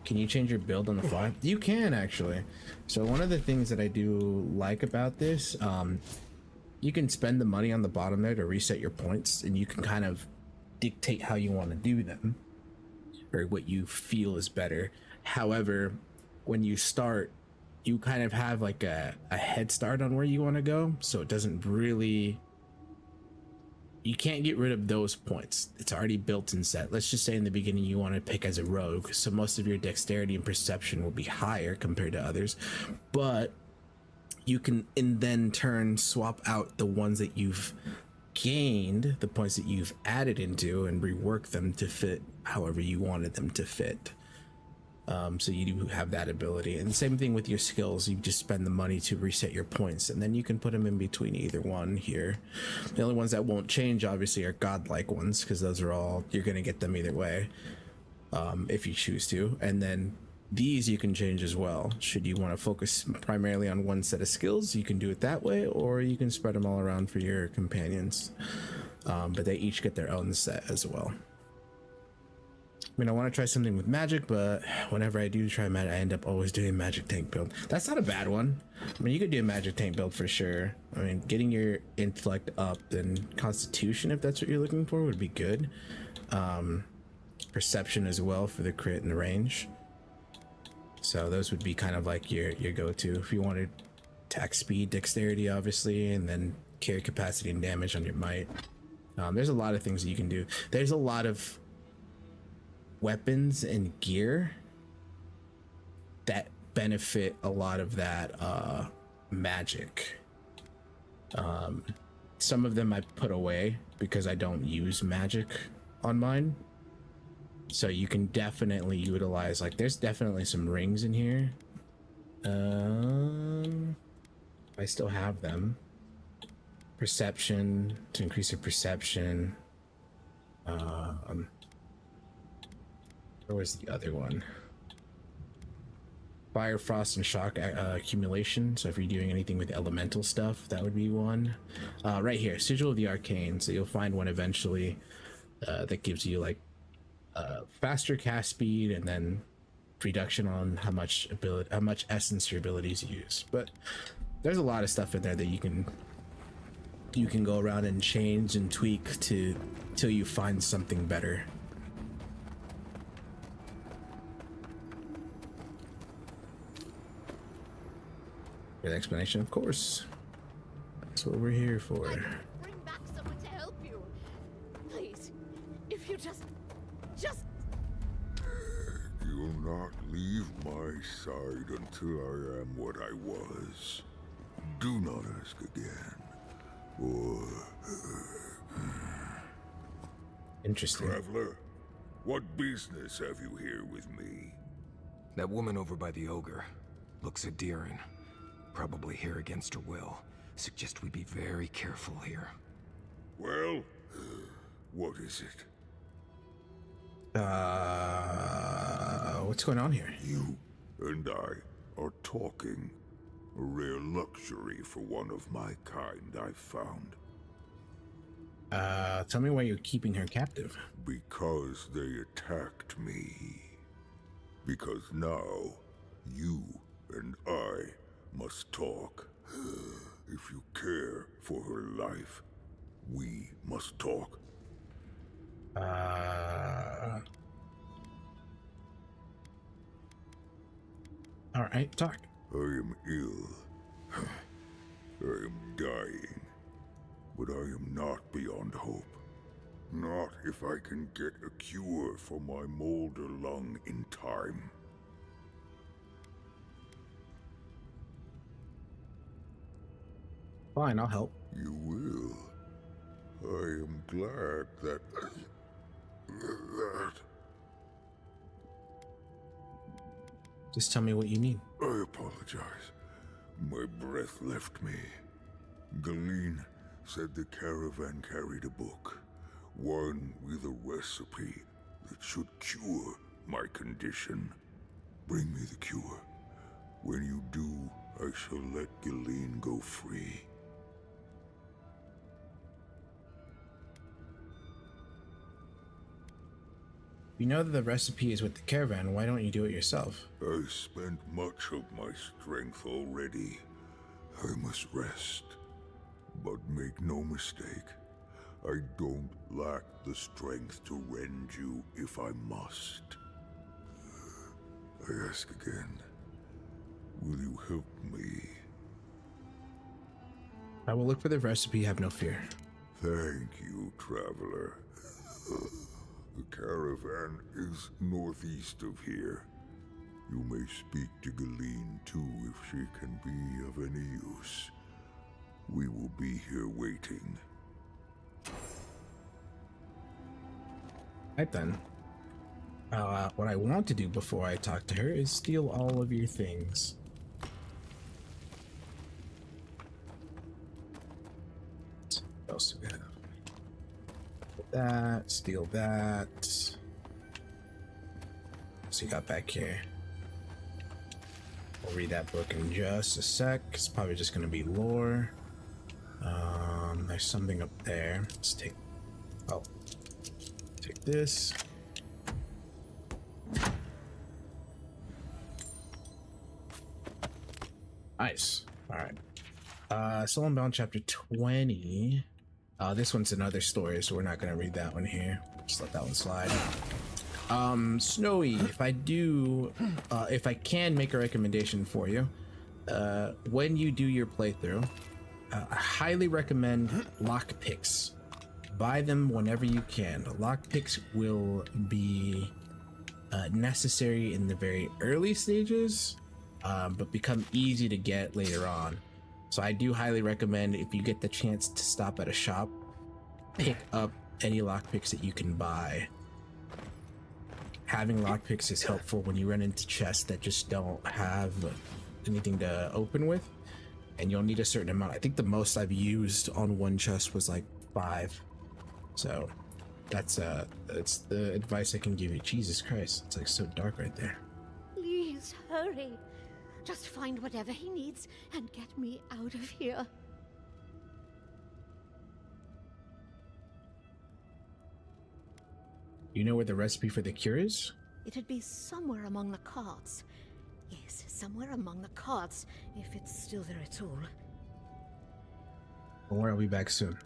Can you change your build on the fly? You can actually. So one of the things that I do like about this, you can spend the money on the bottom there to reset your points, and you can kind of dictate how you want to do them or what you feel is better. However, when you start, you kind of have like a head start on where you want to go, so it doesn't really, you can't get rid of those points. It's already built and set. Let's just say in the beginning you want to pick as a rogue, so most of your dexterity and perception will be higher compared to others, but you can in then turn swap out the ones that you've gained, the points that you've added into, and rework them to fit however you wanted them to fit. So you do have that ability, and the same thing with your skills. You just spend the money to reset your points, and then you can put them in between either one here. The only ones that won't change obviously are godlike ones, because those are all, you're going to get them either way, if you choose to. And then these you can change as well. Should you want to focus primarily on one set of skills, you can do it that way, or you can spread them all around for your companions. But they each get their own set as well. I mean, I want to try something with magic, but whenever I do try magic, I end up always doing a magic tank build. That's not a bad one. I mean, you could do a magic tank build for sure. I mean, getting your intellect up and constitution, if that's what you're looking for, would be good. Perception as well for the crit and the range. So those would be kind of like your go-to if you wanted attack speed, dexterity, obviously, and then carry capacity and damage on your might. There's a lot of things that you can do. There's a lot of weapons and gear that benefit a lot of that magic. Some of them I put away because I don't use magic on mine, so you can definitely utilize, like, there's definitely some rings in here. I still have them. Perception to increase your perception. Where was the other one? Fire, frost, and shock accumulation. So if you're doing anything with elemental stuff, that would be one. Right here, Sigil of the Arcane. So you'll find one eventually that gives you like faster cast speed and then reduction on how much essence your abilities use. But there's a lot of stuff in there that you can go around and change and tweak till you find something better. Good explanation, of course. That's what we're here for. Bring back someone to help you. Please, if you just... You'll not leave my side until I am what I was. Do not ask again. Or... Interesting. Traveler, what business have you here with me? That woman over by the ogre looks endearing. Probably here against her will. Suggest we be very careful here. Well, what is it? What's going on here? You and I are talking. A rare luxury for one of my kind, I've found. Tell me why you're keeping her captive. Because they attacked me. Because now, you and I must talk. If you care for her life, we must talk. All right, talk. I am ill. I am dying. But I am not beyond hope. Not if I can get a cure for my molder lung in time. Fine, I'll help. You will. I am glad that... Just tell me what you need. I apologize. My breath left me. Galeen said the caravan carried a book. One with a recipe that should cure my condition. Bring me the cure. When you do, I shall let Galeen go free. You know that the recipe is with the caravan. Why don't you do it yourself? I spent much of my strength already. I must rest. But make no mistake, I don't lack the strength to rend you if I must. I ask again, will you help me? I will look for the recipe, have no fear. Thank you, traveler. The caravan is northeast of here. You may speak to Galeen too if she can be of any use. We will be here waiting. Right then. What I want to do before I talk to her is steal all of your things. What else do we have? That, steal that. So you got back here. I'll read that book in just a sec. It's probably just gonna be lore. There's something up there. Let's take this. Nice. All right. Soulbound chapter 20. This one's another story, so we're not gonna read that one here. Just let that one slide. Snowy, if I can make a recommendation for you, when you do your playthrough, I highly recommend lockpicks. Buy them whenever you can. Lockpicks will be necessary in the very early stages, but become easy to get later on. So I do highly recommend, if you get the chance to stop at a shop, pick up any lockpicks that you can buy. Having lockpicks is helpful when you run into chests that just don't have anything to open with, and you'll need a certain amount. I think the most I've used on one chest was like 5. So that's the advice I can give you. Jesus Christ, it's like so dark right there. Please hurry. Just find whatever he needs and get me out of here. You know where the recipe for the cure is? It'd be somewhere among the carts. Yes, somewhere among the carts, if it's still there at all. Don't worry, I'll be back soon.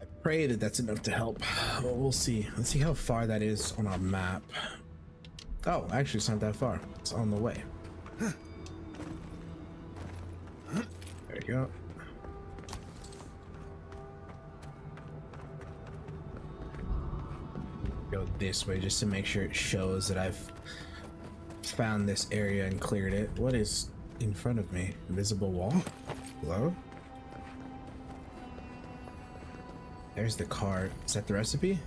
I pray that that's enough to help. Well, we'll see. Let's see how far that is on our map. Oh, actually, it's not that far. It's on the way. There you go. Go this way just to make sure it shows that I've found this area and cleared it. What is in front of me? Invisible wall? Hello? There's the cart. Is that the recipe?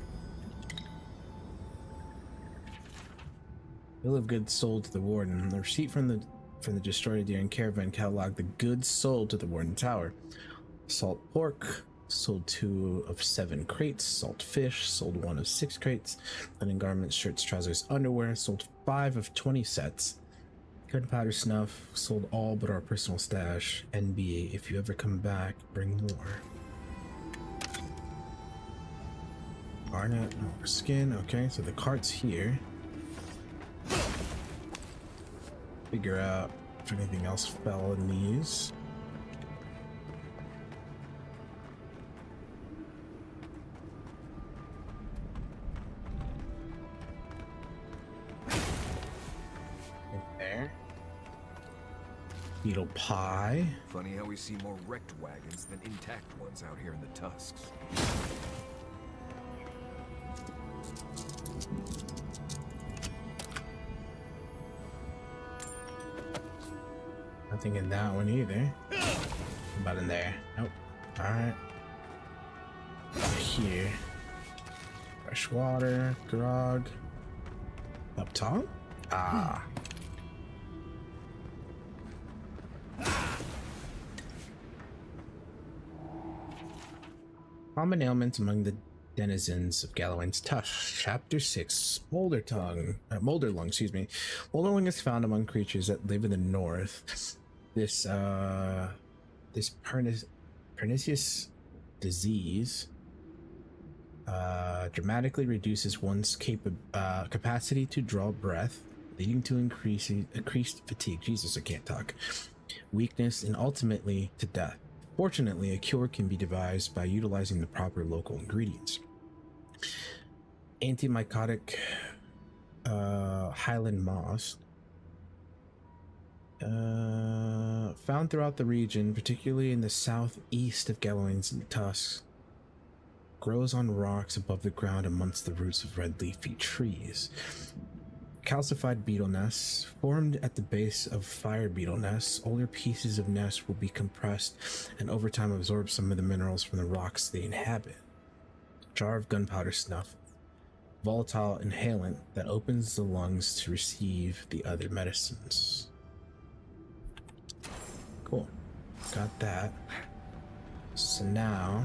Bill of goods sold to the warden. The receipt from the destroyed deer and caravan catalog the goods sold to the warden tower. Salt pork sold 2 of 7 crates. Salt fish sold 1 of 6 crates. Linen garments, shirts, trousers, underwear sold 5 of 20 sets. Gunpowder snuff sold all but our personal stash. NB, if you ever come back, bring more. Garnet, more skin. Okay, so the cart's here. Figure out if anything else fell in these. There. Beetle pie. Funny how we see more wrecked wagons than intact ones out here in the tusks. Nothing in that one either. About in there. Nope. Alright. Here. Fresh water. Grog. Up top? Ah. Common ailments among the denizens of Galloway's Tush. Chapter 6. Molderlung, excuse me. Molderlung is found among creatures that live in the north. This pernicious disease dramatically reduces one's capacity to draw breath, leading to increased fatigue. Jesus, I can't talk. Weakness, and ultimately to death. Fortunately, a cure can be devised by utilizing the proper local ingredients. Antimycotic Highland moss, found throughout the region, particularly in the southeast of Galloway's Tusks, grows on rocks above the ground amongst the roots of red leafy trees. Calcified beetle nests formed at the base of fire beetle nests. Older pieces of nests will be compressed and over time absorb some of the minerals from the rocks they inhabit. Jar of gunpowder snuff, volatile inhalant that opens the lungs to receive the other medicines. Cool, got that. So now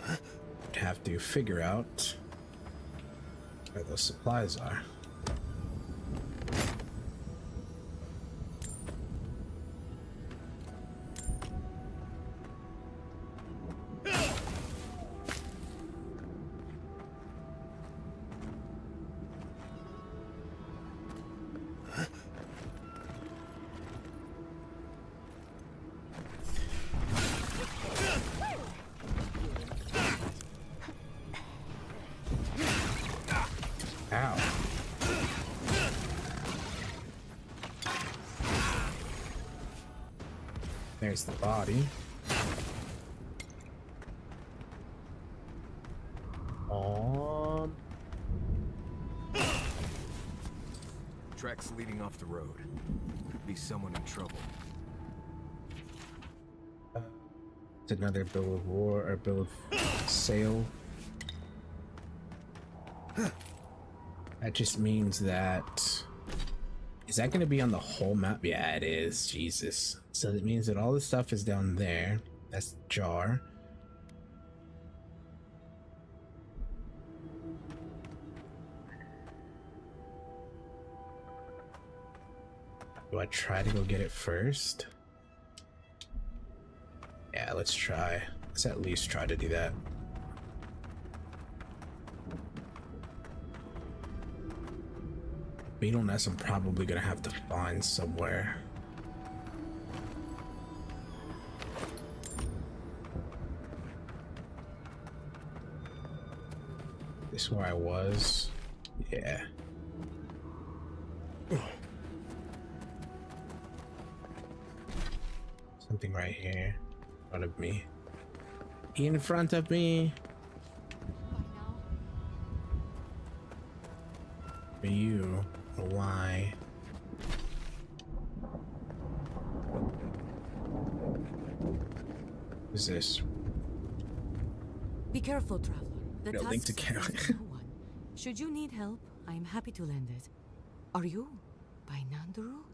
I'd have to figure out where those supplies are. Ow. There's the body. Tracks leading off the road. Could be someone in trouble. It's another bill of war or bill of sale. That just means that... Is that going to be on the whole map? Yeah, it is. Jesus. So that means that all the stuff is down there. That's the jar. Do I try to go get it first? Yeah, let's try. Let's at least try to do that. Beetle nest I'm probably gonna have to find somewhere. This where I was? Yeah. Something right here in front of me. In front of me. For you. Why? What is this? Be careful, traveler. The No, link to tusks camera. are no one. Should you need help, I am happy to lend it. Are you by Nandru?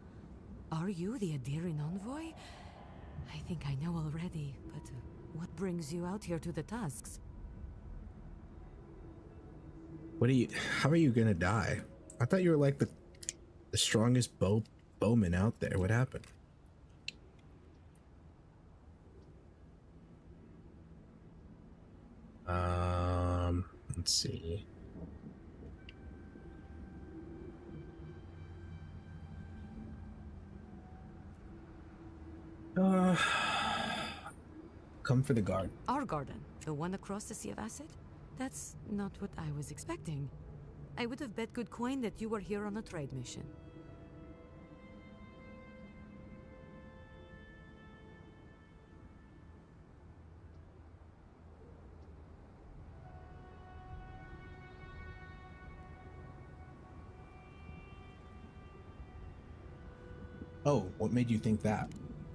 Are you the Adiran envoy? I think I know already, but what brings you out here to the Tusks? What are you? How are you gonna die? I thought you were like the strongest bowman out there. What happened? Let's see. come for the guard. Our garden, the one across the Sea of Acid? That's not what I was expecting. I would have bet good coin that you were here on a trade mission. Oh, what made you think that?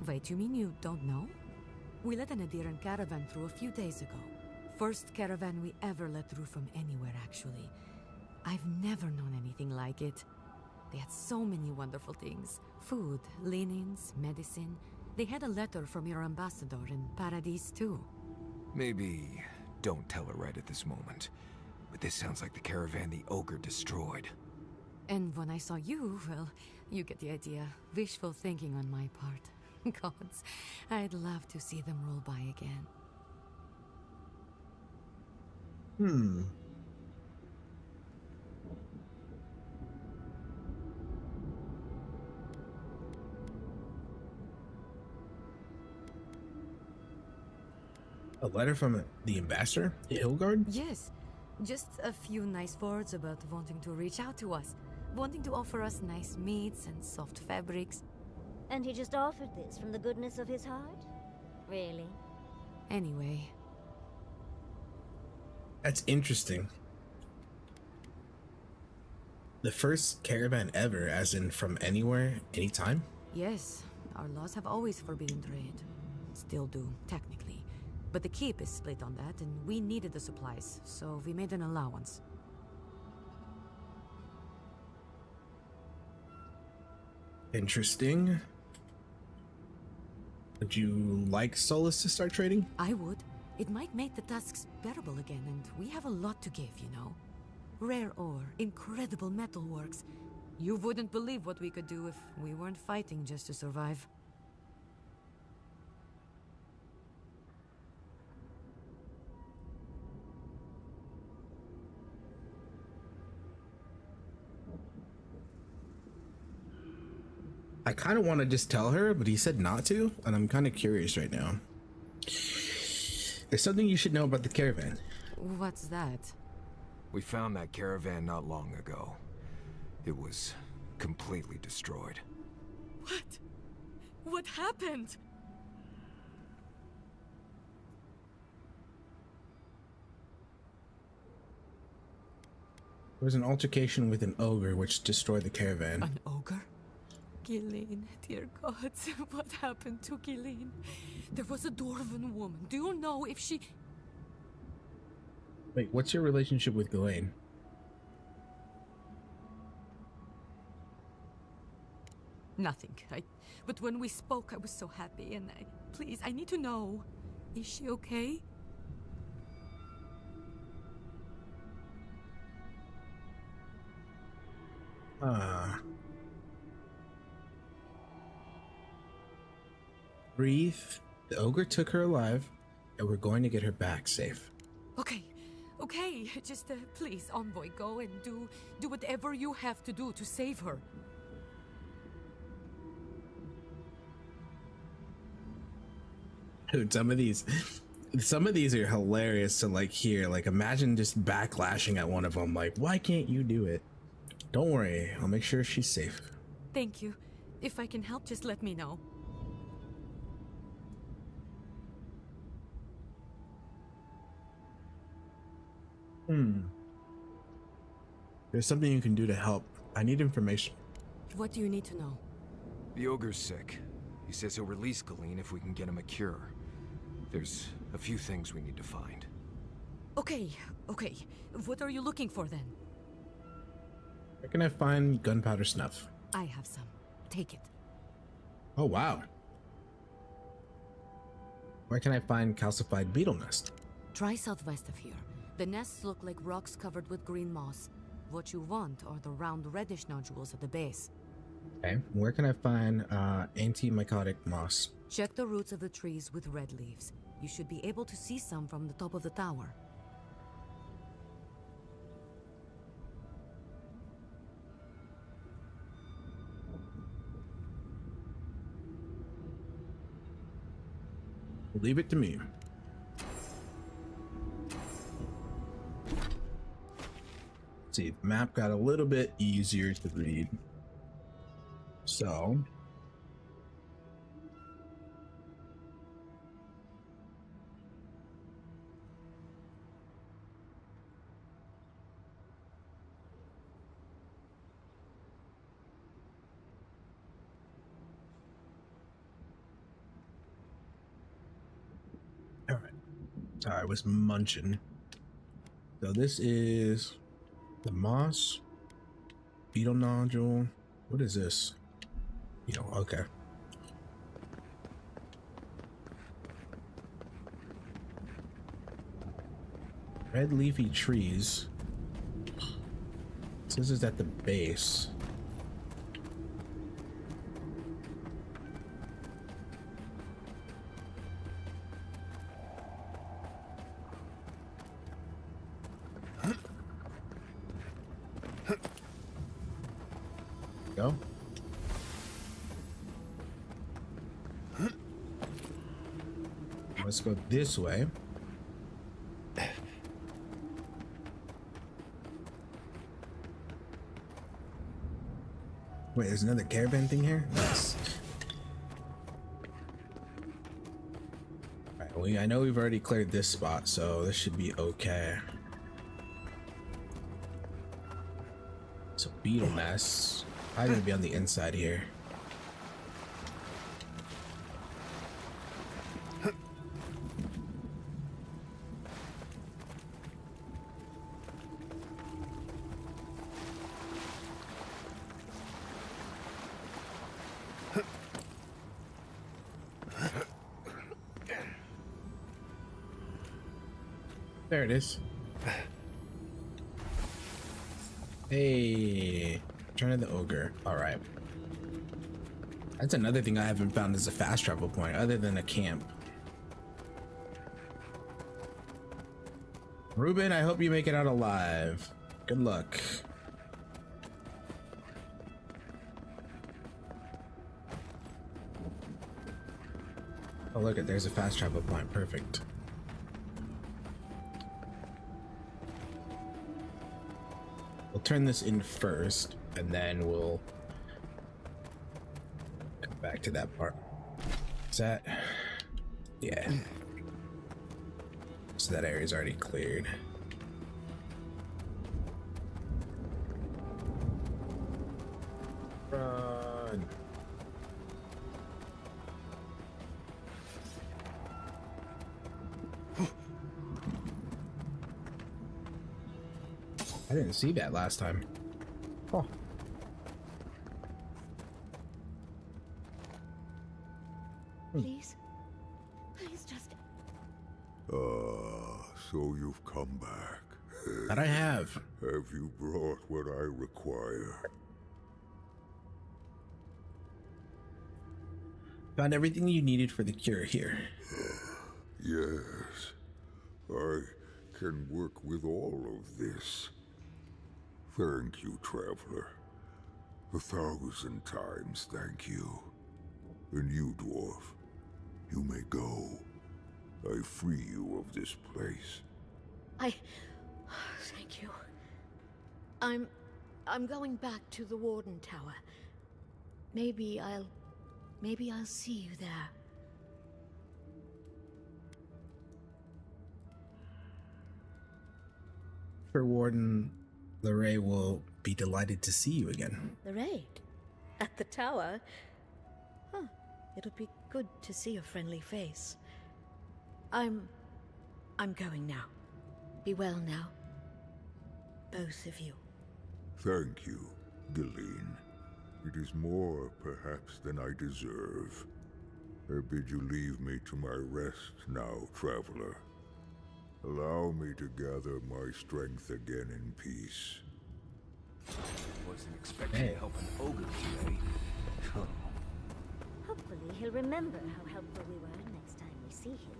Wait, you mean you don't know? We let an Adiran caravan through a few days ago. First caravan we ever let through from anywhere, actually. I've never known anything like it. They had so many wonderful things. Food, linens, medicine. They had a letter from your ambassador in Paradise, too. Maybe don't tell her right at this moment. But this sounds like the caravan the ogre destroyed. And when I saw you, well, you get the idea. Wishful thinking on my part. Gods, I'd love to see them roll by again. A letter from the ambassador? Hildegard? Yes. Just a few nice words about wanting to reach out to us. Wanting to offer us nice meats and soft fabrics. And he just offered this from the goodness of his heart? Really? Anyway. That's interesting. The first caravan ever, as in from anywhere, anytime? Yes, our laws have always forbidden trade. Still do, technically. But the keep is split on that, and we needed the supplies, so we made an allowance. Interesting. Would you like Solus to start trading? I would. It might make the tasks bearable again, and we have a lot to give, you know. Rare ore, incredible metalworks. You wouldn't believe what we could do if we weren't fighting just to survive. I kind of want to just tell her, but he said not to, and I'm kind of curious right now. There's something you should know about the caravan. What's that? We found that caravan not long ago. It was completely destroyed. What? What happened? There was an altercation with an ogre which destroyed the caravan. An ogre? Gilleen, dear gods, what happened to Gilleen? There was a dwarven woman. Do you know if she... Wait, what's your relationship with Ghislaine? Nothing. But when we spoke, I was so happy, and please, I need to know. Is she okay? Breathe. The ogre took her alive, and we're going to get her back safe. Okay. Okay, just please, Envoy, go and do whatever you have to do to save her. Dude, some of these are hilarious to like hear. Like, imagine just backlashing at one of them. Like, why can't you do it? Don't worry, I'll make sure she's safe. Thank you. If I can help, just let me know. There's something you can do to help. I need information. What do you need to know? The ogre's sick. He says he'll release Ghislaine if we can get him a cure. There's a few things we need to find. Okay. What are you looking for then? Where can I find gunpowder snuff? I have some. Take it. Oh, wow. Where can I find calcified beetle nest? Try southwest of here. The nests look like rocks covered with green moss. What you want are the round reddish nodules at the base. Okay. Where can I find anti-mycotic moss? Check the roots of the trees with red leaves. You should be able to see some from the top of the tower. Leave it to me. See, the map got a little bit easier to read. So all right. Sorry, I was munching. So this is the moss, beetle nodule. What is this? Beetle, okay. Red leafy trees. So this is at the base. Go. Let's go this way. Wait, there's another caravan thing here? Nice. Alright, I know we've already cleared this spot, so this should be okay. So beetle nests. I'm gonna be on the inside here. There it is. Hey, Return of the Ogre. All right. That's another thing I haven't found as a fast travel point other than a camp. Ruben, I hope you make it out alive. Good luck. Oh, look at, there's a fast travel point. Perfect. We'll turn this in first, and then we'll come back to that part. Is that? Yeah. So that area's already cleared. Run. I didn't see that last time. Oh. Please? Please just... Ah, so you've come back. That I have. Have you brought what I require? Found everything you needed for the cure here. Yes. I can work with all of this. Thank you, Traveler. 1,000 times thank you. And you, Dwarf, you may go. I free you of this place. Thank you. I'm going back to the Warden Tower. Maybe I'll see you there. For Warden, Lorray will be delighted to see you again. The raid? At the tower? Huh. It'll be good to see a friendly face. I'm going now. Be well now. Both of you. Thank you, Galeen. It is more, perhaps, than I deserve. I bid you leave me to my rest now, Traveler. Allow me to gather my strength again in peace. Wasn't expecting to help an ogre today. Hopefully he'll remember how helpful we were next time we see him.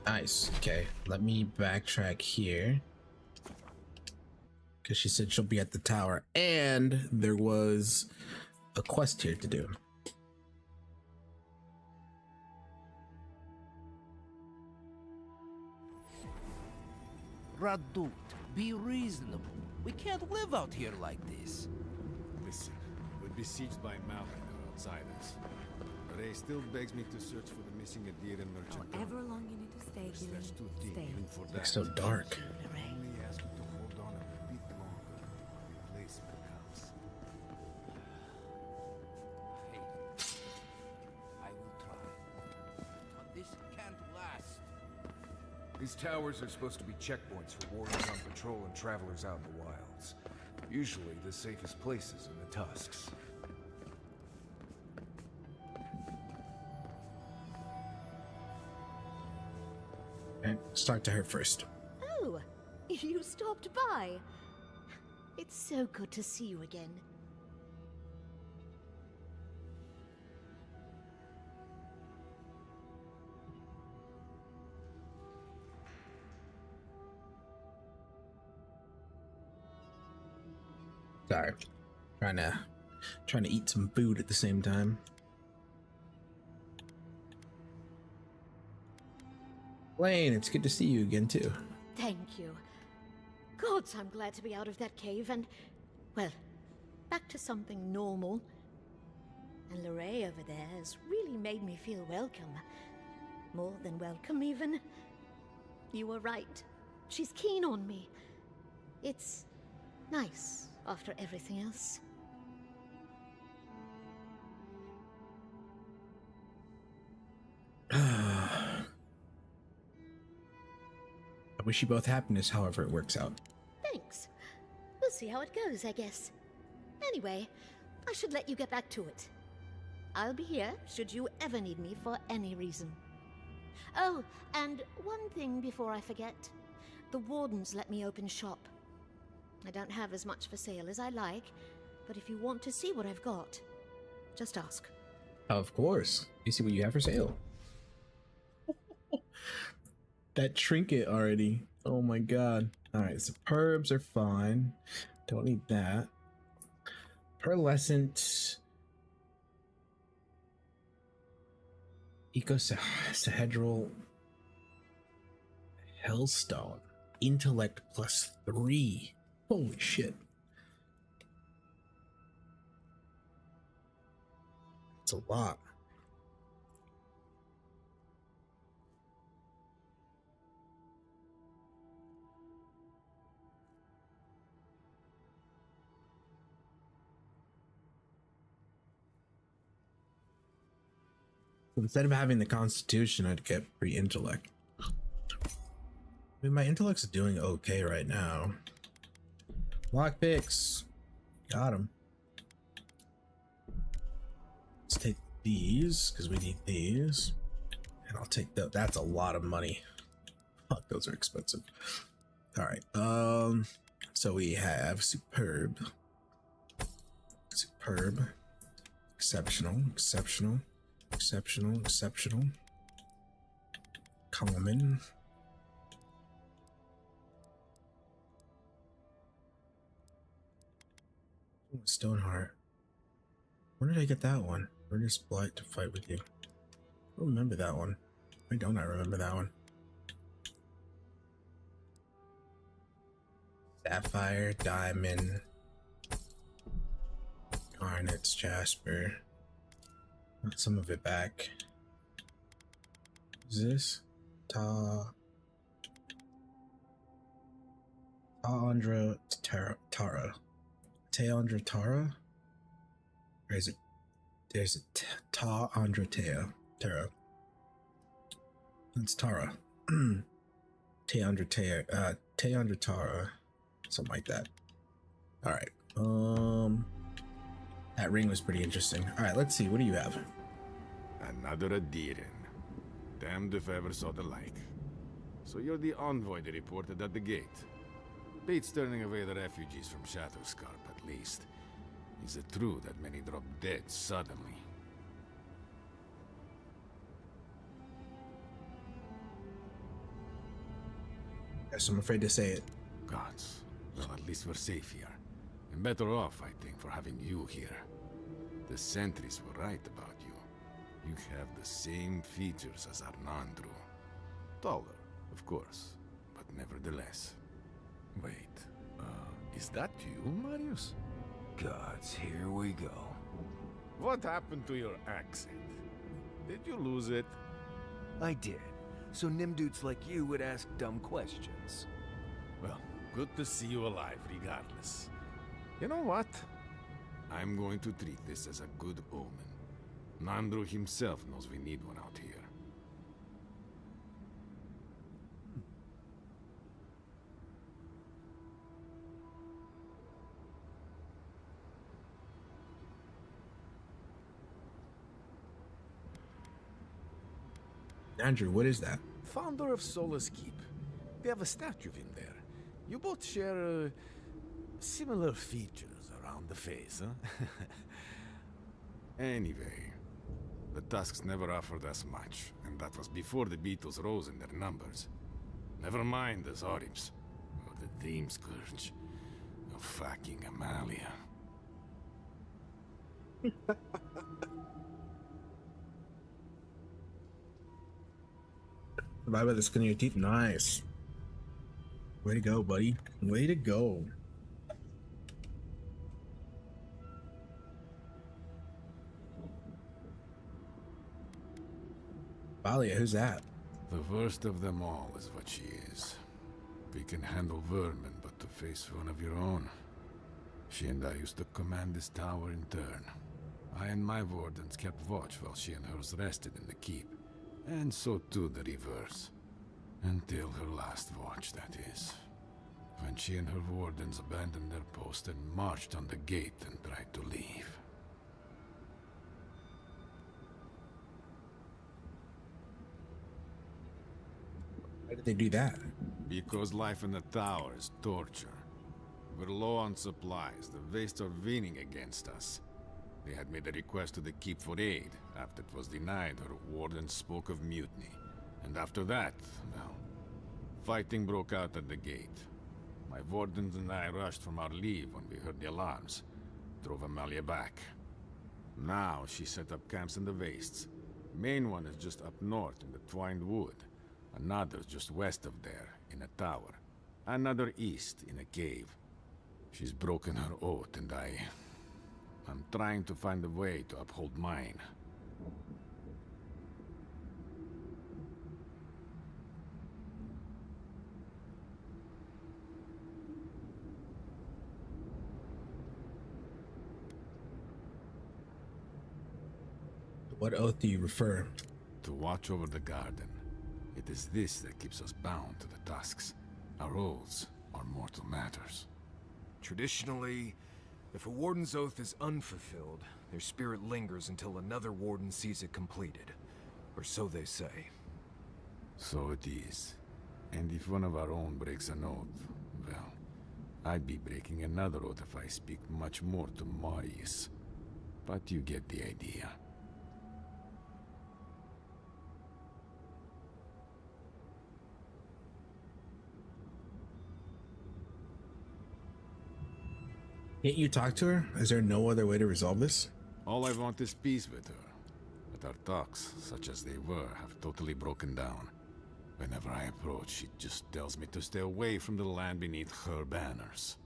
Nice. Okay, let me backtrack here. Because she said she'll be at the tower, and there was a quest here to do. Radut, be reasonable. We can't live out here like this. Listen, we're besieged by Malkin and outsiders. Ray still begs me to search for the missing Adiran merchant. However long you need to stay, Gillian, That's too deep, stay. even for that. It's so dark. I only ask you to hold on a bit longer. Replacement comes. Hey, I will try. But this can't last. These towers are supposed to be checkpoints for warriors on patrol and travelers out in the wilds. Usually the safest places in the Tusks. And start to her first. Oh, you stopped by. It's so good to see you again. Sorry. Trying to eat some food at the same time. Lane, it's good to see you again too. Thank you. Gods, I'm glad to be out of that cave and, well, back to something normal. And Lorraine over there has really made me feel welcome. More than welcome, even. You were right. She's keen on me. It's nice after everything else. I wish you both happiness, however it works out. Thanks. We'll see how it goes, I guess. Anyway, I should let you get back to it. I'll be here should you ever need me for any reason. Oh, and one thing before I forget. The wardens let me open shop. I don't have as much for sale as I like, but if you want to see what I've got, just ask. Of course. You see what you have for sale. That trinket already. Oh my god. Alright, superbs are fine. Don't need that. Pearlescent. Ecosahedral. Hellstone. Intellect +3. Holy shit. It's a lot. Instead of having the constitution, I'd get pre-intellect. I mean, my intellect's doing okay right now. Lockpicks. Got him. Let's take these, because we need these. And I'll take that. That's a lot of money. Fuck, those are expensive. Alright, so we have superb. Superb. Exceptional. Exceptional. Exceptional, exceptional. Common. Stoneheart. Where did I get that one? Earnest Blight to fight with you. I don't remember that one. Why don't I remember that one? Sapphire, Diamond, Garnets, Jasper. Got some of it back. Is this Taandra Tara? Taandra Tara? Or is it? There's a Taandra Tara. That's Tara. Taandra Tara. Something like that. Alright. That ring was pretty interesting. Alright, let's see. What do you have? Another Adiran. Damned if I ever saw the like. So you're the envoy they reported at the gate. Beats turning away the refugees from Shadowscarp, at least. Is it true that many drop dead suddenly? Yes, I'm afraid to say it. Gods. Well, at least we're safe here. And better off, I think, for having you here. The sentries were right about you. You have the same features as Arnandru. Taller, of course, but nevertheless. Wait, is that you, Marius? Gods, here we go. What happened to your accent? Did you lose it? I did. So Nimdudes like you would ask dumb questions. Well, good to see you alive, regardless. You know what? I'm going to treat this as a good omen. Nandru himself knows we need one out here. Andrew, what is that? Founder of Solace Keep. They have a statue of him there. You both share similar features around the face, huh? Anyway, the Tusks never offered us much, and that was before the Beatles rose in their numbers. Never mind the Zorims, or the Dream Scourge, or fucking Amalia. Survive by the skin of your teeth. Nice. Way to go, buddy. Way to go. Valia, who's that? The worst of them all is what she is. We can handle vermin, but to face one of your own. She and I used to command this tower in turn. I and my wardens kept watch while she and hers rested in the keep. And so too the reverse. Until her last watch, that is. When she and her wardens abandoned their post and marched on the gate and tried to leave. Why did they do that? Because life in the tower is torture. We're low on supplies. The Vastes are leaning against us. They had made a request to the keep for aid. After it was denied, her warden spoke of mutiny. And after that, well, fighting broke out at the gate. My wardens and I rushed from our leave when we heard the alarms. Drove Amalia back. Now she set up camps in the Vastes. Main one is just up north in the Twined Wood. Another's just west of there, in a tower. Another east, in a cave. She's broken her oath, and I'm trying to find a way to uphold mine. To what oath do you refer? To watch over the garden. It is this that keeps us bound to the Tusks. Our oaths are mortal matters. Traditionally, if a warden's oath is unfulfilled, their spirit lingers until another warden sees it completed. Or so they say. So it is. And if one of our own breaks an oath, well, I'd be breaking another oath if I speak much more to Marius. But you get the idea. Can't you talk to her? Is there no other way to resolve this? All I want is peace with her. But our talks, such as they were, have totally broken down. Whenever I approach, she just tells me to stay away from the land beneath her banners.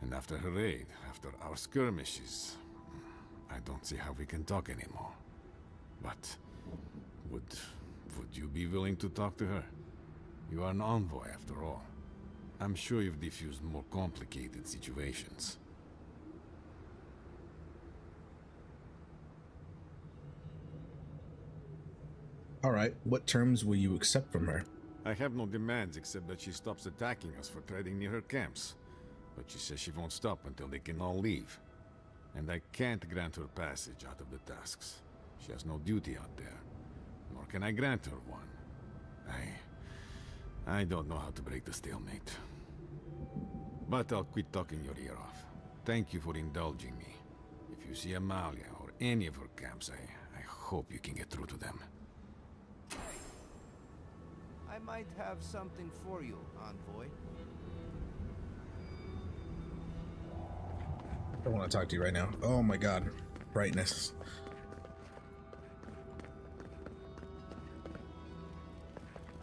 And after her raid, after our skirmishes, I don't see how we can talk anymore. But would you be willing to talk to her? You are an envoy, after all. I'm sure you've diffused more complicated situations. Alright, what terms will you accept from her? I have no demands except that she stops attacking us for treading near her camps. But she says she won't stop until they can all leave. And I can't grant her passage out of the Tusks. She has no duty out there. Nor can I grant her one. I don't know how to break the stalemate. But I'll quit talking your ear off. Thank you for indulging me. If you see Amalia or any of her camps, I hope you can get through to them. I might have something for you, envoy. I don't want to talk to you right now. Oh my god. Brightness.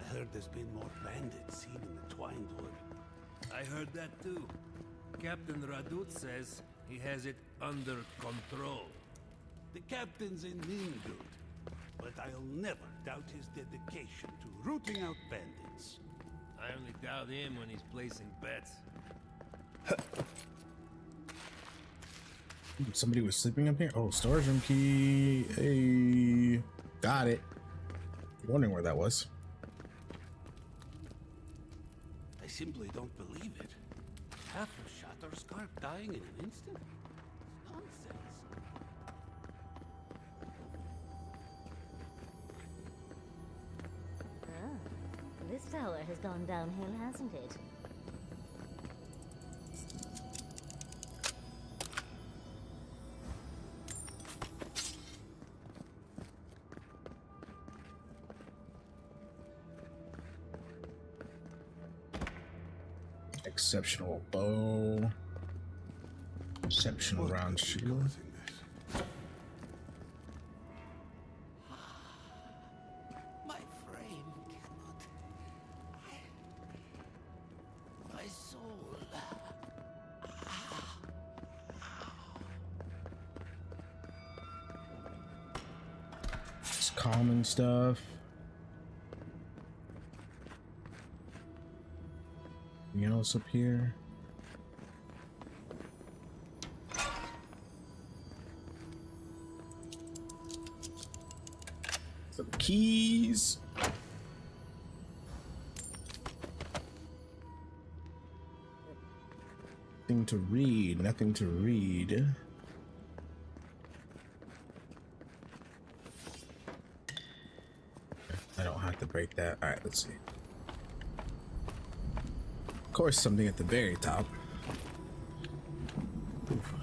I heard there's been more bandits seen in the Twined Wood. I heard that too. Captain Radut says he has it under control. The captain's a mean dude, but I'll never doubt his dedication to rooting out bandits. I only doubt him when he's placing bets. Somebody was sleeping up here. Oh, storage room key. Hey, got it. Wondering where that was. I simply don't believe it. Half of Shatterscarp dying in an instant? Nonsense. Ah, this tower has gone downhill, hasn't it? Exceptional bow. Exceptional round shield. My frame cannot. My soul. It's common stuff. Anything else up here? Some keys. Nothing to read. Nothing to read. I don't have to break that. All right, let's see. Of course, something at the very top. Oof.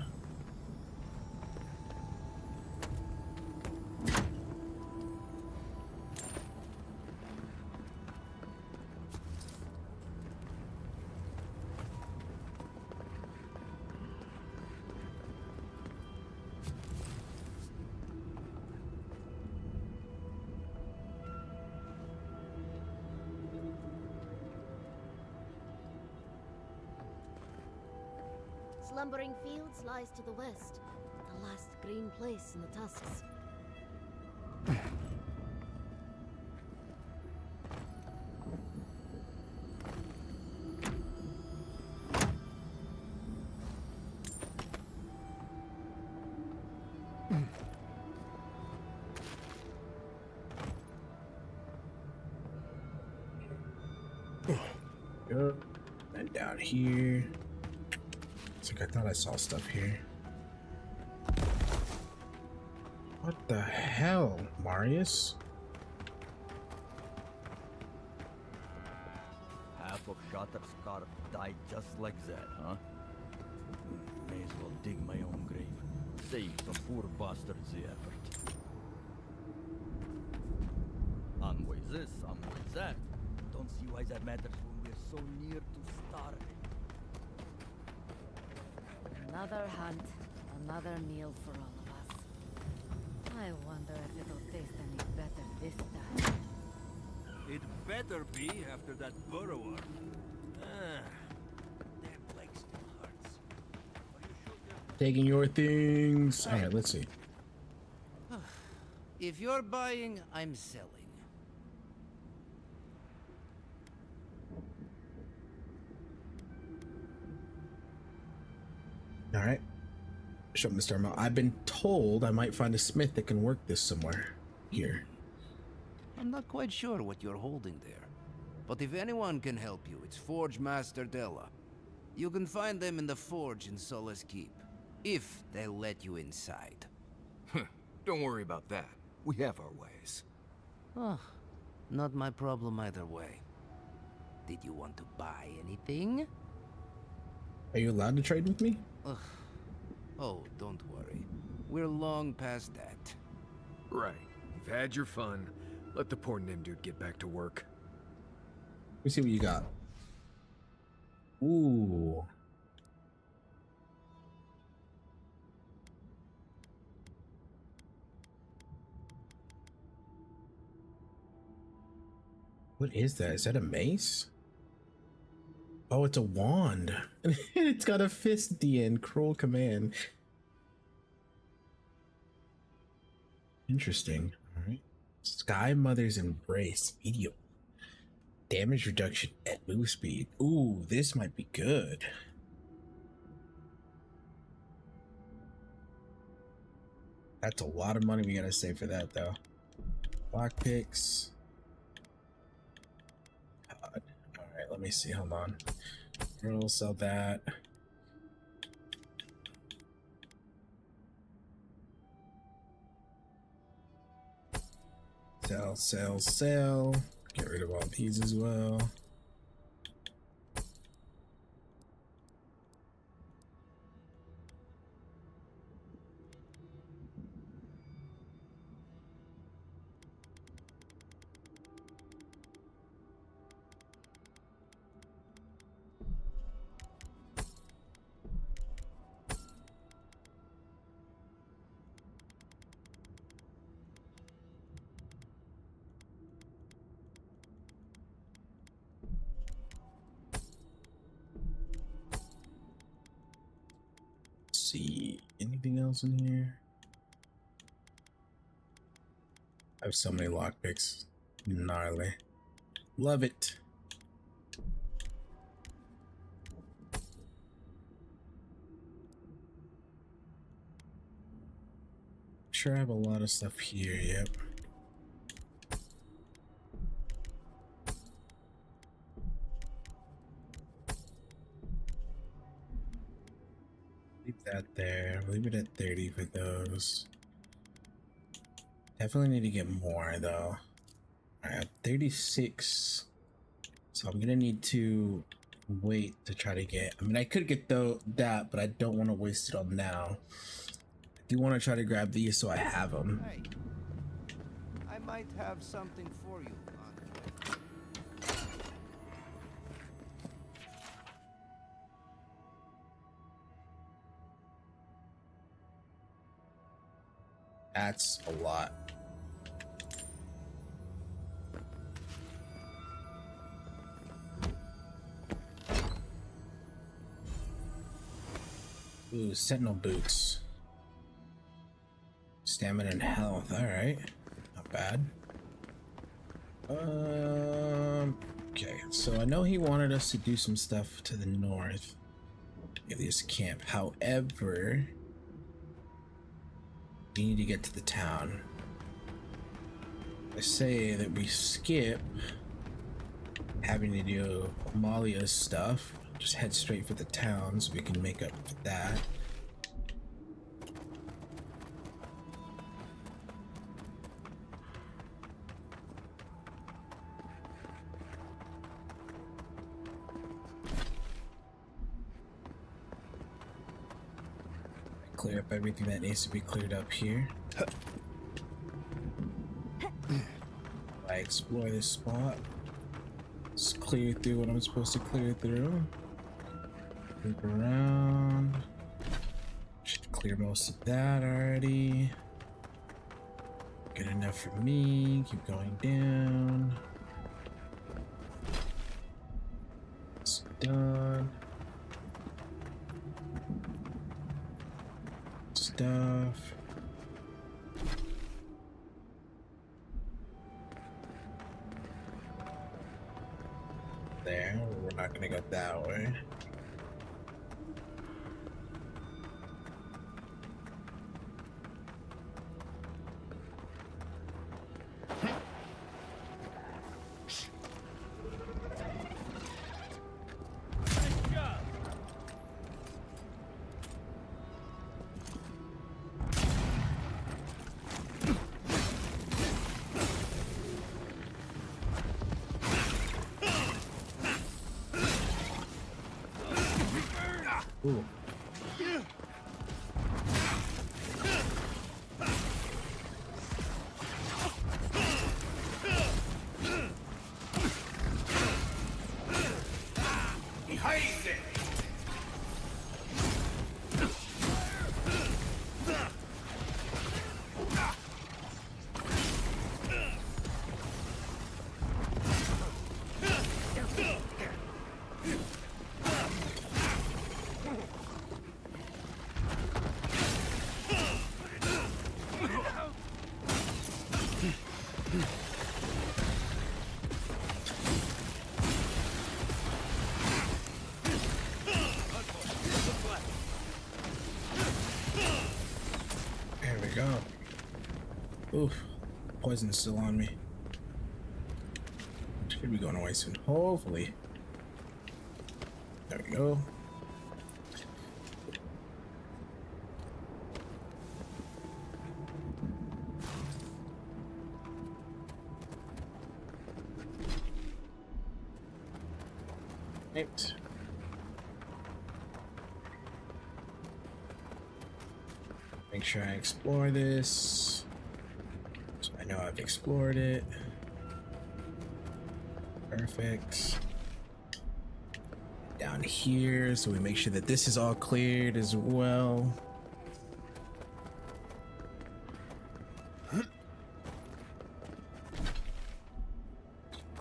Slumbering Fields lies to the west, the last green place in the tusks. Go. And down here. It's like I thought I saw stuff here. What the hell, Marius? Half of Shatterscarp died just like that, huh? May as well dig my own grave. Save some poor bastards the effort. Unways this, unways that. Don't see why that matters when we're so near to starving. Another hunt, another meal for all of us. I wonder if it'll taste any better this time. It better be after that burrower. That plague still hurts. Taking your things. All right, let's see. If you're buying, I'm selling. All right. Show me, Mr. Armel. I've been told I might find a smith that can work this somewhere here. I'm not quite sure what you're holding there. But if anyone can help you, it's Forge Master Della. You can find them in the forge in Solace Keep. If they'll let you inside. Don't worry about that. We have our ways. Oh, not my problem either way. Did you want to buy anything? Are you allowed to trade with me? Ugh. Oh, don't worry. We're long past that. Right. You've had your fun. Let the poor Nim dude get back to work. Let me see what you got. Ooh. What is that? Is that a mace? Oh, it's a wand. It's got a fist at the end. Cruel command. Interesting. All right. Sky Mother's Embrace. Medium. Damage reduction at move speed. Ooh, this might be good. That's a lot of money we gotta save for that, though. Lockpicks. God. Alright, let me see. Hold on. We'll sell that. Sell, sell, sell. Get rid of all these as well. See anything else in here? I have so many lockpicks. Gnarly. Love it. Sure, I have a lot of stuff here. Yep. Leave that there. Leave it at 30 for those. Definitely need to get more though. I have 36. So I'm gonna need to wait to try to get. I mean, I could get that, but I don't want to waste it on now. I do want to try to grab these so I have them. Hey, I might have something for you. That's a lot. Ooh, sentinel boots. Stamina and health. All right, not bad. Okay, so I know he wanted us to do some stuff to the north of this camp. However, we need to get to the town. I say that we skip having to do Amalia's stuff. Just head straight for the town so we can make up for that. Clear up everything that needs to be cleared up here. I explore this spot. Just clear through what I'm supposed to clear through. Loop around. Should clear most of that already. Good enough for me. Keep going down. It's done. Stuff. There, we're not gonna go that way. Ooh. There we go. Oof. Poison's still on me. Should be going away soon. Hopefully. There we go. Right. Make sure I explore this. So I know I've explored it. Perfect. Down here, so we make sure that this is all cleared as well.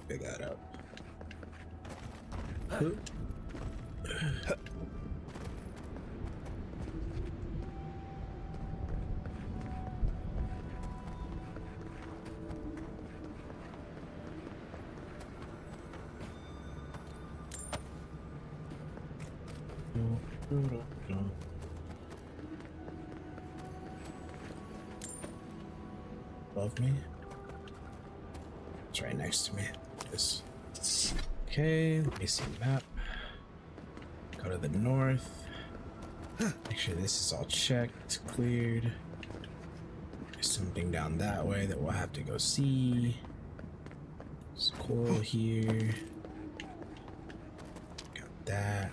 Pick that up. Above me? It's right next to me. This. Okay, let me see the map. Go to the north. Make sure this is all checked, cleared. There's something down that way that we'll have to go see. There's coral here. Got that.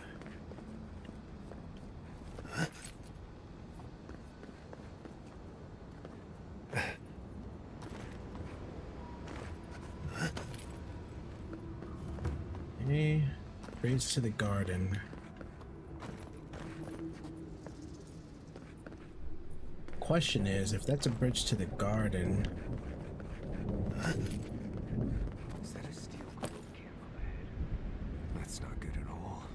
Okay, bridge to the garden. Question is, if that's a bridge to the garden, Is that a steel cloak camp up ahead? That's not good at all.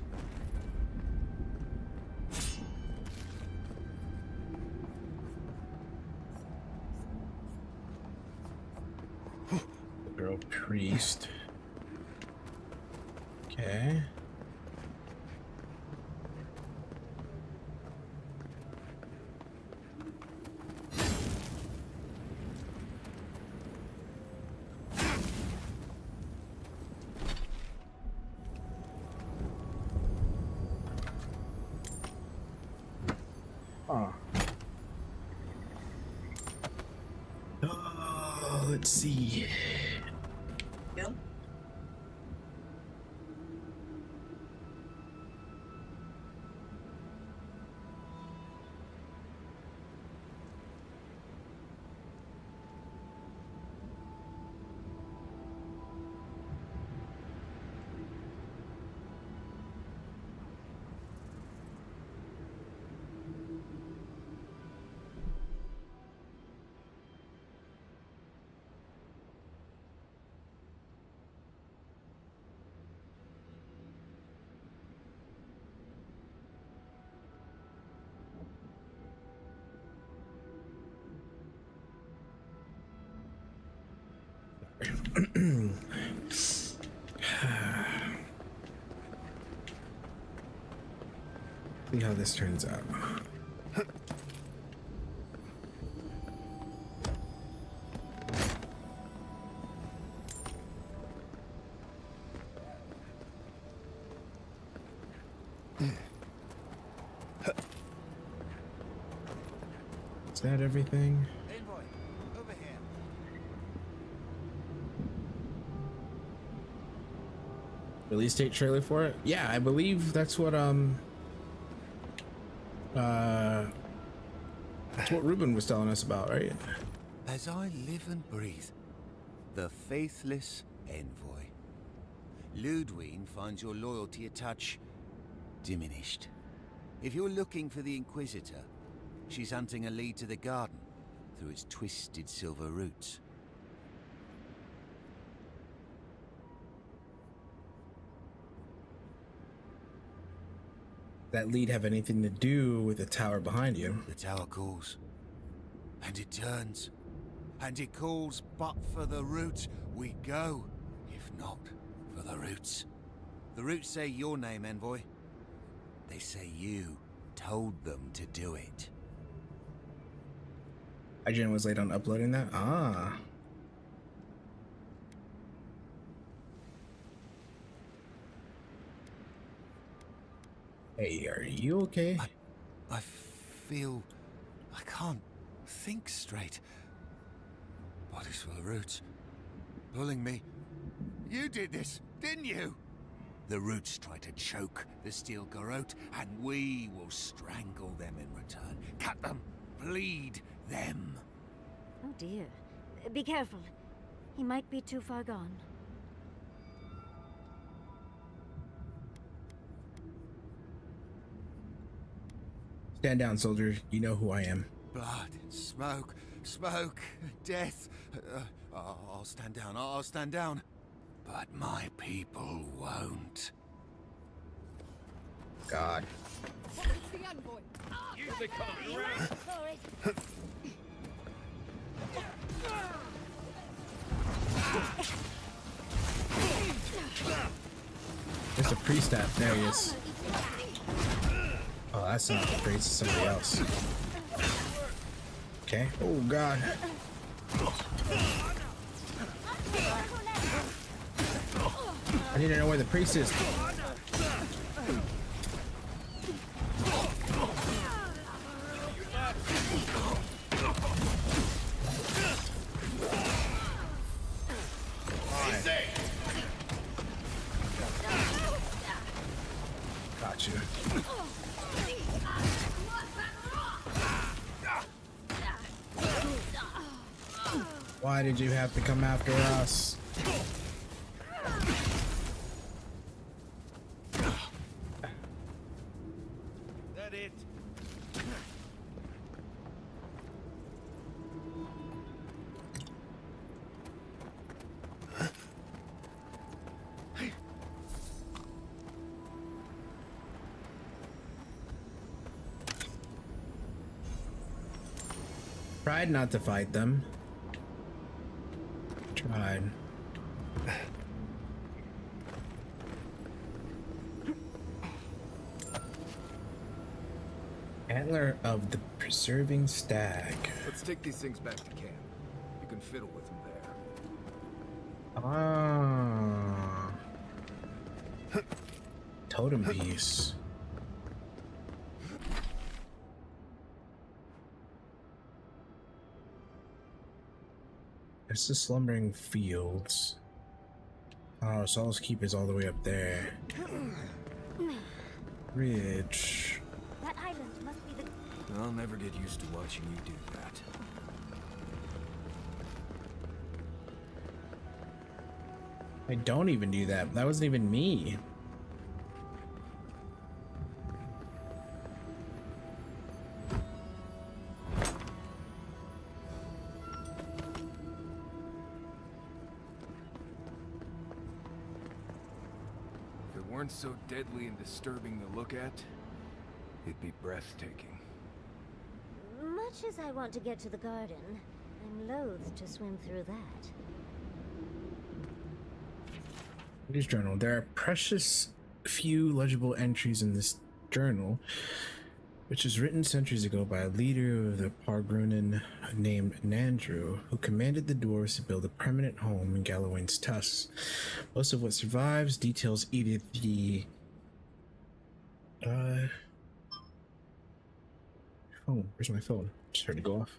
girl priest. Okay. Let's see. Yep. See how this turns out. Is that everything? Envoy, over here. Release date trailer for it? Yeah, I believe that's what that's what Ruben was telling us about, right? As I live and breathe, the faithless envoy. Ludwine finds your loyalty a touch diminished. If you're looking for the Inquisitor, she's hunting a lead to the garden through its twisted silver roots. That lead have anything to do with the tower behind you? The tower calls, and it turns. and it calls, but for the roots we go, if not for the roots. The roots say your name, Envoy. They say you told them to do it. IGN was late on uploading that? Ah. Hey, are you okay? I feel... I can't think straight. Body's full of roots. Pulling me. You did this, didn't you? The roots try to choke the steel garrote, and we will strangle them in return. Cut them, bleed them. Oh dear. Be careful. He might be too far gone. Stand down, soldier. You know who I am. Blood, smoke, smoke, death. I'll stand down, I'll stand down. But my people won't. God. The envoy. Here they come. There's a priest at. There he is. Oh, that's not the priest, it's somebody else. Okay. Oh, God. I need to know where the priest is. Got you. Why did you have to come after us? That it? Tried not to fight them. Tried. Antler of the Preserving Stag. Let's take these things back to camp. You can fiddle with them there. Ah. Totem piece. It's the Slumbering Fields. Oh, Solace Keep is all the way up there. Ridge. That island must be the... I'll never get used to watching you do that. I don't even do that. That wasn't even me. If it weren't so deadly and disturbing to look at, it'd be breathtaking. Much as I want to get to the garden, I'm loath to swim through that. Reader's Journal. There are precious few legible entries in this journal, which was written centuries ago by a leader of the Pargrunan named Nandru, who commanded the dwarves to build a permanent home in Galawain's tusks. Most of what survives details either the oh, where's my phone? Just heard it go off.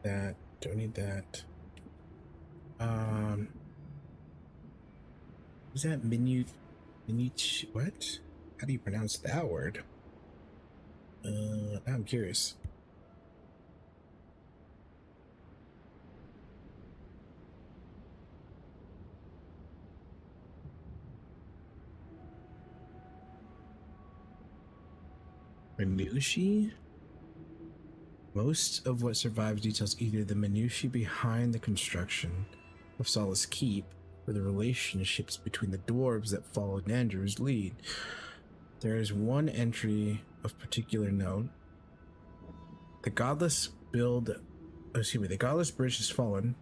That, don't need that. Is that minute, what? How do you pronounce that word? I'm curious. Minutiae? Most of what survives details either the minutiae behind the construction of Solace Keep or the relationships between the dwarves that followed Nandru's lead. There is one entry of particular note. The godless bridge has fallen.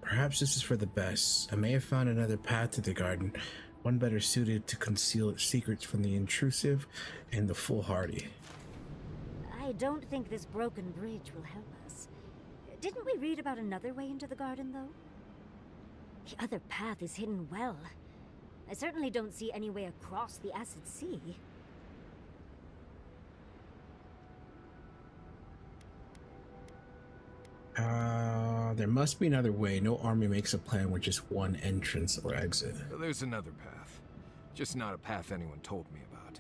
Perhaps this is for the best. I may have found another path to the garden, one better suited to conceal its secrets from the intrusive and the foolhardy. I don't think this broken bridge will help us. Didn't we read about another way into the garden, though? The other path is hidden well. I certainly don't see any way across the acid sea. There must be another way. No army makes a plan with just one entrance or exit. There's another path. Just not a path anyone told me about.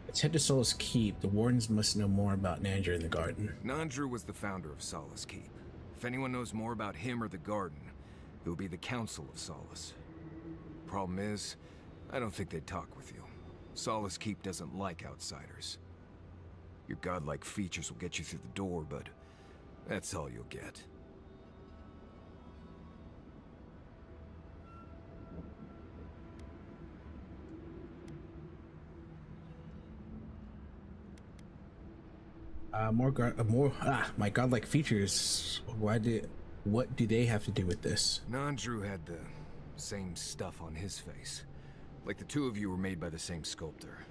Let's head to Solace Keep. The wardens must know more about Nandru in the garden. Nandru was the founder of Solace Keep. If anyone knows more about him or the garden, it will be the Council of Solace. Problem is, I don't think they'd talk with you. Solace Keep doesn't like outsiders. Your godlike features will get you through the door, but that's all you'll get. My godlike features. What do they have to do with this? Nandru had the same stuff on his face. Like the two of you were made by the same sculptor.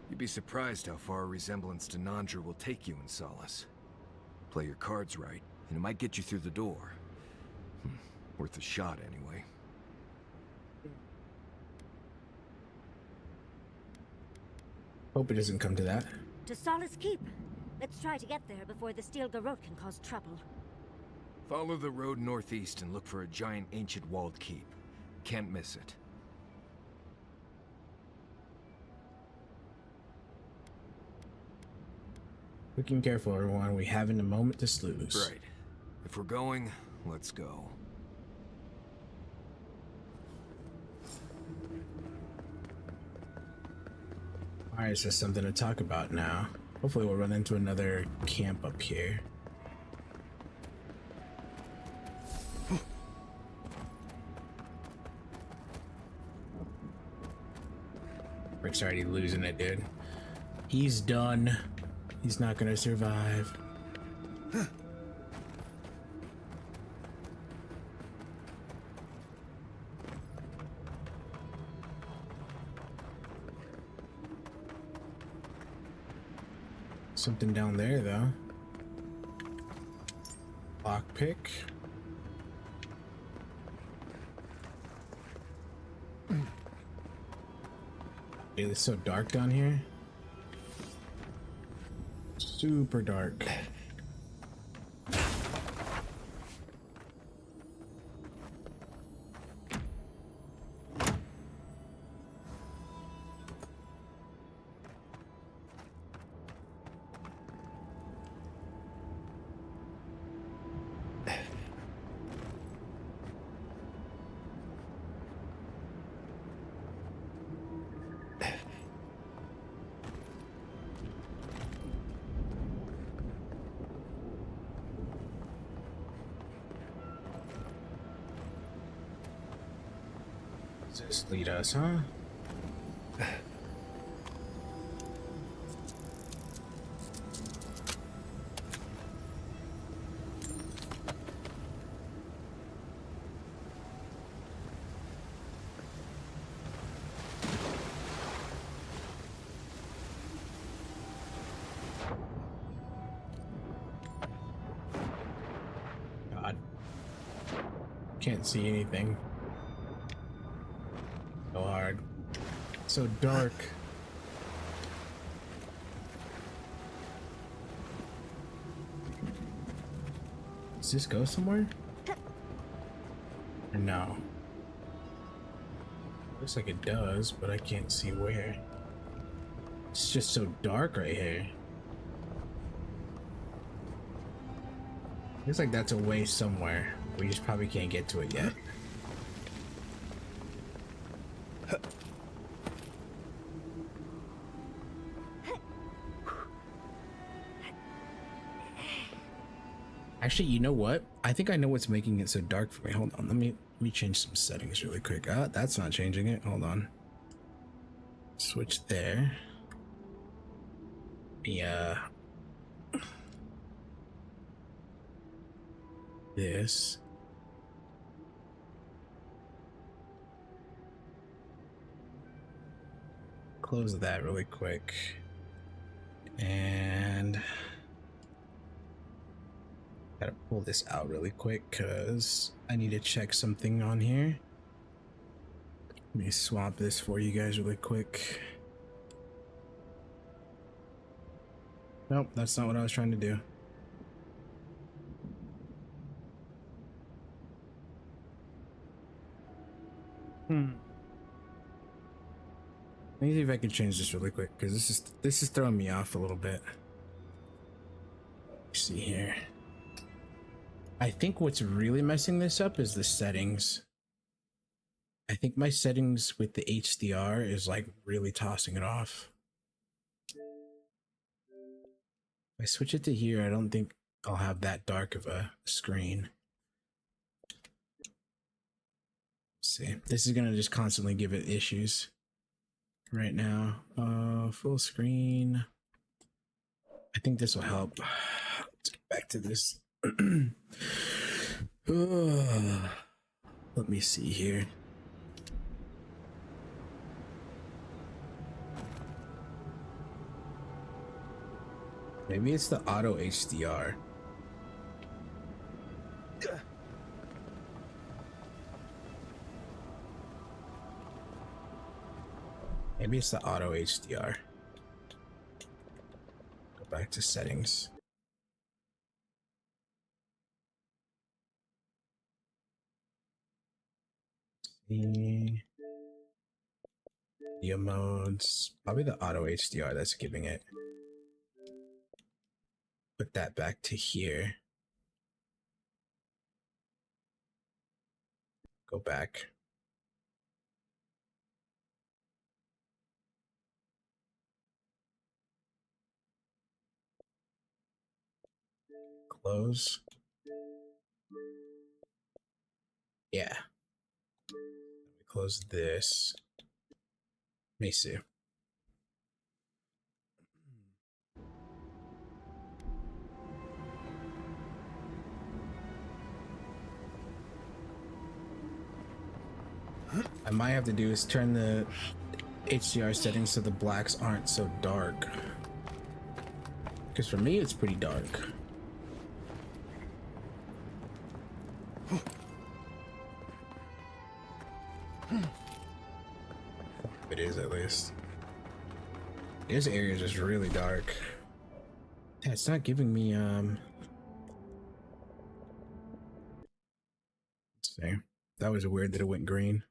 You'd be surprised how far a resemblance to Nandru will take you in Solace. Play your cards right, and it might get you through the door. Worth a shot, anyway. Hope it doesn't come to that. To Solace Keep. Let's try to get there before the steel garrote can cause trouble. Follow the road northeast and look for a giant ancient walled keep. Can't miss it. Looking careful, everyone. We haven't a moment to snooze. Right. If we're going, let's go. Alright, so something to talk about now. Hopefully we'll run into another camp up here. Rick's already losing it, dude. He's done. He's not gonna survive. Something down there, though. Lockpick. It's so dark down here. Super dark. Does this lead us, huh? God. Can't see anything. So hard. So dark. Does this go somewhere? Or no? Looks like it does, but I can't see where. It's just so dark right here. Looks like that's a way somewhere. We just probably can't get to it yet. I Actually, you know what? I think I know what's making it so dark for me. Hold on, let me change some settings really quick. That's not changing it. Hold on. Switch there. Yeah. This. Close that really quick. And gotta pull this out really quick because I need to check something on here. Let me swap this for you guys really quick. Nope, that's not what I was trying to do. Let me see if I can change this really quick because this is throwing me off a little bit. Let's see here. I think what's really messing this up is the settings. I think my settings with the HDR is like really tossing it off. If I switch it to here, I don't think I'll have that dark of a screen. Let's see, this is gonna just constantly give it issues right now. Full screen. I think this will help. Let's get back to this. Let me see here. Maybe it's the auto HDR. Maybe it's the auto HDR. Go back to settings. See. Video modes. Probably the auto HDR that's giving it. Put that back to here. Go back. Close. Yeah. Close this. Let me see. I might have to do is turn the HDR settings so the blacks aren't so dark. Because for me, it's pretty dark. It is, at least. This area is just really dark. Yeah, it's not giving me let's see. That was weird that it went green.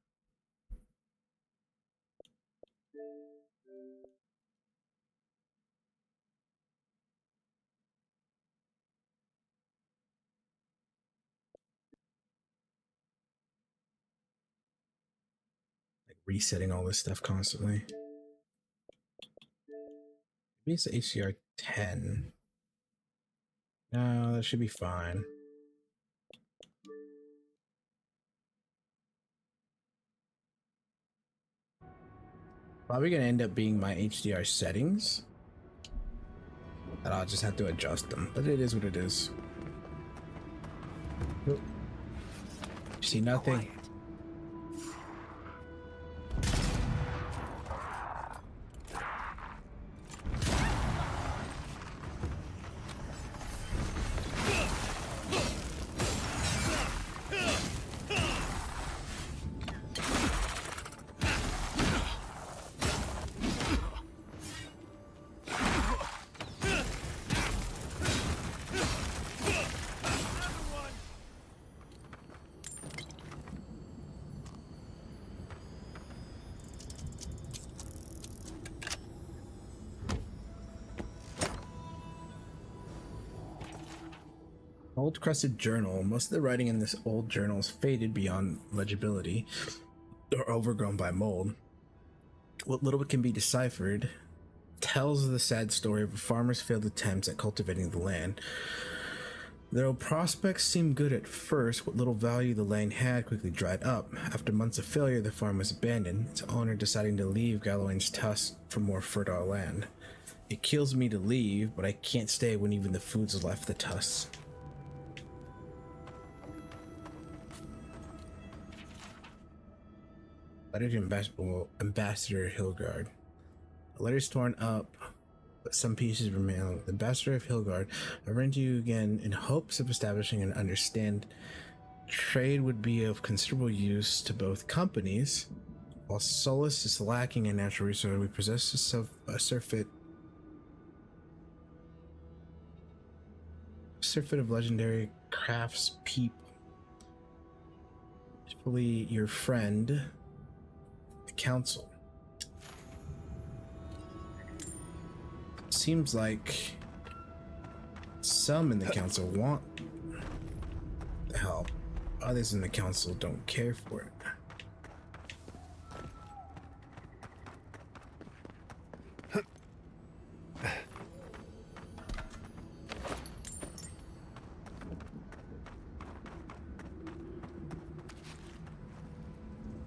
Like resetting all this stuff constantly. Maybe it's HDR 10. No, that should be fine. Probably gonna end up being my HDR settings. And I'll just have to adjust them, but it is what it is. Oop. See nothing. Quiet. Old crusted journal. Most of the writing in this old journal is faded beyond legibility or overgrown by mold. What little can be deciphered tells the sad story of a farmer's failed attempts at cultivating the land. Though prospects seemed good at first, what little value the land had quickly dried up. After months of failure, the farm was abandoned, its owner deciding to leave Galloway's tusk for more fertile land. It kills me to leave, but I can't stay when even the food's left the tusks. Letter to Ambassador Hilgard. The letter's torn up, but some pieces remain. The Ambassador of Hilgard, I run to you again in hopes of establishing an understand. Trade would be of considerable use to both companies. While Solus is lacking in natural resources, we possess a surfeit of legendary crafts people. Hopefully your friend, the council. Seems like some in the council want the help. Others in the council don't care for it.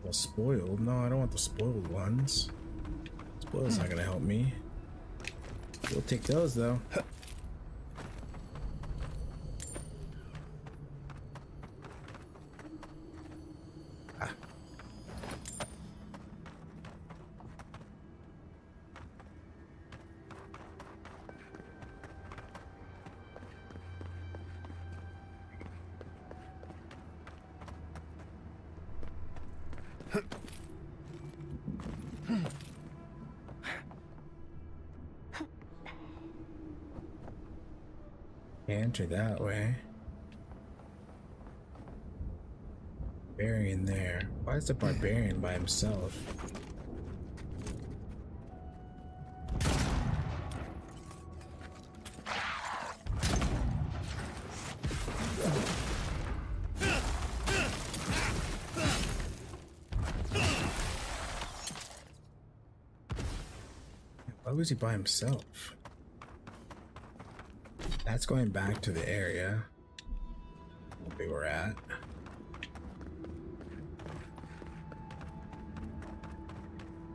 Well, spoiled? No, I don't want the spoiled ones. Spoiled's not gonna help me. We'll take those though. Enter that way. Barbarian there. Why is the barbarian by himself? Why was he by himself? That's going back to the area we were at.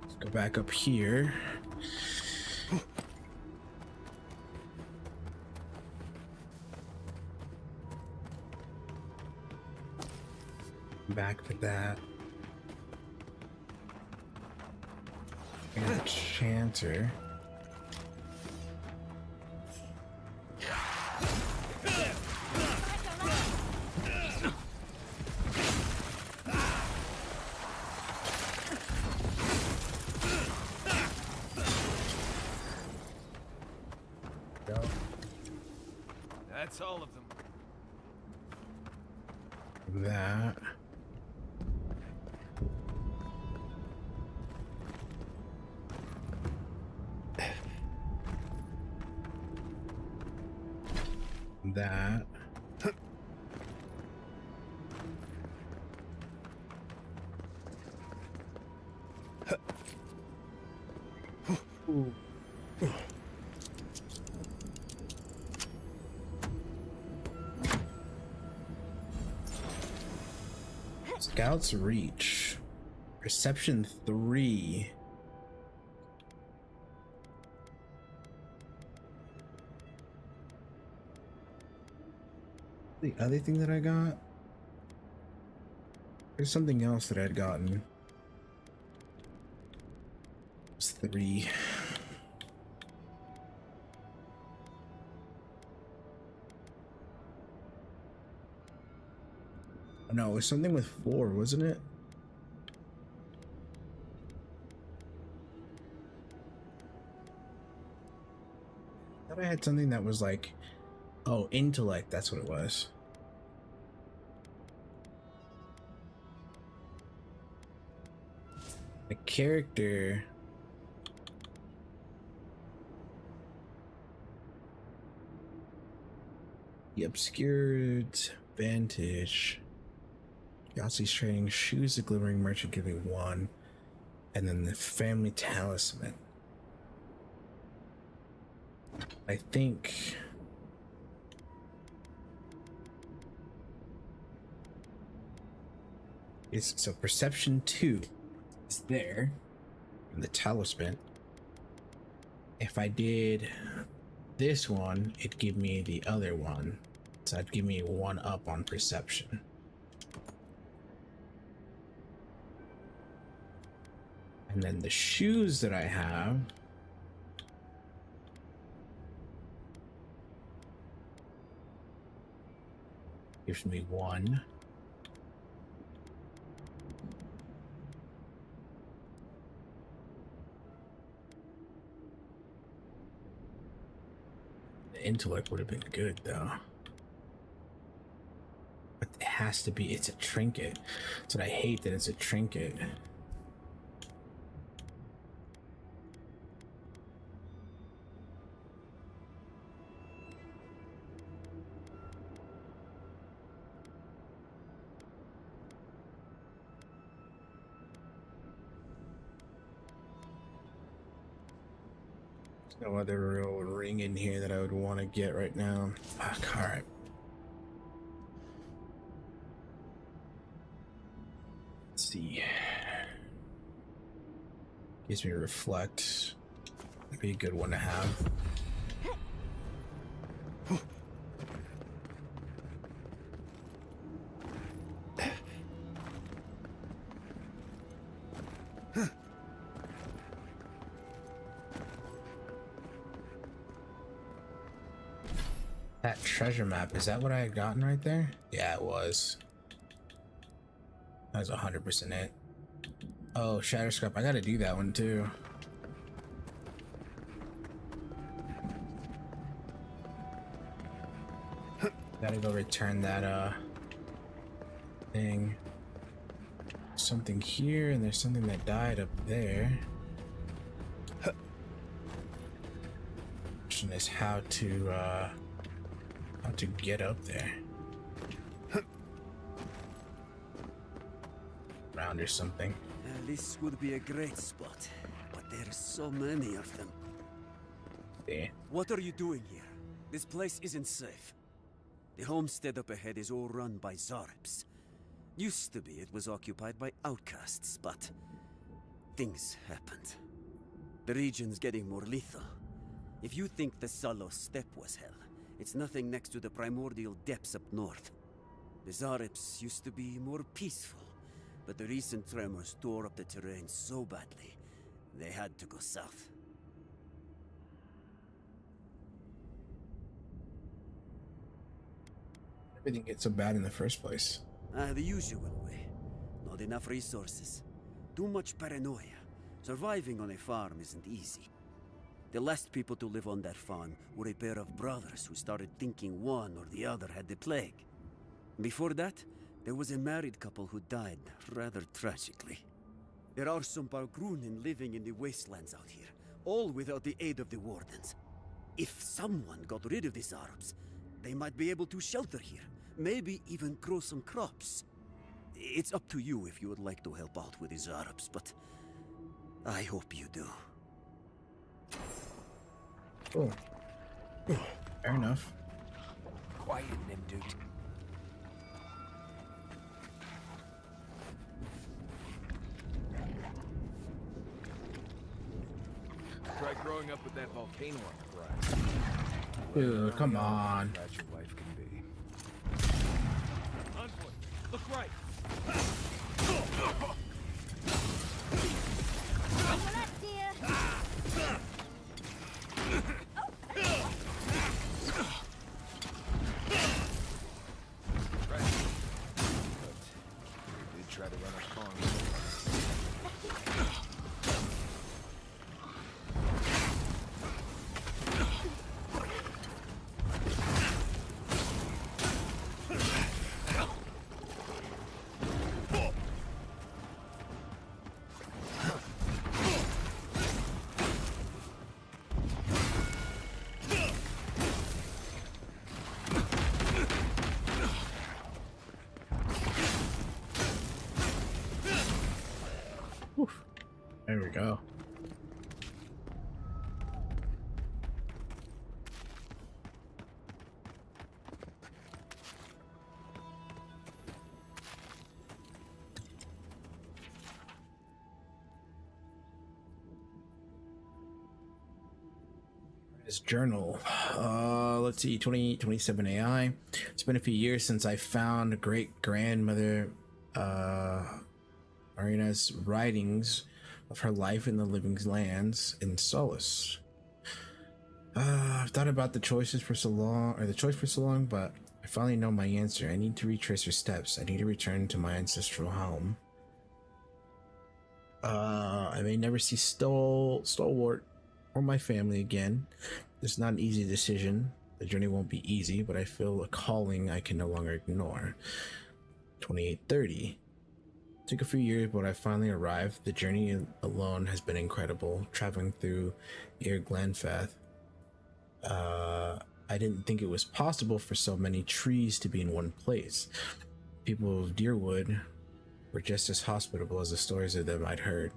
Let's go back up here. Back to that. And a chanter. That's all of them. That. That. Ooh. Scouts reach. Perception 3. The other thing that I got? There's something else that I had gotten. It's 3. No, it was something with 4, wasn't it? I thought I had something that was like, oh, intellect, that's what it was. The character. The obscured vantage. Yossi's trading shoes, the glimmering merchant giving 1, and then the family talisman. I think is so perception 2 is there, and the talisman. If I did this one, it'd give me the other one, so it'd give me 1 up on perception. And then the shoes that I have gives me 1. The intellect would have been good though. But it has to be, it's a trinket. That's what I hate, that it's a trinket. No other real ring in here that I would want to get right now. Fuck, alright. Let's see. Gives me reflect. Would be a good one to have. That treasure map, is that what I had gotten right there? Yeah, it was. That was 100% it. Oh, Shatter Scrap, I gotta do that one too. Gotta go return that thing. Something here, and there's something that died up there. Question is how to get up there. Round or something. This would be a great spot, but there's so many of them. Yeah. What are you doing here? This place isn't safe. The homestead up ahead is all run by Zarps. Used to be it was occupied by outcasts, but things happened. The region's getting more lethal. If you think the Salo Steppe was hell, it's nothing next to the primordial depths up north. The Zarps used to be more peaceful, but the recent tremors tore up the terrain so badly, they had to go south. Everything gets so bad in the first place. The usual way. Not enough resources. Too much paranoia. Surviving on a farm isn't easy. The last people to live on that farm were a pair of brothers who started thinking one or the other had the plague. Before that, there was a married couple who died rather tragically. There are some Bargrunen living in the wastelands out here, all without the aid of the wardens. If someone got rid of the Zarps, they might be able to shelter here, maybe even grow some crops. It's up to you if you would like to help out with the Zarps, but I hope you do. Cool. Fair enough. Quiet, Nimdut. Try growing up with that volcano on the horizon. Dude, come on. Glad your wife can be. Envoy, look right. Try to run a farm. There we go. His journal. Let's see, 2027 AI. It's been a few years since I found great grandmother Marina's writings of her life in the living lands in Solace. I've thought about the choice for so long, but I finally know my answer. I need to retrace her steps. I need to return to my ancestral home. I may never see Stalwart or my family again. It's not an easy decision. The journey won't be easy, but I feel a calling I can no longer ignore. 2830. Took a few years, but I finally arrived. The journey alone has been incredible. Traveling through Ir Glanfath. I didn't think it was possible for so many trees to be in one place. People of Deerwood were just as hospitable as the stories of them I'd heard.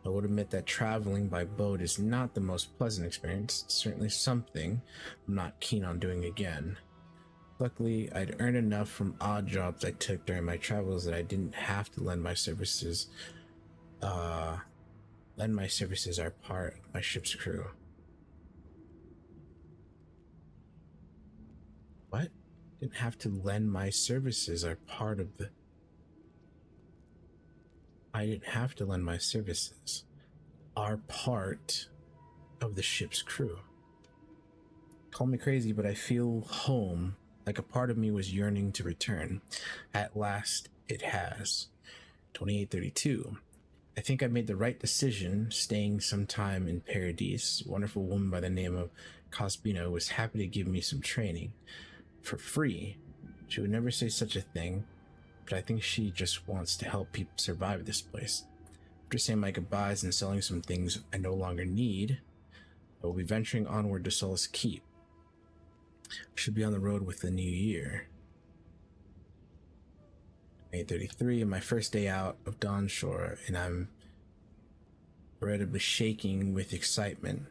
I would admit that traveling by boat is not the most pleasant experience. It's certainly something I'm not keen on doing again. Luckily, I'd earned enough from odd jobs I took during my travels that I didn't have to lend my services. Are part of my ship's crew. What? Didn't have to lend my services are part of the... I didn't have to lend my services. Are part of the ship's crew. Call me crazy, but I feel home, like a part of me was yearning to return. At last, it has. 2832. I think I made the right decision staying some time in Paradise. A wonderful woman by the name of Cosbina was happy to give me some training. For free. She would never say such a thing, but I think she just wants to help people survive this place. After saying my goodbyes and selling some things I no longer need, I will be venturing onward to Solace Keep. I should be on the road with the new year. 8:33, my first day out of Dawnshore, and I'm regrettably shaking with excitement.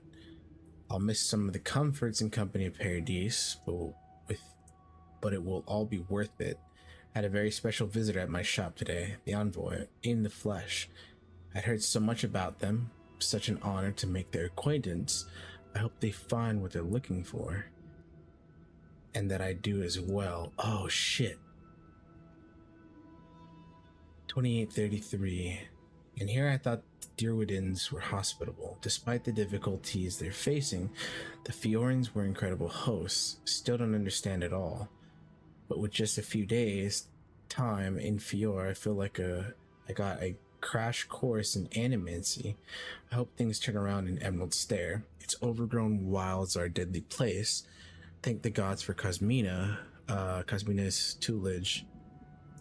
I'll miss some of the comforts and company of Paradise, but it will all be worth it. I had a very special visitor at my shop today, the envoy, in the flesh. I'd heard so much about them, such an honor to make their acquaintance. I hope they find what they're looking for. And that I do as well. Oh shit. 2833. And here I thought the Deerwoodins were hospitable. Despite the difficulties they're facing, the Fiorans were incredible hosts. Still don't understand at all. But with just a few days time in Fior, I feel like I got a crash course in animancy. I hope things turn around in Emerald Stair. Its overgrown wilds are a deadly place. Thank the gods for Cosmina's tutelage.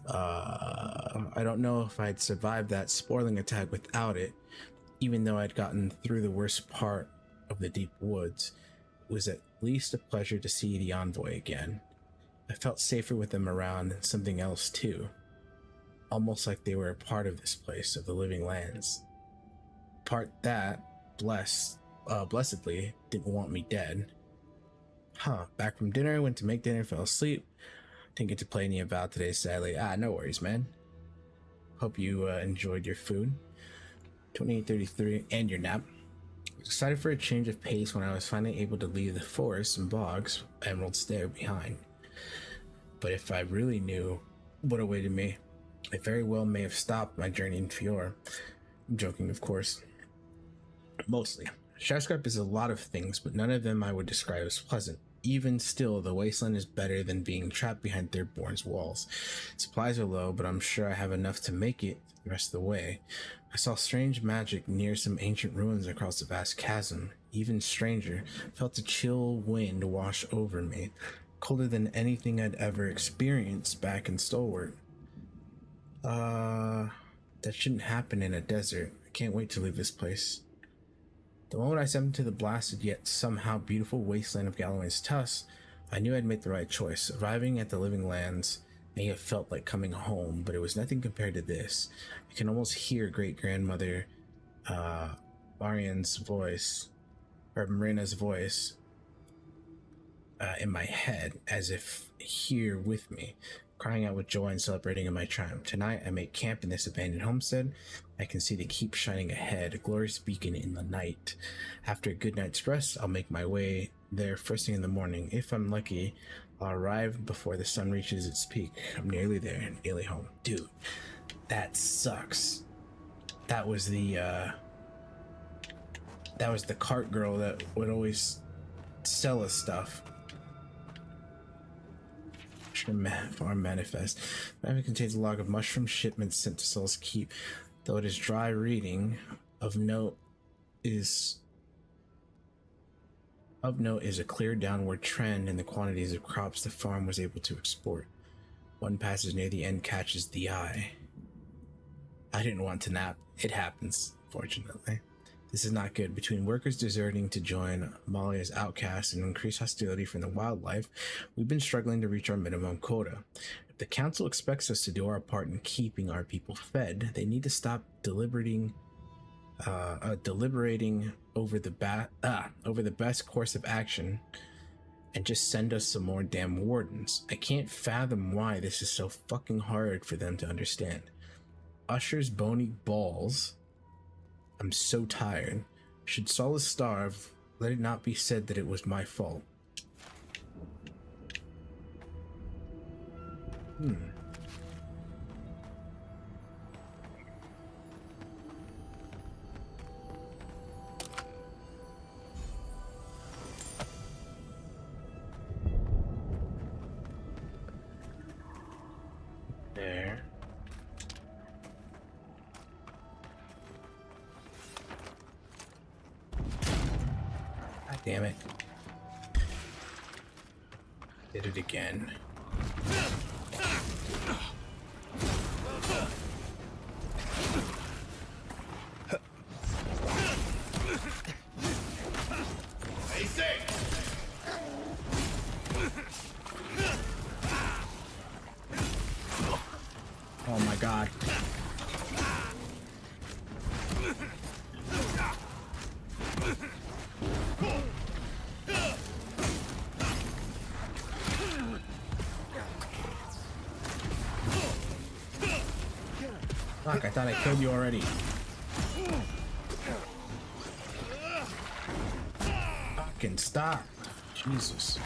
I don't know if I'd survived that spoiling attack without it, even though I'd gotten through the worst part of the deep woods. It was at least a pleasure to see the envoy again. I felt safer with them around, and something else too. Almost like they were a part of this place, of the living lands. Part that, blessedly, didn't want me dead. Back from dinner, went to make dinner, fell asleep. Didn't get to play any Avowed today, sadly. No worries, man. Hope you enjoyed your food. 2833, and your nap. I was excited for a change of pace when I was finally able to leave the forests and bogs Emerald Stair behind. But if I really knew what awaited me, I very well may have stopped my journey in Fior. I'm joking, of course. Mostly. Shadowscarp is a lot of things, but none of them I would describe as pleasant. Even still, the wasteland is better than being trapped behind Thirdborn's walls. Supplies are low, but I'm sure I have enough to make it the rest of the way. I saw strange magic near some ancient ruins across the vast chasm. Even stranger, felt a chill wind wash over me, colder than anything I'd ever experienced back in Stalwart. That shouldn't happen in a desert. I can't wait to leave this place. The moment I stepped into the blasted yet somehow beautiful wasteland of Galloway's Tusk, I knew I'd made the right choice. Arriving at the living lands may have felt like coming home, but it was nothing compared to this. I can almost hear great-grandmother Marina's voice in my head, as if here with me. crying out with joy and celebrating in my triumph. Tonight, I make camp in this abandoned homestead. I can see the keep shining ahead, a glorious beacon in the night. After a good night's rest, I'll make my way there first thing in the morning. If I'm lucky, I'll arrive before the sun reaches its peak. I'm nearly there, nearly home. Dude, that sucks. That was the cart girl that would always sell us stuff. Farm manifest. Manifest contains a log of mushroom shipments sent to Sol's Keep. Though it is dry reading, of note is a clear downward trend in the quantities of crops the farm was able to export. One passage near the end catches the eye. I didn't want to nap. It happens, fortunately. This is not good. Between workers deserting to join Amalia's outcasts and increased hostility from the wildlife, we've been struggling to reach our minimum quota. If the council expects us to do our part in keeping our people fed, they need to stop deliberating over the best course of action and just send us some more damn wardens. I can't fathom why this is so fucking hard for them to understand. Usher's bony balls. I'm so tired. Should Solace starve, let it not be said that it was my fault. There. God damn it. Did it again. Oh my god. Fuck, I thought I killed you already. Fucking stop. Jesus.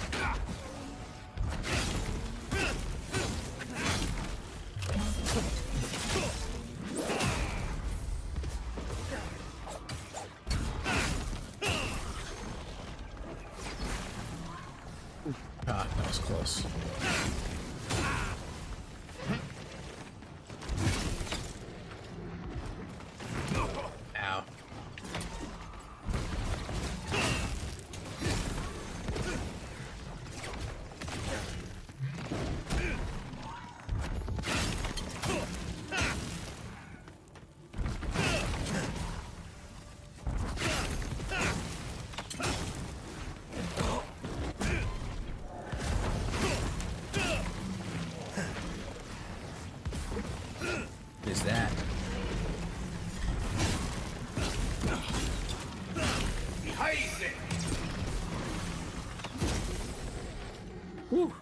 Ah, that was close. Ow. Is that? Woo.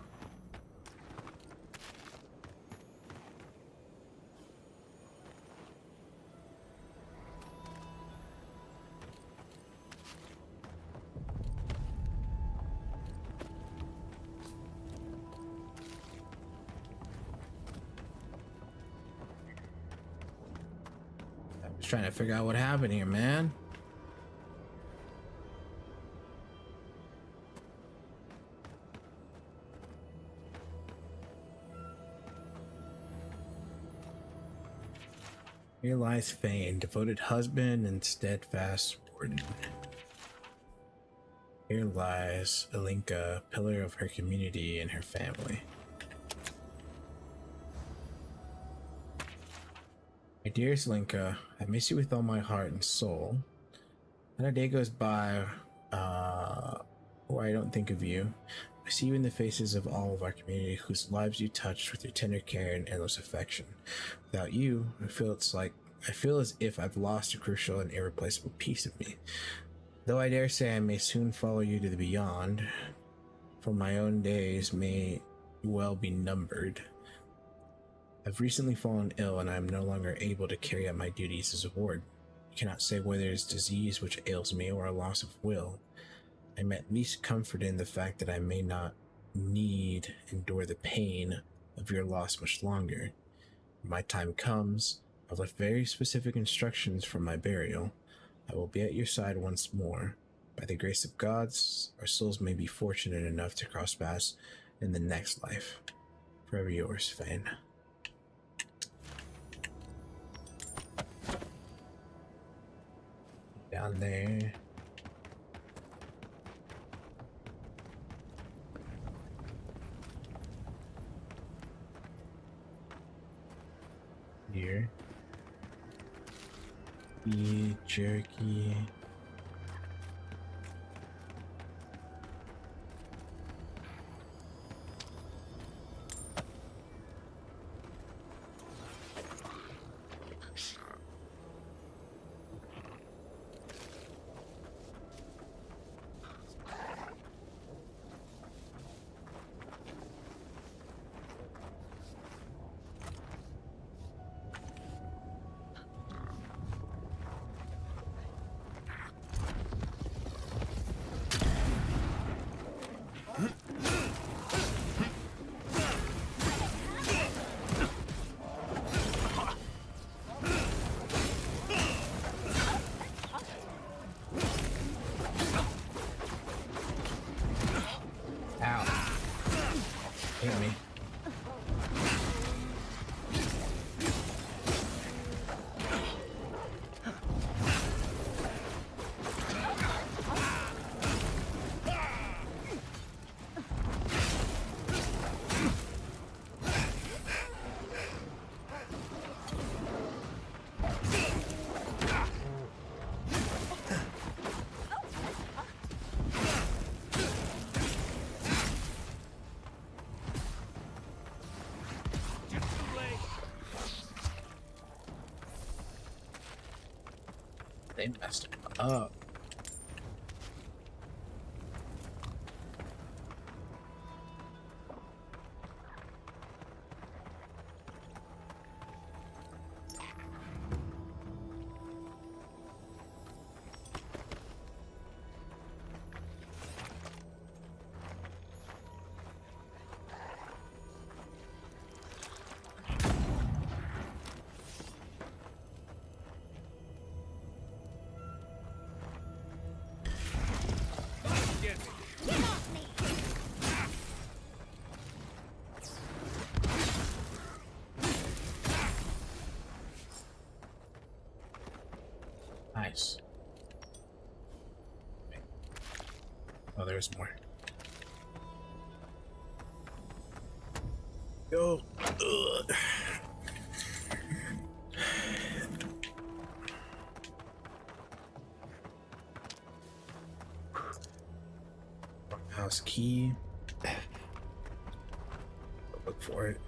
I was trying to figure out what happened here, man. Here lies Fane, devoted husband and steadfast warden. Here lies Alinka, pillar of her community and her family. My dearest Linka, I miss you with all my heart and soul. Not a day goes by where I don't think of you. I see you in the faces of all of our community whose lives you touched with your tender care and endless affection. Without you, I feel as if I've lost a crucial and irreplaceable piece of me. Though I dare say I may soon follow you to the beyond, for my own days may well be numbered. I've recently fallen ill and I am no longer able to carry out my duties as a ward. I cannot say whether it is disease which ails me or a loss of will. I'm at least comforted in the fact that I may not need endure the pain of your loss much longer. When my time comes, I've left very specific instructions for my burial. I will be at your side once more. By the grace of gods, our souls may be fortunate enough to cross paths in the next life. Forever yours, Fane. Down there. Here. Beef jerky. Hit me. They messed it up. Nice. Oh, there's more. Yo. Ugh. House key. Look for it.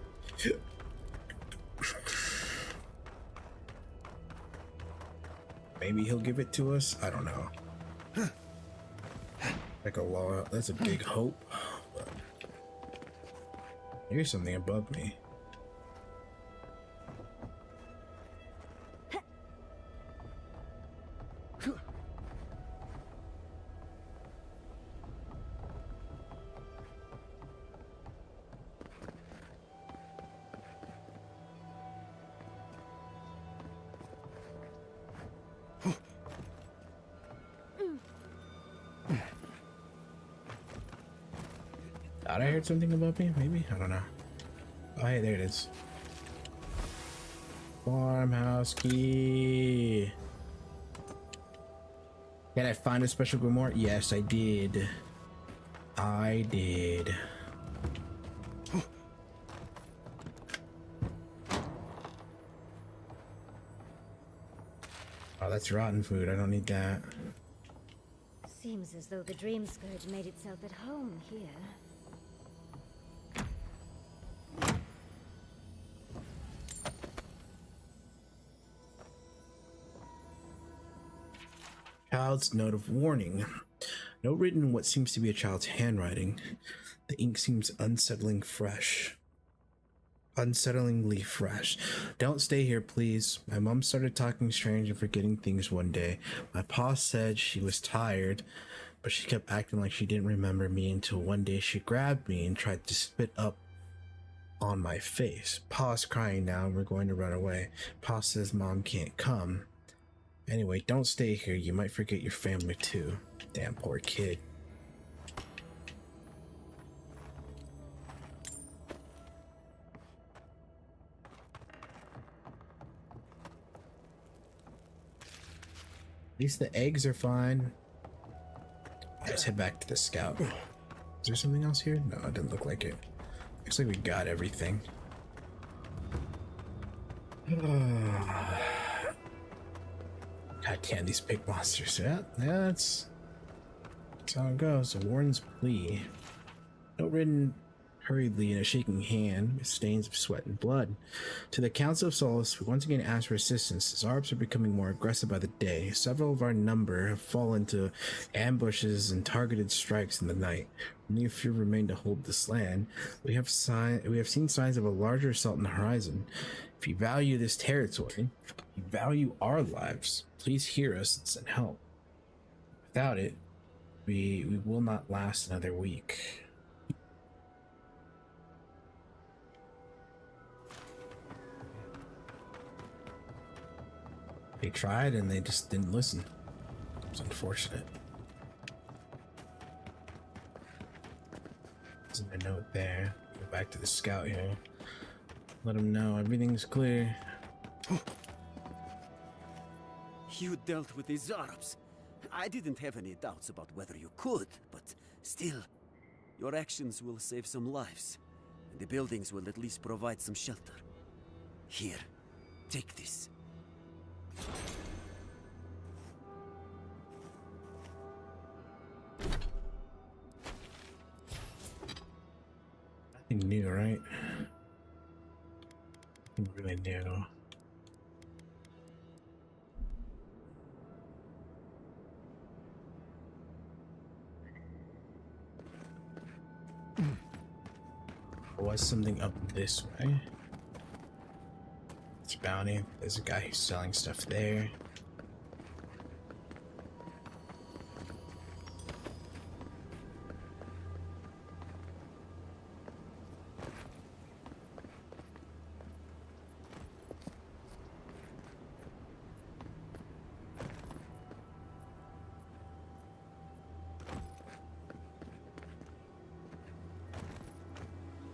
Maybe he'll give it to us. I don't know. Like a law. That's a big hope. But here's something above me. Thought I heard something above me, maybe? I don't know. Oh, hey, there it is. Farmhouse key. Did I find a special grimoire? Yes, I did. I did. Oh, that's rotten food. I don't need that. Seems as though the Dream Scourge made itself at home here. Child's note of warning. Note written in what seems to be a child's handwriting. The ink seems unsettling fresh. unsettlingly fresh. Don't stay here, please. My mom started talking strange and forgetting things one day. My pa said she was tired, but she kept acting like she didn't remember me until one day she grabbed me and tried to spit up on my face. Pa's crying now and we're going to run away. Pa says mom can't come. Anyway, don't stay here. You might forget your family too. Damn poor kid. At least the eggs are fine. Let's head back to the scout. Is there something else here? No, it didn't look like it. Looks like we got everything. God damn, these big monsters. Yeah, that's how it goes. A Warren's plea. Note written hurriedly in a shaking hand with stains of sweat and blood. To the Council of Solace, we once again ask for assistance. The Zarbs are becoming more aggressive by the day. Several of our number have fallen into ambushes and targeted strikes in the night. Only a few remain to hold this land. We have seen signs of a larger assault on the horizon. If you value this territory, you value our lives, please hear us and send help. Without it, we will not last another week. They tried and they just didn't listen. It's unfortunate. There's a note there. Go back to the scout here. Let him know everything's clear. You dealt with the Zarbs. I didn't have any doubts about whether you could, but still, your actions will save some lives, and the buildings will at least provide some shelter. Here, take this. Nothing new, right? Nothing really new. There was something up this way. It's a bounty. There's a guy who's selling stuff there.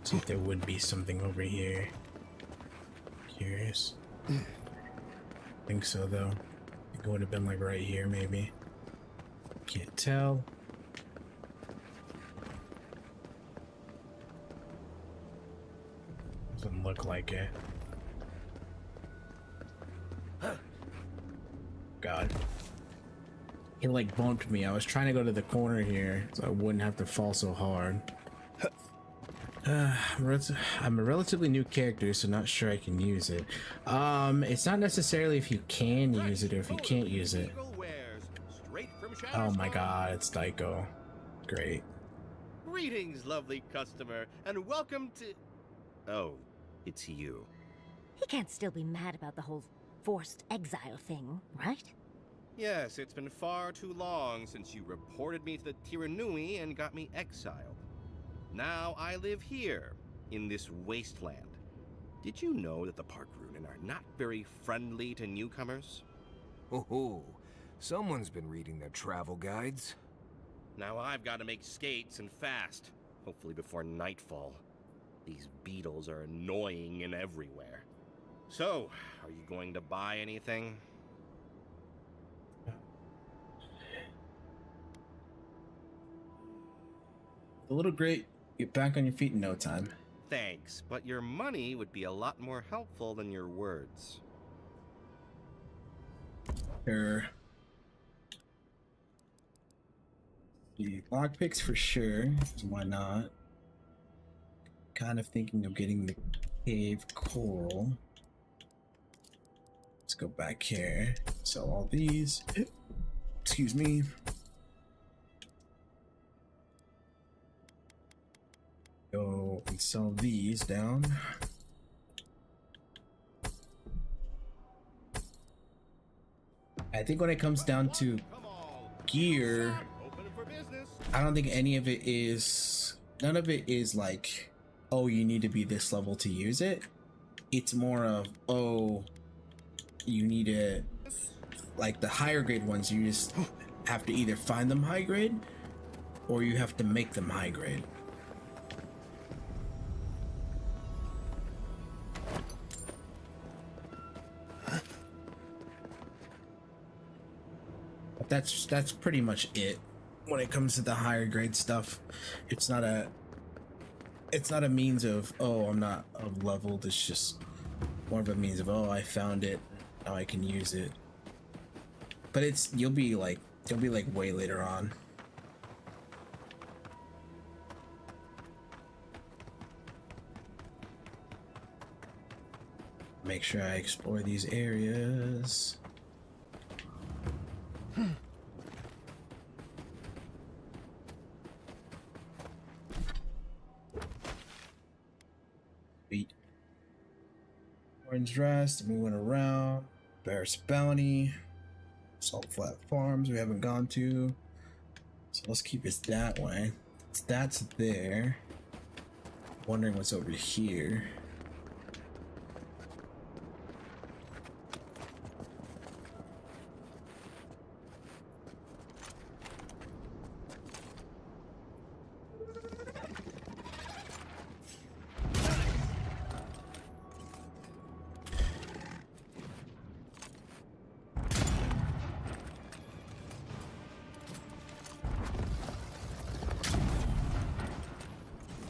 See if there would be something over here. Curious. Think so though. I think it would have been like right here maybe. Can't tell. Doesn't look like it. God. He like bumped me. I was trying to go to the corner here so I wouldn't have to fall so hard. I'm a relatively new character, so not sure I can use it. It's not necessarily if you can use it or if you can't use it. Oh my god, it's Daiko. Great. Greetings, lovely customer, and welcome to... Oh, it's you. He can't still be mad about the whole forced exile thing, right? Yes, it's been far too long since you reported me to the Tiranui and got me exiled. Now I live here, in this wasteland. Did you know that the Park Runen are not very friendly to newcomers? Oh, someone's been reading their travel guides. Now I've got to make skates and fast, hopefully before nightfall. These beetles are annoying and everywhere. So, are you going to buy anything? A little great. Get back on your feet in no time. Thanks, but your money would be a lot more helpful than your words. Sure. The lockpicks for sure. Why not? Kind of thinking of getting the cave coral. Let's go back here. Sell all these. Excuse me. Go and sell these down. I think when it comes down to gear, I don't think any of it is, none of it is like, oh, you need to be this level to use it. It's more of, oh, you need to, like the higher grade ones, you just have to either find them high grade or you have to make them high grade. But that's pretty much it when it comes to the higher grade stuff. It's not a means of, oh, I'm not leveled. It's just more of a means of, oh, I found it, now I can use it. But you'll be like way later on. Make sure I explore these areas. Beat. Orange Rest, moving around. Bear's Bounty. Salt Flat Farms we haven't gone to. So let's keep it that way. That's there. Wondering what's over here.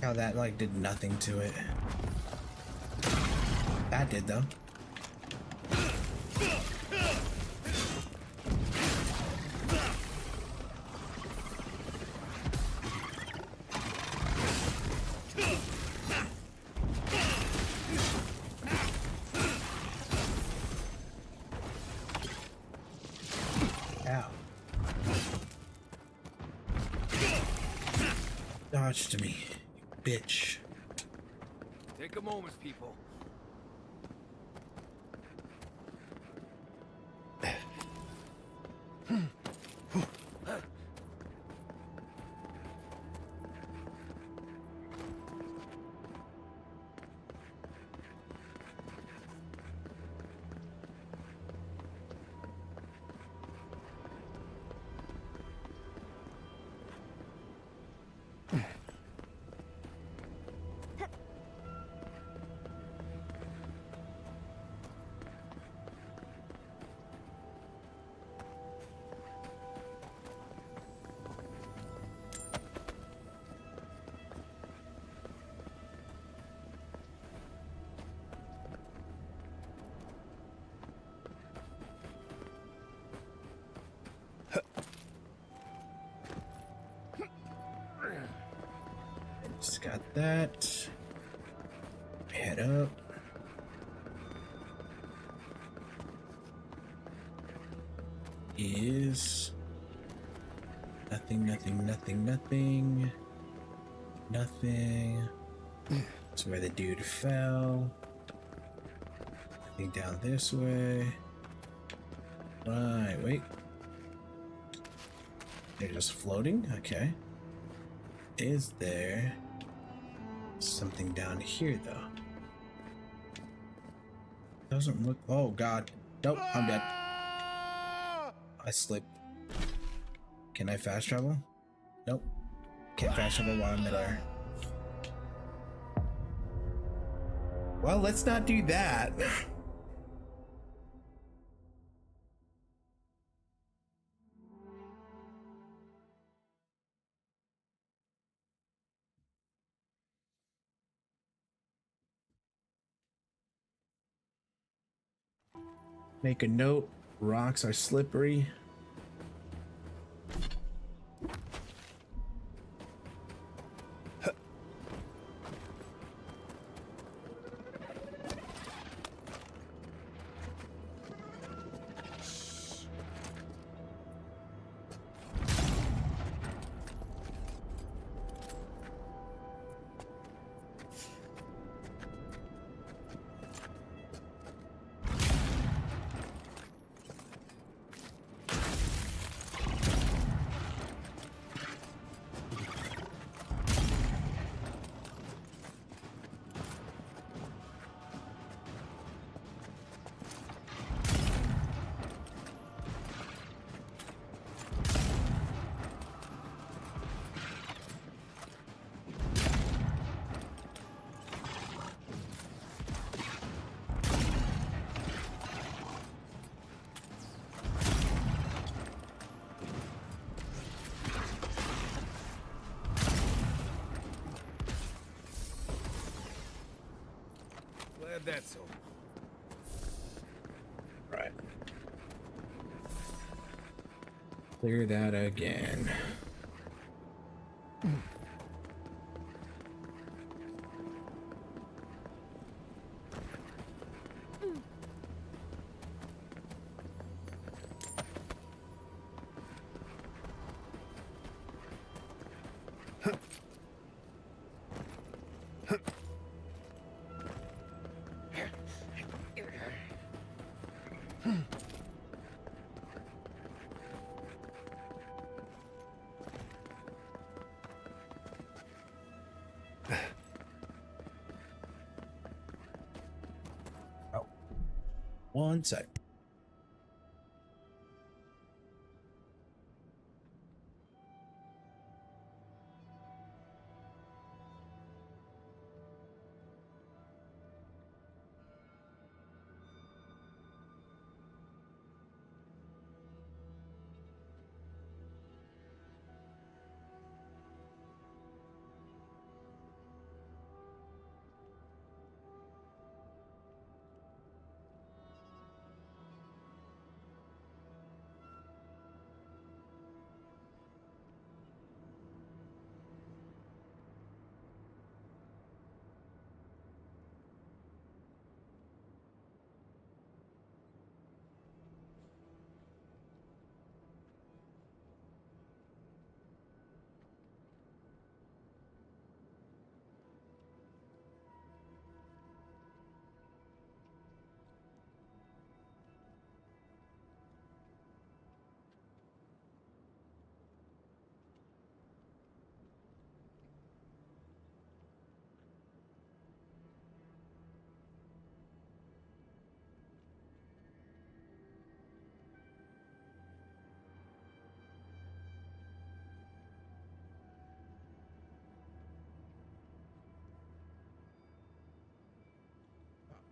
How that like did nothing to it. That did though. Ow. Dodge to me. Bitch. Take a moment, people. Just got that. Head up. Is nothing. That's where the dude fell. Nothing down this way. Right, wait. They're just floating? Okay. Is there something down here, though? Doesn't look... Oh, God. Nope, I'm dead. I slipped. Can I fast travel? Nope. Can't fast travel while I'm midair. Well, let's not do that. Make a note. Rocks are slippery. That's all. Right. Clear that again. One sec.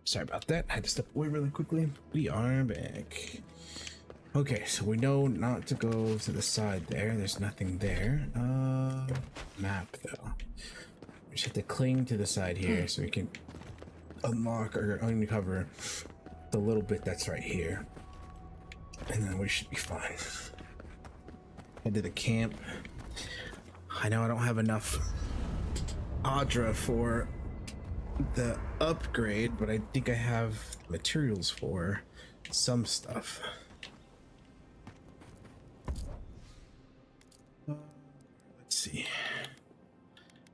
Sorry about that. I had to step away really quickly. We are back. Okay, so we know not to go to the side there. There's nothing there. Map though. We just have to cling to the side here so we can unlock or uncover the little bit that's right here. And then we should be fine. Head to the camp. I know I don't have enough Audra for the upgrade, but I think I have materials for some stuff. Let's see.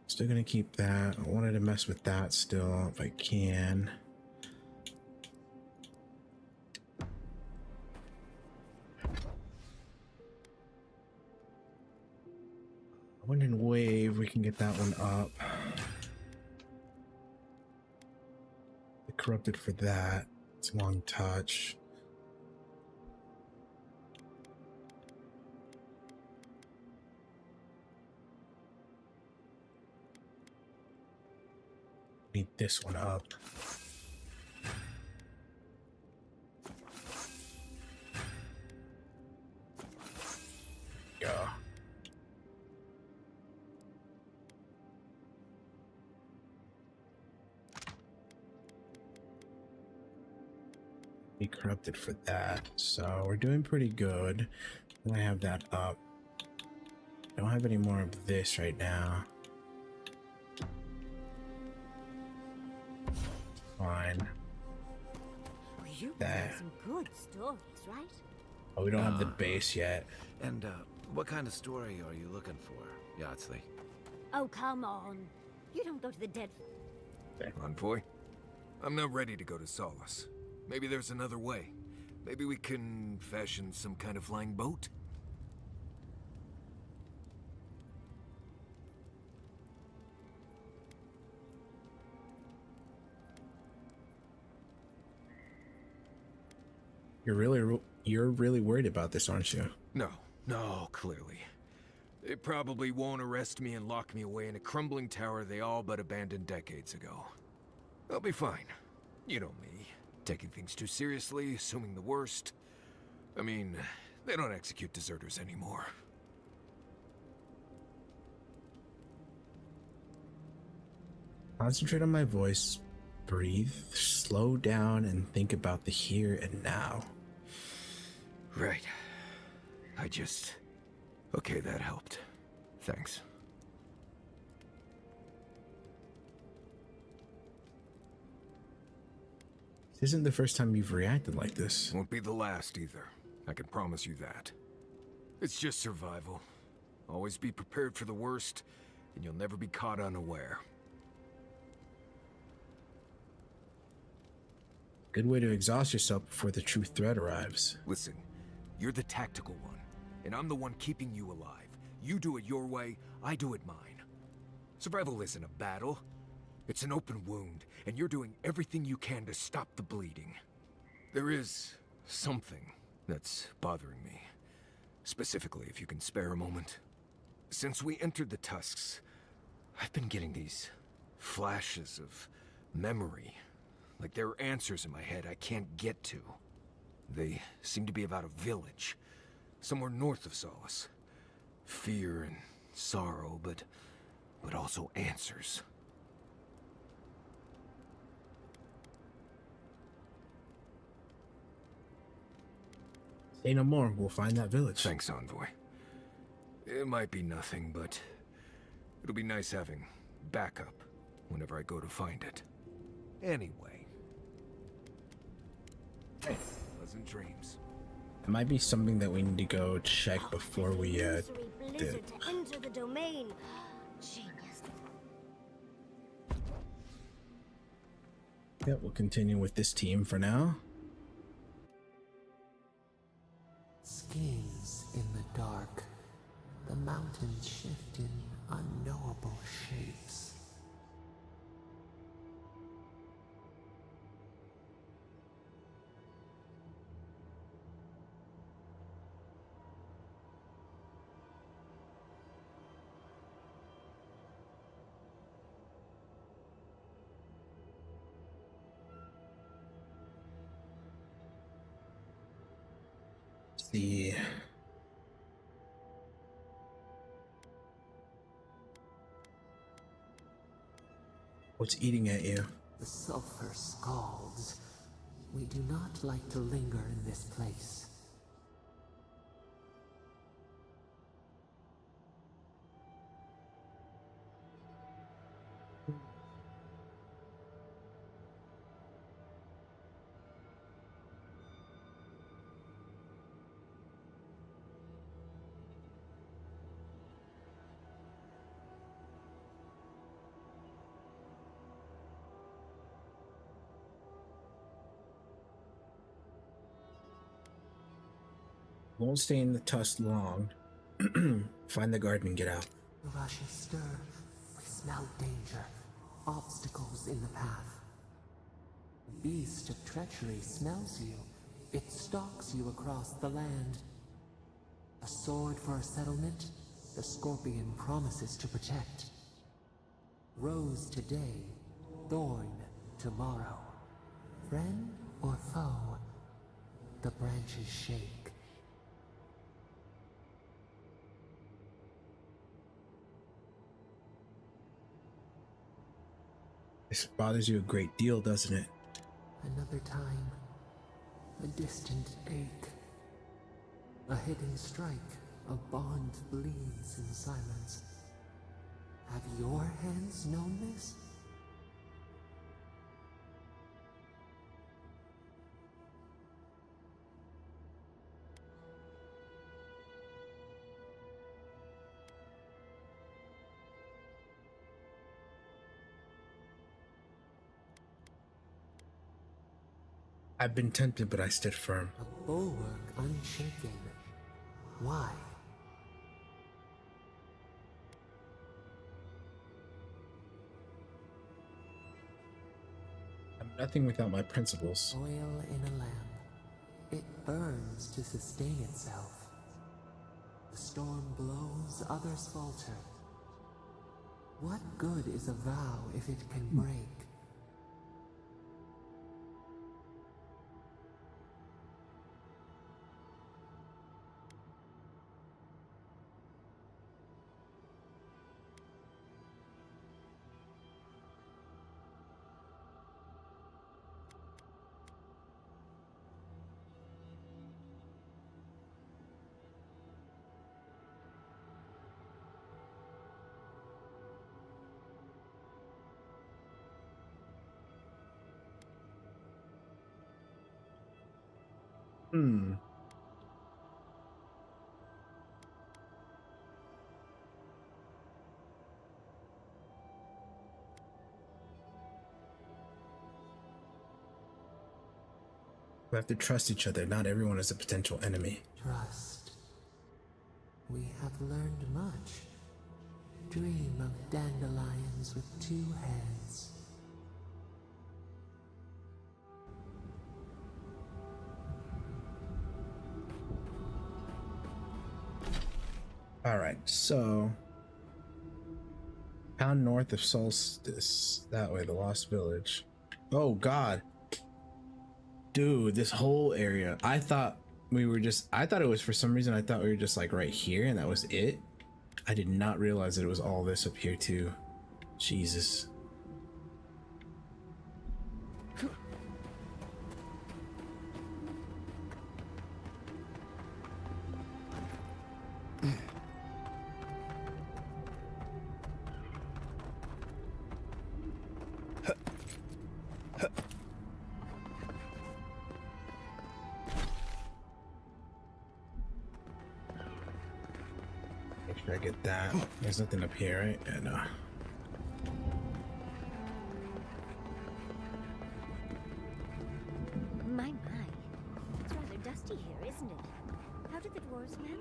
Still gonna keep that. I wanted to mess with that still if I can. Wind and wave, we can get that one up. Corrupted for that. It's long touch. Need this one up. Go. Be corrupted for that, so we're doing pretty good. I have that up. Don't have any more of this right now. Fine. You That. have some good stories, right? Oh, we don't have the base yet. And what kind of story are you looking for, Yahtzee? Oh, come on. You don't go to the dead. Envoy? I'm not ready to go to Solace. Maybe there's another way. Maybe we can fashion some kind of flying boat? You're really worried about this, aren't you? No, clearly. They probably won't arrest me and lock me away in a crumbling tower they all but abandoned decades ago. I'll be fine. You know me. Taking things too seriously, assuming the worst. I mean, they don't execute deserters anymore. Concentrate on my voice. breathe, slow down, and think about the here and now. Right. Okay, that helped. Thanks. This isn't the first time you've reacted like this. Won't be the last either. I can promise you that. It's just survival. Always be prepared for the worst, and you'll never be caught unaware. Good way to exhaust yourself before the true threat arrives. Listen, you're the tactical one, and I'm the one keeping you alive. You do it your way, I do it mine. Survival isn't a battle. It's an open wound, and you're doing everything you can to stop the bleeding. There is something that's bothering me. Specifically, if you can spare a moment. Since we entered the Tusks, I've been getting these flashes of memory. Like there are answers in my head I can't get to. They seem to be about a village, somewhere north of Solace. Fear and sorrow, but also answers. Say no more, we'll find that village. Thanks, Envoy. It might be nothing, but it'll be nice having backup whenever I go to find it. Anyway. Hey, pleasant dreams. It might be something that we need to go check before we Blizzard did. to enter the domain. Genius. Yeah, we'll continue with this team for now. Schemes in the dark. The mountains shift in unknowable shapes. See. What's eating at you? The sulfur scalds. We do not like to linger in this place. Won't stay in the tusk long. Find the garden and get out. The rushes stir. We smell danger. Obstacles in the path. The beast of treachery smells you. It stalks you across the land. A sword for a settlement. The scorpion promises to protect. Rose today. Thorn tomorrow. Friend or foe? The branches shake. This bothers you a great deal, doesn't it? Another time. A distant ache. A hidden strike. A bond bleeds in silence. Have your hands known this? I've been tempted, but I stood firm. A bulwark unshaken. Why? I'm nothing without my principles. Oil in a lamp. It burns to sustain itself. The storm blows, others falter. What good is a vow if it can break? Hmm. We have to trust each other. Not everyone is a potential enemy. Trust. We have learned much. Dream of dandelions with two heads. All right, so pound north of Solstice, that way, the Lost Village. Oh God, dude, this whole area. I thought it was, for some reason I thought we were just like right here and that was it. I did not realize that it was all this up here too. Jesus. Make sure I get that. There's nothing up here, right? Yeah, no. My. It's rather dusty here, isn't it? How did the dwarves manage?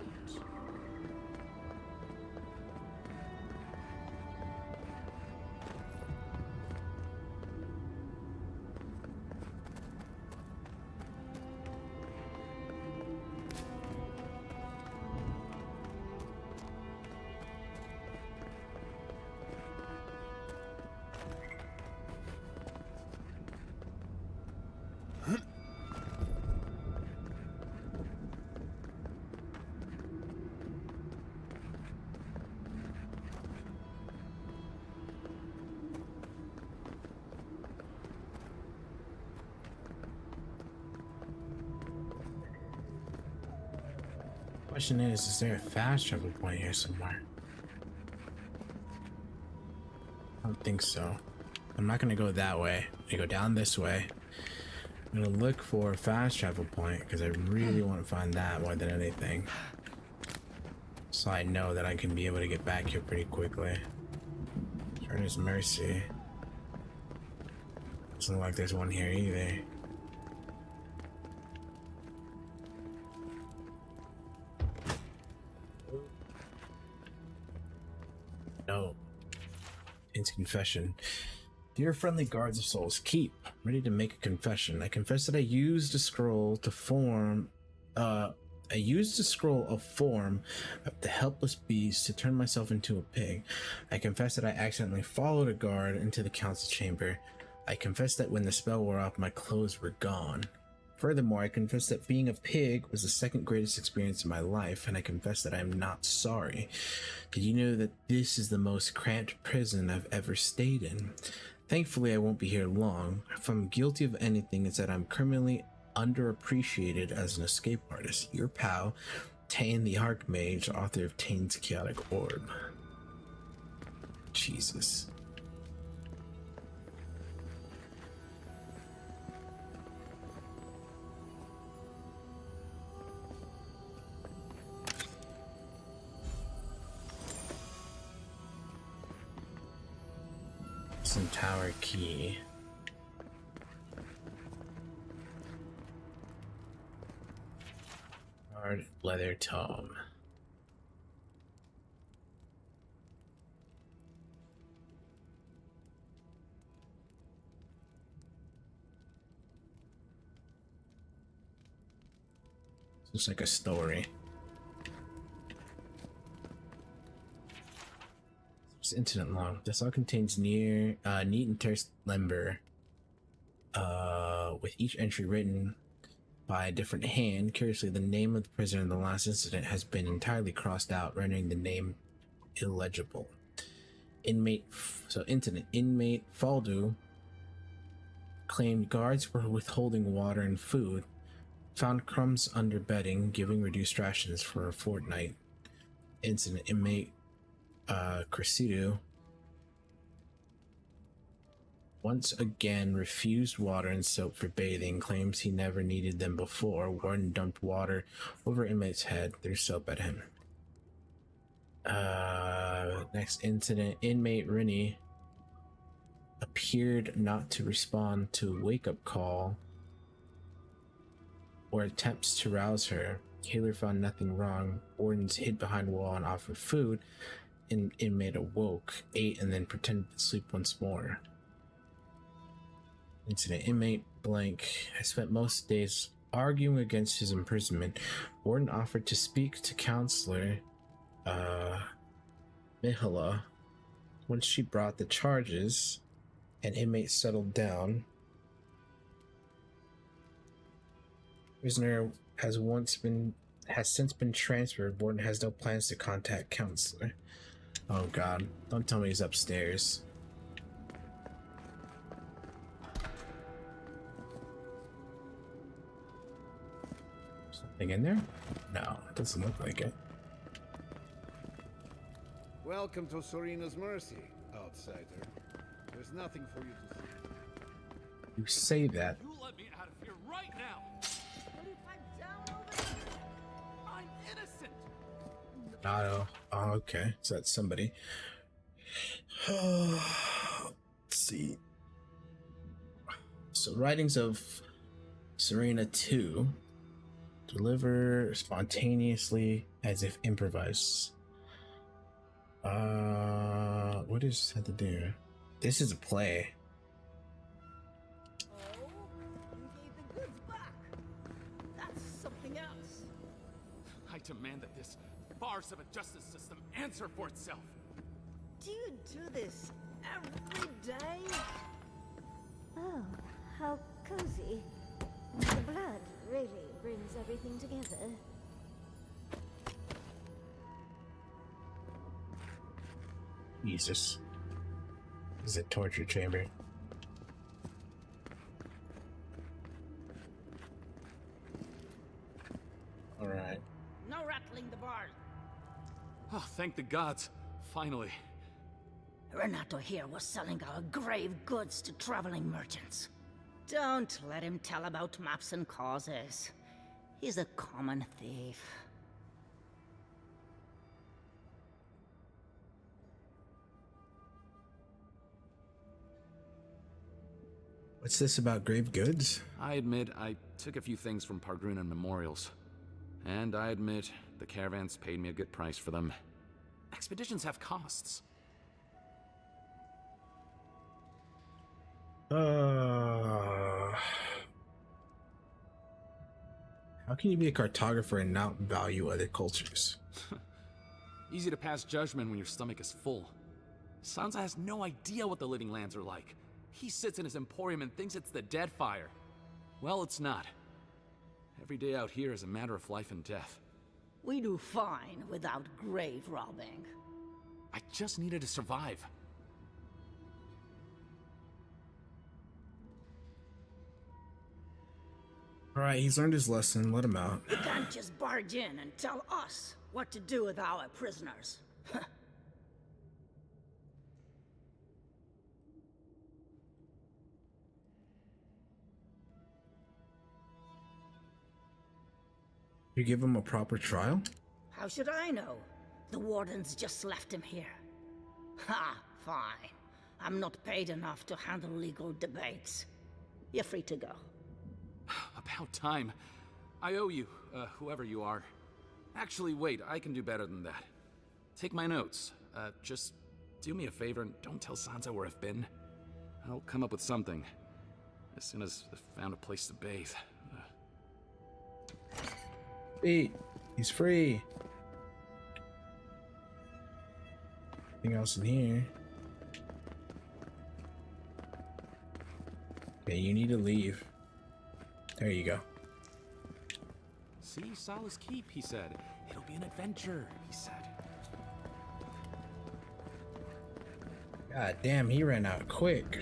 Question is there a fast travel point here somewhere? I don't think so. I'm not gonna go that way. I'm gonna go down this way. I'm gonna look for a fast travel point because I really want to find that more than anything. So I know that I can be able to get back here pretty quickly. Turner's Mercy. Doesn't look like there's one here either. No. Into confession. Dear friendly guards of souls, keep ready to make a confession. I confess that I used a scroll of form of the helpless beast to turn myself into a pig. I confess that I accidentally followed a guard into the council chamber. I confess that when the spell wore off, my clothes were gone. Furthermore, I confess that being a pig was the second greatest experience in my life, and I confess that I am not sorry. Did you know that this is the most cramped prison I've ever stayed in? Thankfully, I won't be here long. If I'm guilty of anything, it's that I'm criminally underappreciated as an escape artist. Your pal, Tane the Archmage, author of Tane's Chaotic Orb. Jesus. Some tower key. Hard leather tome. Looks like a story. It's incident log. This all contains neat and terse lumber. With each entry written by a different hand. Curiously, the name of the prisoner in the last incident has been entirely crossed out, rendering the name illegible. Inmate Faldu claimed guards were withholding water and food. Found crumbs under bedding, giving reduced rations for a fortnight. Incident inmate Cressidu once again refused water and soap for bathing, claims he never needed them before. Warden dumped water over inmate's head, threw soap at him. Next incident, inmate Rennie appeared not to respond to a wake-up call or attempts to rouse her. Taylor found nothing wrong. Wardens hid behind a wall and offered food. Inmate awoke, ate, and then pretended to sleep once more. Incident, inmate blank. I spent most days arguing against his imprisonment. Warden offered to speak to counselor Mihala. Once she brought the charges and inmate settled down, prisoner has since been transferred. Warden has no plans to contact counselor. Oh god, don't tell me he's upstairs. Something in there? No, it doesn't look like it. Welcome to Serena's Mercy, outsider. There's nothing for you to see. You say that. You let me out of here right now! What if I'm down over here? I'm innocent! Otto. Oh, okay. So that's somebody. Let's see. So, writings of Serena 2 deliver spontaneously as if improvised. What does this have to do? This is a play. Oh, you gave the goods back. That's something else. I demand that this farce of a justice system answer for itself. Do you do this every day? Oh, how cozy. The blood really brings everything together. Jesus. This is a torture chamber. Alright. No rattling the bars. Oh, thank the gods. Finally. Renato here was selling our grave goods to traveling merchants. Don't let him tell about maps and causes. He's a common thief. What's this about grave goods? I admit I took a few things from Pargrunan memorials. And I admit the caravans paid me a good price for them. Expeditions have costs. How can you be a cartographer and not value other cultures? Easy to pass judgment when your stomach is full. Sansa has no idea what the living lands are like. He sits in his emporium and thinks it's the Deadfire. Well, it's not. Every day out here is a matter of life and death. We do fine without grave robbing. I just needed to survive. Alright, he's learned his lesson. Let him out. You can't just barge in and tell us what to do with our prisoners. You give him a proper trial? How should I know? The wardens just left him here. Ha, fine. I'm not paid enough to handle legal debates. You're free to go. About time. I owe you, whoever you are. Actually, wait, I can do better than that. Take my notes. Just do me a favor and don't tell Sansa where I've been. I'll come up with something. As soon as I've found a place to bathe. Wait, he's free. Anything else in here? Okay, you need to leave. There you go. See, Solace Keep, he said. It'll be an adventure, he said. God damn, he ran out quick.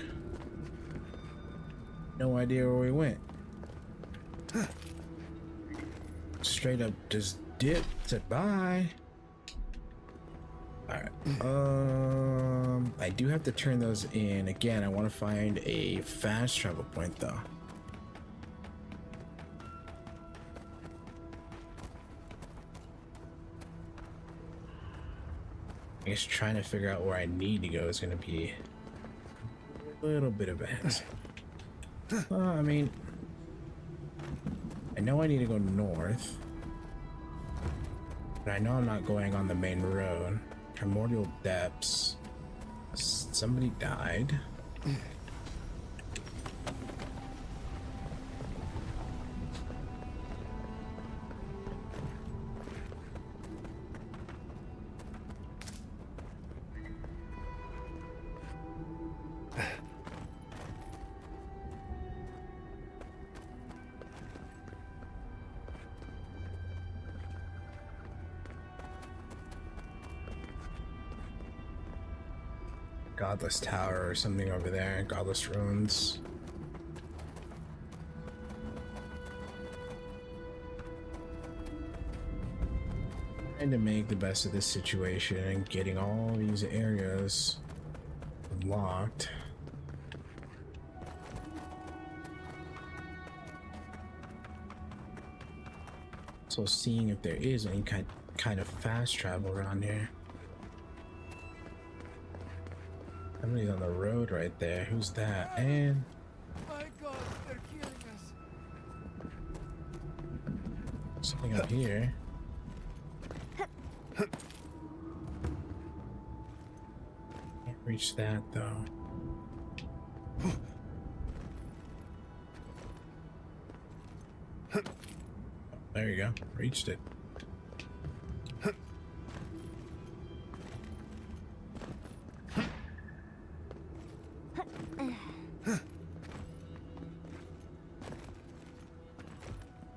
No idea where we went. Straight up just dipped, said bye. Alright. I do have to turn those in. Again, I want to find a fast travel point though. I guess trying to figure out where I need to go is going to be a little bit of a hassle. I mean, I know I need to go north, but I know I'm not going on the main road. Primordial Depths. Somebody died. Godless Tower or something over there. Godless Ruins. Trying to make the best of this situation and getting all these areas unlocked. So seeing if there is any kind of fast travel around here. Somebody's on the road right there. Who's that? And My God, they're killing us. something up here. Can't reach that though. There you go. Reached it.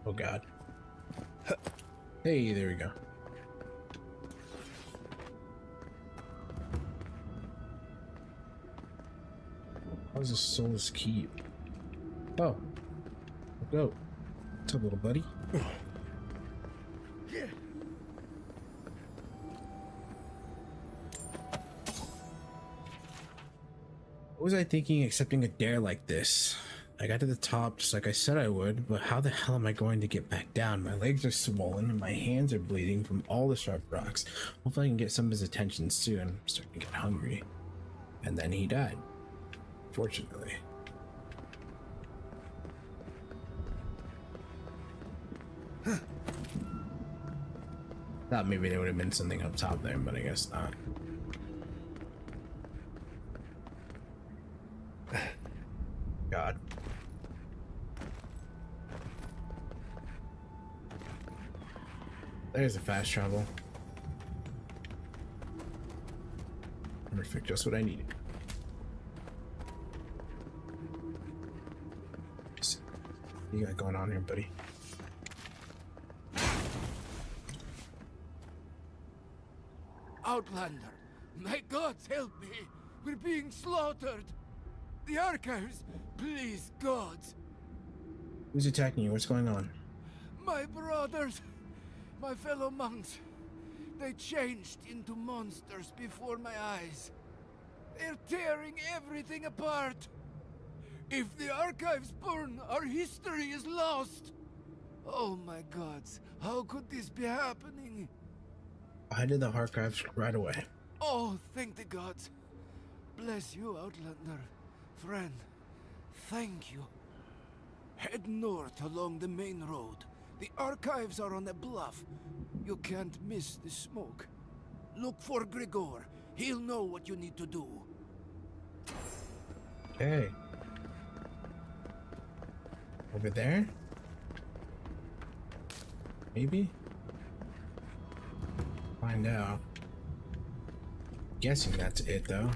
Oh God. Hey, there we go. How's the soulless keep? Oh. Go. What's up, little buddy? What was I thinking accepting a dare like this? I got to the top just like I said I would, but how the hell am I going to get back down? My legs are swollen and my hands are bleeding from all the sharp rocks. Hopefully I can get some of his attention soon. I'm starting to get hungry. And then he died. Fortunately. Thought maybe there would have been something up top there, but I guess not. God. There's a fast travel. Perfect, just what I needed. What you got going on here, buddy? Outlander, my gods help me! We're being slaughtered! The archives, please, gods! Who's attacking you? What's going on? My brothers, my fellow monks, they changed into monsters before my eyes. They're tearing everything apart. If the archives burn, our history is lost. Oh my gods, how could this be happening? I did the archives right away. Oh, thank the gods. Bless you, Outlander. Friend, thank you. Head north along the main road. The archives are on a bluff. You can't miss the smoke. Look for Grigor. He'll know what you need to do. Okay. Over there? Maybe? Find out. Guessing that's it though.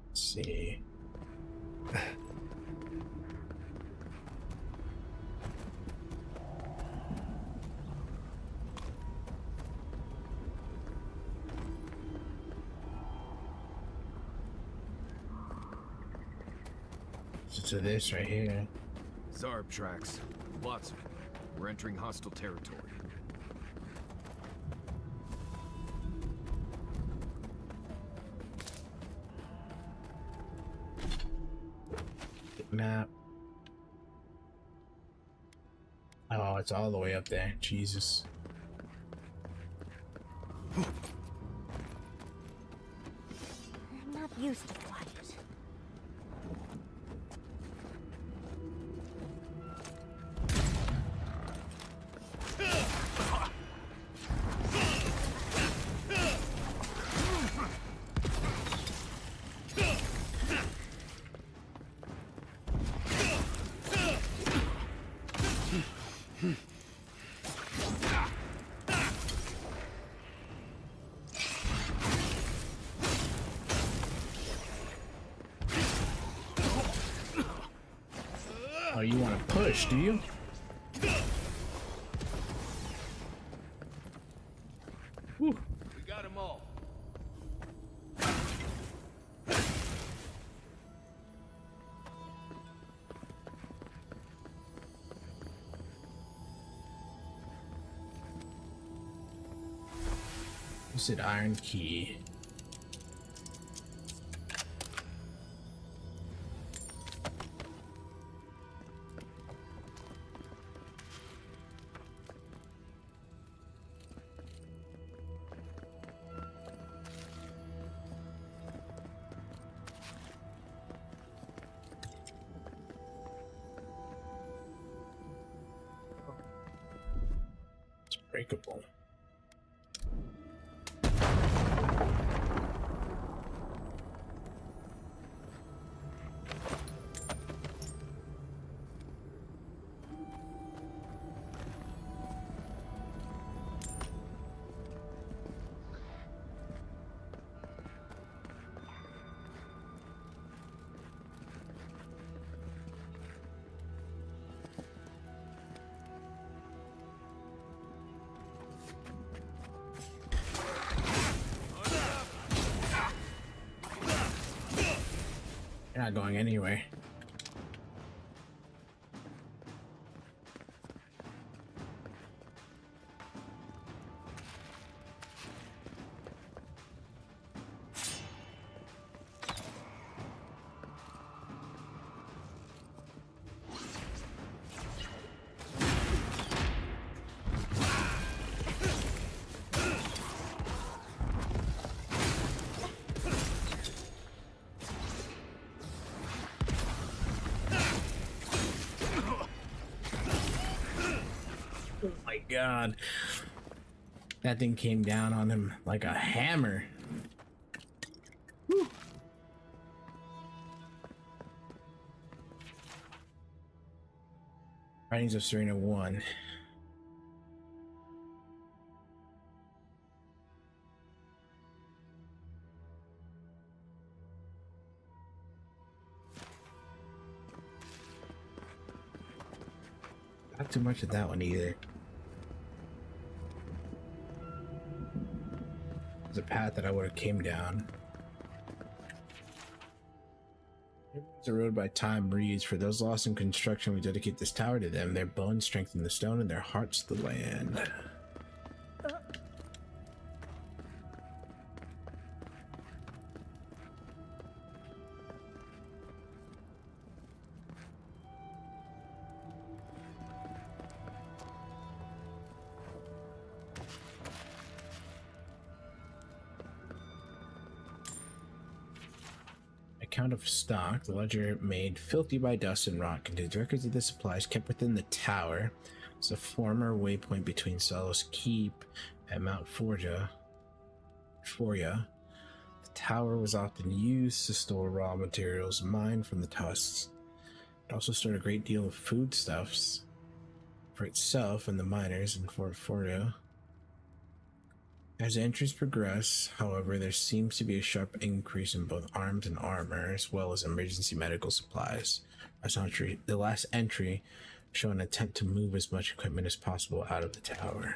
Let's see. To this right here. Zarb tracks. Lots of them. We're entering hostile territory. Nap. Oh, it's all the way up there. Jesus. I'm not used to quiet. Oh, you want to push, do you? We got them all. You said iron key. It's breakable. You're not going anywhere. Oh my god. That thing came down on him like a hammer. Whew. Writings of Serena 1. Not too much of that one either. There's a path that I would have came down. It's a road by time breeze. For those lost in construction, we dedicate this tower to them. Their bones strengthen the stone and their hearts the land. Account of stock. The ledger made filthy by dust and rot contains records of the supplies kept within the tower. It's a former waypoint between Solos Keep and Mount Foria. The tower was often used to store raw materials mined from the tusks. It also stored a great deal of foodstuffs for itself and the miners in Fort Foria. As entries progress, however, there seems to be a sharp increase in both arms and armor, as well as emergency medical supplies. The last entry show an attempt to move as much equipment as possible out of the tower.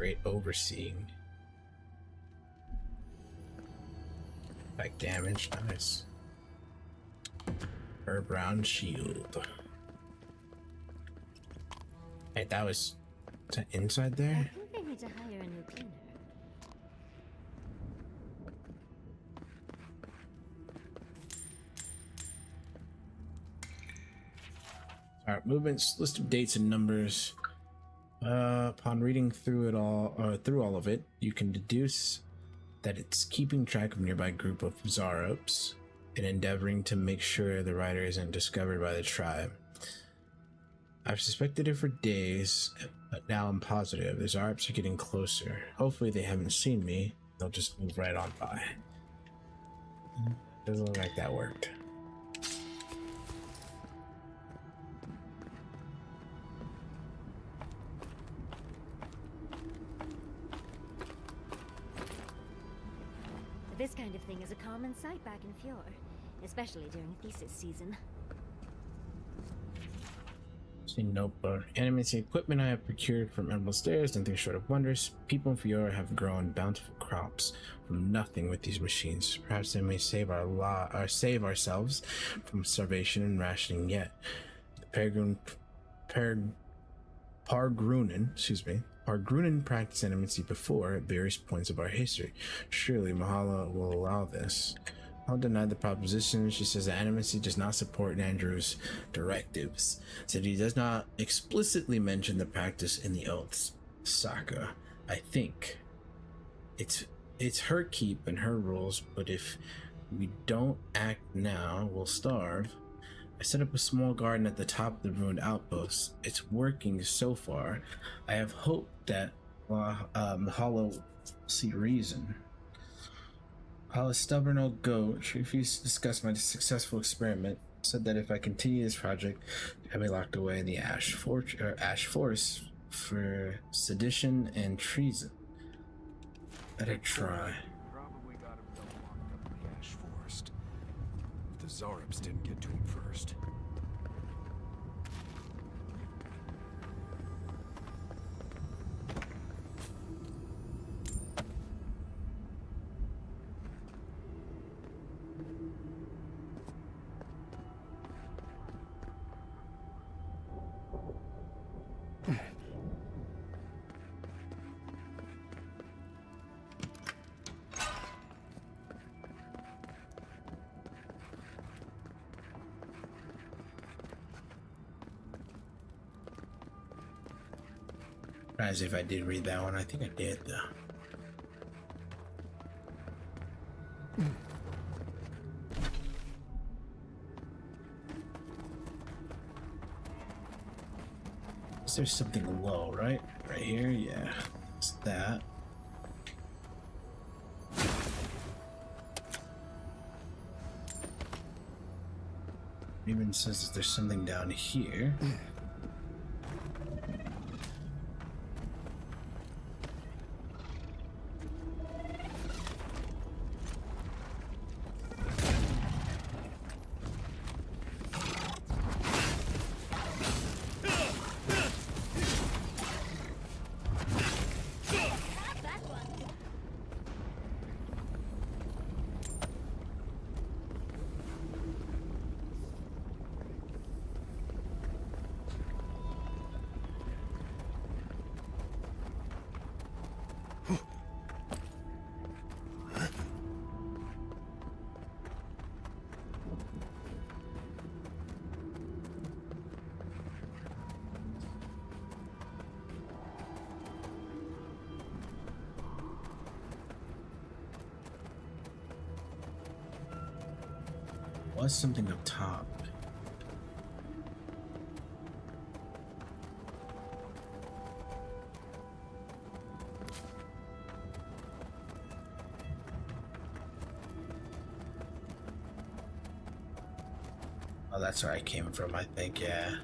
Great overseeing. Back damage, nice. Her brown shield. Hey, that was inside there? I think they need to hire a new cleaner. Alright, movements, list of dates and numbers. Upon reading through all of it, you can deduce that it's keeping track of a nearby group of Zarops and endeavoring to make sure the rider isn't discovered by the tribe. I've suspected it for days, but now I'm positive the Zarops are getting closer. Hopefully they haven't seen me. They'll just move right on by. Doesn't look like that worked. This kind of thing is a common sight back in Fjord, especially during thesis season. See, notebook. Animacy equipment I have procured from Emerald Stairs, nothing short of wonders. People in Fjord have grown bountiful crops from nothing with these machines. Perhaps they may save ourselves from starvation and rationing yet. The Pargrunen practiced animacy before at various points of our history. Surely Mahala will allow this. I'll deny the proposition. She says that animacy does not support Andrew's directives. Said he does not explicitly mention the practice in the oaths. Sokka, I think it's her keep and her rules, but if we don't act now, we'll starve. I set up a small garden at the top of the ruined outpost. It's working so far. I have hope that Mahala will see reason. Mahala's stubborn old goat, she refused to discuss my successful experiment, said that if I continue this project, I'll be locked away in the Ash Forest for sedition and treason. Better try. Probably got himself locked up in the Ash Forest. If the Zarops didn't get to him first. As if I did read that one. I think I did though. Is there something low, right? Right here? Yeah. It's that. It even says that there's something down here. Was something up top. Oh, that's where I came from, I think, yeah.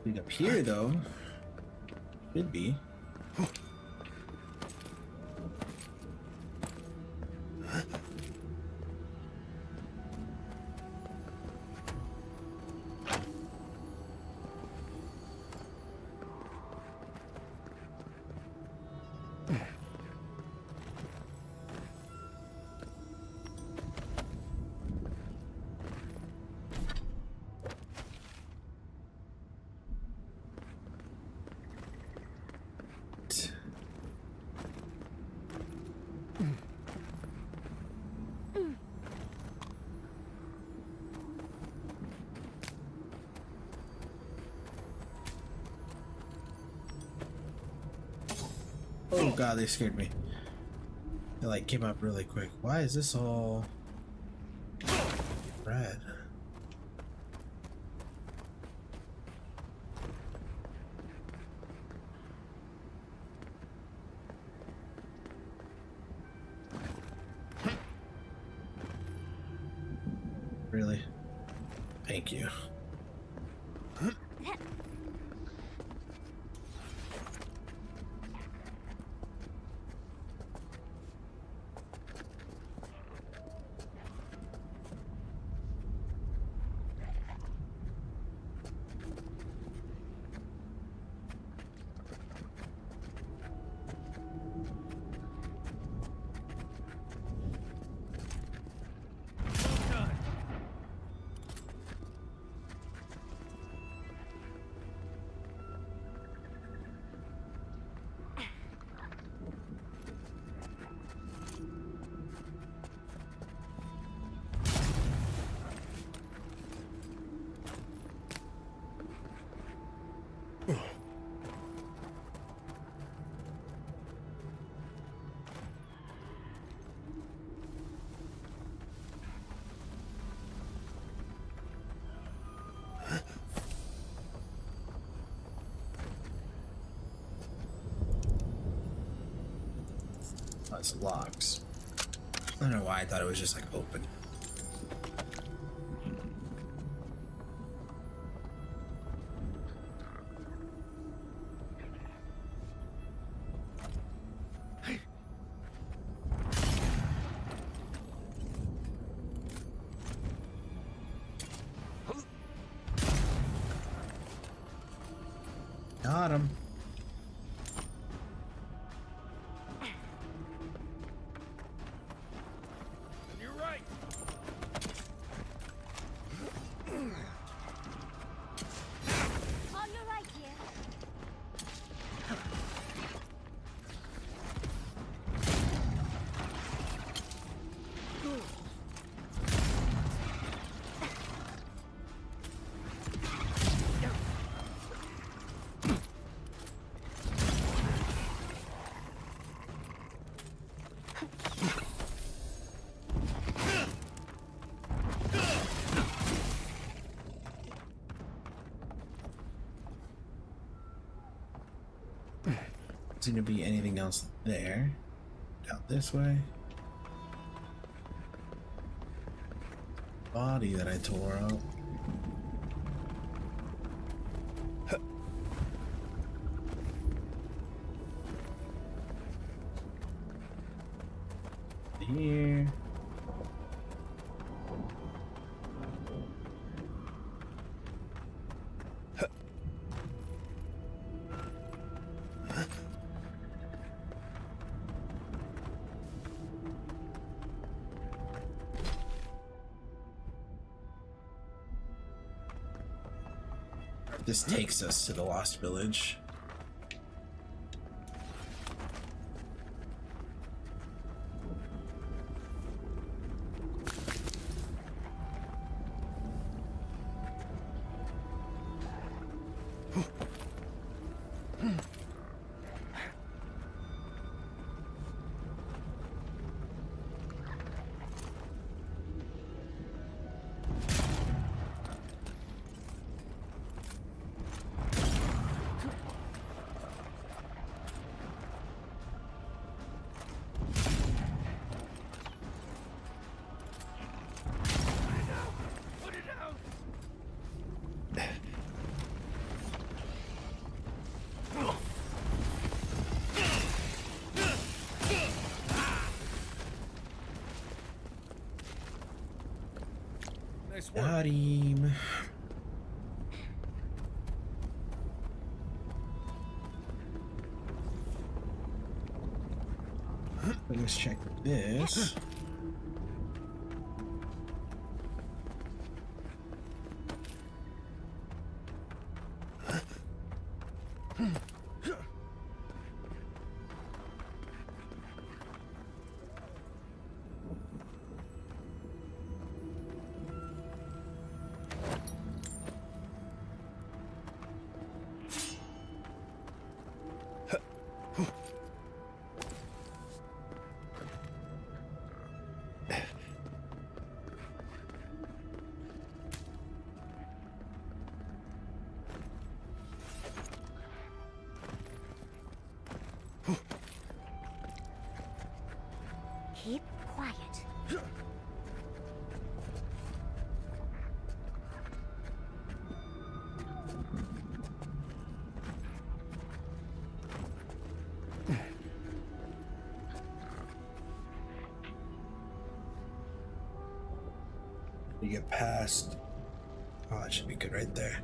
Big up here, though. Could be. Oh god, they scared me. They like came up really quick. Why is this all red? Really? Thank you. That's locks. I don't know why I thought it was just like open. Got him. You're right. On your right here. Seem to be anything else there. Down this way. Body that I tore out. Here. This takes us to the Lost Village. Got him. Let's check this. Keep quiet. You get past. Oh, that should be good right there.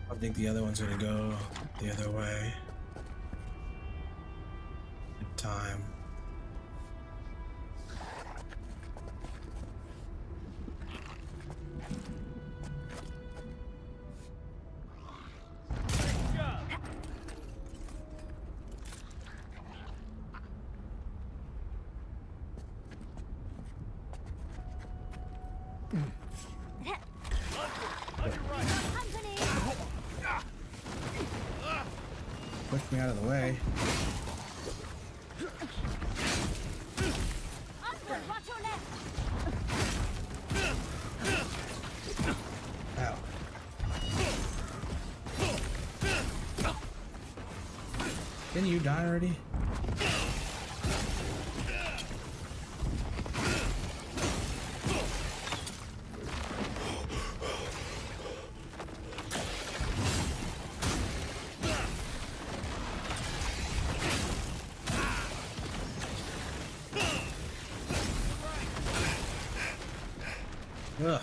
I think the other one's gonna go the other way. Good time. Push me out of the way. Ow. Didn't you die already? Ugh.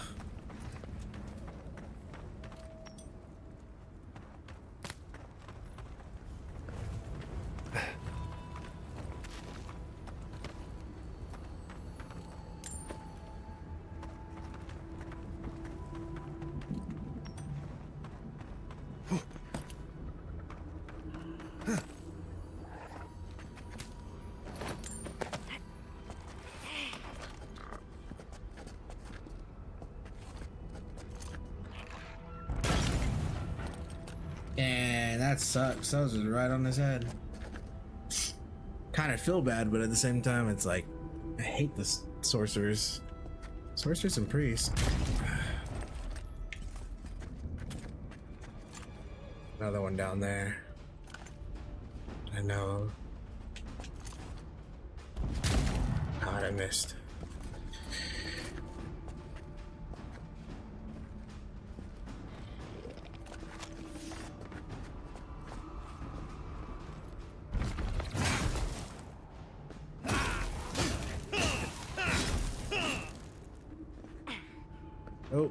And that sucks. That was just right on his head. Kind of feel bad, but at the same time, it's like, I hate the sorcerers. Sorcerers and priests. Another one down there. I know. God, I missed. Oh.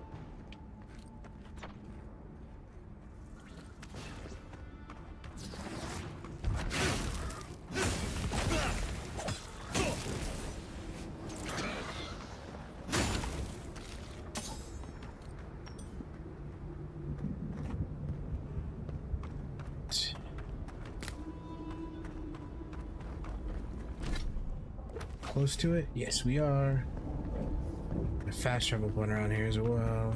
Close to it? Yes, we are. A fast travel point around here as well.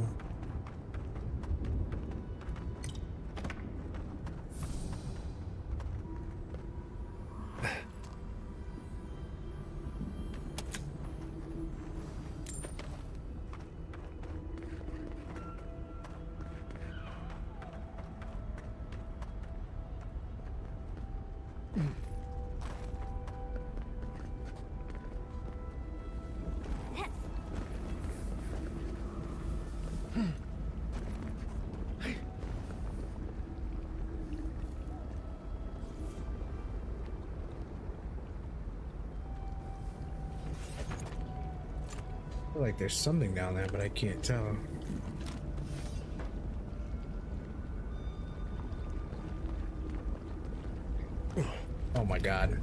I feel like there's something down there, but I can't tell. Oh my god.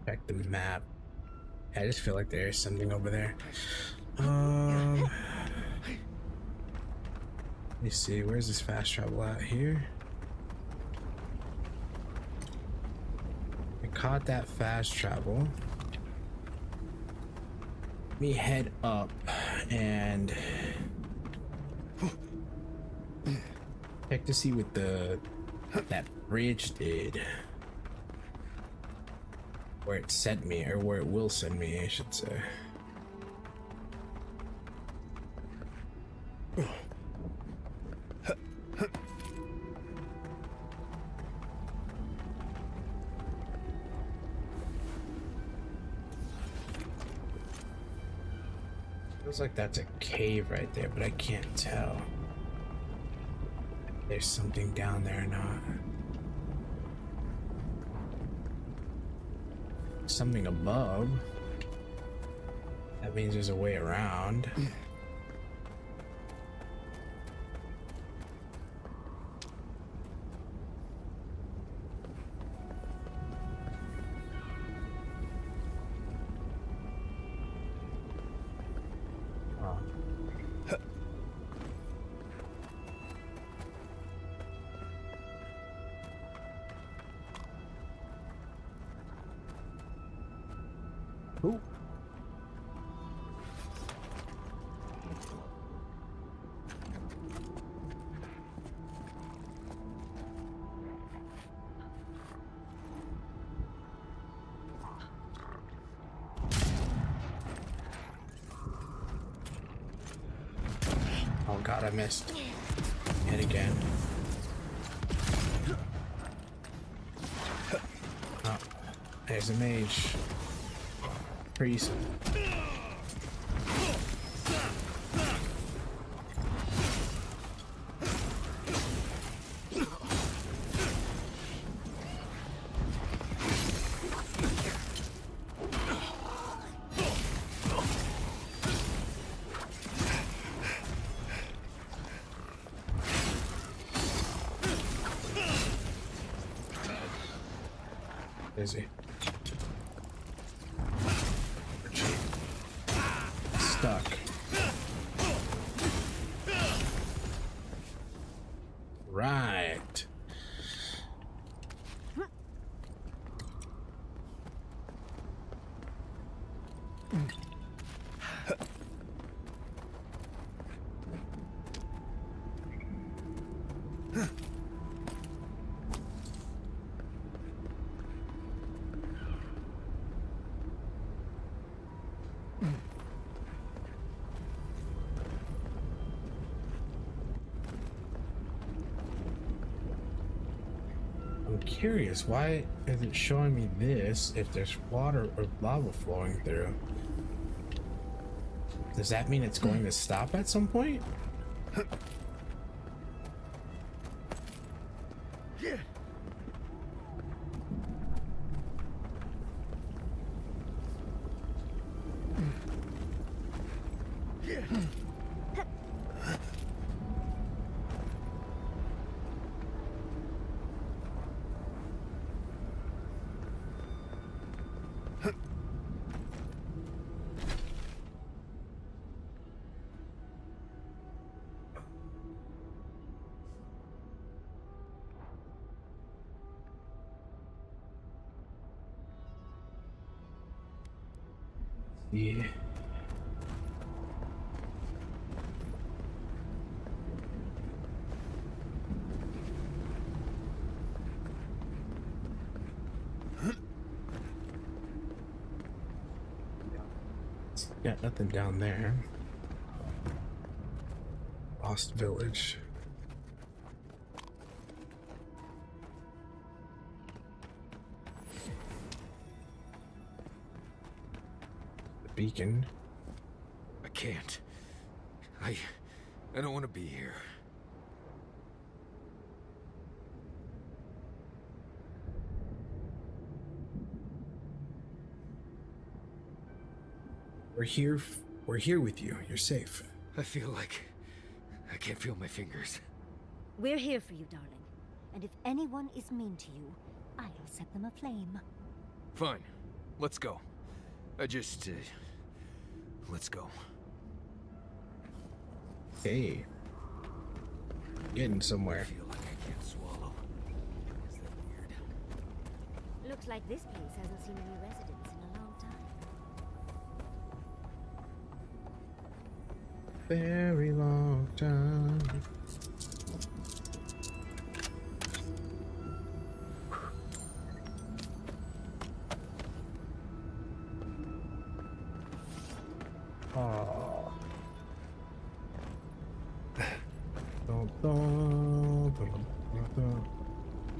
Check the map. I just feel like there's something over there. Let me see, where's this fast travel out here? I caught that fast travel. Let me head up and check to see what that bridge did. Where it sent me, or where it will send me, I should say. Feels like that's a cave right there, but I can't tell if there's something down there or not. Something above. That means there's a way around. Ooh. Oh god, I missed. Yet again. Oh, there's a mage. Priest. Is he? Stuck. Right. I'm curious, why is it showing me this if there's water or lava flowing through? Does that mean it's going to stop at some point? Yeah. Got nothing down there. Lost village. The beacon. I can't. I don't want to be here. We're here with you. You're safe. I feel like I can't feel my fingers. We're here for you, darling. And if anyone is mean to you, I'll set them aflame. Fine. Let's go. Let's go. Hey. Getting somewhere. I feel like I can't swallow. Is that weird? Looks like this place hasn't seen any residents in a long time. Very long time. Oh.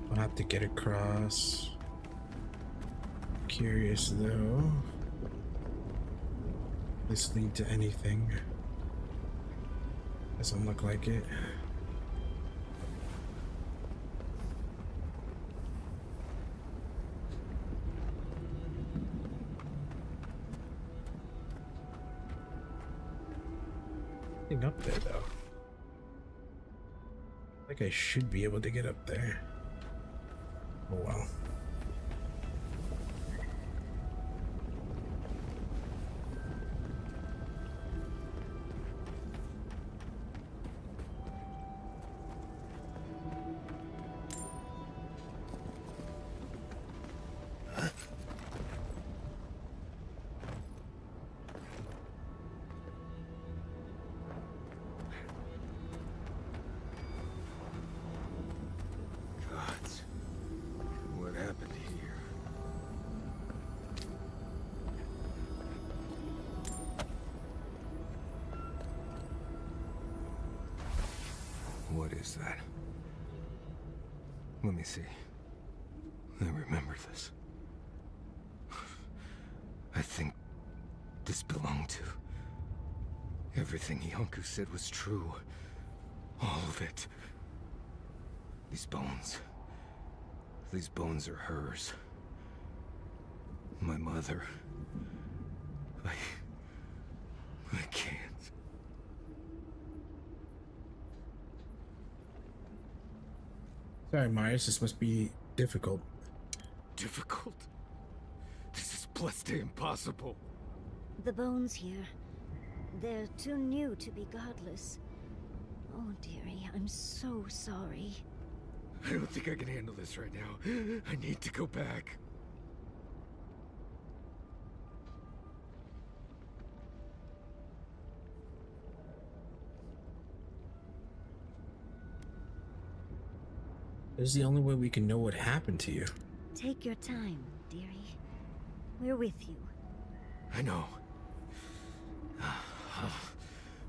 I'll have to get across. Curious though. This lead to anything? Doesn't look like it. Nothing up there though. Like I should be able to get up there. Oh well. What happened here? What is that? Let me see. I remember this. I think this belonged to... Everything Yonku said was true. All of it. These bones. These bones are hers. My mother. I can't. Sorry, Marius, this must be difficult. Difficult? This is blessed impossible. The bones here. They're too new to be godless. Oh, dearie, I'm so sorry. I don't think I can handle this right now. I need to go back. This is the only way we can know what happened to you. Take your time, dearie. We're with you. I know.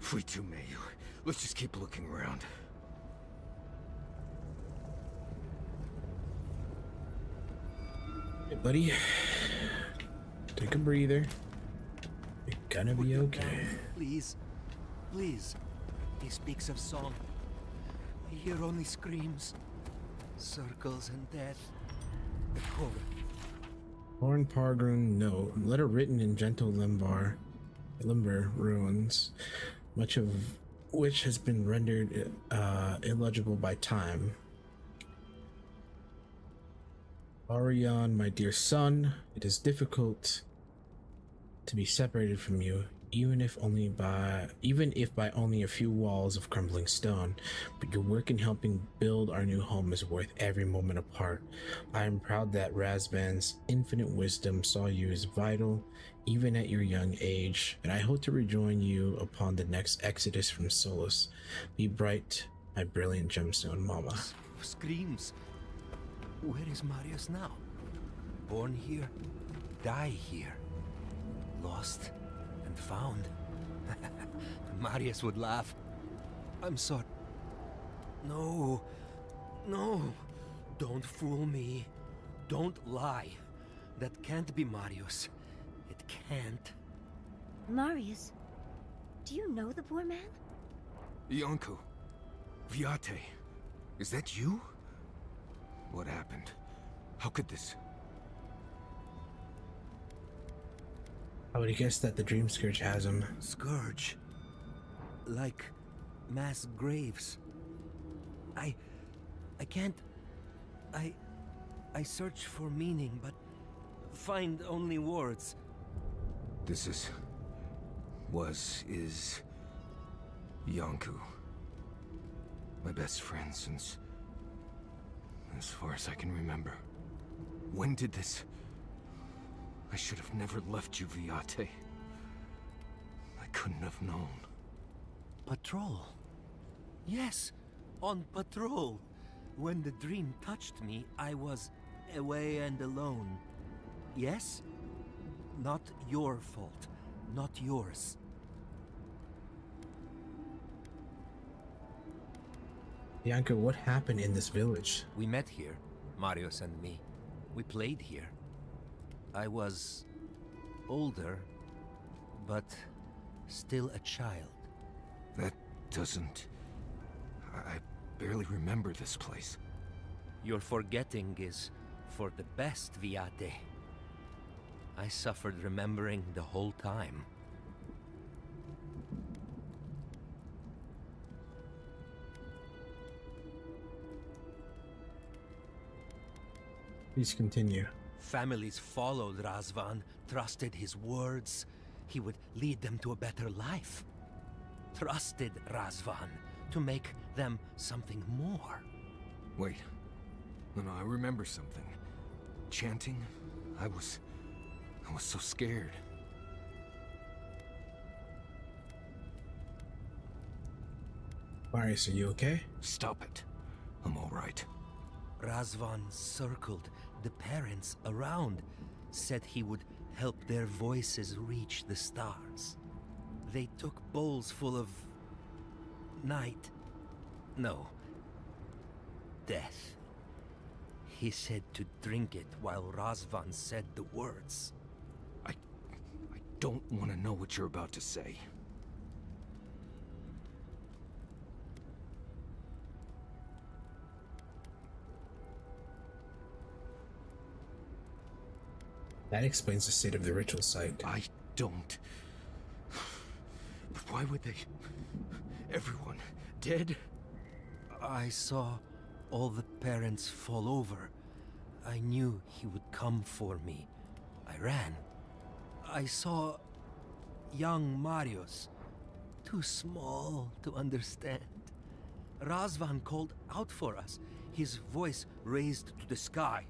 Fuitu Mayu. Let's just keep looking around. Hey, buddy. Take a breather. You're gonna be okay. Please. Please. He speaks of song. I hear only screams. Circles and death. The core. Lauren Pargrun note. Letter written in gentle limbar runes, much of which has been rendered illegible by time. Arion, my dear son, it is difficult to be separated from you, even if by only a few walls of crumbling stone. But your work in helping build our new home is worth every moment apart. I am proud that Razvan's infinite wisdom saw you as vital, even at your young age, and I hope to rejoin you upon the next exodus from Solus. Be bright, my brilliant gemstone mama. Screams. Where is Marius now? Born here, die here. Lost and found. Marius would laugh. I'm sorry. No. No. Don't fool me. Don't lie. That can't be Marius. It can't. Marius, do you know the poor man? Yonku. Viate. Is that you? What happened? How could this... I would guess that the Dream Scourge has him. Scourge. Like mass graves. I can't... I search for meaning, but find only words. This is Yonku. My best friend since... as far as I can remember. When did this... I should have never left you, Viate. I couldn't have known. Patrol. Yes, on patrol. When the dream touched me, I was away and alone. Yes? Not your fault. Not yours. Bianca, what happened in this village? We met here, Marius and me. We played here. I was older, but still a child. That doesn't... I barely remember this place. Your forgetting is for the best, Viate. I suffered remembering the whole time. Please continue. Families followed Razvan, trusted his words. He would lead them to a better life. Trusted Razvan to make them something more. Wait. No, I remember something. Chanting? I was so scared. Marius, are you okay? Stop it. I'm alright. Razvan circled the parents around, said he would help their voices reach the stars. They took bowls full of... night. No. Death. He said to drink it while Razvan said the words. I don't want to know what you're about to say. That explains the state of the ritual site. I don't. But why would they... Everyone dead? I saw all the parents fall over. I knew he would come for me. I ran. I saw young Marius, too small to understand. Razvan called out for us, his voice raised to the sky.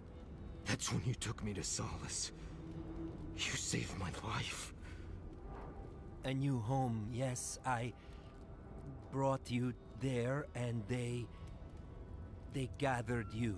That's when you took me to Solace. You saved my life. A new home, yes, I brought you there and they gathered you.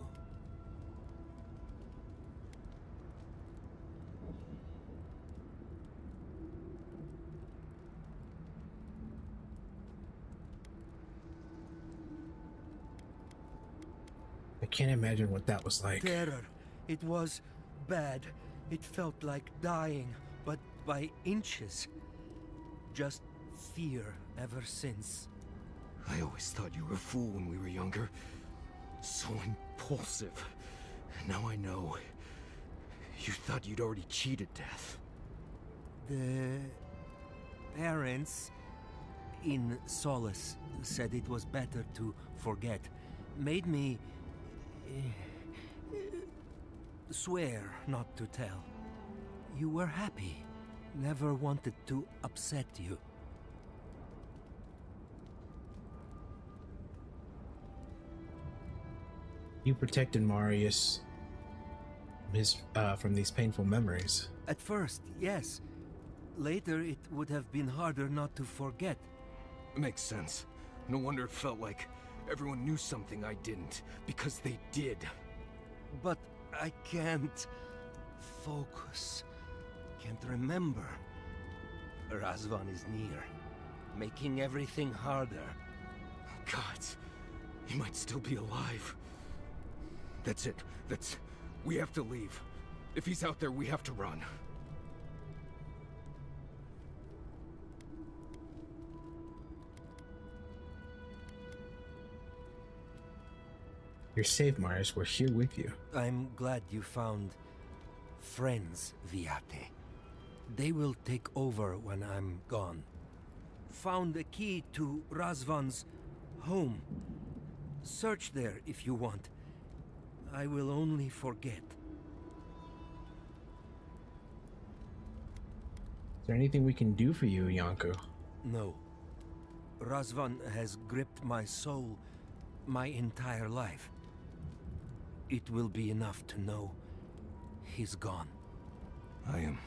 I can't imagine what that was like. Terror. It was bad. It felt like dying, but by inches. Just fear ever since. I always thought you were a fool when we were younger. So impulsive. Now I know. You thought you'd already cheated death. The parents in Solace said it was better to forget. Made me swear not to tell. You were happy. Never wanted to upset you. You protected Marius from these painful memories. At first, yes. Later, it would have been harder not to forget. Makes sense. No wonder it felt like everyone knew something I didn't, because they did. But I can't focus. Can't remember. Razvan is near, making everything harder. God, he might still be alive. That's it. We have to leave. If he's out there, we have to run. You're safe, Marius. We're here with you. I'm glad you found friends, Viate. They will take over when I'm gone. Found the key to Razvan's home. Search there if you want. I will only forget. Is there anything we can do for you, Yanko? No. Razvan has gripped my soul my entire life. It will be enough to know he's gone. I am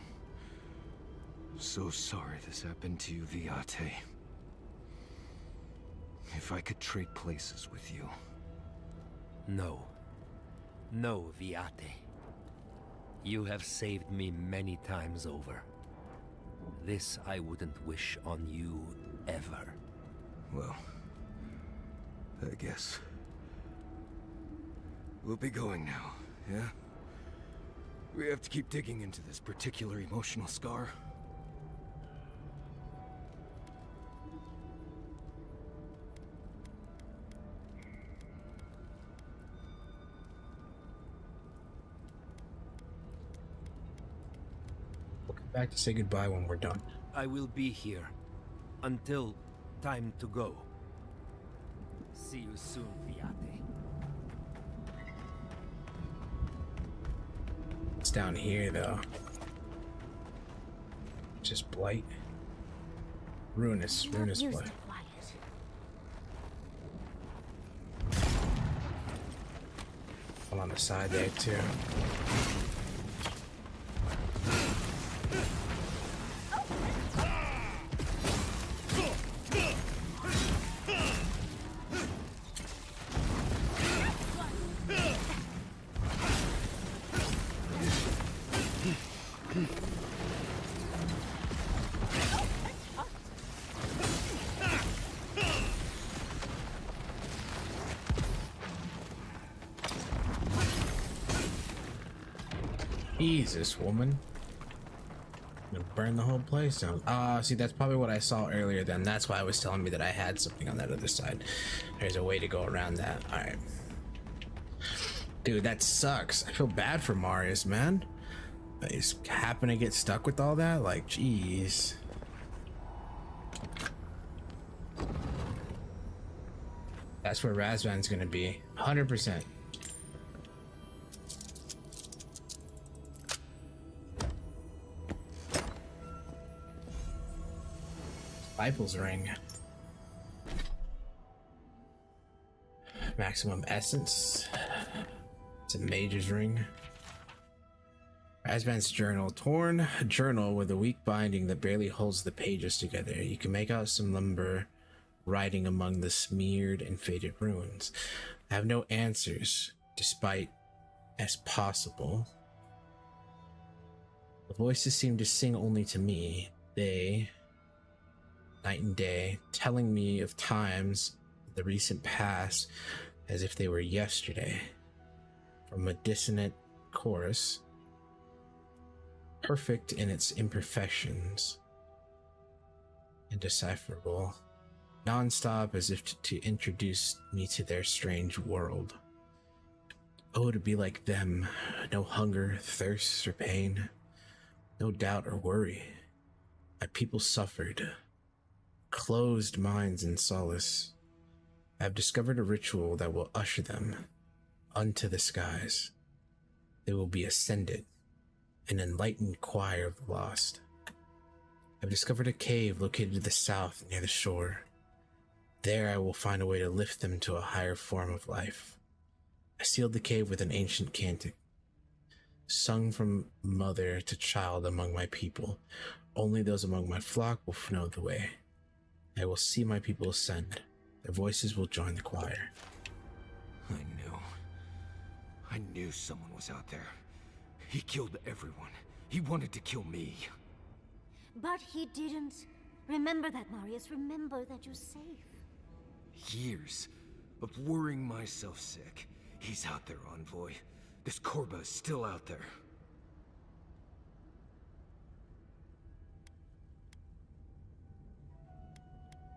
so sorry this happened to you, Viate. If I could trade places with you. No. No, Viate. You have saved me many times over. This I wouldn't wish on you ever. Well, I guess. We'll be going now, yeah? We have to keep digging into this particular emotional scar. We'll come back to say goodbye when we're done. I will be here until time to go. See you soon, Viate. It's down here, though. Just blight. Ruinous blight. One on the side there, too. Jesus, woman. I'm gonna burn the whole place down. See, that's probably what I saw earlier then. That's why I was telling me that I had something on that other side. There's a way to go around that. Alright. Dude, that sucks. I feel bad for Marius, man. He's happen to get stuck with all that? Like, jeez. That's where Razvan's gonna be. 100%. Disciples ring. Maximum essence. It's a mage's ring. Razvan's journal. Torn journal with a weak binding that barely holds the pages together. You can make out some lumber writing among the smeared and faded runes. I have no answers, despite as possible. The voices seem to sing only to me. They, night and day, telling me of times of the recent past as if they were yesterday. From a dissonant chorus, perfect in its imperfections, indecipherable, non-stop as if to introduce me to their strange world. Oh, to be like them, no hunger, thirst, or pain, no doubt or worry. My people suffered, closed minds in solace. I have discovered a ritual that will usher them unto the skies. They will be ascended, an enlightened choir of the lost. I've discovered a cave located to the south near the shore. There I will find a way to lift them to a higher form of life. I sealed the cave with an ancient cantic, sung from mother to child among my people. Only those among my flock will know the way. I will see my people ascend. Their voices will join the choir. I knew someone was out there. He killed everyone. He wanted to kill me. But he didn't. Remember that, Marius. Remember that you're safe. Years of worrying myself sick. He's out there, Envoy. This Korba is still out there.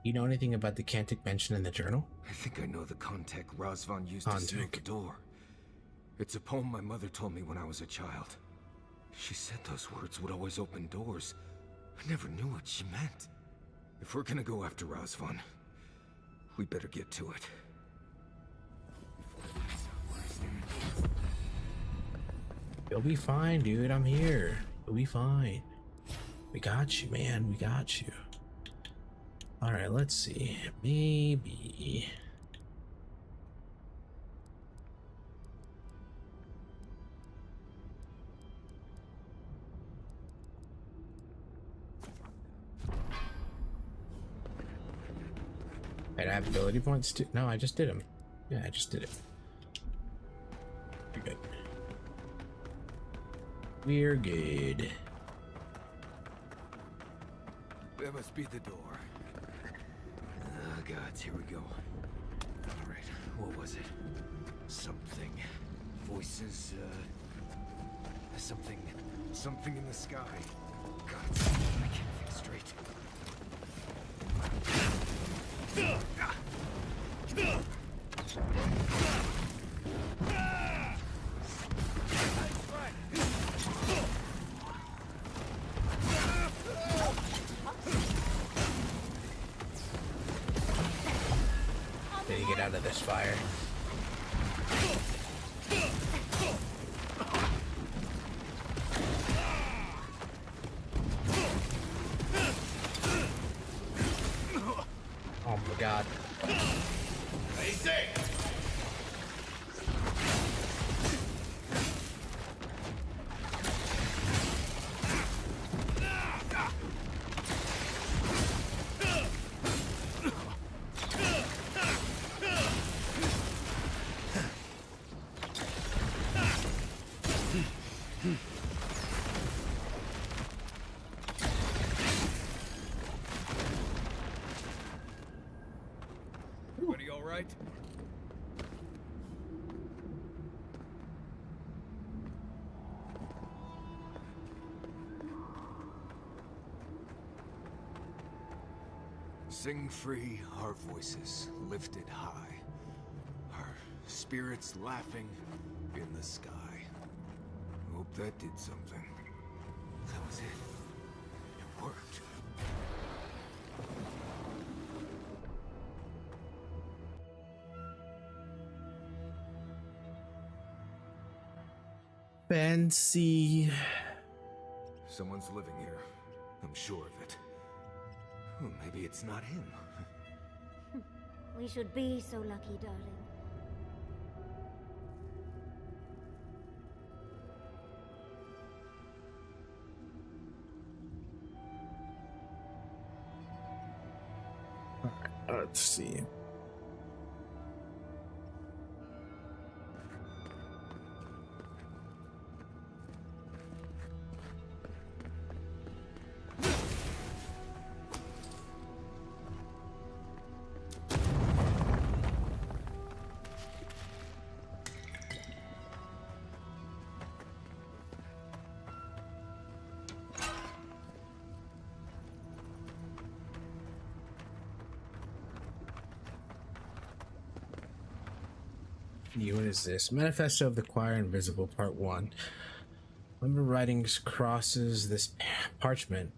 You know anything about the cantic mentioned in the journal? I think I know the contact Razvan used to seal the door. It's a poem my mother told me when I was a child. She said those words would always open doors. I never knew what she meant. If we're gonna go after Razvan, we better get to it. You'll be fine, dude. I'm here. You'll be fine. We got you, man. We got you. All right, let's see. Maybe. I have ability points too. No, I just did them. Yeah, I just did it. You're good. We're good. That must be the door. Oh, gods, here we go. All right, what was it? Something. Voices, something in the sky. God, I can't think straight. Did he get out of this fire? Oh my god. Everybody all right? Sing free, our voices lifted high, our spirits laughing in the sky. Hope that did something. That was it. It worked. Fancy. Someone's living here. I'm sure of it. Well, maybe it's not him. We should be so lucky, darling. Let's see. What is this? Manifesto of the Choir Invisible, Part 1. Lumber writings crosses this parchment,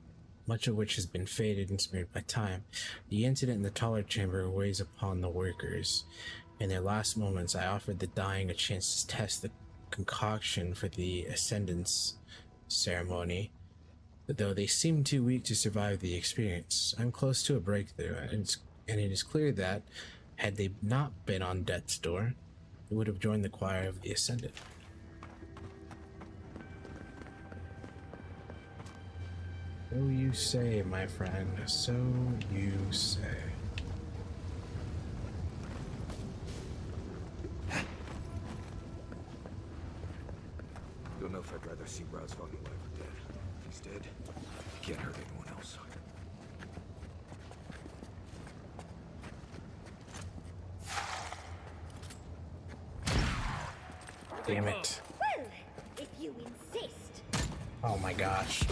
much of which has been faded and smeared by time. The incident in the taller chamber weighs upon the workers. In their last moments, I offered the dying a chance to test the concoction for the ascendance ceremony, but though they seem too weak to survive the experience, I'm close to a breakthrough, and it is clear that, had they not been on death's door, they would have joined the choir of the Ascendant. So you say, my friend, so you say. Don't know if I'd rather see Razvan alive or dead. If he's dead, he can't hurt anyone else. Damn it. Well, if you insist. Oh my gosh.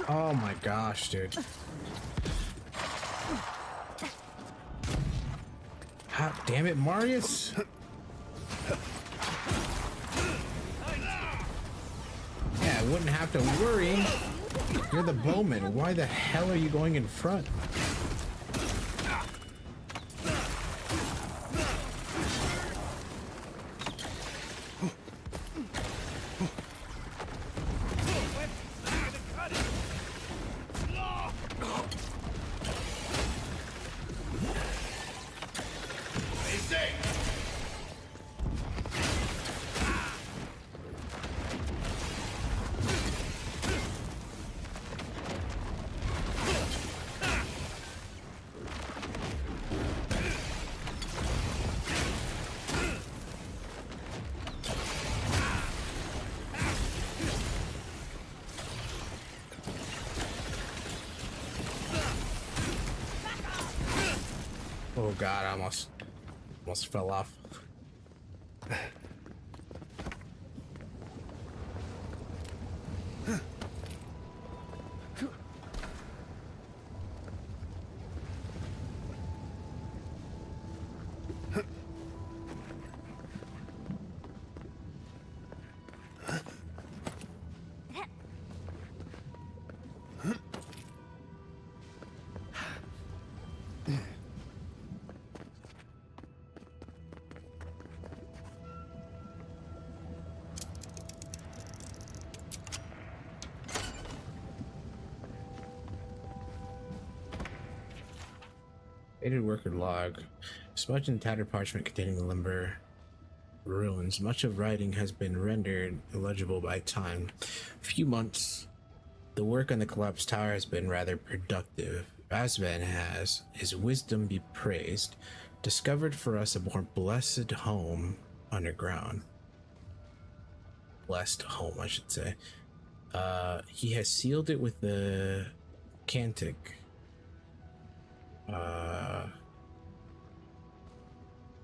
Oh my gosh, dude. How, damn it, Marius. I wouldn't have to worry. You're the bowman. Why the hell are you going in front? Oh god, I almost fell off. Faded worker log. Smudged and tattered parchment containing lumber ruins. Much of writing has been rendered illegible by time. Few months. The work on the collapsed tower has been rather productive. Razvan has, his wisdom be praised, discovered for us a more blessed home underground. Blessed home, I should say. He has sealed it with the cantic.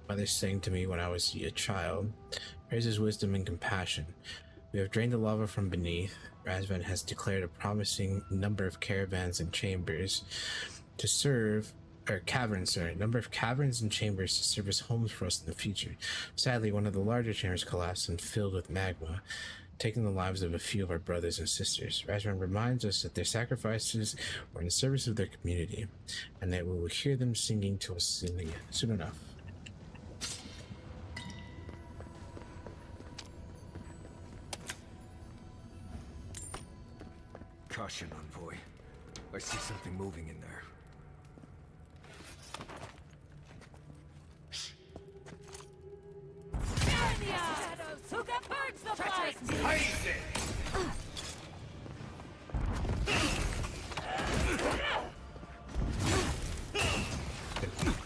Mother sang to me when I was a child. Praise his wisdom and compassion. We have drained the lava from beneath. Razvan has declared a promising number of caravans and chambers to serve, or caverns, sorry, number of caverns and chambers to serve as homes for us in the future. Sadly, one of the larger chambers collapsed and filled with magma, taking the lives of a few of our brothers and sisters. Razvan reminds us that their sacrifices were in service of their community, and that we will hear them singing to us soon enough. Caution, envoy. I see something moving in there. Who can purge the flies?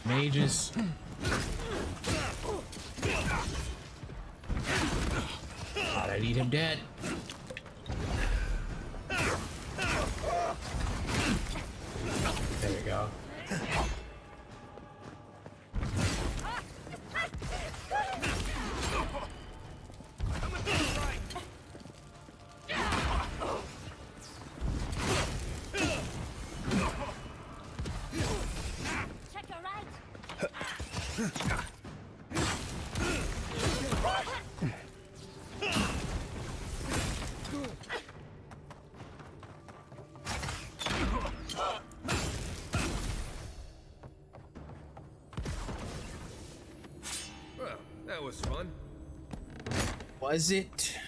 Mages. I need him dead. There we go. Check your right. Well, that was fun. Was it?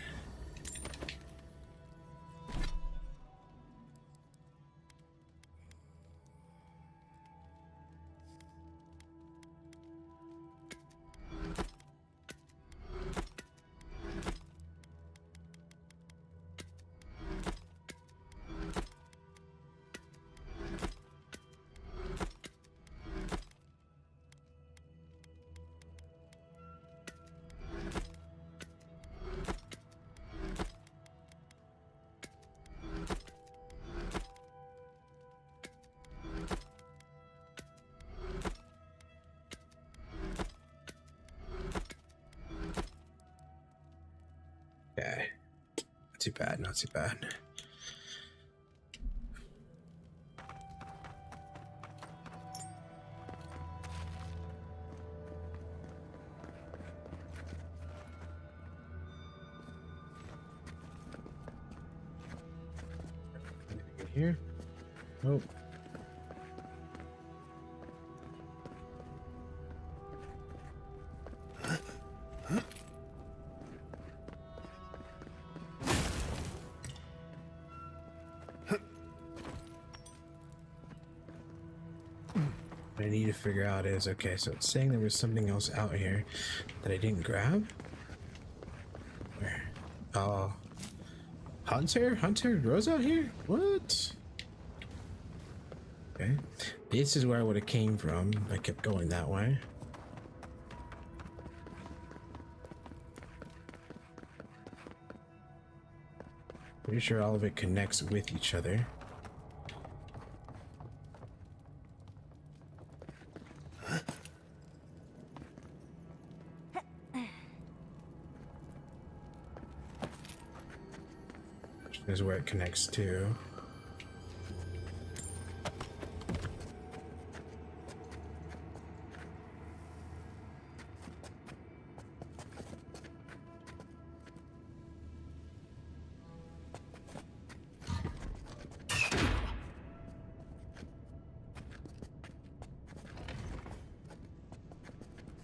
Okay. Not too bad, not too bad. Here? Nope. What I need to figure out is, okay, so it's saying there was something else out here that I didn't grab? Where? Oh. Hunter? Hunter grows out here? What? Okay. This is where I would have came from. I kept going that way. Pretty sure all of it connects with each other. Is where it connects to.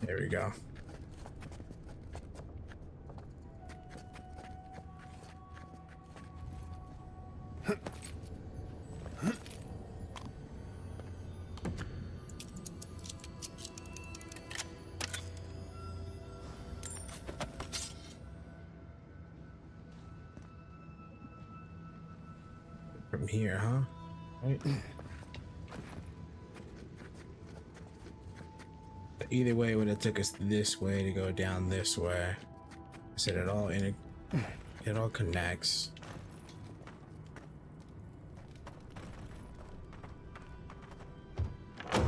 There we go. From here, huh? Right. Either way, it would have took us this way to go down this way. I said it all connects. I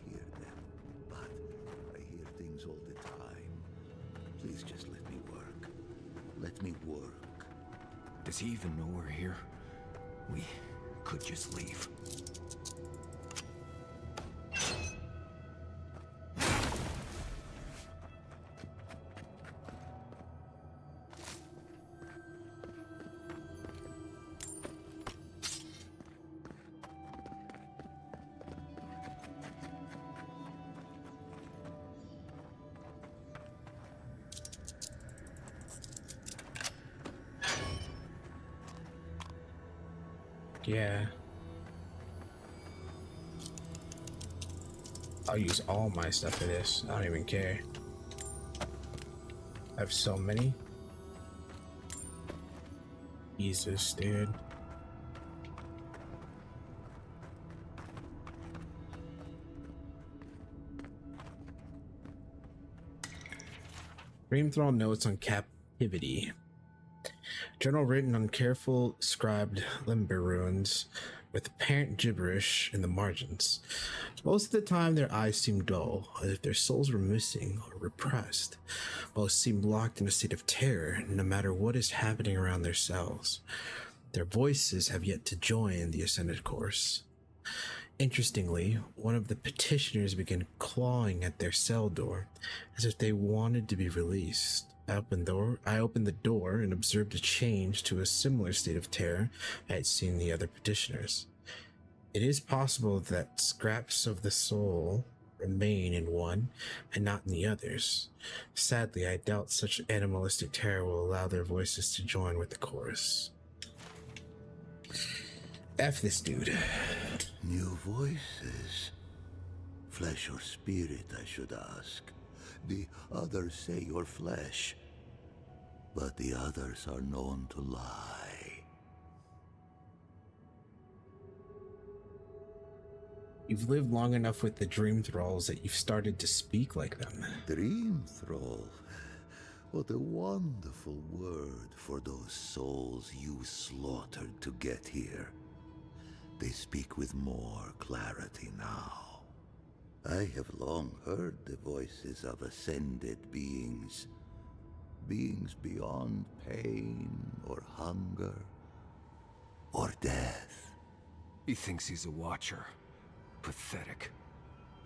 hear them, but I hear things all the time. Please just let me work. Let me work. Does he even know we're here? We could just leave. Yeah. I'll use all my stuff for this. I don't even care. I have so many. Jesus, dude. Dreamthrall notes on captivity. Journal written on careful scribed limber runes with apparent gibberish in the margins. Most of the time their eyes seem dull, as if their souls were missing or repressed. Most seem locked in a state of terror, no matter what is happening around their cells. Their voices have yet to join the ascended course. Interestingly, one of the petitioners began clawing at their cell door, as if they wanted to be released. I opened the door and observed a change to a similar state of terror I had seen the other petitioners. It is possible that scraps of the soul remain in one and not in the others. Sadly, I doubt such animalistic terror will allow their voices to join with the chorus. F this dude. New voices. Flesh or spirit, I should ask. The others say you're flesh, but the others are known to lie. You've lived long enough with the Dream Thralls that you've started to speak like them. Dream Thrall? What a wonderful word for those souls you slaughtered to get here. They speak with more clarity now. I have long heard the voices of ascended beings. Beings beyond pain or hunger or death. He thinks he's a watcher. Pathetic.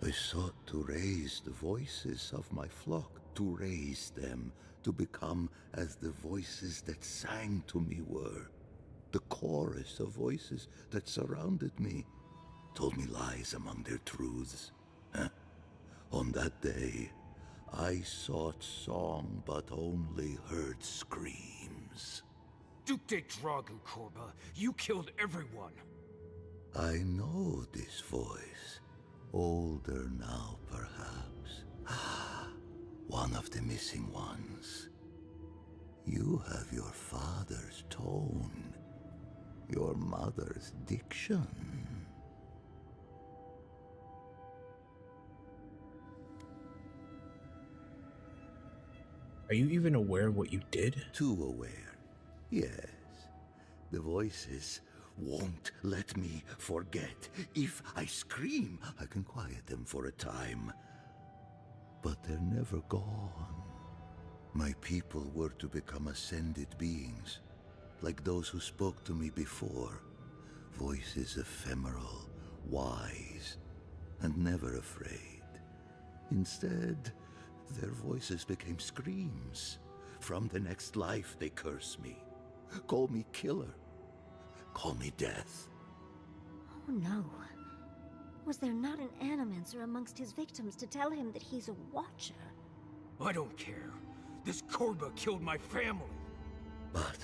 I sought to raise the voices of my flock, to raise them, to become as the voices that sang to me were. The chorus of voices that surrounded me told me lies among their truths. On that day, I sought song but only heard screams. Duke de Dragu, Korba. You killed everyone. I know this voice. Older now, perhaps. One of the missing ones. You have your father's tone, your mother's diction. Are you even aware of what you did? Too aware, yes. The voices won't let me forget. If I scream, I can quiet them for a time. But they're never gone. My people were to become ascended beings, like those who spoke to me before. Voices ephemeral, wise, and never afraid. Instead, their voices became screams. From the next life, they curse me. Call me killer. Call me death. Oh no. Was there not an animancer amongst his victims to tell him that he's a watcher? I don't care. This Korba killed my family. But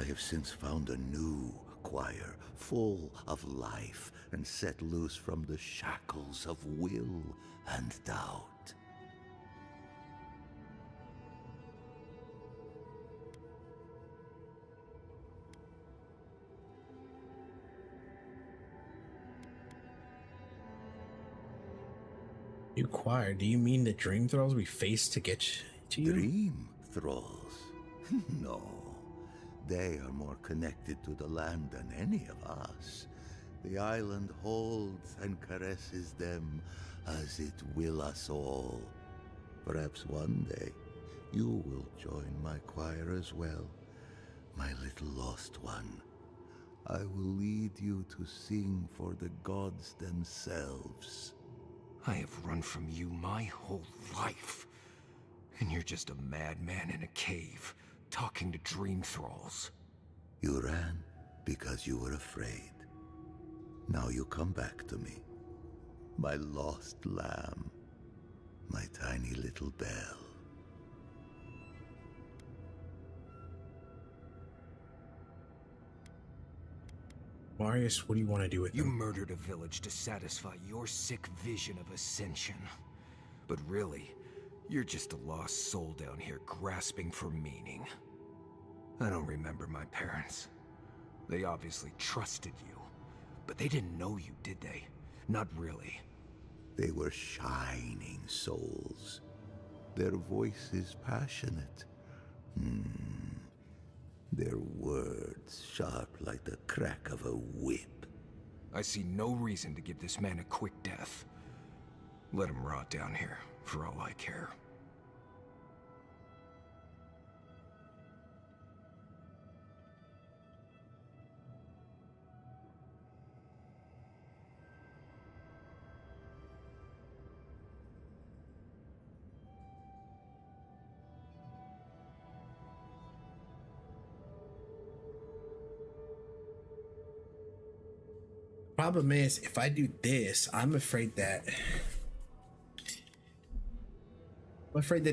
I have since found a new choir, full of life, and set loose from the shackles of will and doubt. New choir? Do you mean the dream thralls we faced to get to you? Dream thralls? No. They are more connected to the land than any of us. The island holds and caresses them as it will us all. Perhaps one day you will join my choir as well, my little lost one. I will lead you to sing for the gods themselves. I have run from you my whole life. And you're just a madman in a cave, talking to dream thralls. You ran because you were afraid. Now you come back to me. My lost lamb. My tiny little bell. Marius, what do you want to do with You them? murdered a village to satisfy your sick vision of ascension. But really, you're just a lost soul down here grasping for meaning. I don't remember my parents. They obviously trusted you. But they didn't know you, did they? Not really. They were shining souls. Their voices passionate. Their words sharp like the crack of a whip. I see no reason to give this man a quick death. Let him rot down here, for all I care. Problem is, if I do this, I'm afraid that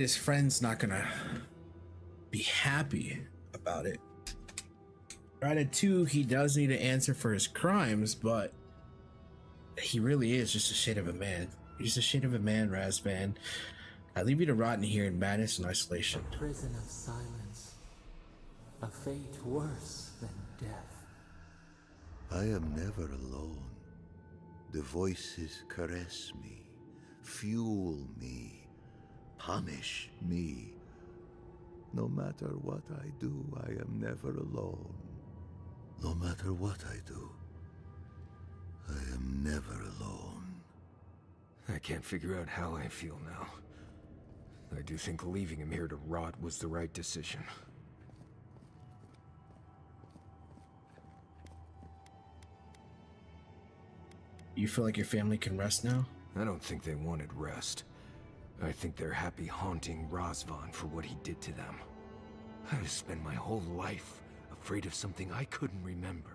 his friend's not gonna be happy about it. Granted, too, he does need to answer for his crimes, but he really is just a shit of a man. He's just a shit of a man, Razvan. I leave you to rot in here in madness and isolation. A prison of silence. A fate worse than death. I am never alone. The voices caress me, fuel me, punish me. No matter what I do, I am never alone. No matter what I do, I am never alone. I can't figure out how I feel now. I do think leaving him here to rot was the right decision. You feel like your family can rest now? I don't think they wanted rest. I think they're happy haunting Razvan for what he did to them. I just spent my whole life afraid of something I couldn't remember.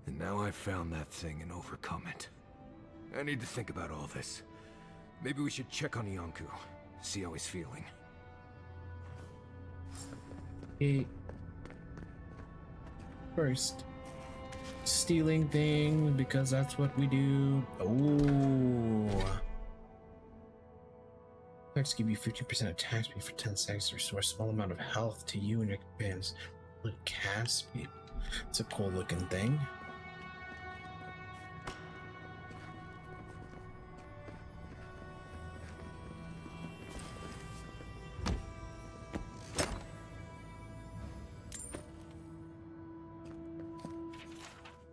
And now I've found that thing and overcome it. I need to think about all this. Maybe we should check on Ianku, see how he's feeling. Hey. First, stealing things because that's what we do. Oh. Attacks give you 15% attack speed for 10 seconds to restore a small amount of health to you and your companions. Look, cast speed. It's a cool looking thing.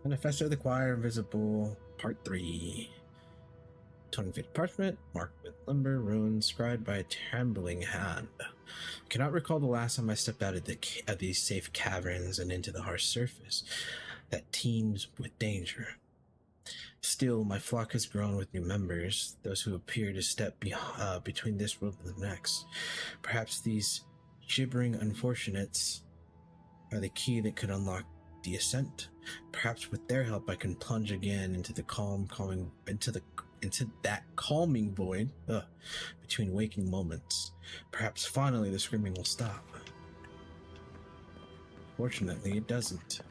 Manifesto of the Choir Invisible, Part 3. 20 feet of parchment, marked with lumber, runes, scribed by a trembling hand. I cannot recall the last time I stepped out of these safe caverns and into the harsh surface that teems with danger. Still, my flock has grown with new members, those who appear to step between this world and the next. Perhaps these gibbering unfortunates are the key that could unlock the ascent. Perhaps with their help I can plunge again into the into that calming void between waking moments. Perhaps finally the screaming will stop. Fortunately, it doesn't.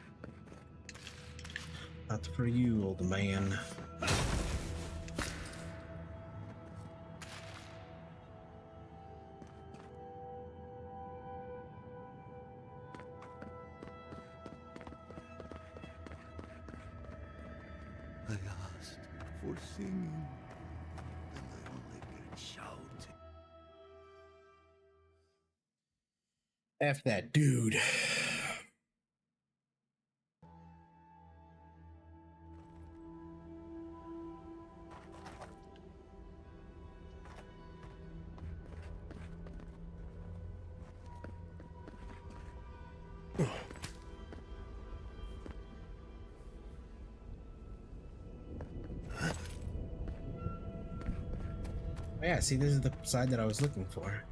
Not for you, old man. I asked for singing, and I only get shouting. F that dude. Yeah, see, this is the side that I was looking for.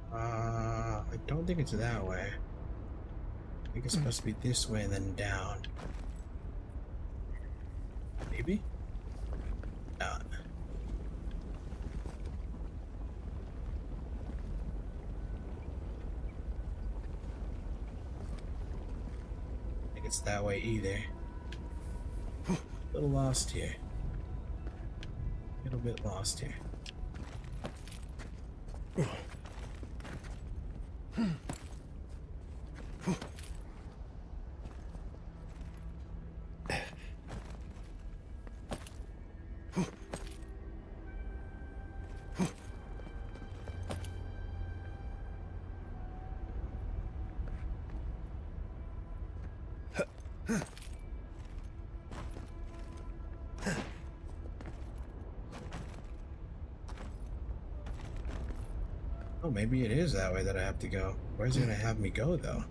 I don't think it's that way. I think it's supposed to be this way and then down. Maybe? No. I think it's that way either. A little lost here. A little bit lost here. Oh, maybe it is that way that I have to go. Where's it gonna have me go, though?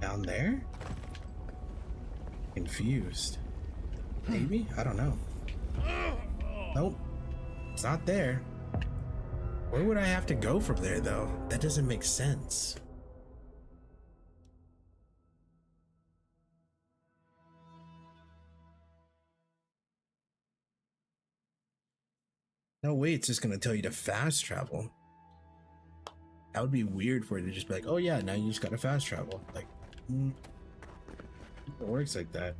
Down there? Confused. Maybe? I don't know. Nope. It's not there. Where would I have to go from there, though? That doesn't make sense. No way it's just gonna tell you to fast travel. That would be weird for it to just be like, oh yeah, now you just gotta fast travel. Like, it works like that.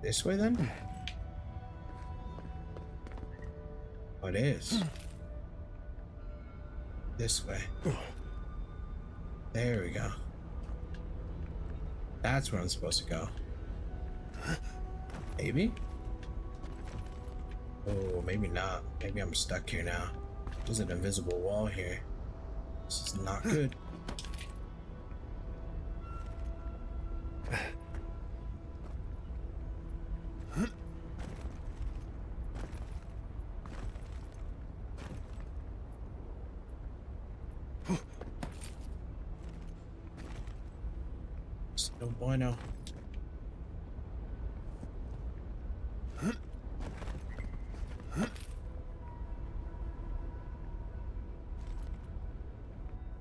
This way then? Oh, it is. This way. There we go. That's where I'm supposed to go. Maybe? Oh, maybe not. Maybe I'm stuck here now. There's an invisible wall here. This is not good. No bueno.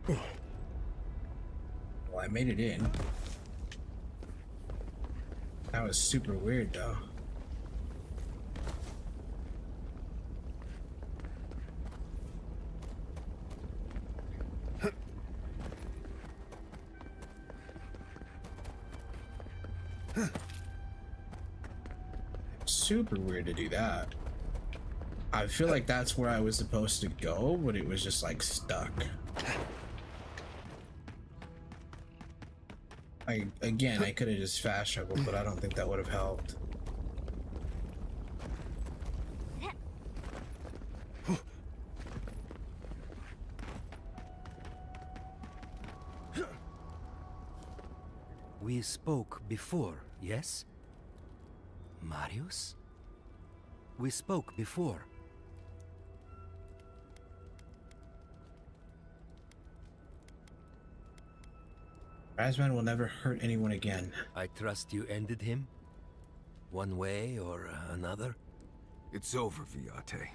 Well, I made it in. That was super weird though. Super weird to do that. I feel like that's where I was supposed to go, but it was just like stuck. Again, I could have just fast traveled, but I don't think that would have helped. We spoke before, yes? Marius? We spoke before. Razman will never hurt anyone again. I trust you ended him? One way or another? It's over, Viate.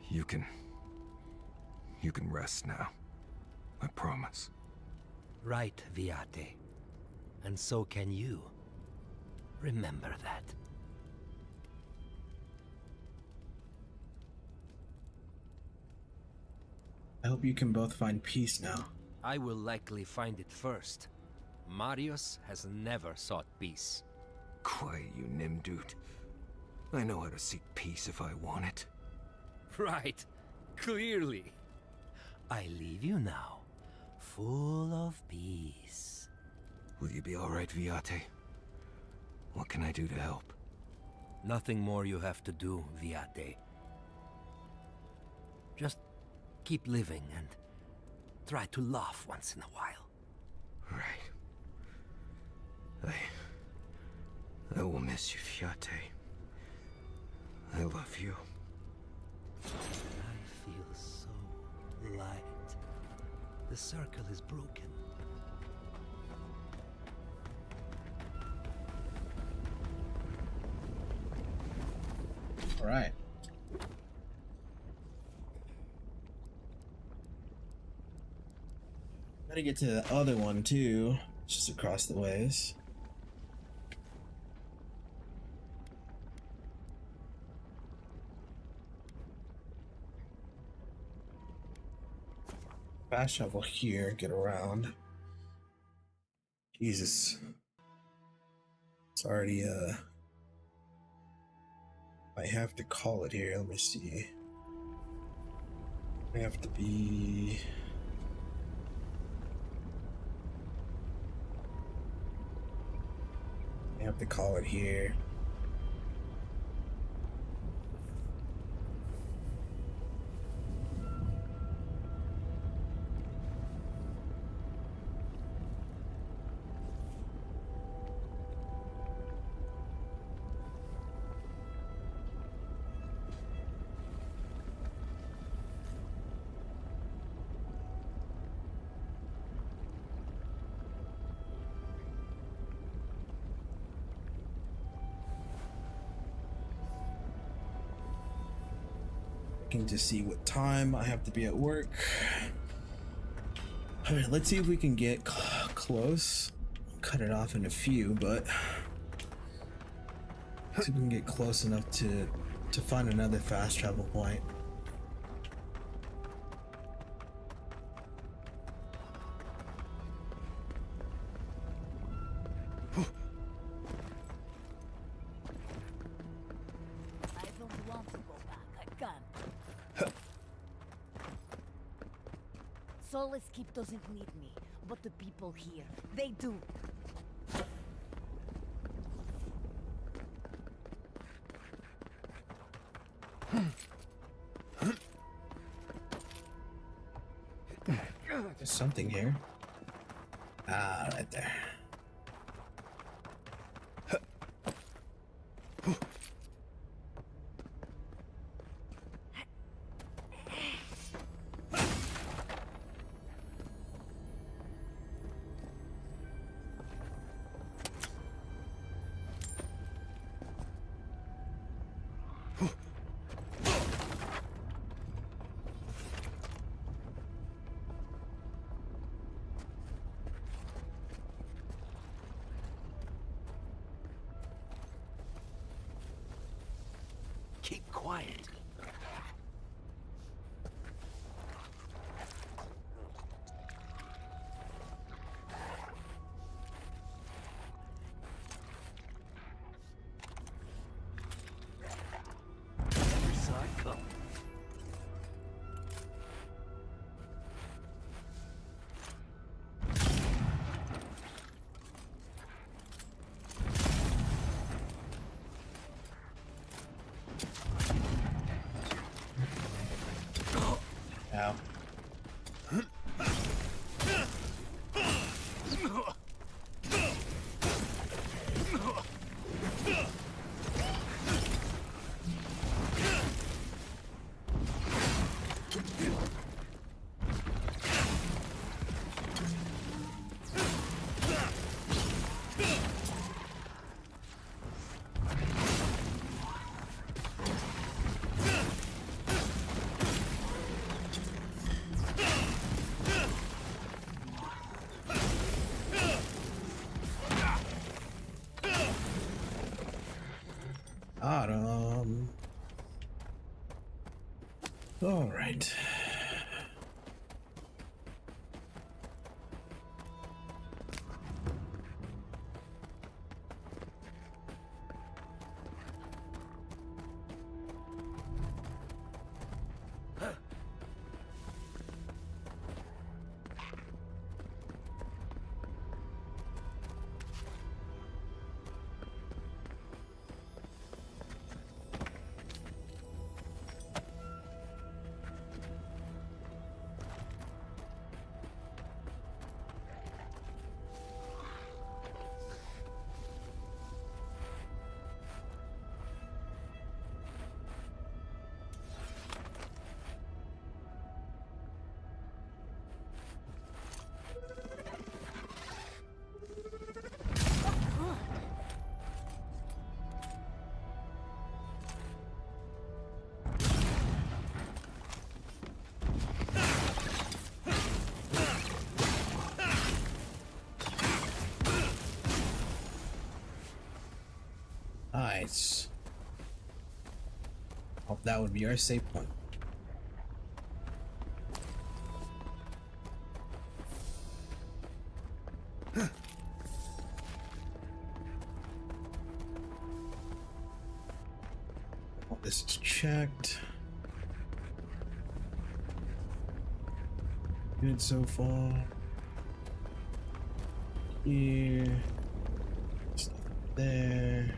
You can rest now. I promise. Right, Viate. And so can you. Remember that. I hope you can both find peace now. I will likely find it first. Marius has never sought peace. Quiet, you Nimdude. I know how to seek peace if I want it. Right. Clearly. I leave you now, full of peace. Will you be alright, Viate? What can I do to help? Nothing more you have to do, Viate. Just keep living and try to laugh once in a while. Right. I will miss you, Viate. I love you. I feel so light. The circle is broken. All right. Gotta get to the other one too. It's just across the ways. Fast travel here, get around. Jesus. It's already I have to call it here. Let me see. I have to be. I have to call it here. Looking to see what time I have to be at work. Alright, let's see if we can get close. Cut it off in a few, but see if we can get close enough to find another fast travel point. I don't want to go back. I can't. Solace Keep doesn't need me, but the people here, they do. There's something here. Ah, right there. Keep quiet. Never saw it coming. Ow. Autumn. All right. Nice. Hope that would be our safe point. All this is checked. Good so far. Here. Stuff there.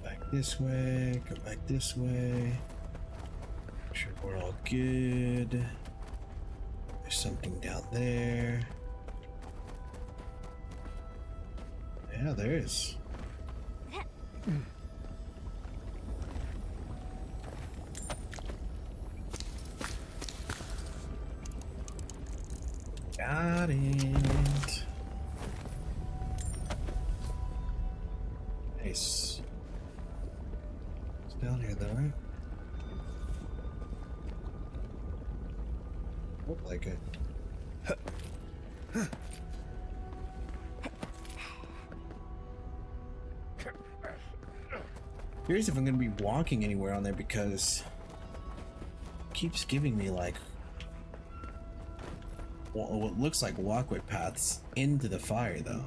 Back this way. Go back this way. Make sure we're all good. There's something down there. Yeah, there is. Got it. Nice. It's down here though, right? Look like it. Curious if I'm gonna be walking anywhere on there because it keeps giving me like what looks like walkway paths into the fire though.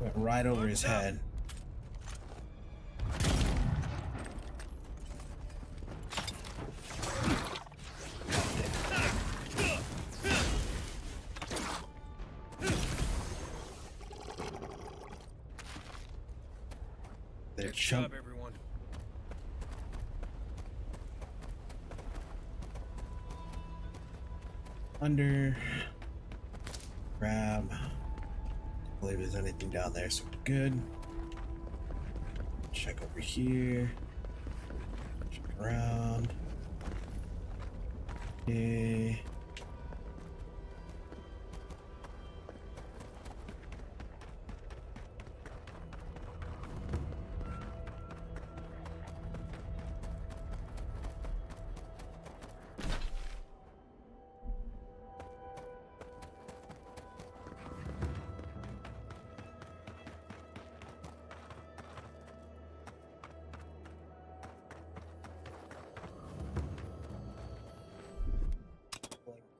Went right over his head. They're Good job, everyone. Under. Grab. I believe there's anything down there, so we're good. Check over here. Check around. Okay.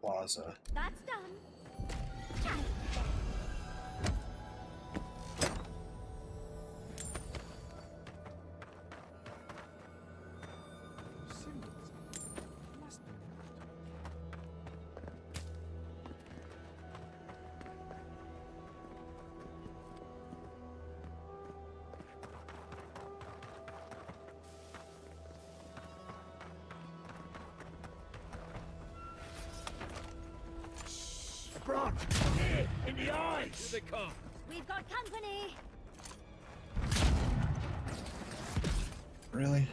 Plaza. That's done. Bron! Here! In the eyes! Here they come! We've got company! Really?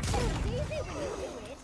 It's easy when you do it.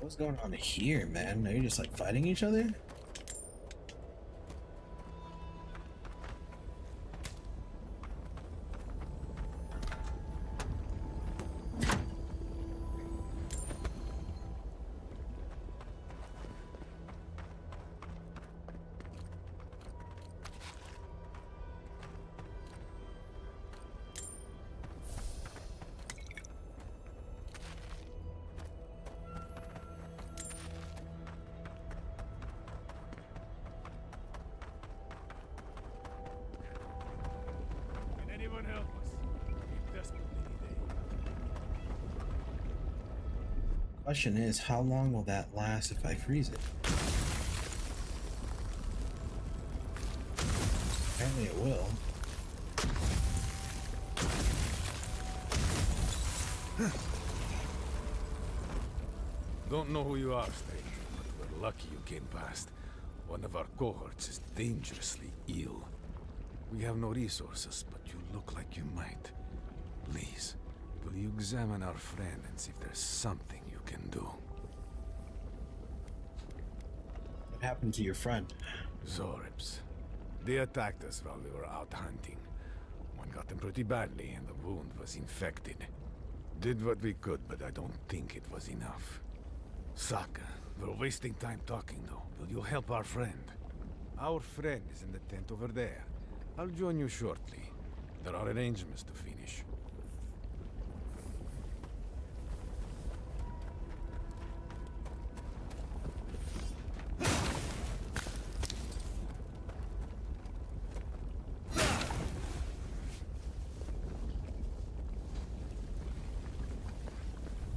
What's going on here, man? Are you just like fighting each other? Can anyone help us? We desperately need aid. Question is, how long will that last if I freeze it? Apparently it will. Don't know who you are, stranger, but we're lucky you came past. One of our cohorts is dangerously ill. We have no resources, but you look like you might. Please, will you examine our friend and see if there's something you can do? What happened to your friend? Zoribs. They attacked us while we were out hunting. One got them pretty badly, and the wound was infected. Did what we could, but I don't think it was enough. Saka, we're wasting time talking though. Will you help our friend? Our friend is in the tent over there. I'll join you shortly. There are arrangements to finish.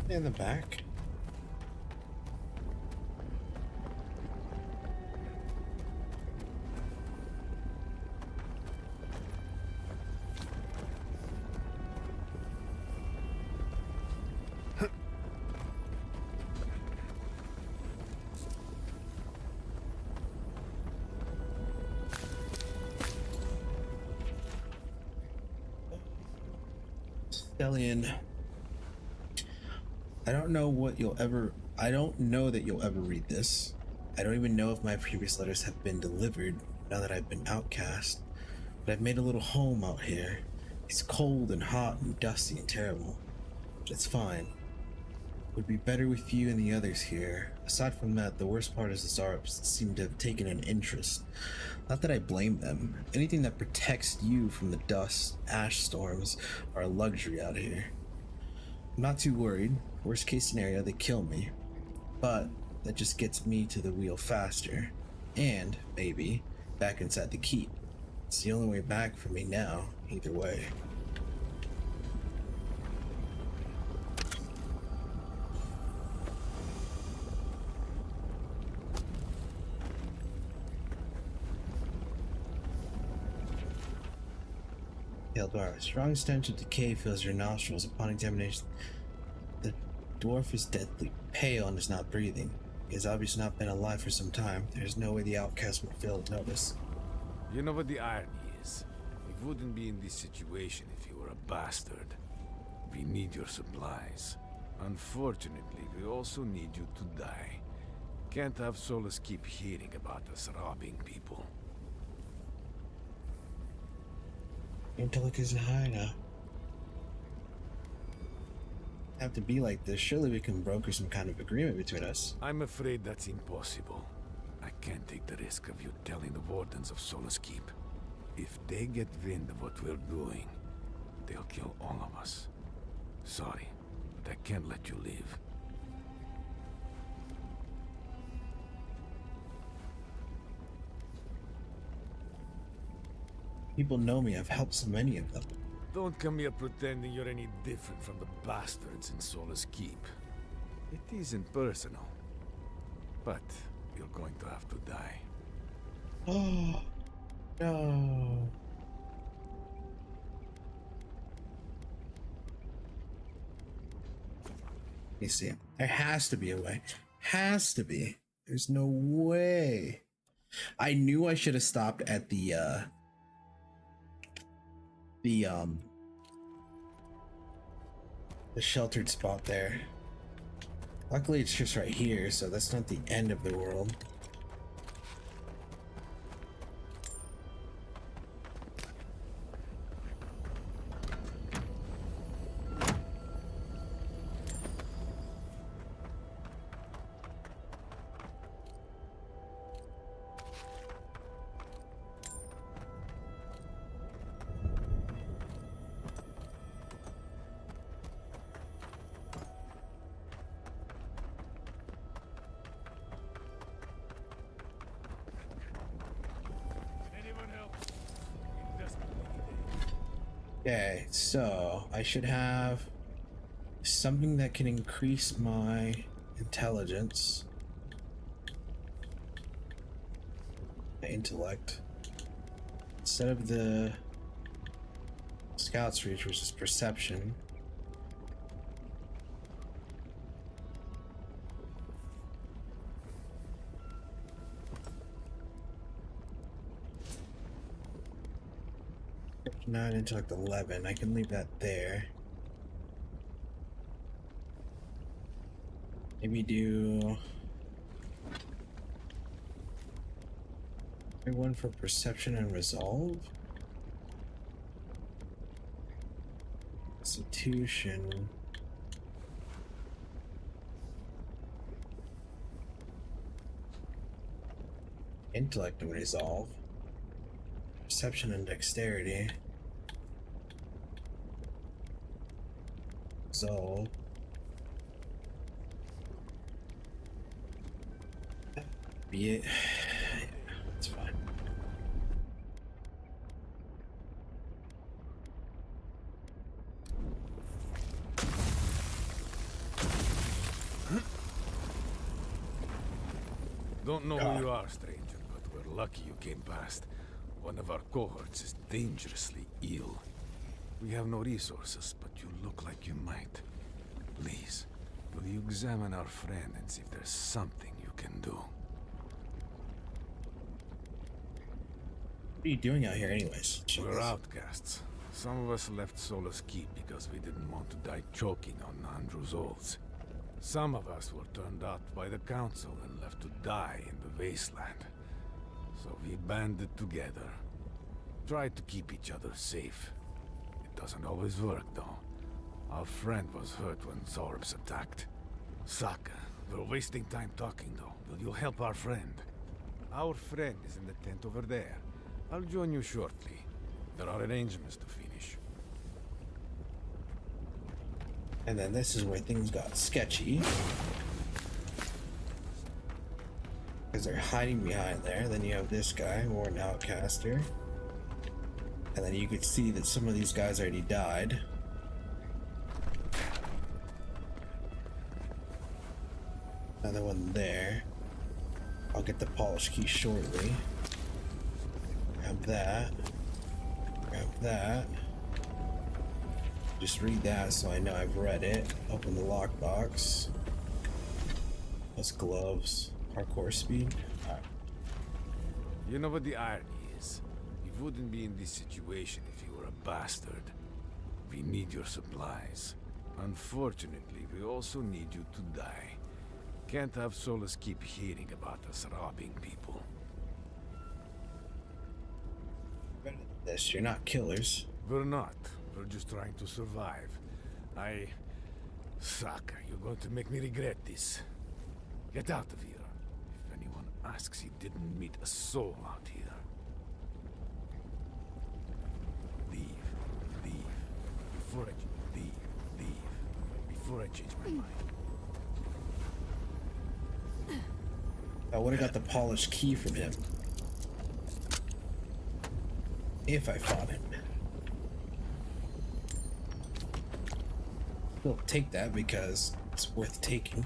In the back. Stellian. I don't know that you'll ever read this. I don't even know if my previous letters have been delivered now that I've been outcast. But I've made a little home out here. It's cold and hot and dusty and terrible. But it's fine. Would be better with you and the others here. Aside from that, the worst part is the Zarps seem to have taken an interest. Not that I blame them. Anything that protects you from the dust, ash storms, are a luxury out here. I'm not too worried. Worst case scenario, they kill me. But that just gets me to the wheel faster. And, maybe, back inside the keep. It's the only way back for me now, either way. Eldar, a strong stench of decay fills your nostrils upon examination. The dwarf is deadly pale and is not breathing. He has obviously not been alive for some time. There's no way the outcast would fail to notice. You know what the irony is? We wouldn't be in this situation if you were a bastard. We need your supplies. Unfortunately, we also need you to die. Can't have Solus keep hearing about us robbing people. Intellect isn't high enough. Have to be like this. Surely we can broker some kind of agreement between us. I'm afraid that's impossible. I can't take the risk of you telling the wardens of Solus Keep. If they get wind of what we're doing, they'll kill all of us. Sorry, but I can't let you live. People know me. I've helped so many of them. Don't come here pretending you're any different from the bastards in Solus Keep. It isn't personal. But you're going to have to die. Oh, no. You see, there has to be a way. Has to be. There's no way. I knew I should have stopped at the sheltered spot there. Luckily it's just right here, so that's not the end of the world. Okay, so I should have something that can increase my intelligence, my intellect, instead of the Scout's Reach, which is perception. Nine, intellect 11. I can leave that there. Maybe do Everyone for perception and resolve. Constitution. Intellect and resolve. Perception and dexterity. Resolve. Be it. It's fine. Don't know who you are, stranger, but we're lucky you came past. One of our cohorts is dangerously ill. We have no resources, but you look like you might. Please, will you examine our friend and see if there's something you can do? What are you doing out here anyways? We're outcasts. Some of us left Solace Keep because we didn't want to die choking on Andrew's oaths. Some of us were turned out by the council and left to die in the wasteland. So we banded together. Tried to keep each other safe. It doesn't always work, though. Our friend was hurt when Zorbs attacked. Saka, we're wasting time talking, though. Will you help our friend? Our friend is in the tent over there. I'll join you shortly. There are arrangements to finish. And then this is where things got sketchy. Because they're hiding behind there. Then you have this guy, more an outcaster. And then you could see that some of these guys already died. Another one there. I'll get the polished key shortly. Grab that. Grab that. Just read that so I know I've read it. Open the lockbox. Plus gloves. Parkour speed. Alright. You know what the irony is? You wouldn't be in this situation if you were a bastard. We need your supplies. Unfortunately, we also need you to die. Can't have Solus keep hearing about us robbing people. This, you're not killers. We're not. We're just trying to survive. Saka, you're going to make me regret this. Get out of here. If anyone asks, you didn't meet a soul out here. Leave. Before I change my mind. I would have got the polished key from him. If I fought him. We'll take that because it's worth taking.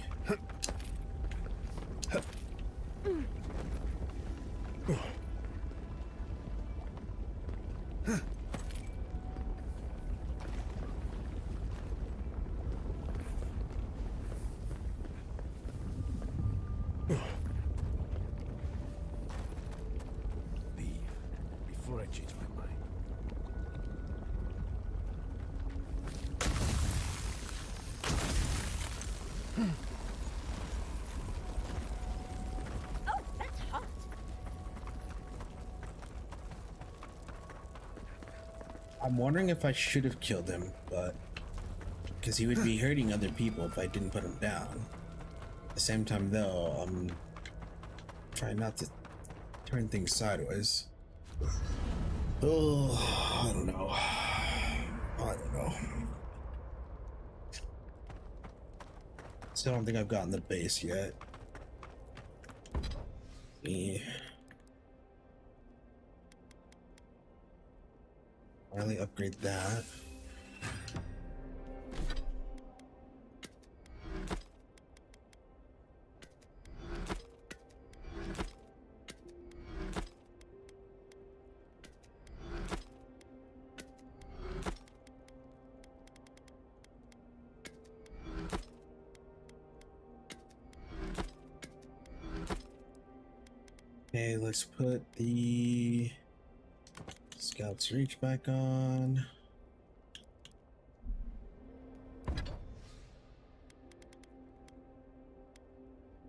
Before I change my mind. Oh, that's hot. I'm wondering if I should have killed him, but because he would be hurting other people if I didn't put him down. At the same time, though, I'm trying not to turn things sideways. Oh, I don't know. Still don't think I've gotten the base yet. Yeah. Finally upgrade that. Okay, let's put the Scout's Reach back on.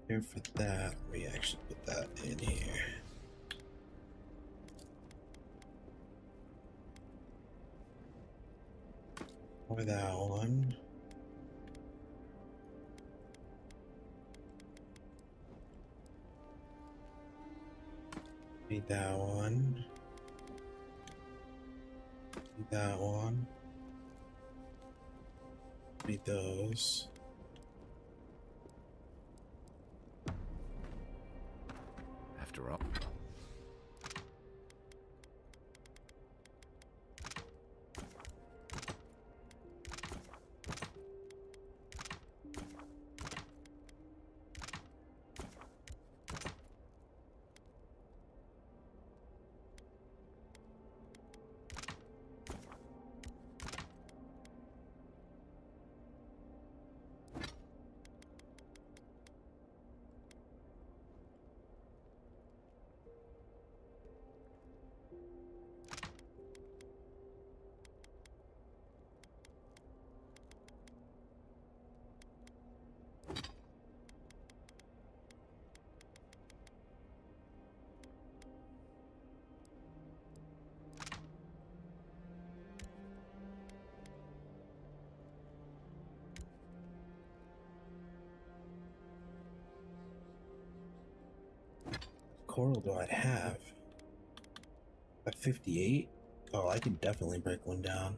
Here for that, we actually put that in here. Or that one. Need that one. Need that one. Need those. After all. Coral do I have? At 58? Oh, I could definitely break one down.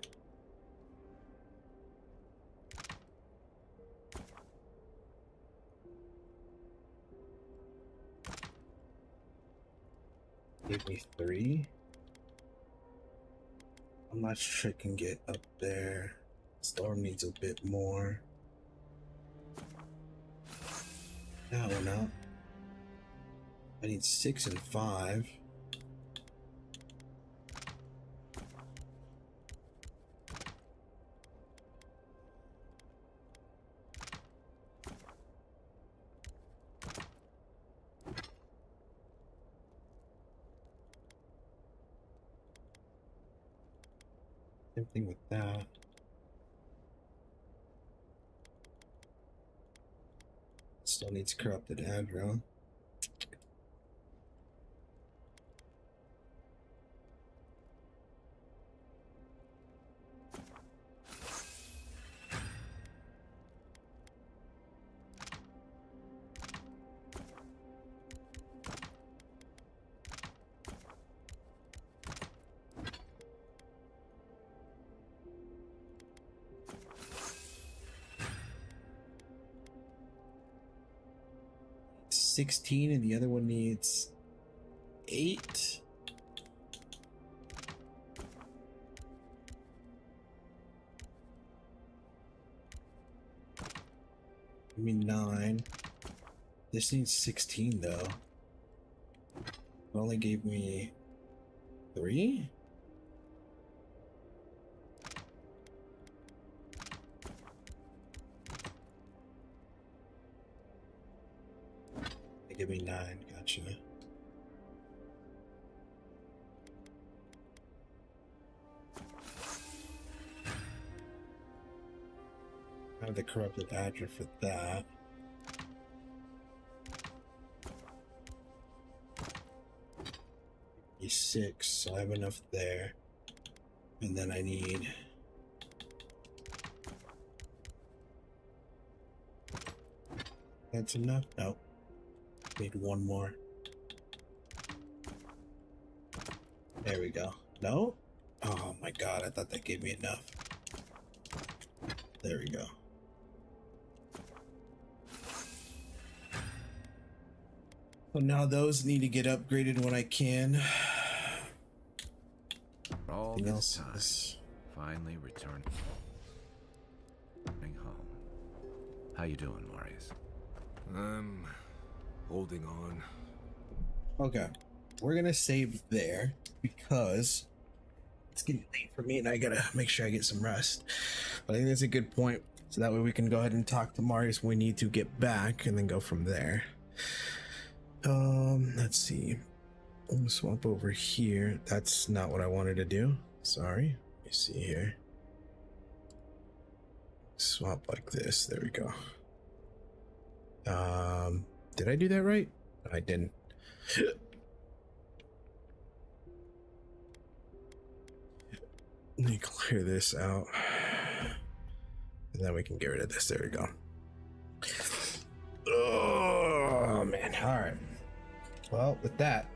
Give me 3. I'm not sure I can get up there. Storm needs a bit more. That one up. I need 6 and 5. Same thing with that. Still needs corrupted aggro. It's 16 and the other one needs 8. Give me 9. This needs 16 though. It only gave me 3? They give me 9, gotcha. I have the corrupted adder for that. He's 6, so I have enough there. And then I need that's enough? No. Need one more. There we go. No? Oh my god, I thought that gave me enough. There we go. So now those need to get upgraded when I can. All Anything this else time, is... finally returning home. How you doing, Marius? I'm holding on. Okay. We're gonna save there because it's getting late for me and I gotta make sure I get some rest. But I think that's a good point. So that way we can go ahead and talk to Marius when we need to get back and then go from there. Let's see. I'm gonna swap over here. That's not what I wanted to do. Sorry. Let me see here. Swap like this. There we go. Did I do that right? I didn't. Let me clear this out. And then we can get rid of this. There we go. Oh man. All right. Well, with that,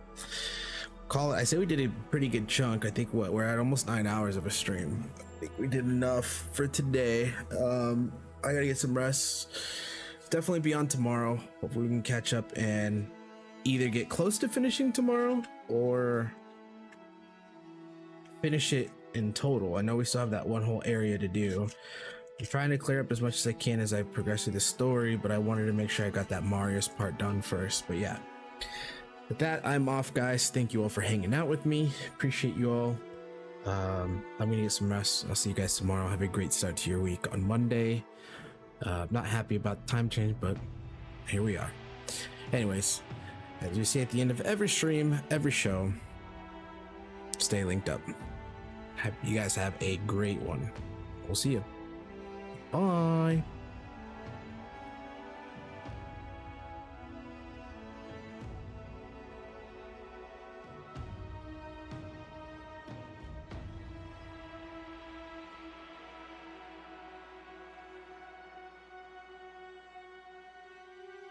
call it. I say we did a pretty good chunk. I think we're at almost 9 hours of a stream. I think we did enough for today. I gotta get some rest. Definitely be on tomorrow. Hopefully we can catch up and either get close to finishing tomorrow or finish it in total. I know we still have that one whole area to do. I'm trying to clear up as much as I can as I progress through the story, but I wanted to make sure I got that Marius part done first. But yeah, with that, I'm off, guys. Thank you all for hanging out with me. Appreciate you all. I'm gonna get some rest. I'll see you guys tomorrow. Have a great start to your week on Monday. Not happy about the time change, but here we are. Anyways, as you see at the end of every stream, every show, stay linked up. You guys have a great one. We'll see you. Bye.